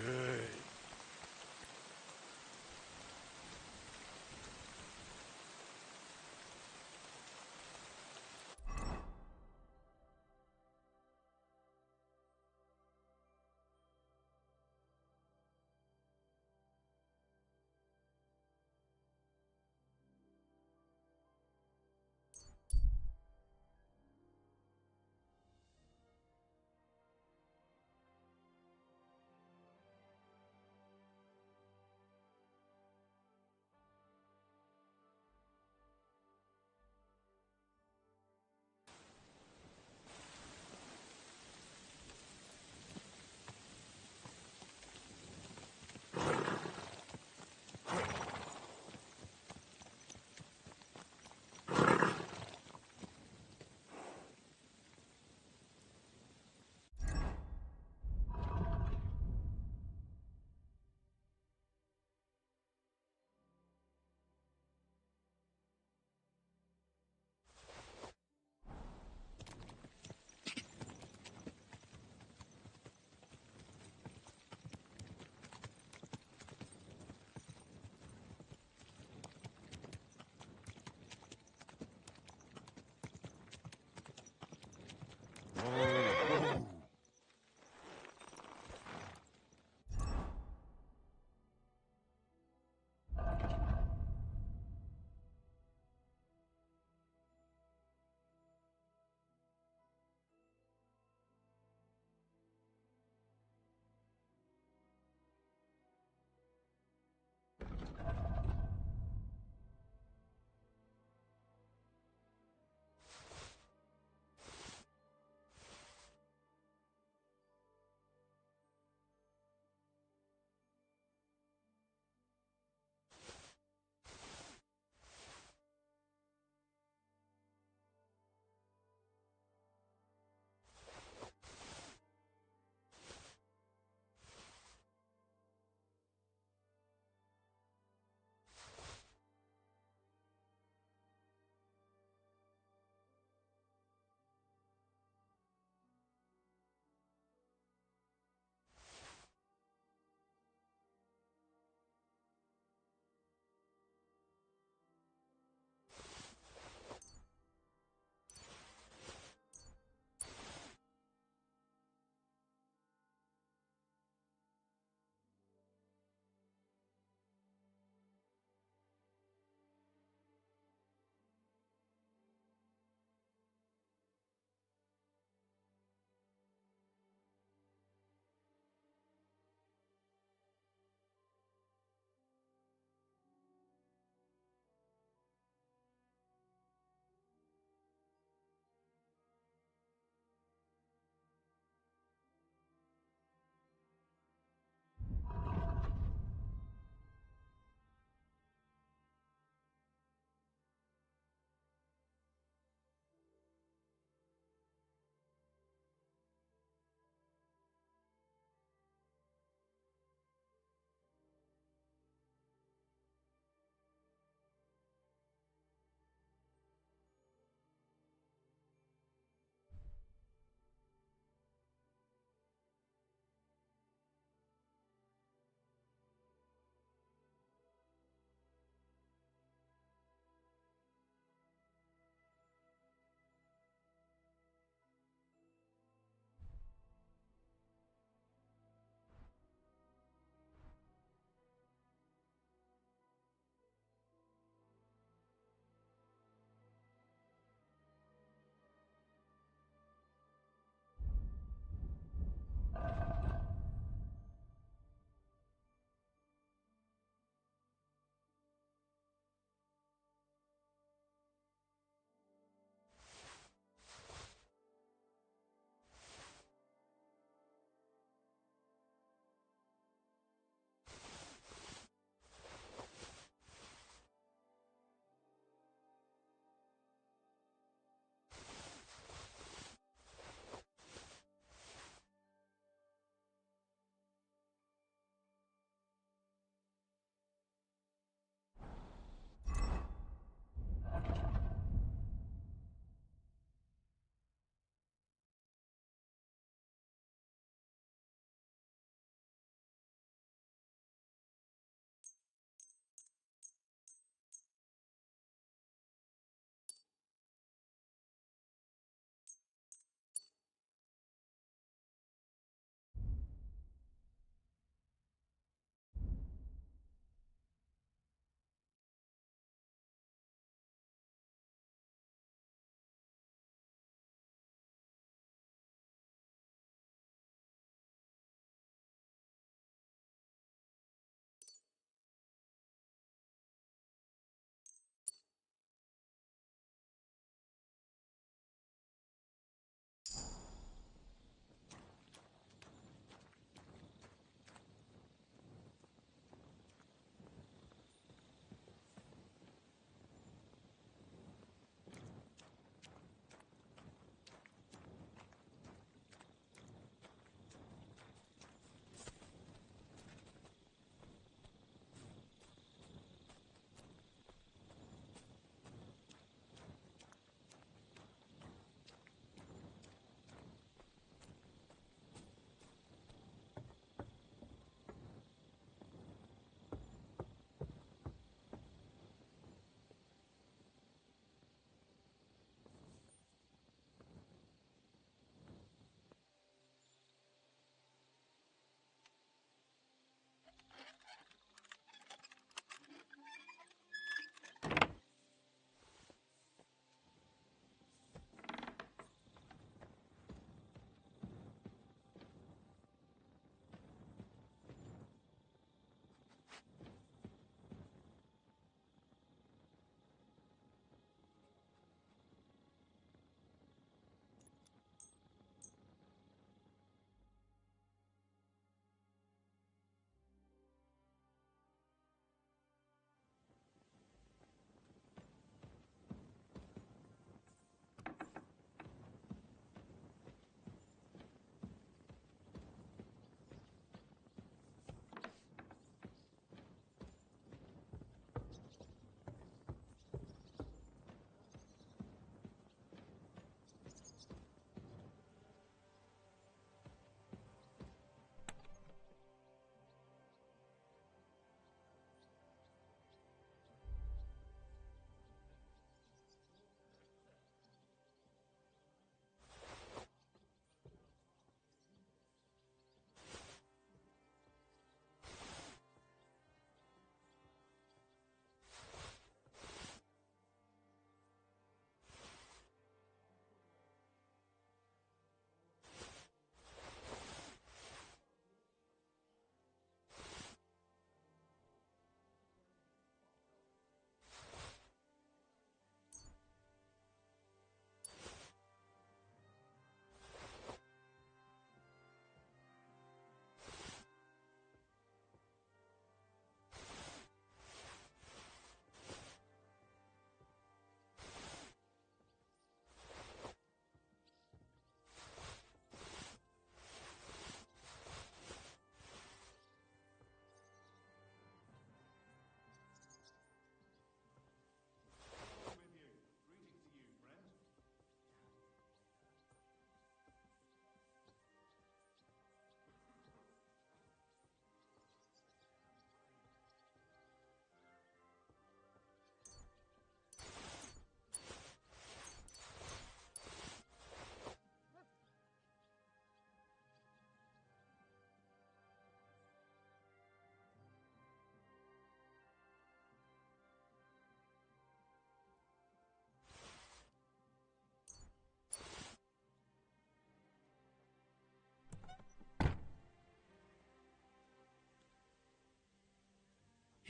Good.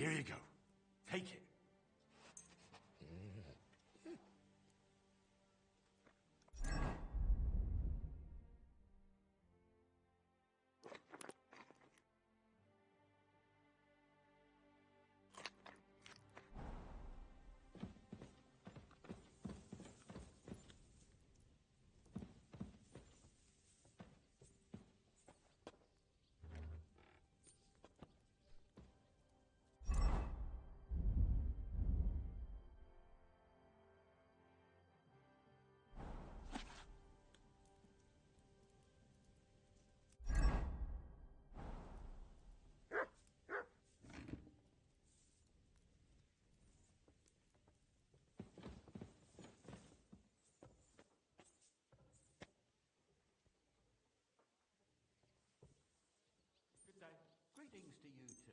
Here you go. Take it. Good day. Greetings to you too.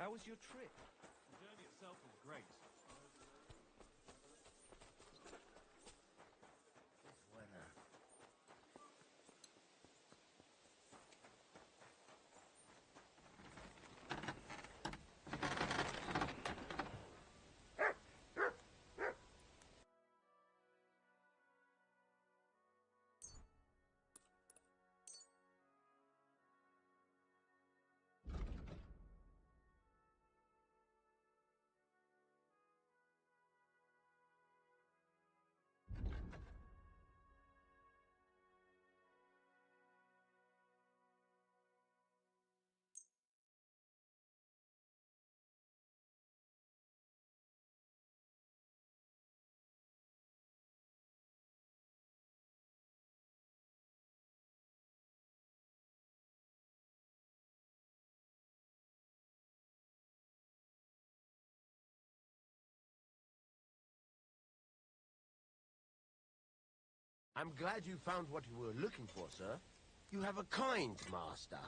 How was your trip? The journey itself was great. This weather. I'm glad you found what you were looking for, sir. You have a kind master.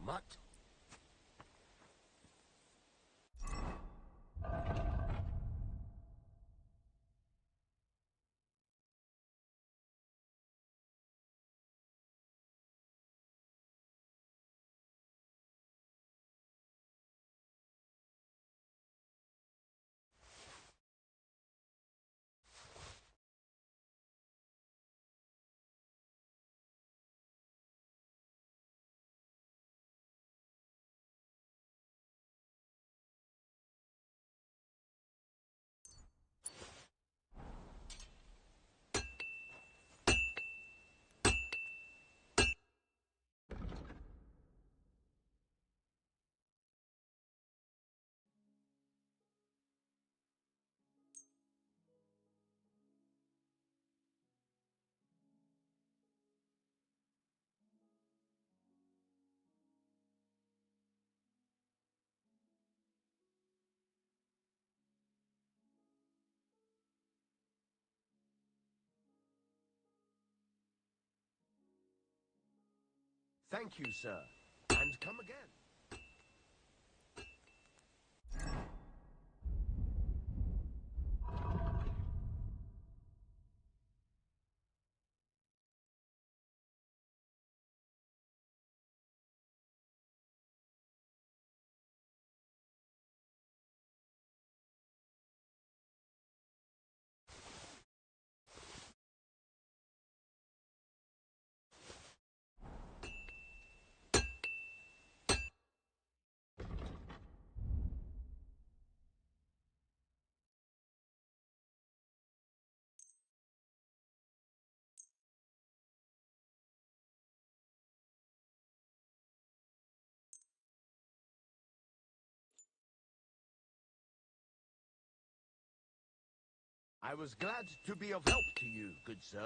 Mutt? Thank you, sir. And come again. I was glad to be of help to you, good sir.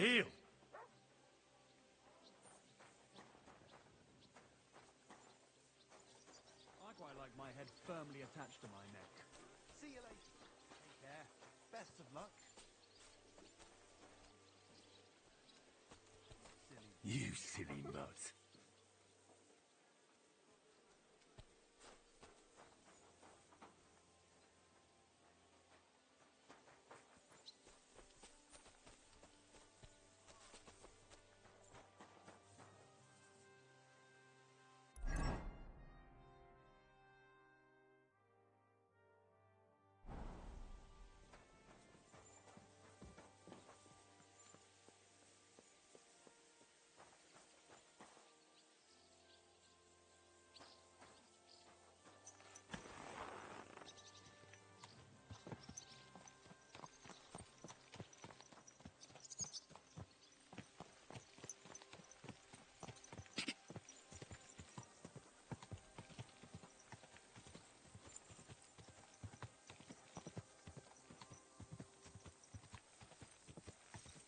Heal! I quite like my head firmly attached to my neck. See you later. Take care. Best of luck. You silly mutt.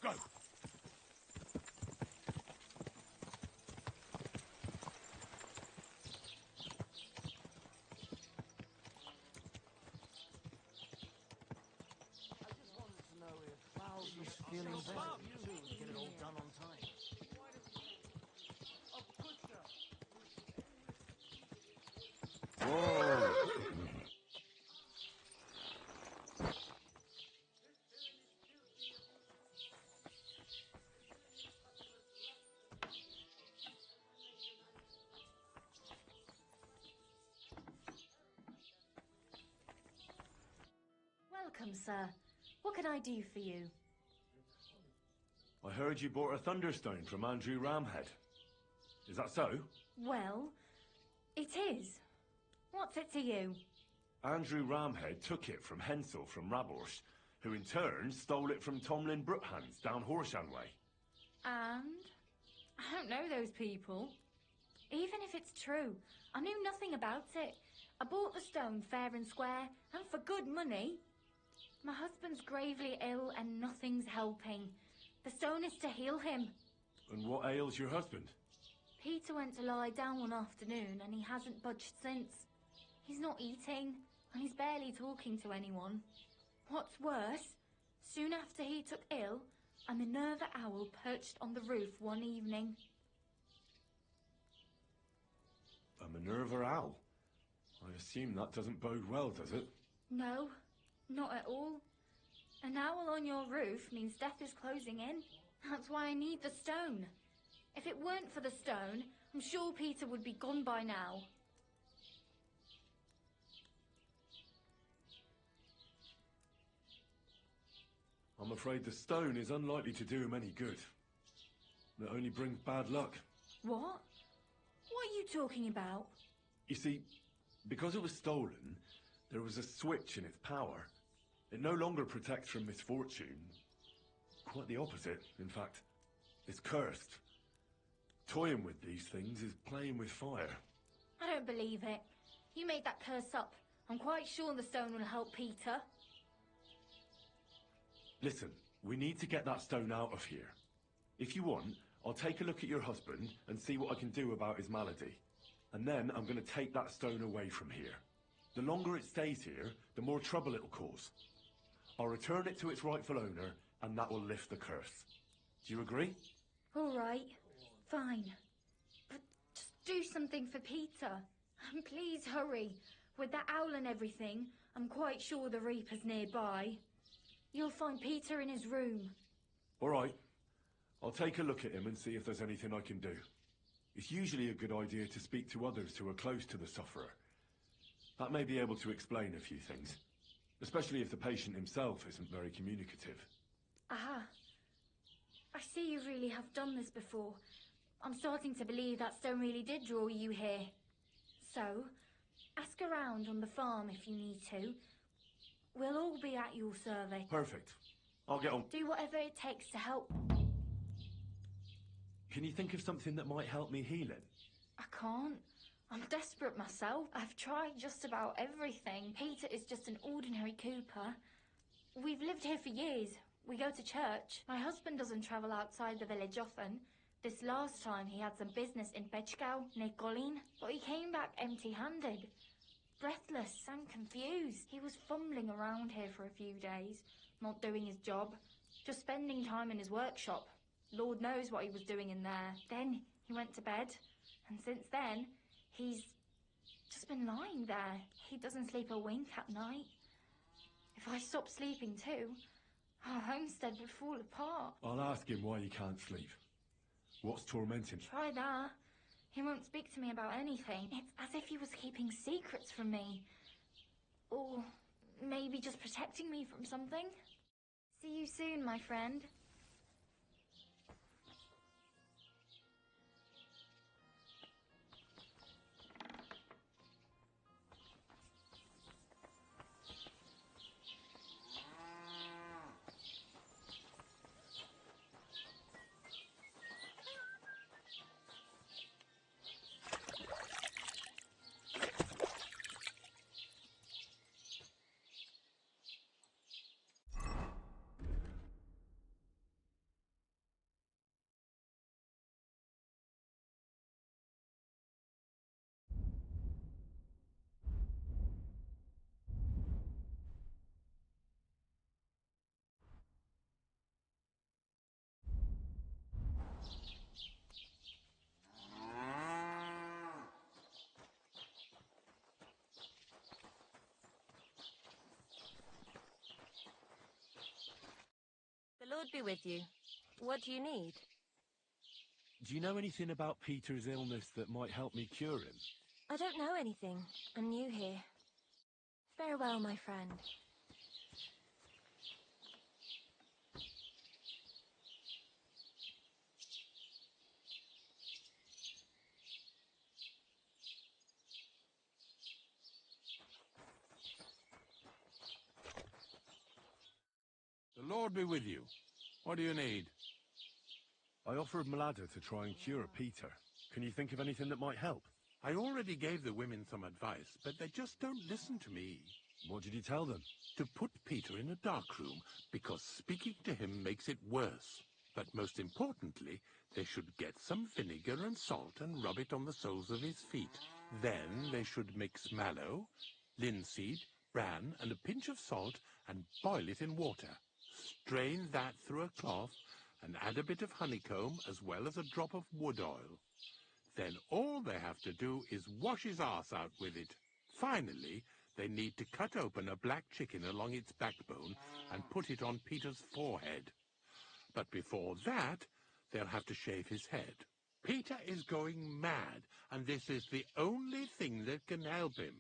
Go! I just wanted to know if Clouds was feeling better too to get it all done on time. Welcome, sir. What can I do for you? I heard you bought a Thunderstone from Andrew Ramhead. Is that so? Well, it is. What's it to you? Andrew Ramhead took it from Hensel from Raborsh, who in turn stole it from Tomlin Brookhans down Horshan way. And? I don't know those people. Even if it's true, I knew nothing about it. I bought the stone fair and square, and for good money. My husband's gravely ill and nothing's helping. The stone is to heal him. And what ails your husband? Peter went to lie down one afternoon and he hasn't budged since. He's not eating, and he's barely talking to anyone. What's worse, soon after he took ill, a Minerva owl perched on the roof one evening. A Minerva owl? I assume that doesn't bode well, does it? No, not at all. An owl on your roof means death is closing in. That's why I need the stone. If it weren't for the stone, I'm sure Peter would be gone by now. I'm afraid the stone is unlikely to do him any good. It only brings bad luck. What? What are you talking about? You see, because it was stolen, there was a switch in its power. It no longer protects from misfortune. Quite the opposite, in fact. It's cursed. Toying with these things is playing with fire. I don't believe it. You made that curse up. I'm quite sure the stone will help Peter. Listen, we need to get that stone out of here. If you want, I'll take a look at your husband and see what I can do about his malady. And then I'm going to take that stone away from here. The longer it stays here, the more trouble it'll cause. I'll return it to its rightful owner, and that will lift the curse. Do you agree? All right, fine. But just do something for Peter. And please hurry. With that owl and everything, I'm quite sure the Reaper's nearby. You'll find Peter in his room. All right. I'll take a look at him and see if there's anything I can do. It's usually a good idea to speak to others who are close to the sufferer. That may be able to explain a few things, especially if the patient himself isn't very communicative. Aha. I see you really have done this before. I'm starting to believe that stone really did draw you here. So, ask around on the farm if you need to. We'll all be at your service. Perfect. I'll get on. Do whatever it takes to help. Can you think of something that might help me heal him? I can't. I'm desperate myself. I've tried just about everything. Peter is just an ordinary cooper. We've lived here for years. We go to church. My husband doesn't travel outside the village often. This last time he had some business in Pechgau, near Golin, but he came back empty-handed. Breathless and confused. He was fumbling around here for a few days, not doing his job, just spending time in his workshop. Lord knows what he was doing in there. Then he went to bed, and since then, he's just been lying there. He doesn't sleep a wink at night. If I stopped sleeping too, our homestead would fall apart. I'll ask him why he can't sleep. What's tormenting? Try that. He won't speak to me about anything. It's as if he was keeping secrets from me. Or maybe just protecting me from something. See you soon, my friend. The Lord be with you. What do you need? Do you know anything about Peter's illness that might help me cure him? I don't know anything. I'm new here. Farewell, my friend. The Lord be with you. What do you need? I offered Mlada to try and cure Peter. Can you think of anything that might help? I already gave the women some advice, but they just don't listen to me. What did you tell them? To put Peter in a dark room, because speaking to him makes it worse. But most importantly, they should get some vinegar and salt and rub it on the soles of his feet. Then they should mix mallow, linseed, bran, and a pinch of salt and boil it in water. Strain that through a cloth and add a bit of honeycomb as well as a drop of wood oil. Then all they have to do is wash his arse out with it. Finally, they need to cut open a black chicken along its backbone and put it on Peter's forehead. But before that, they'll have to shave his head. Peter is going mad, and this is the only thing that can help him.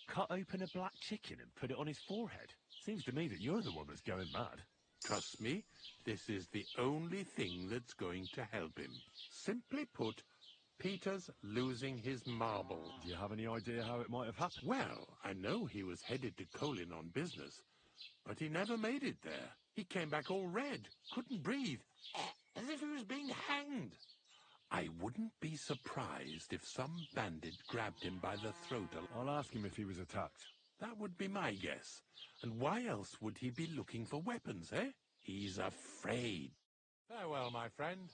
Cut open a black chicken and put it on his forehead? Seems to me that you're the one that's going mad. Trust me, this is the only thing that's going to help him. Simply put, Peter's losing his marble. Do you have any idea how it might have happened? Well, I know he was headed to Colin on business, but he never made it there. He came back all red, couldn't breathe, as if he was being hanged. I wouldn't be surprised if some bandit grabbed him by the throat. I'll ask him if he was attacked. That would be my guess. And why else would he be looking for weapons, eh? He's afraid. Farewell, my friend.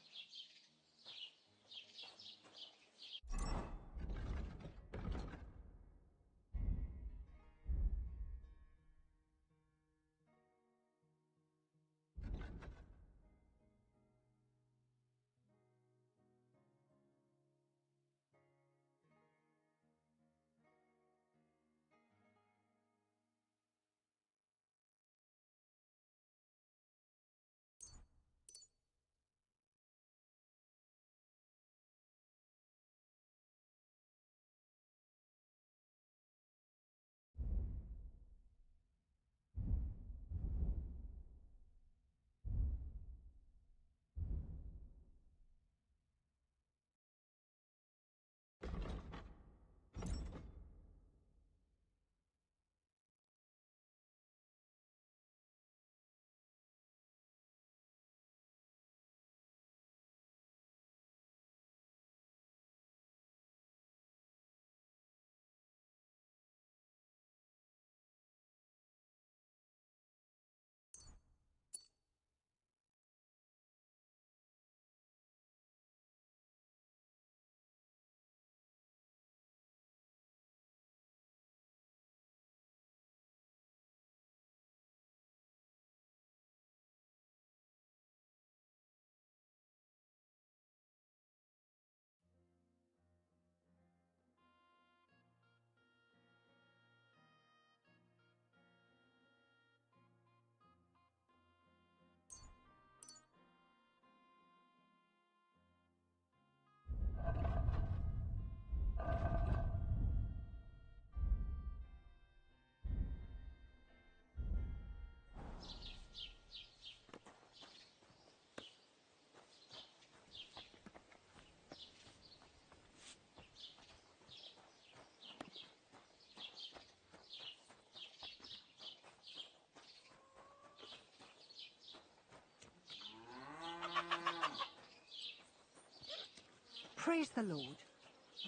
Praise the Lord.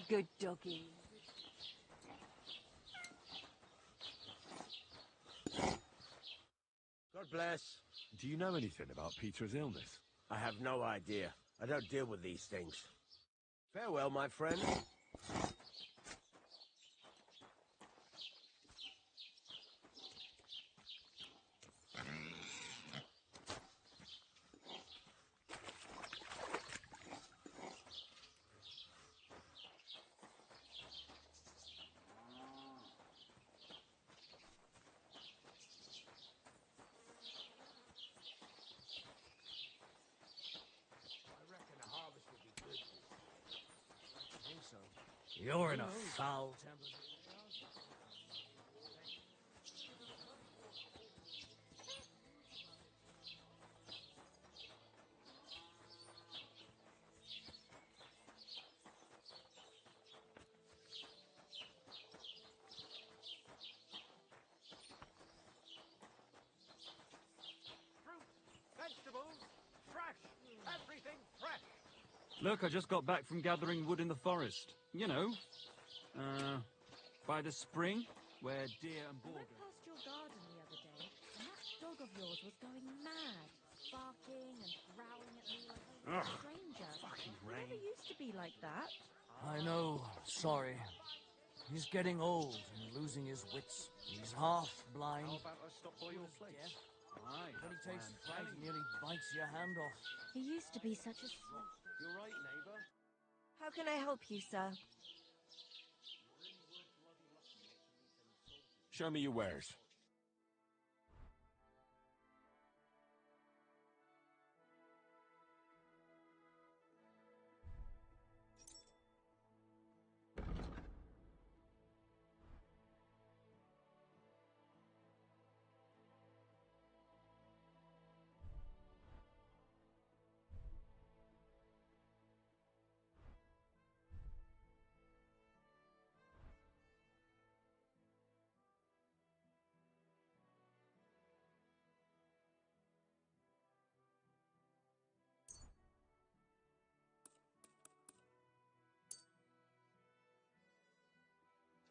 Good doggy. God bless. Do you know anything about Peter's illness? I have no idea. I don't deal with these things. Farewell, my friend. You're in a foul temper. Vegetables, fresh. Everything fresh. Look, I just got back from gathering wood in the forest. You know, by the spring, where deer and boar I went past your garden the other day, and that dog of yours was going mad, barking and growling at me like I was a stranger. Fucking He rain. never used to be like that. I know, sorry. He's getting old and losing his wits. He's half blind. How about I stop by your place? Deaf. Aye, When he that's why takes I'm fright, telling he you. nearly bites your hand off. He used to be such a sweet. You alright, neighbour? How can I help you, sir? Show me your wares.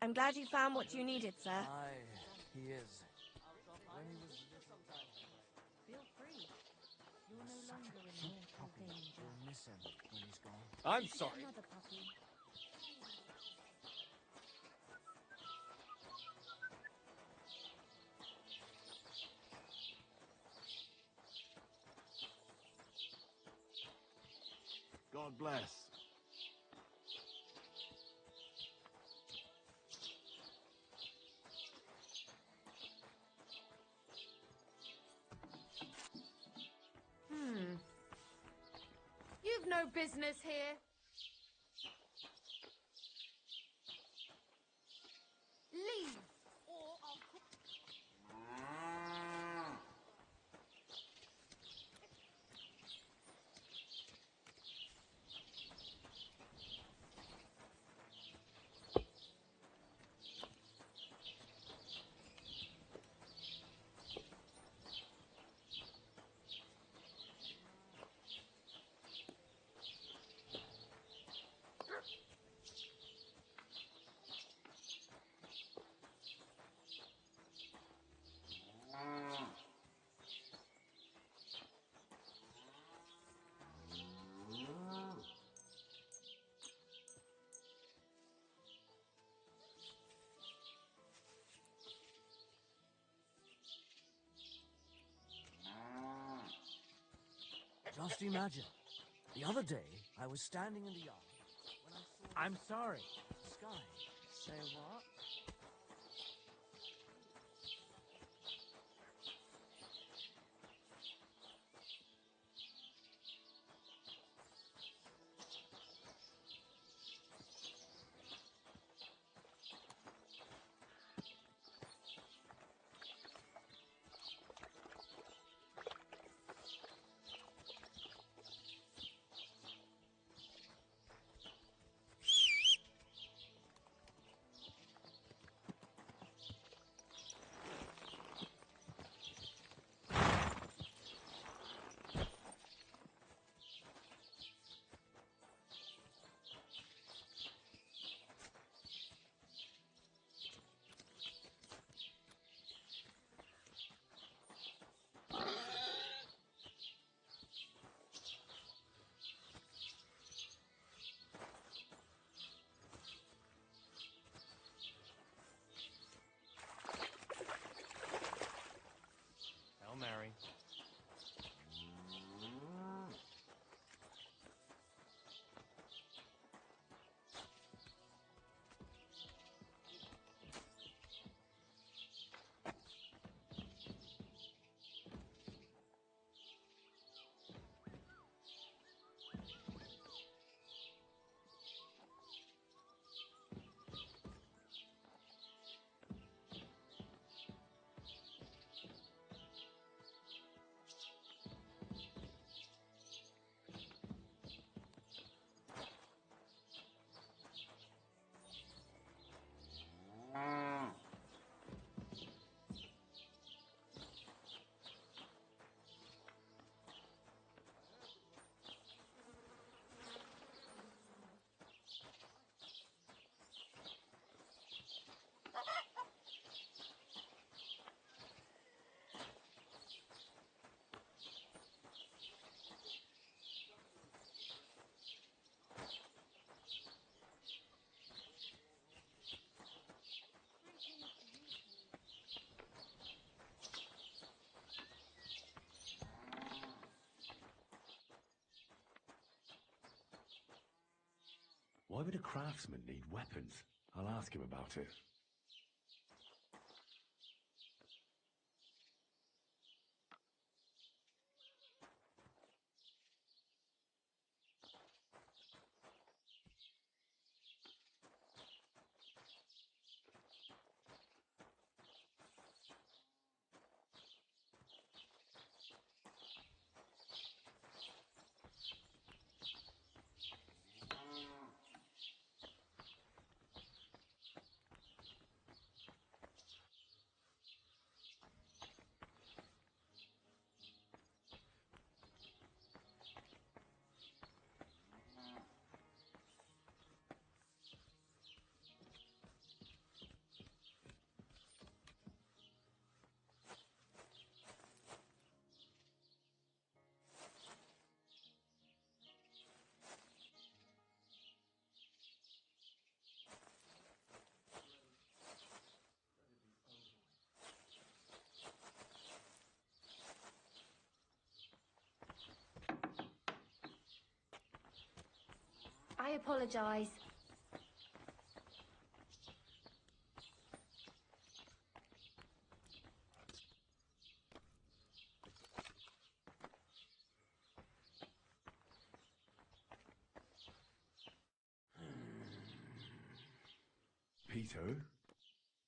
I'm glad you found what you needed, sir. Aye, he is. When he was little, Feel free. You're no longer in mortal danger. we'll miss him when he's gone. I'm Get sorry. another puppy. God bless. You've no business here. Leave, or I'll call... Just imagine. The other day, I was standing in the yard when I saw I'm sorry. the sky. Say what? Why would a craftsman need weapons? I'll ask him about it. I apologise. Peter,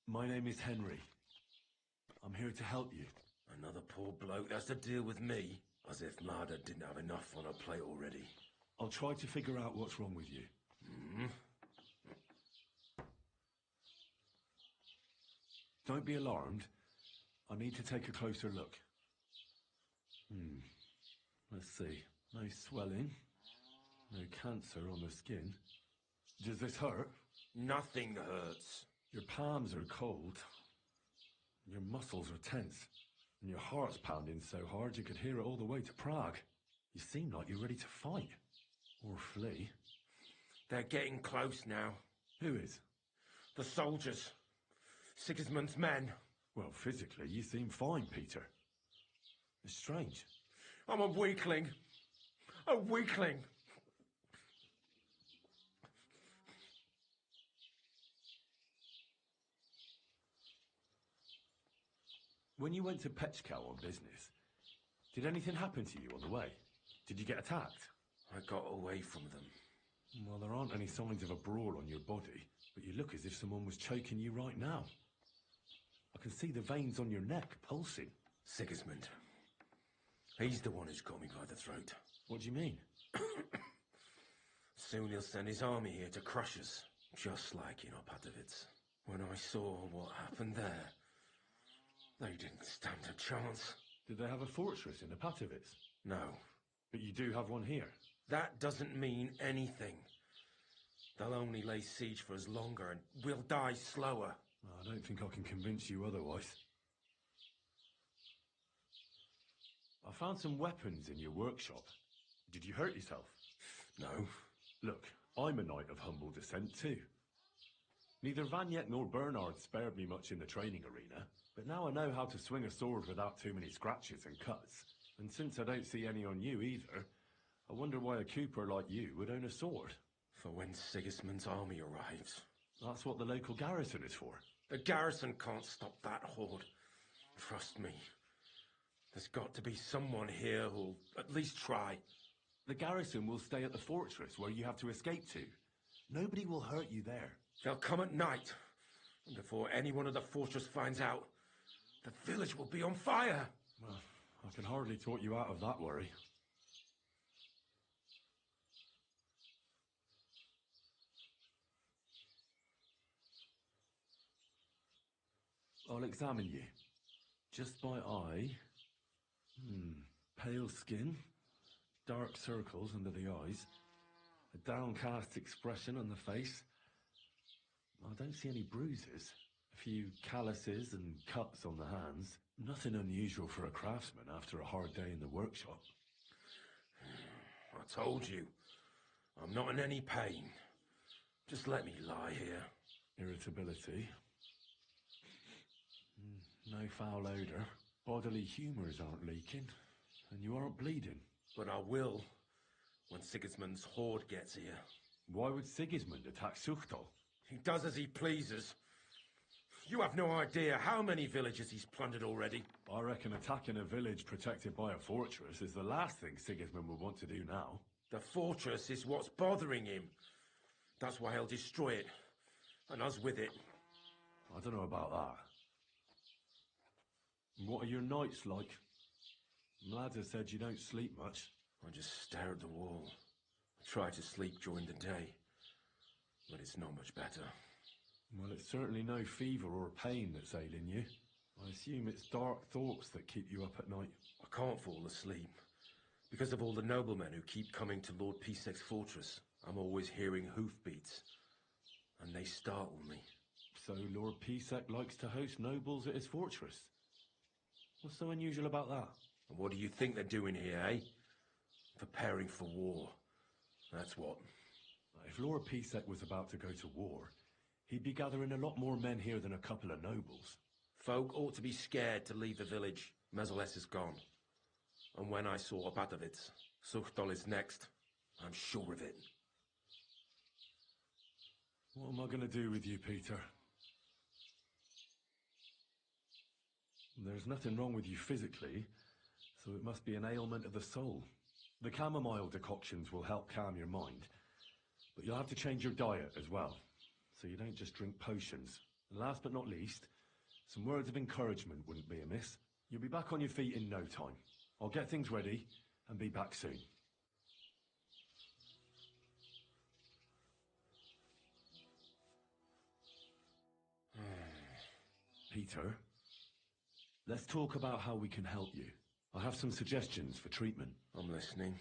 my name is Henry. I'm here to help you. Another poor bloke that's to deal with me, as if Marder didn't have enough on her plate already. I'll try to figure out what's wrong with you. Don't be alarmed. I need to take a closer look. Let's see. No swelling. No cancer on the skin. Does this hurt? Nothing hurts. Your palms are cold. Your muscles are tense. And your heart's pounding so hard you could hear it all the way to Prague. You seem like you're ready to fight. Or flee. They're getting close now. Who is? The soldiers. Sigismund's men. Well, physically, you seem fine, Peter. It's strange. I'm a weakling. A weakling. When you went to Pechkow on business, did anything happen to you on the way? Did you get attacked? I got away from them. Well, there aren't any signs of a brawl on your body, but you look as if someone was choking you right now. I can see the veins on your neck pulsing. Sigismund. He's the one who's got me by the throat. What do you mean? Soon he'll send his army here to crush us, just like in Opatovitz. When I saw what happened there, they didn't stand a chance. Did they have a fortress in Opatovitz? No. But you do have one here. That doesn't mean anything. They'll only lay siege for us longer, and we'll die slower. I don't think I can convince you otherwise. I found some weapons in your workshop. Did you hurt yourself? No. Look, I'm a knight of humble descent too. Neither Vanyek nor Bernard spared me much in the training arena, but now I know how to swing a sword without too many scratches and cuts. And since I don't see any on you either, I wonder why a cooper like you would own a sword. For when Sigismund's army arrives. That's what the local garrison is for. The garrison can't stop that horde. Trust me. There's got to be someone here who'll at least try. The garrison will stay at the fortress where you have to escape to. Nobody will hurt you there. They'll come at night. And before anyone of the fortress finds out, the village will be on fire. Well, I can hardly talk you out of that worry. I'll examine you. Just by eye. Pale skin. Dark circles under the eyes. A downcast expression on the face. I don't see any bruises. A few calluses and cuts on the hands. Nothing unusual for a craftsman after a hard day in the workshop. I told you. I'm not in any pain. Just let me lie here. Irritability. No foul odour. Bodily humours aren't leaking. And you aren't bleeding. But I will when Sigismund's horde gets here. Why would Sigismund attack Suchtal? He does as he pleases. You have no idea how many villages he's plundered already. I reckon attacking a village protected by a fortress is the last thing Sigismund would want to do now. The fortress is what's bothering him. That's why he'll destroy it. And us with it. I don't know about that. What are your nights like? Mladda said you don't sleep much. I just stare at the wall. I try to sleep during the day. But it's not much better. Well, it's certainly no fever or pain that's ailing you. I assume it's dark thoughts that keep you up at night. I can't fall asleep. Because of all the noblemen who keep coming to Lord Pisek's fortress. I'm always hearing hoofbeats. And they startle me. So Lord Pisek likes to host nobles at his fortress? What's so unusual about that? And what do you think they're doing here, eh? Preparing for war. That's what. If Lord Pisek was about to go to war, he'd be gathering a lot more men here than a couple of nobles. Folk ought to be scared to leave the village. Mezeles is gone. And when I saw Abatovitz, Suchtol is next. I'm sure of it. What am I going to do with you, Peter? There's nothing wrong with you physically, so it must be an ailment of the soul. The chamomile decoctions will help calm your mind, but you'll have to change your diet as well, so you don't just drink potions. And last but not least, some words of encouragement wouldn't be amiss. You'll be back on your feet in no time. I'll get things ready and be back soon. Peter, let's talk about how we can help you. I have some suggestions for treatment. I'm listening.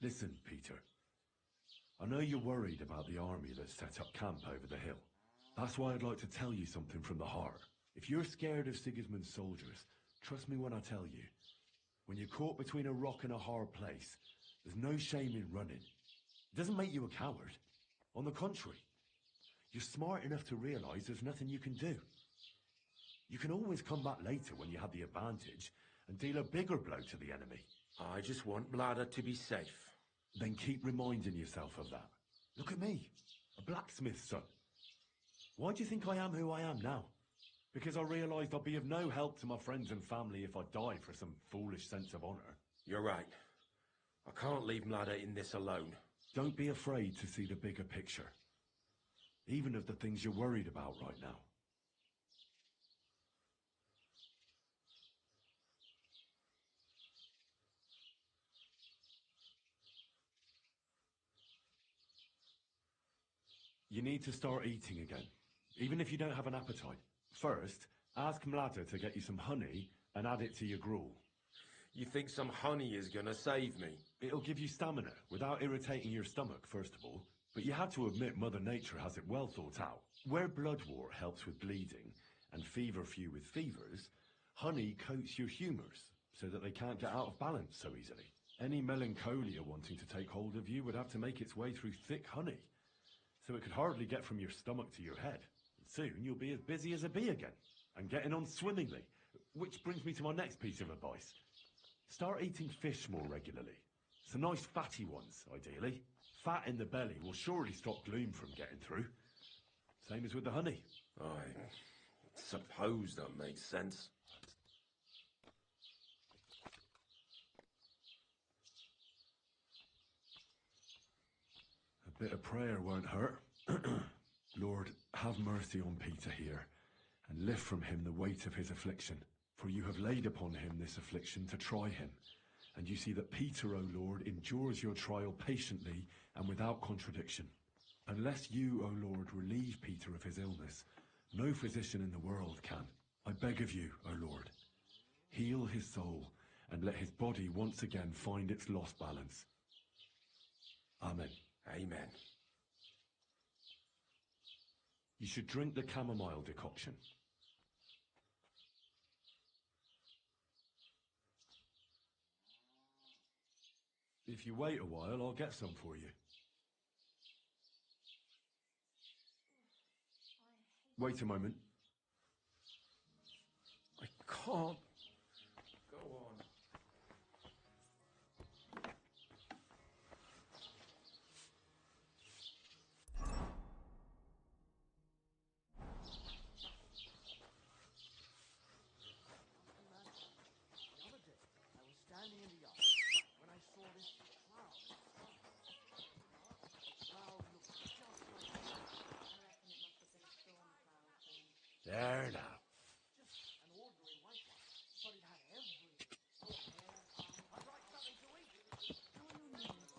Listen, Peter. I know you're worried about the army that's set up camp over the hill. That's why I'd like to tell you something from the heart. If you're scared of Sigismund's soldiers, trust me when I tell you. When you're caught between a rock and a hard place, there's no shame in running. It doesn't make you a coward. On the contrary, you're smart enough to realize there's nothing you can do. You can always come back later when you have the advantage and deal a bigger blow to the enemy. I just want Mladda to be safe. Then keep reminding yourself of that. Look at me, a blacksmith's son. Why do you think I am who I am now? Because I realized I'd be of no help to my friends and family if I died for some foolish sense of honor. You're right. I can't leave Mladda in this alone. Don't be afraid to see the bigger picture. Even of the things you're worried about right now. You need to start eating again, even if you don't have an appetite. First, ask Mladda to get you some honey and add it to your gruel. You think some honey is gonna save me? It'll give you stamina without irritating your stomach, first of all. But you have to admit Mother Nature has it well thought out. Where bloodwort helps with bleeding and feverfew with fevers, honey coats your humours so that they can't get out of balance so easily. Any melancholia wanting to take hold of you would have to make its way through thick honey, so it could hardly get from your stomach to your head. Soon you'll be as busy as a bee again, and getting on swimmingly. Which brings me to my next piece of advice. Start eating fish more regularly. Some nice fatty ones, ideally. Fat in the belly will surely stop gloom from getting through. Same as with the honey. I suppose that makes sense. A bit of prayer won't hurt. Lord, have mercy on Peter here, and lift from him the weight of his affliction. For you have laid upon him this affliction to try him. And you see that Peter, O Lord, endures your trial patiently and without contradiction. Unless you, O Lord, relieve Peter of his illness, no physician in the world can. I beg of you, O Lord, heal his soul and let his body once again find its lost balance. Amen. Amen. You should drink the chamomile decoction. If you wait a while, I'll get some for you. Wait a moment. I can't. Go on. The other day, I was standing in the yard when I saw this cloud in the sky. The cloud looked just like a storm. I reckon it must have been a storm cloud then. There now. Just an ordinary white one, but it had everything. I'd like something to eat. How are your knees?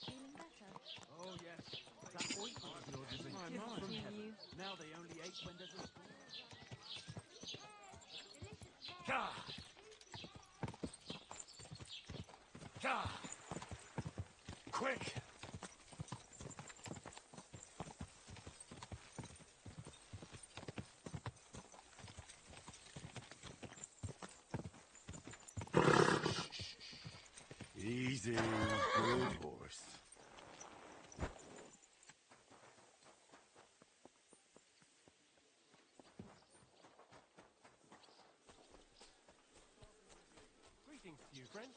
Feeling better? Oh, yes. That ointment of yours is a gift from heaven. Now they only ache when there's a storm. God! God! Quick! Easy, good horse. Greetings to you, friend.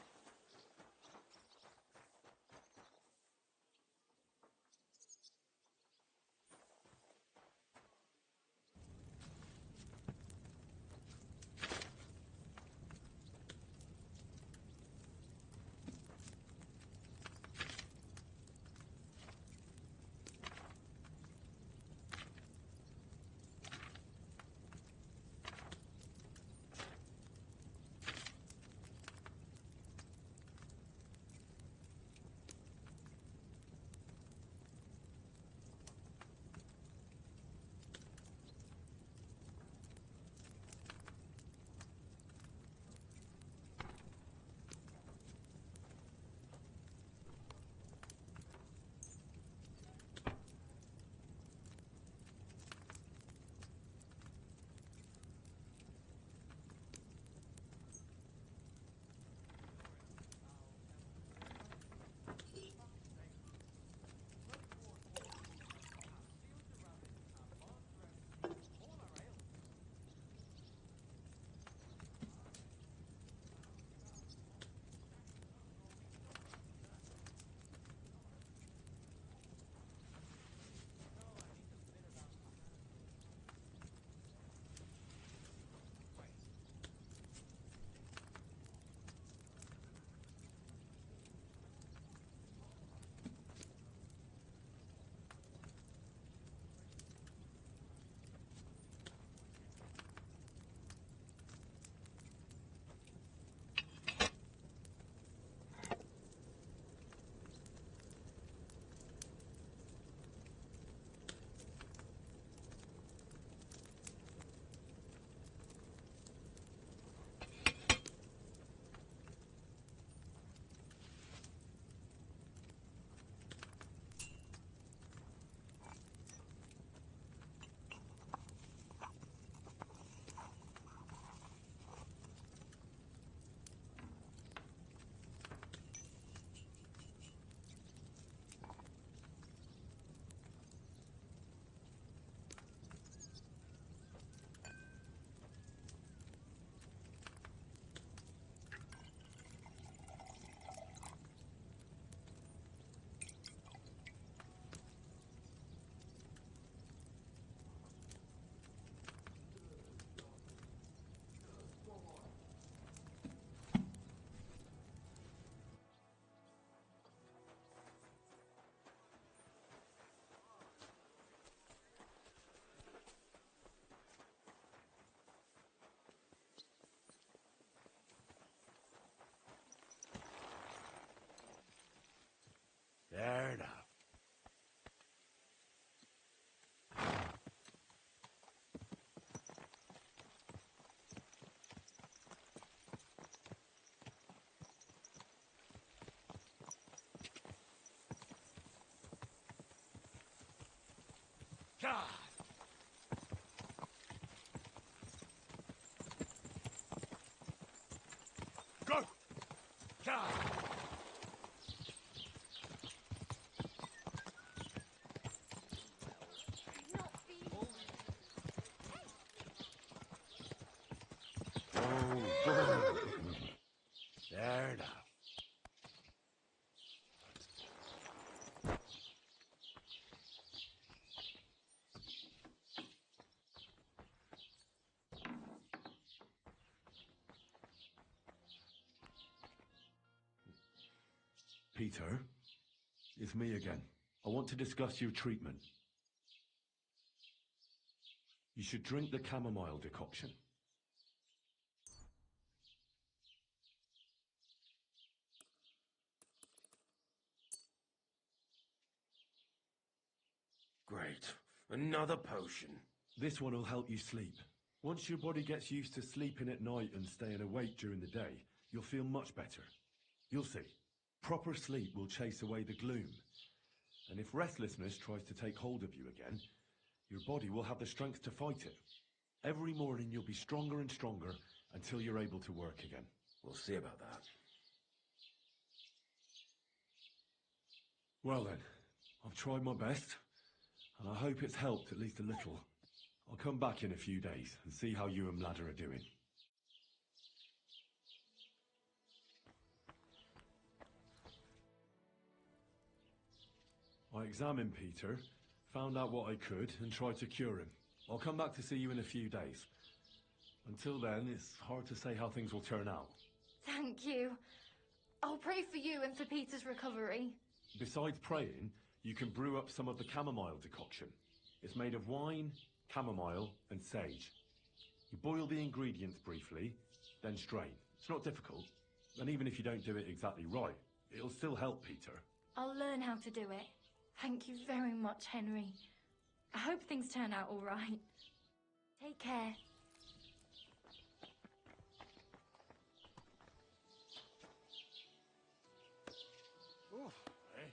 There now. God! Go! God! Not feeling Peter. It's me again. I want to discuss your treatment. You should drink the chamomile decoction. Great. Another potion. This one will help you sleep. Once your body gets used to sleeping at night and staying awake during the day, you'll feel much better. You'll see. Proper sleep will chase away the gloom. And if restlessness tries to take hold of you again, your body will have the strength to fight it. Every morning you'll be stronger and stronger until you're able to work again. We'll see about that. Well then, I've tried my best, and I hope it's helped at least a little. I'll come back in a few days and see how you and Ladder are doing. I examined Peter, found out what I could, and tried to cure him. I'll come back to see you in a few days. Until then, it's hard to say how things will turn out. Thank you. I'll pray for you and for Peter's recovery. Besides praying, you can brew up some of the chamomile decoction. It's made of wine, chamomile, and sage. You boil the ingredients briefly, then strain. It's not difficult, and even if you don't do it exactly right, it'll still help Peter. I'll learn how to do it. Thank you very much, Henry. I hope things turn out all right. Take care. Oof, eh?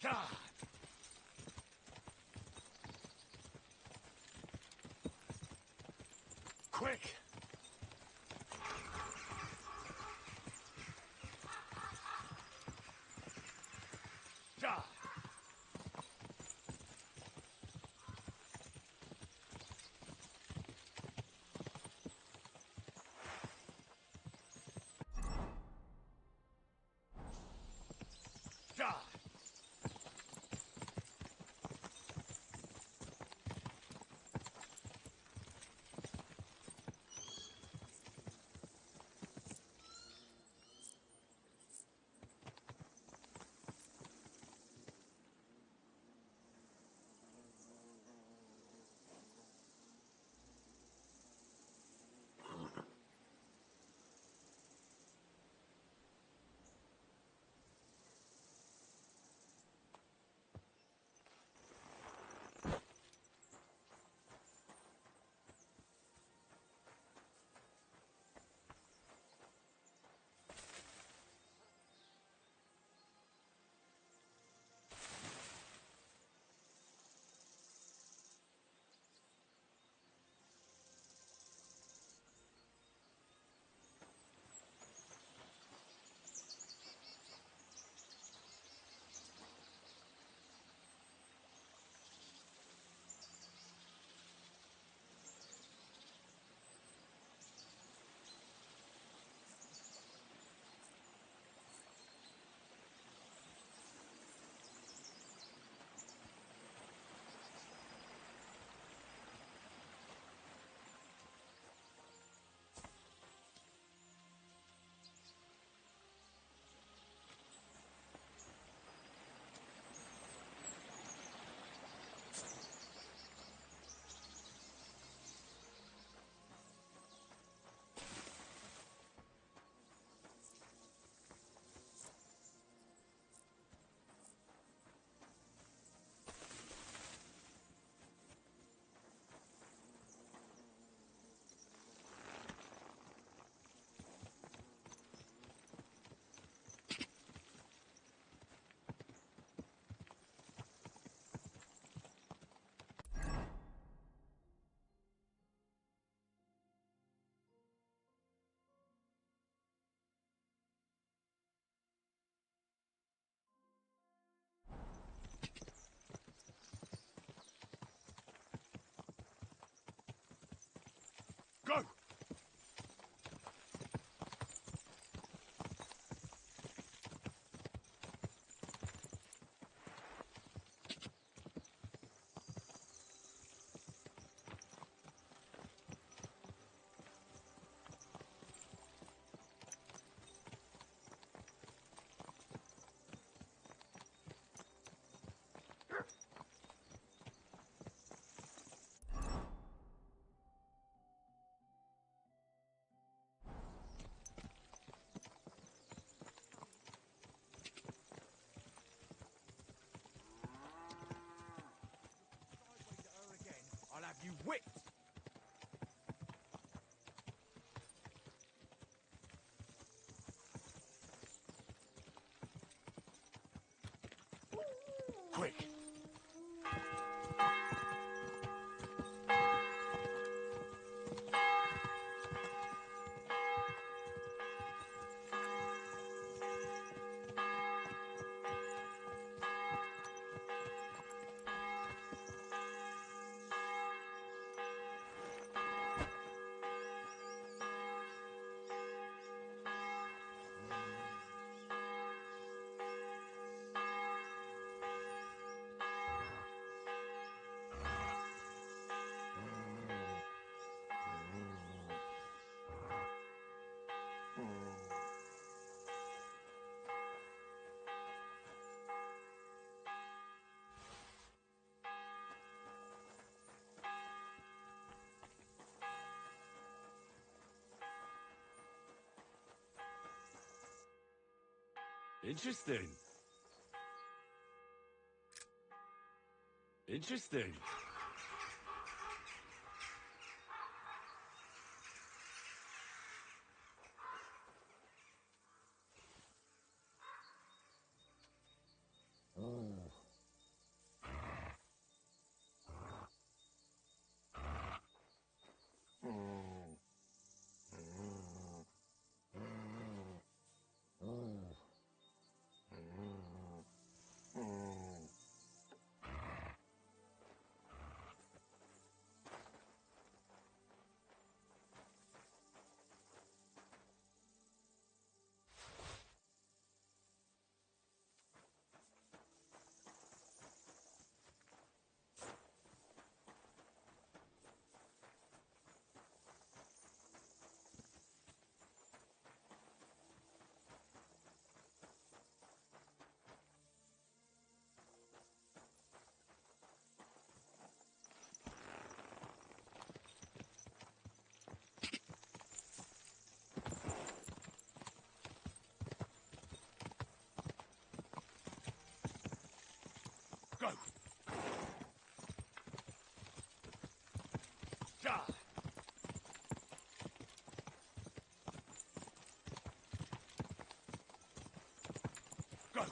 God! Quick! God! God! Quick! Quick! Interesting. Interesting. Go! Ja! Go!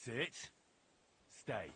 That's it. Stay.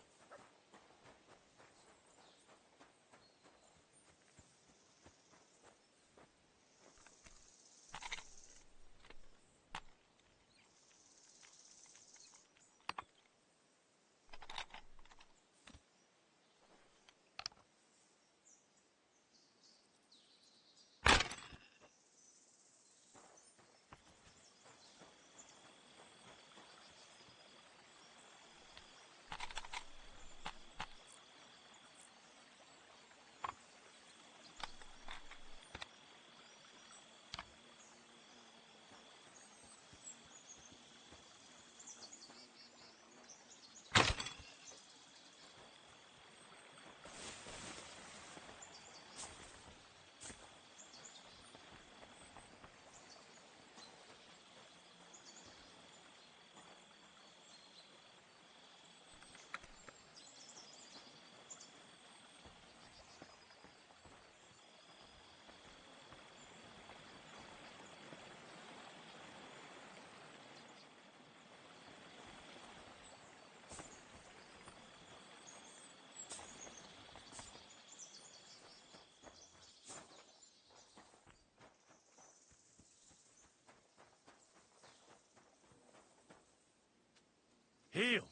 Heal!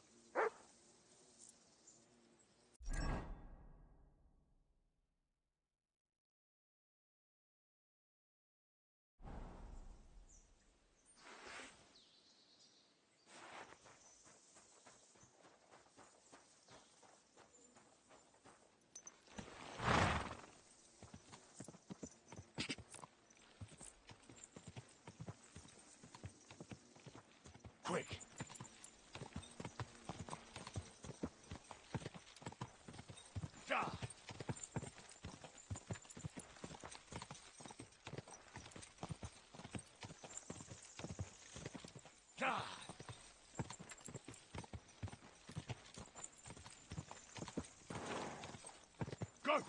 Quick! Ja! Ja! Go!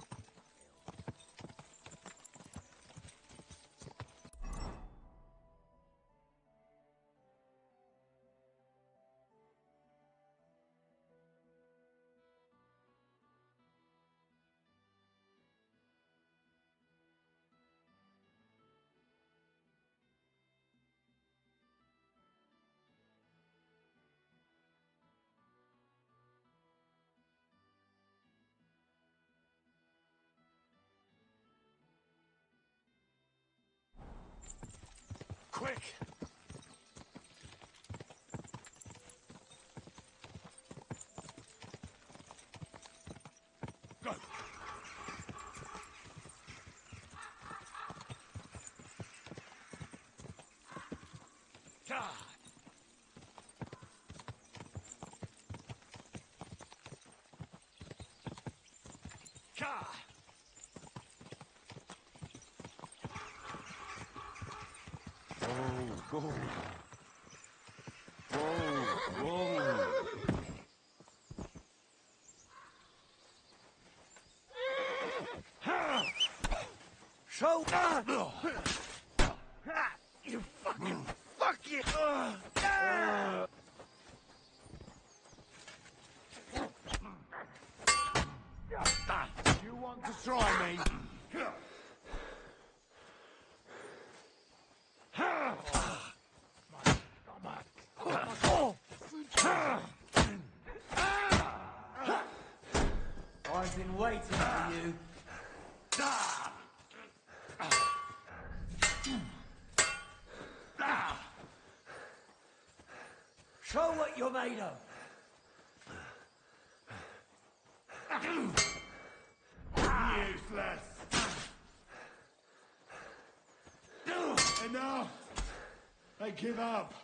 Quick! Go! Ja! Ja! Whoa, whoa. Whoa, whoa. Show. You fucking fuck you. You want to try me? I've been waiting for you. Show what you're made of. Useless. Enough. I give up.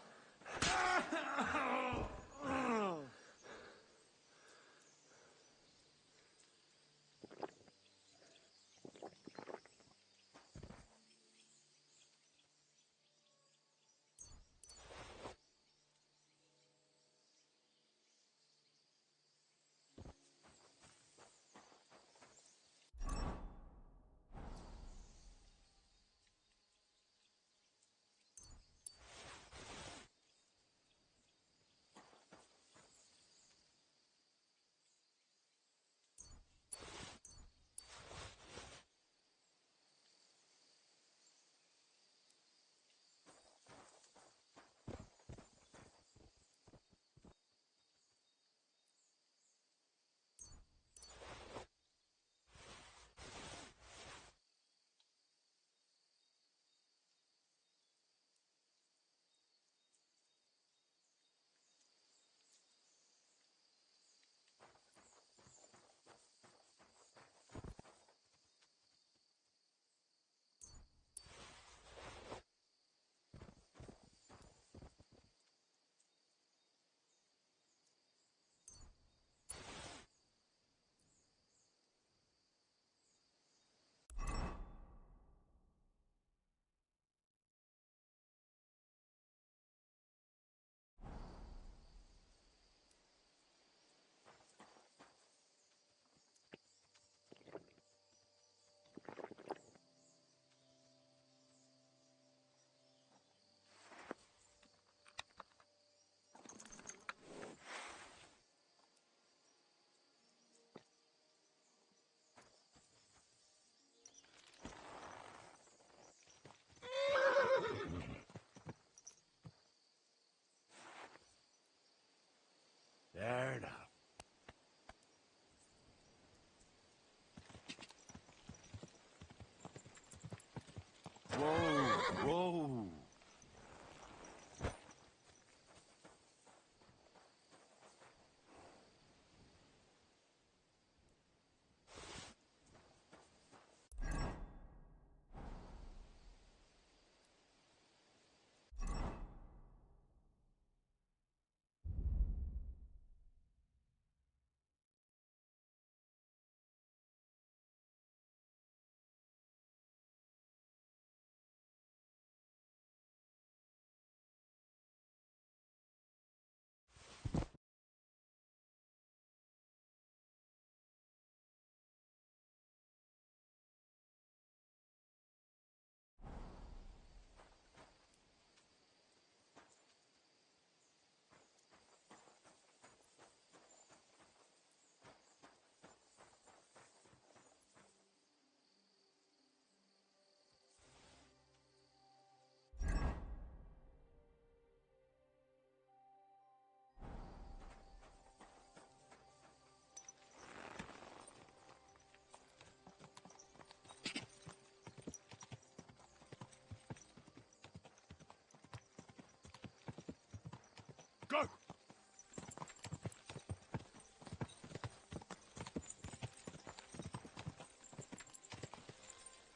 Go!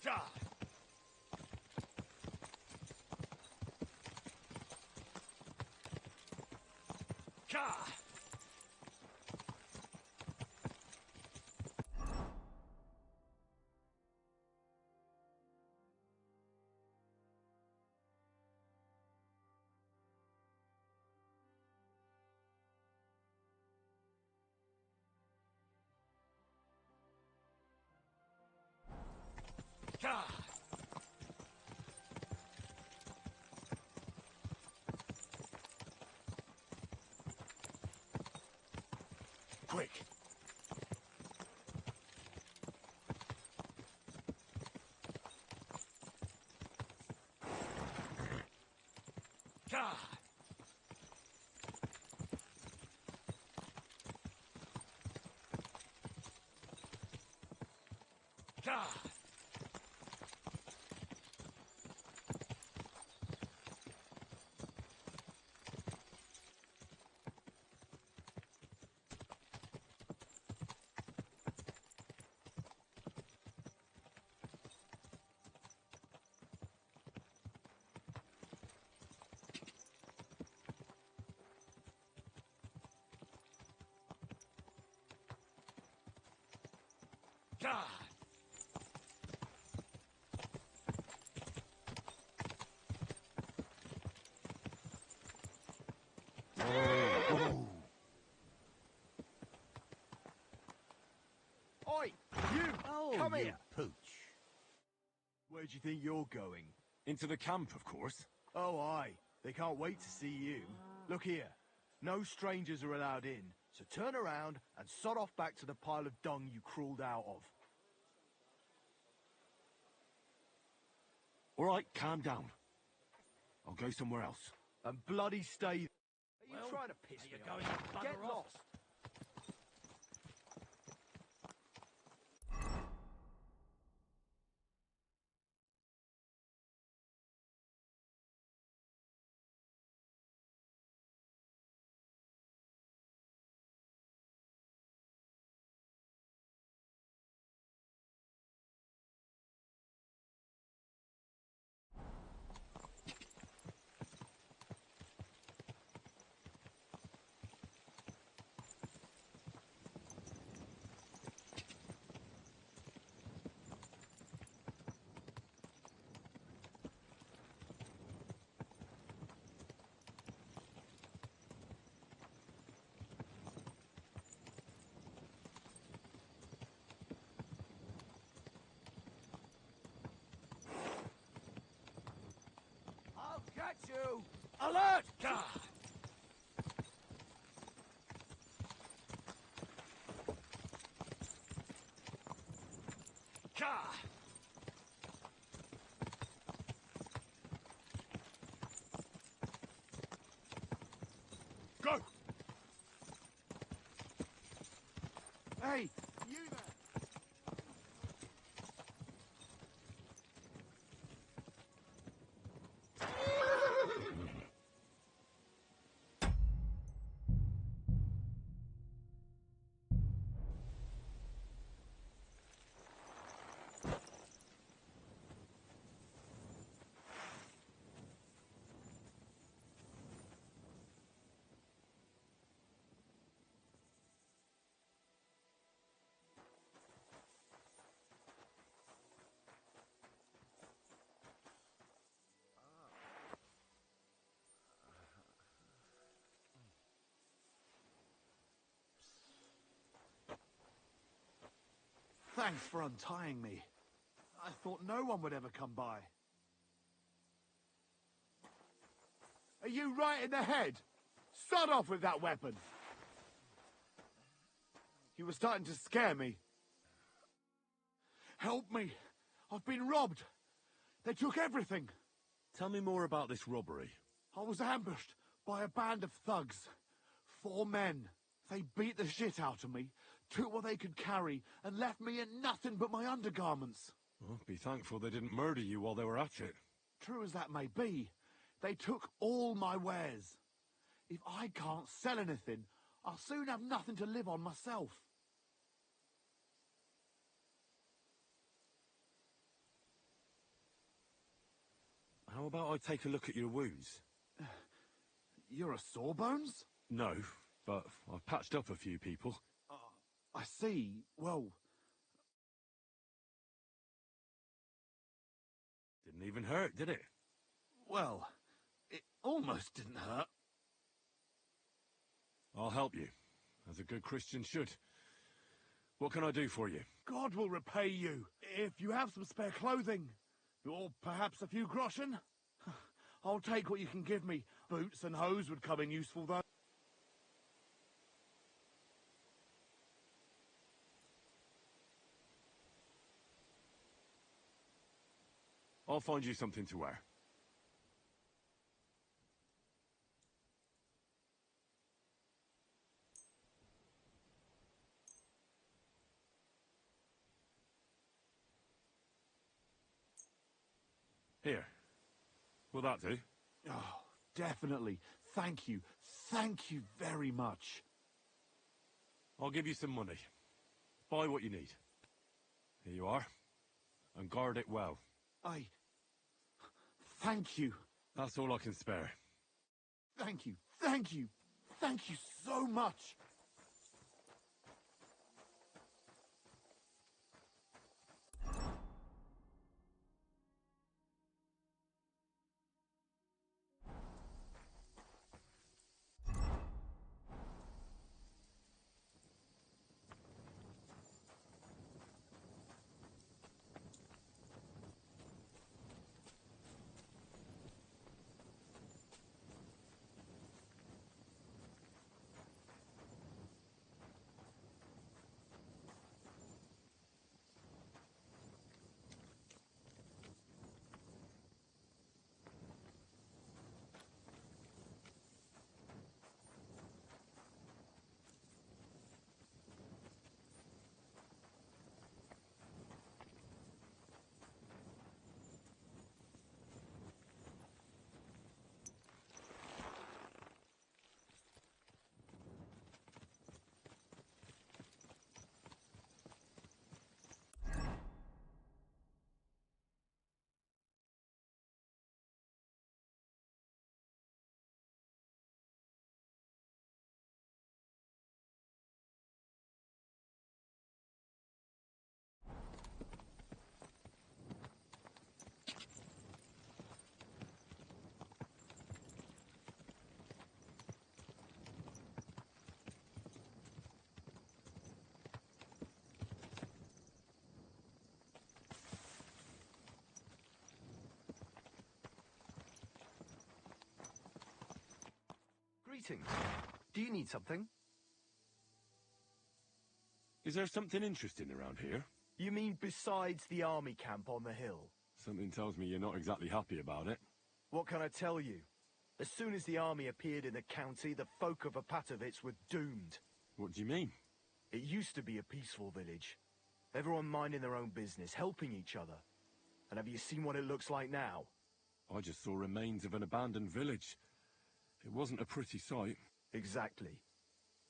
Ja! Ka! Ka! Quick! Ka! Ka! Ka! Oi, you! Oh, Come you here! pooch. Where do you think you're going? Into the camp, of course. Oh, aye. They can't wait to see you. Look here. No strangers are allowed in, so turn around and sod off back to the pile of dung you crawled out of. All right, calm down. I'll go somewhere else. And bloody stay. Are you Well, trying to piss are me you off? going to bugger Get off? lost. I'll catch you! Alert! Ka! Ka! Go! Hey, you there! Thanks for untying me. I thought no one would ever come by. Are you right in the head? Sod off with that weapon! You were starting to scare me. Help me! I've been robbed! They took everything! Tell me more about this robbery. I was ambushed by a band of thugs. 4 men. They beat the shit out of me, took what they could carry, and left me in nothing but my undergarments. Well, be thankful they didn't murder you while they were at it. True as that may be, they took all my wares. If I can't sell anything, I'll soon have nothing to live on myself. How about I take a look at your wounds? You're a Sawbones? No, but I've patched up a few people. I see. Well... Didn't even hurt, did it? Well, it almost didn't hurt. I'll help you, as a good Christian should. What can I do for you? God will repay you, if you have some spare clothing. Or perhaps a few groschen. I'll take what you can give me. Boots and hose would come in useful, though. I'll find you something to wear. Here. Will that do? Oh, definitely. Thank you. Thank you very much. I'll give you some money. Buy what you need. Here you are. And guard it well. Thank you. That's all I can spare. Thank you. Thank you. Thank you so much. Greetings. Do you need something? Is there something interesting around here? You mean besides the army camp on the hill? Something tells me you're not exactly happy about it. What can I tell you? As soon as the army appeared in the county, the folk of Apatovitz were doomed. What do you mean? It used to be a peaceful village. Everyone minding their own business, helping each other. And have you seen what it looks like now? I just saw remains of an abandoned village. It wasn't a pretty sight. Exactly.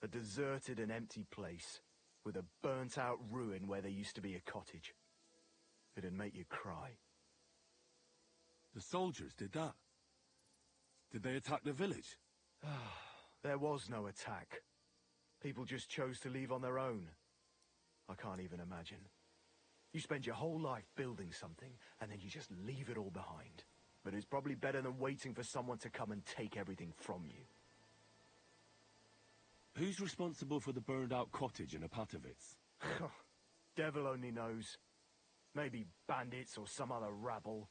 A deserted and empty place, with a burnt-out ruin where there used to be a cottage. It'd make you cry. The soldiers did that? Did they attack the village? There was no attack. People just chose to leave on their own. I can't even imagine. You spend your whole life building something, and then you just leave it all behind. But it's probably better than waiting for someone to come and take everything from you. Who's responsible for the burned-out cottage in Apatovitz? Devil only knows. Maybe bandits or some other rabble.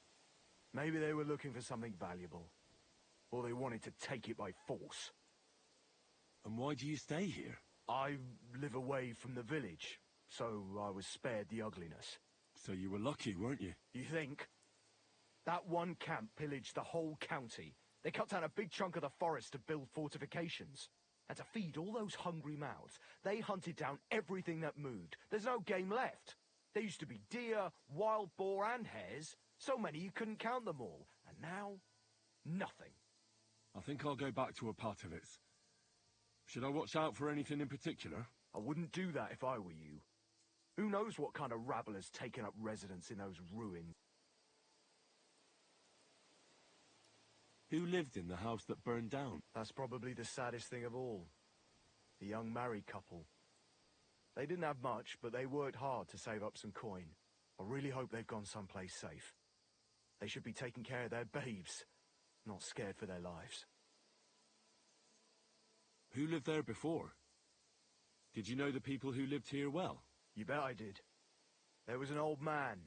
Maybe they were looking for something valuable. Or they wanted to take it by force. And why do you stay here? I live away from the village, so I was spared the ugliness. So you were lucky, weren't you? You think? That one camp pillaged the whole county. They cut down a big chunk of the forest to build fortifications. And to feed all those hungry mouths, they hunted down everything that moved. There's no game left. There used to be deer, wild boar and hares. So many you couldn't count them all. And now, nothing. I think I'll go back to Apatovitz. Should I watch out for anything in particular? I wouldn't do that if I were you. Who knows what kind of rabble has taken up residence in those ruins? Who lived in the house that burned down? That's probably the saddest thing of all. The young married couple. They didn't have much, but they worked hard to save up some coin. I really hope they've gone someplace safe. They should be taking care of their babes, not scared for their lives. Who lived there before? Did you know the people who lived here well? You bet I did. There was an old man.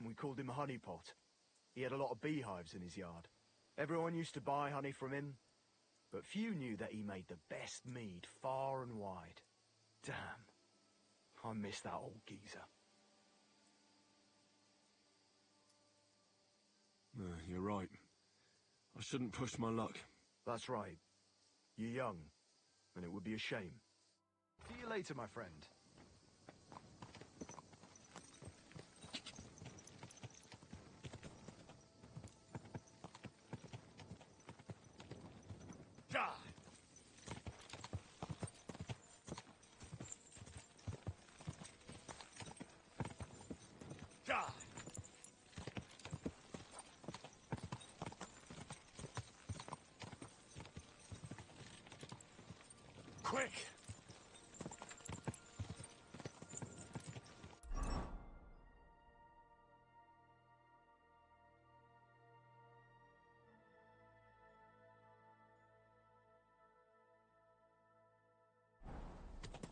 We called him Honeypot. He had a lot of beehives in his yard. Everyone used to buy honey from him, but few knew that he made the best mead far and wide. Damn. I miss that old geezer. You're right. I shouldn't push my luck. That's right. You're young, and it would be a shame. See you later, my friend. God! God! Quick!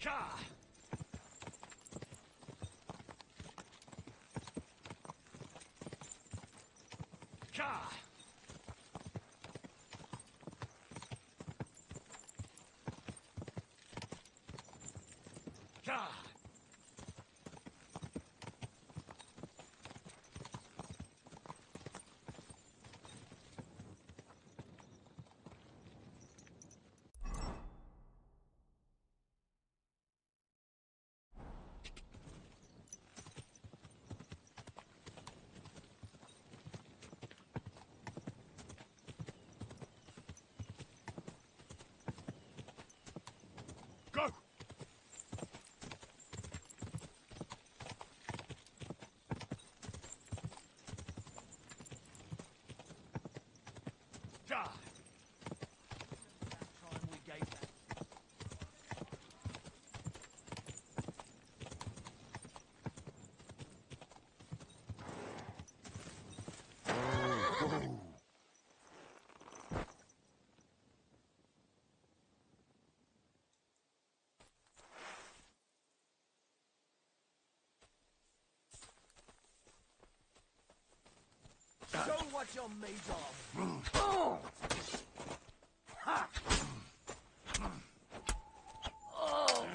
God! God! God! Go! God! Time we gave that. Show what you're made of! Oh! Ha! Oh!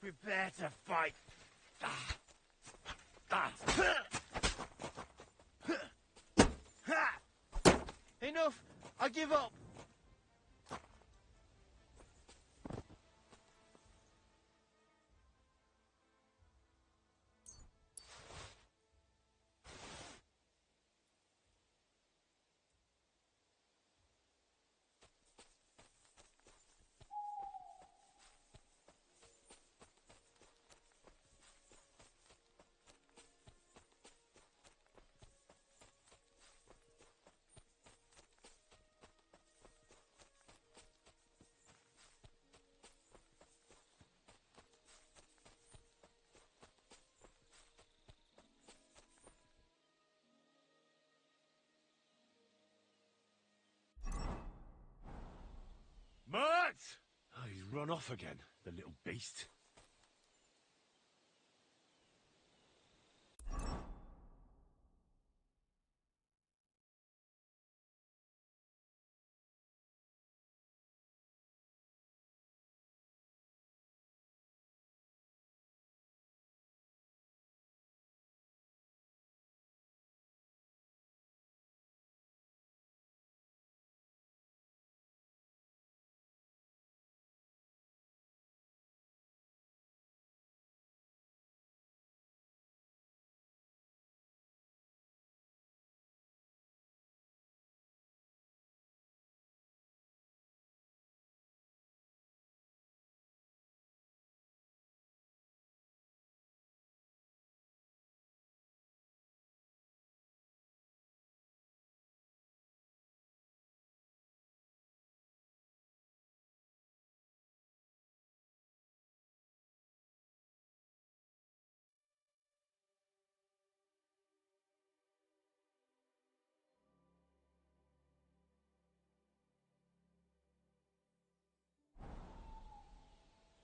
Prepare to fight. Enough! I give up! run off again, the little beast.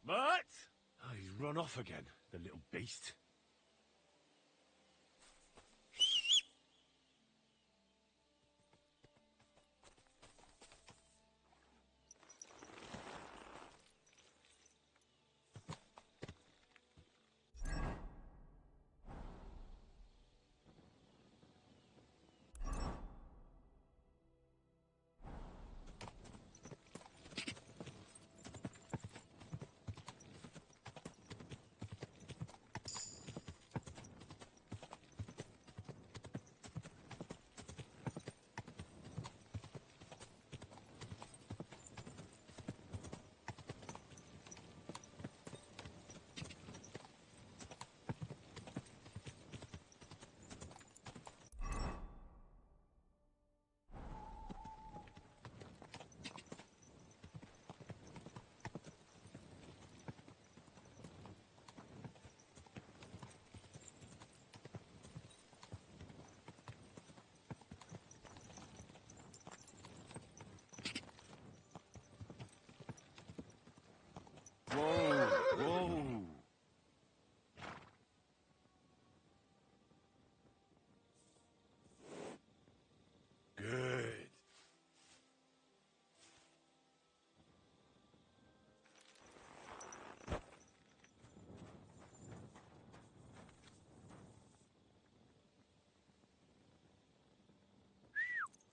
But oh, he's run off again, the little beast. Whoa, whoa. Good.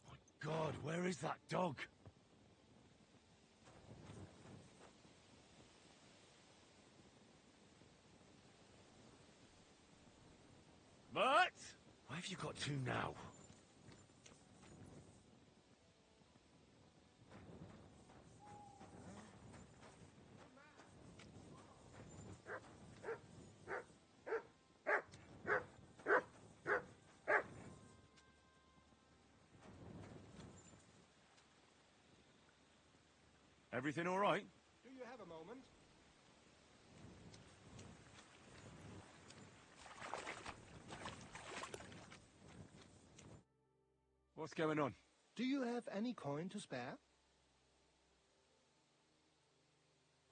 My God, where is that dog? But why have you got two now? Everything all right? Do you have a moment? What's going on? Do you have any coin to spare?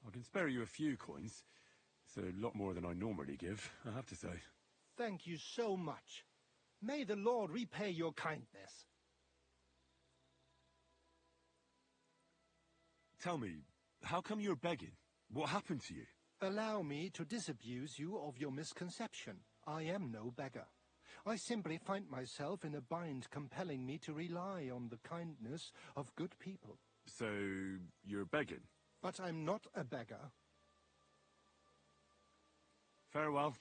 I can spare you a few coins. It's a lot more than I normally give, I have to say. Thank you so much. May the Lord repay your kindness. Tell me, how come you're begging? What happened to you? Allow me to disabuse you of your misconception. I am no beggar. I simply find myself in a bind compelling me to rely on the kindness of good people. So, you're begging? But I'm not a beggar. Farewell.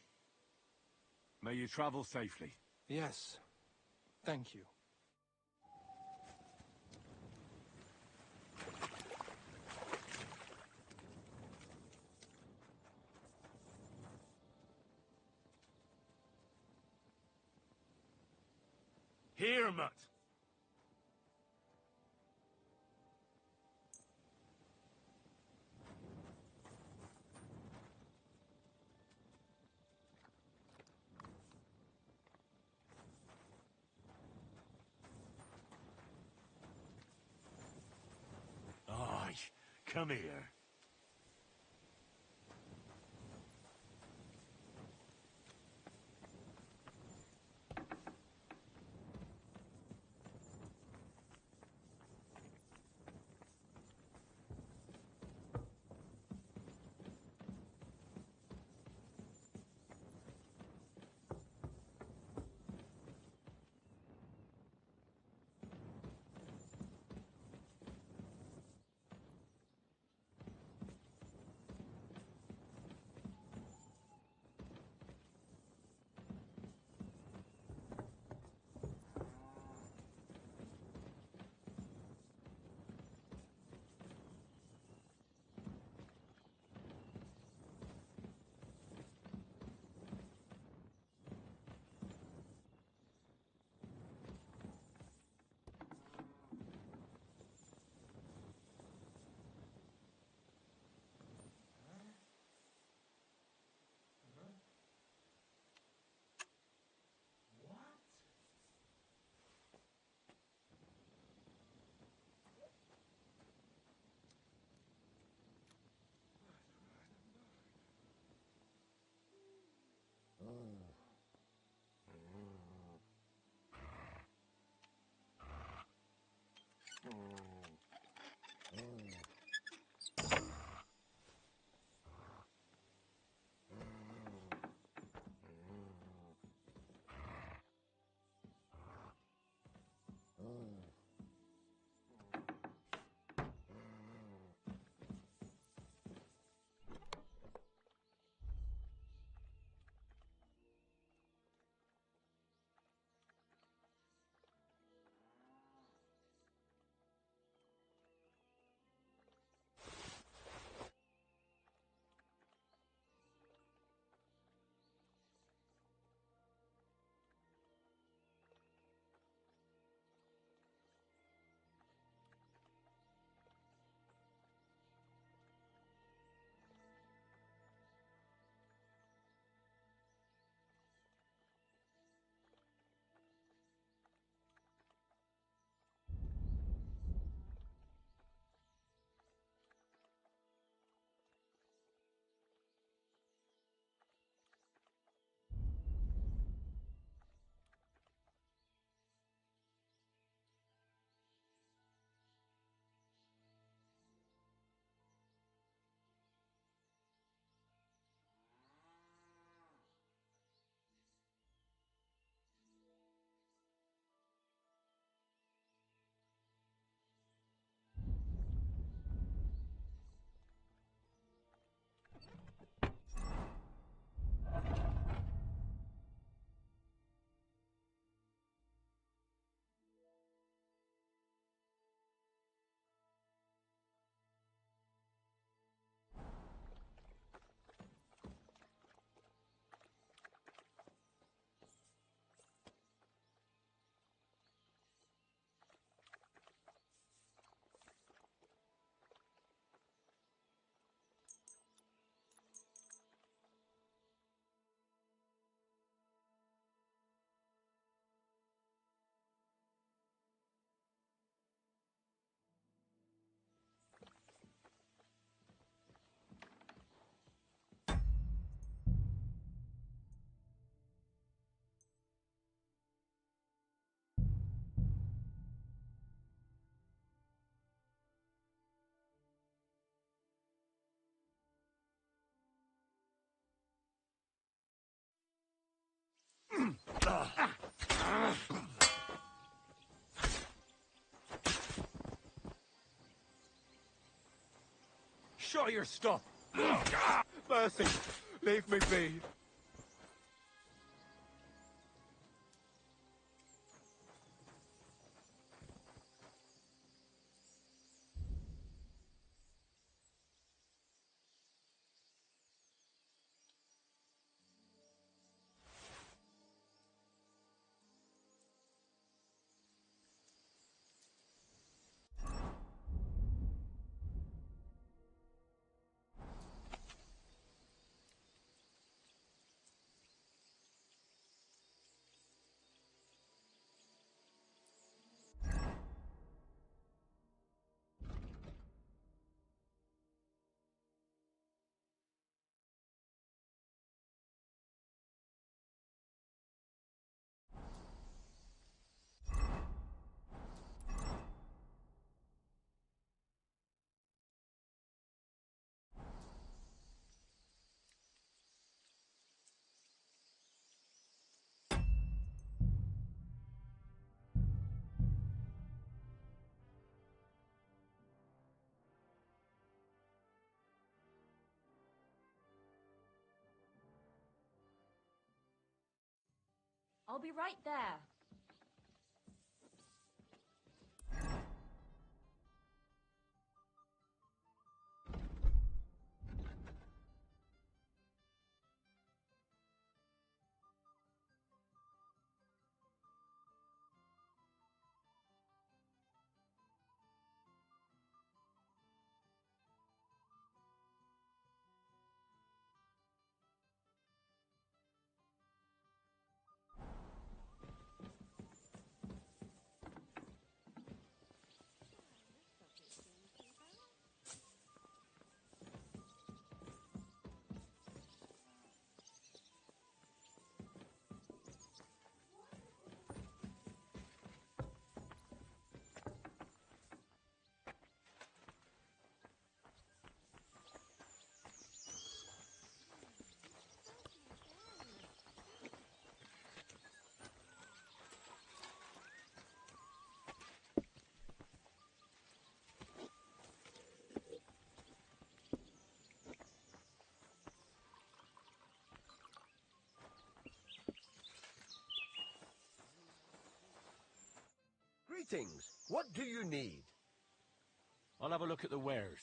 May you travel safely. Yes. Thank you. Here, Mutt. Aye, come here. Show your stuff! Mercy! Leave me be! I'll be right there. Greetings. What do you need? I'll have a look at the wares.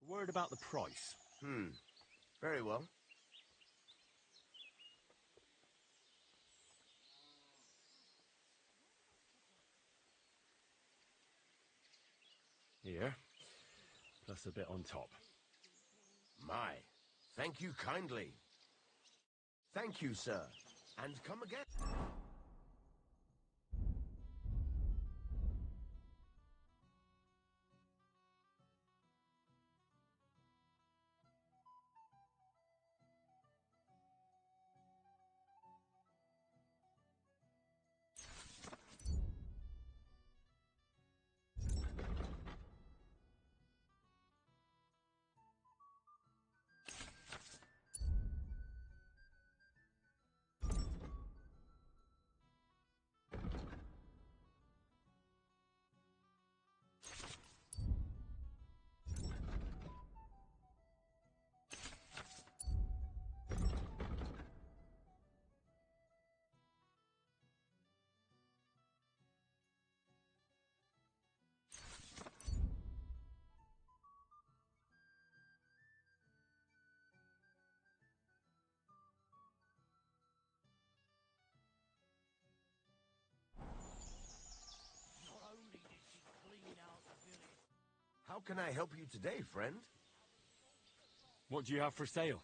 Word about the price. Very well. Here, plus a bit on top. My, thank you kindly. Thank you, sir. And come again. How can I help you today, friend? What do you have for sale?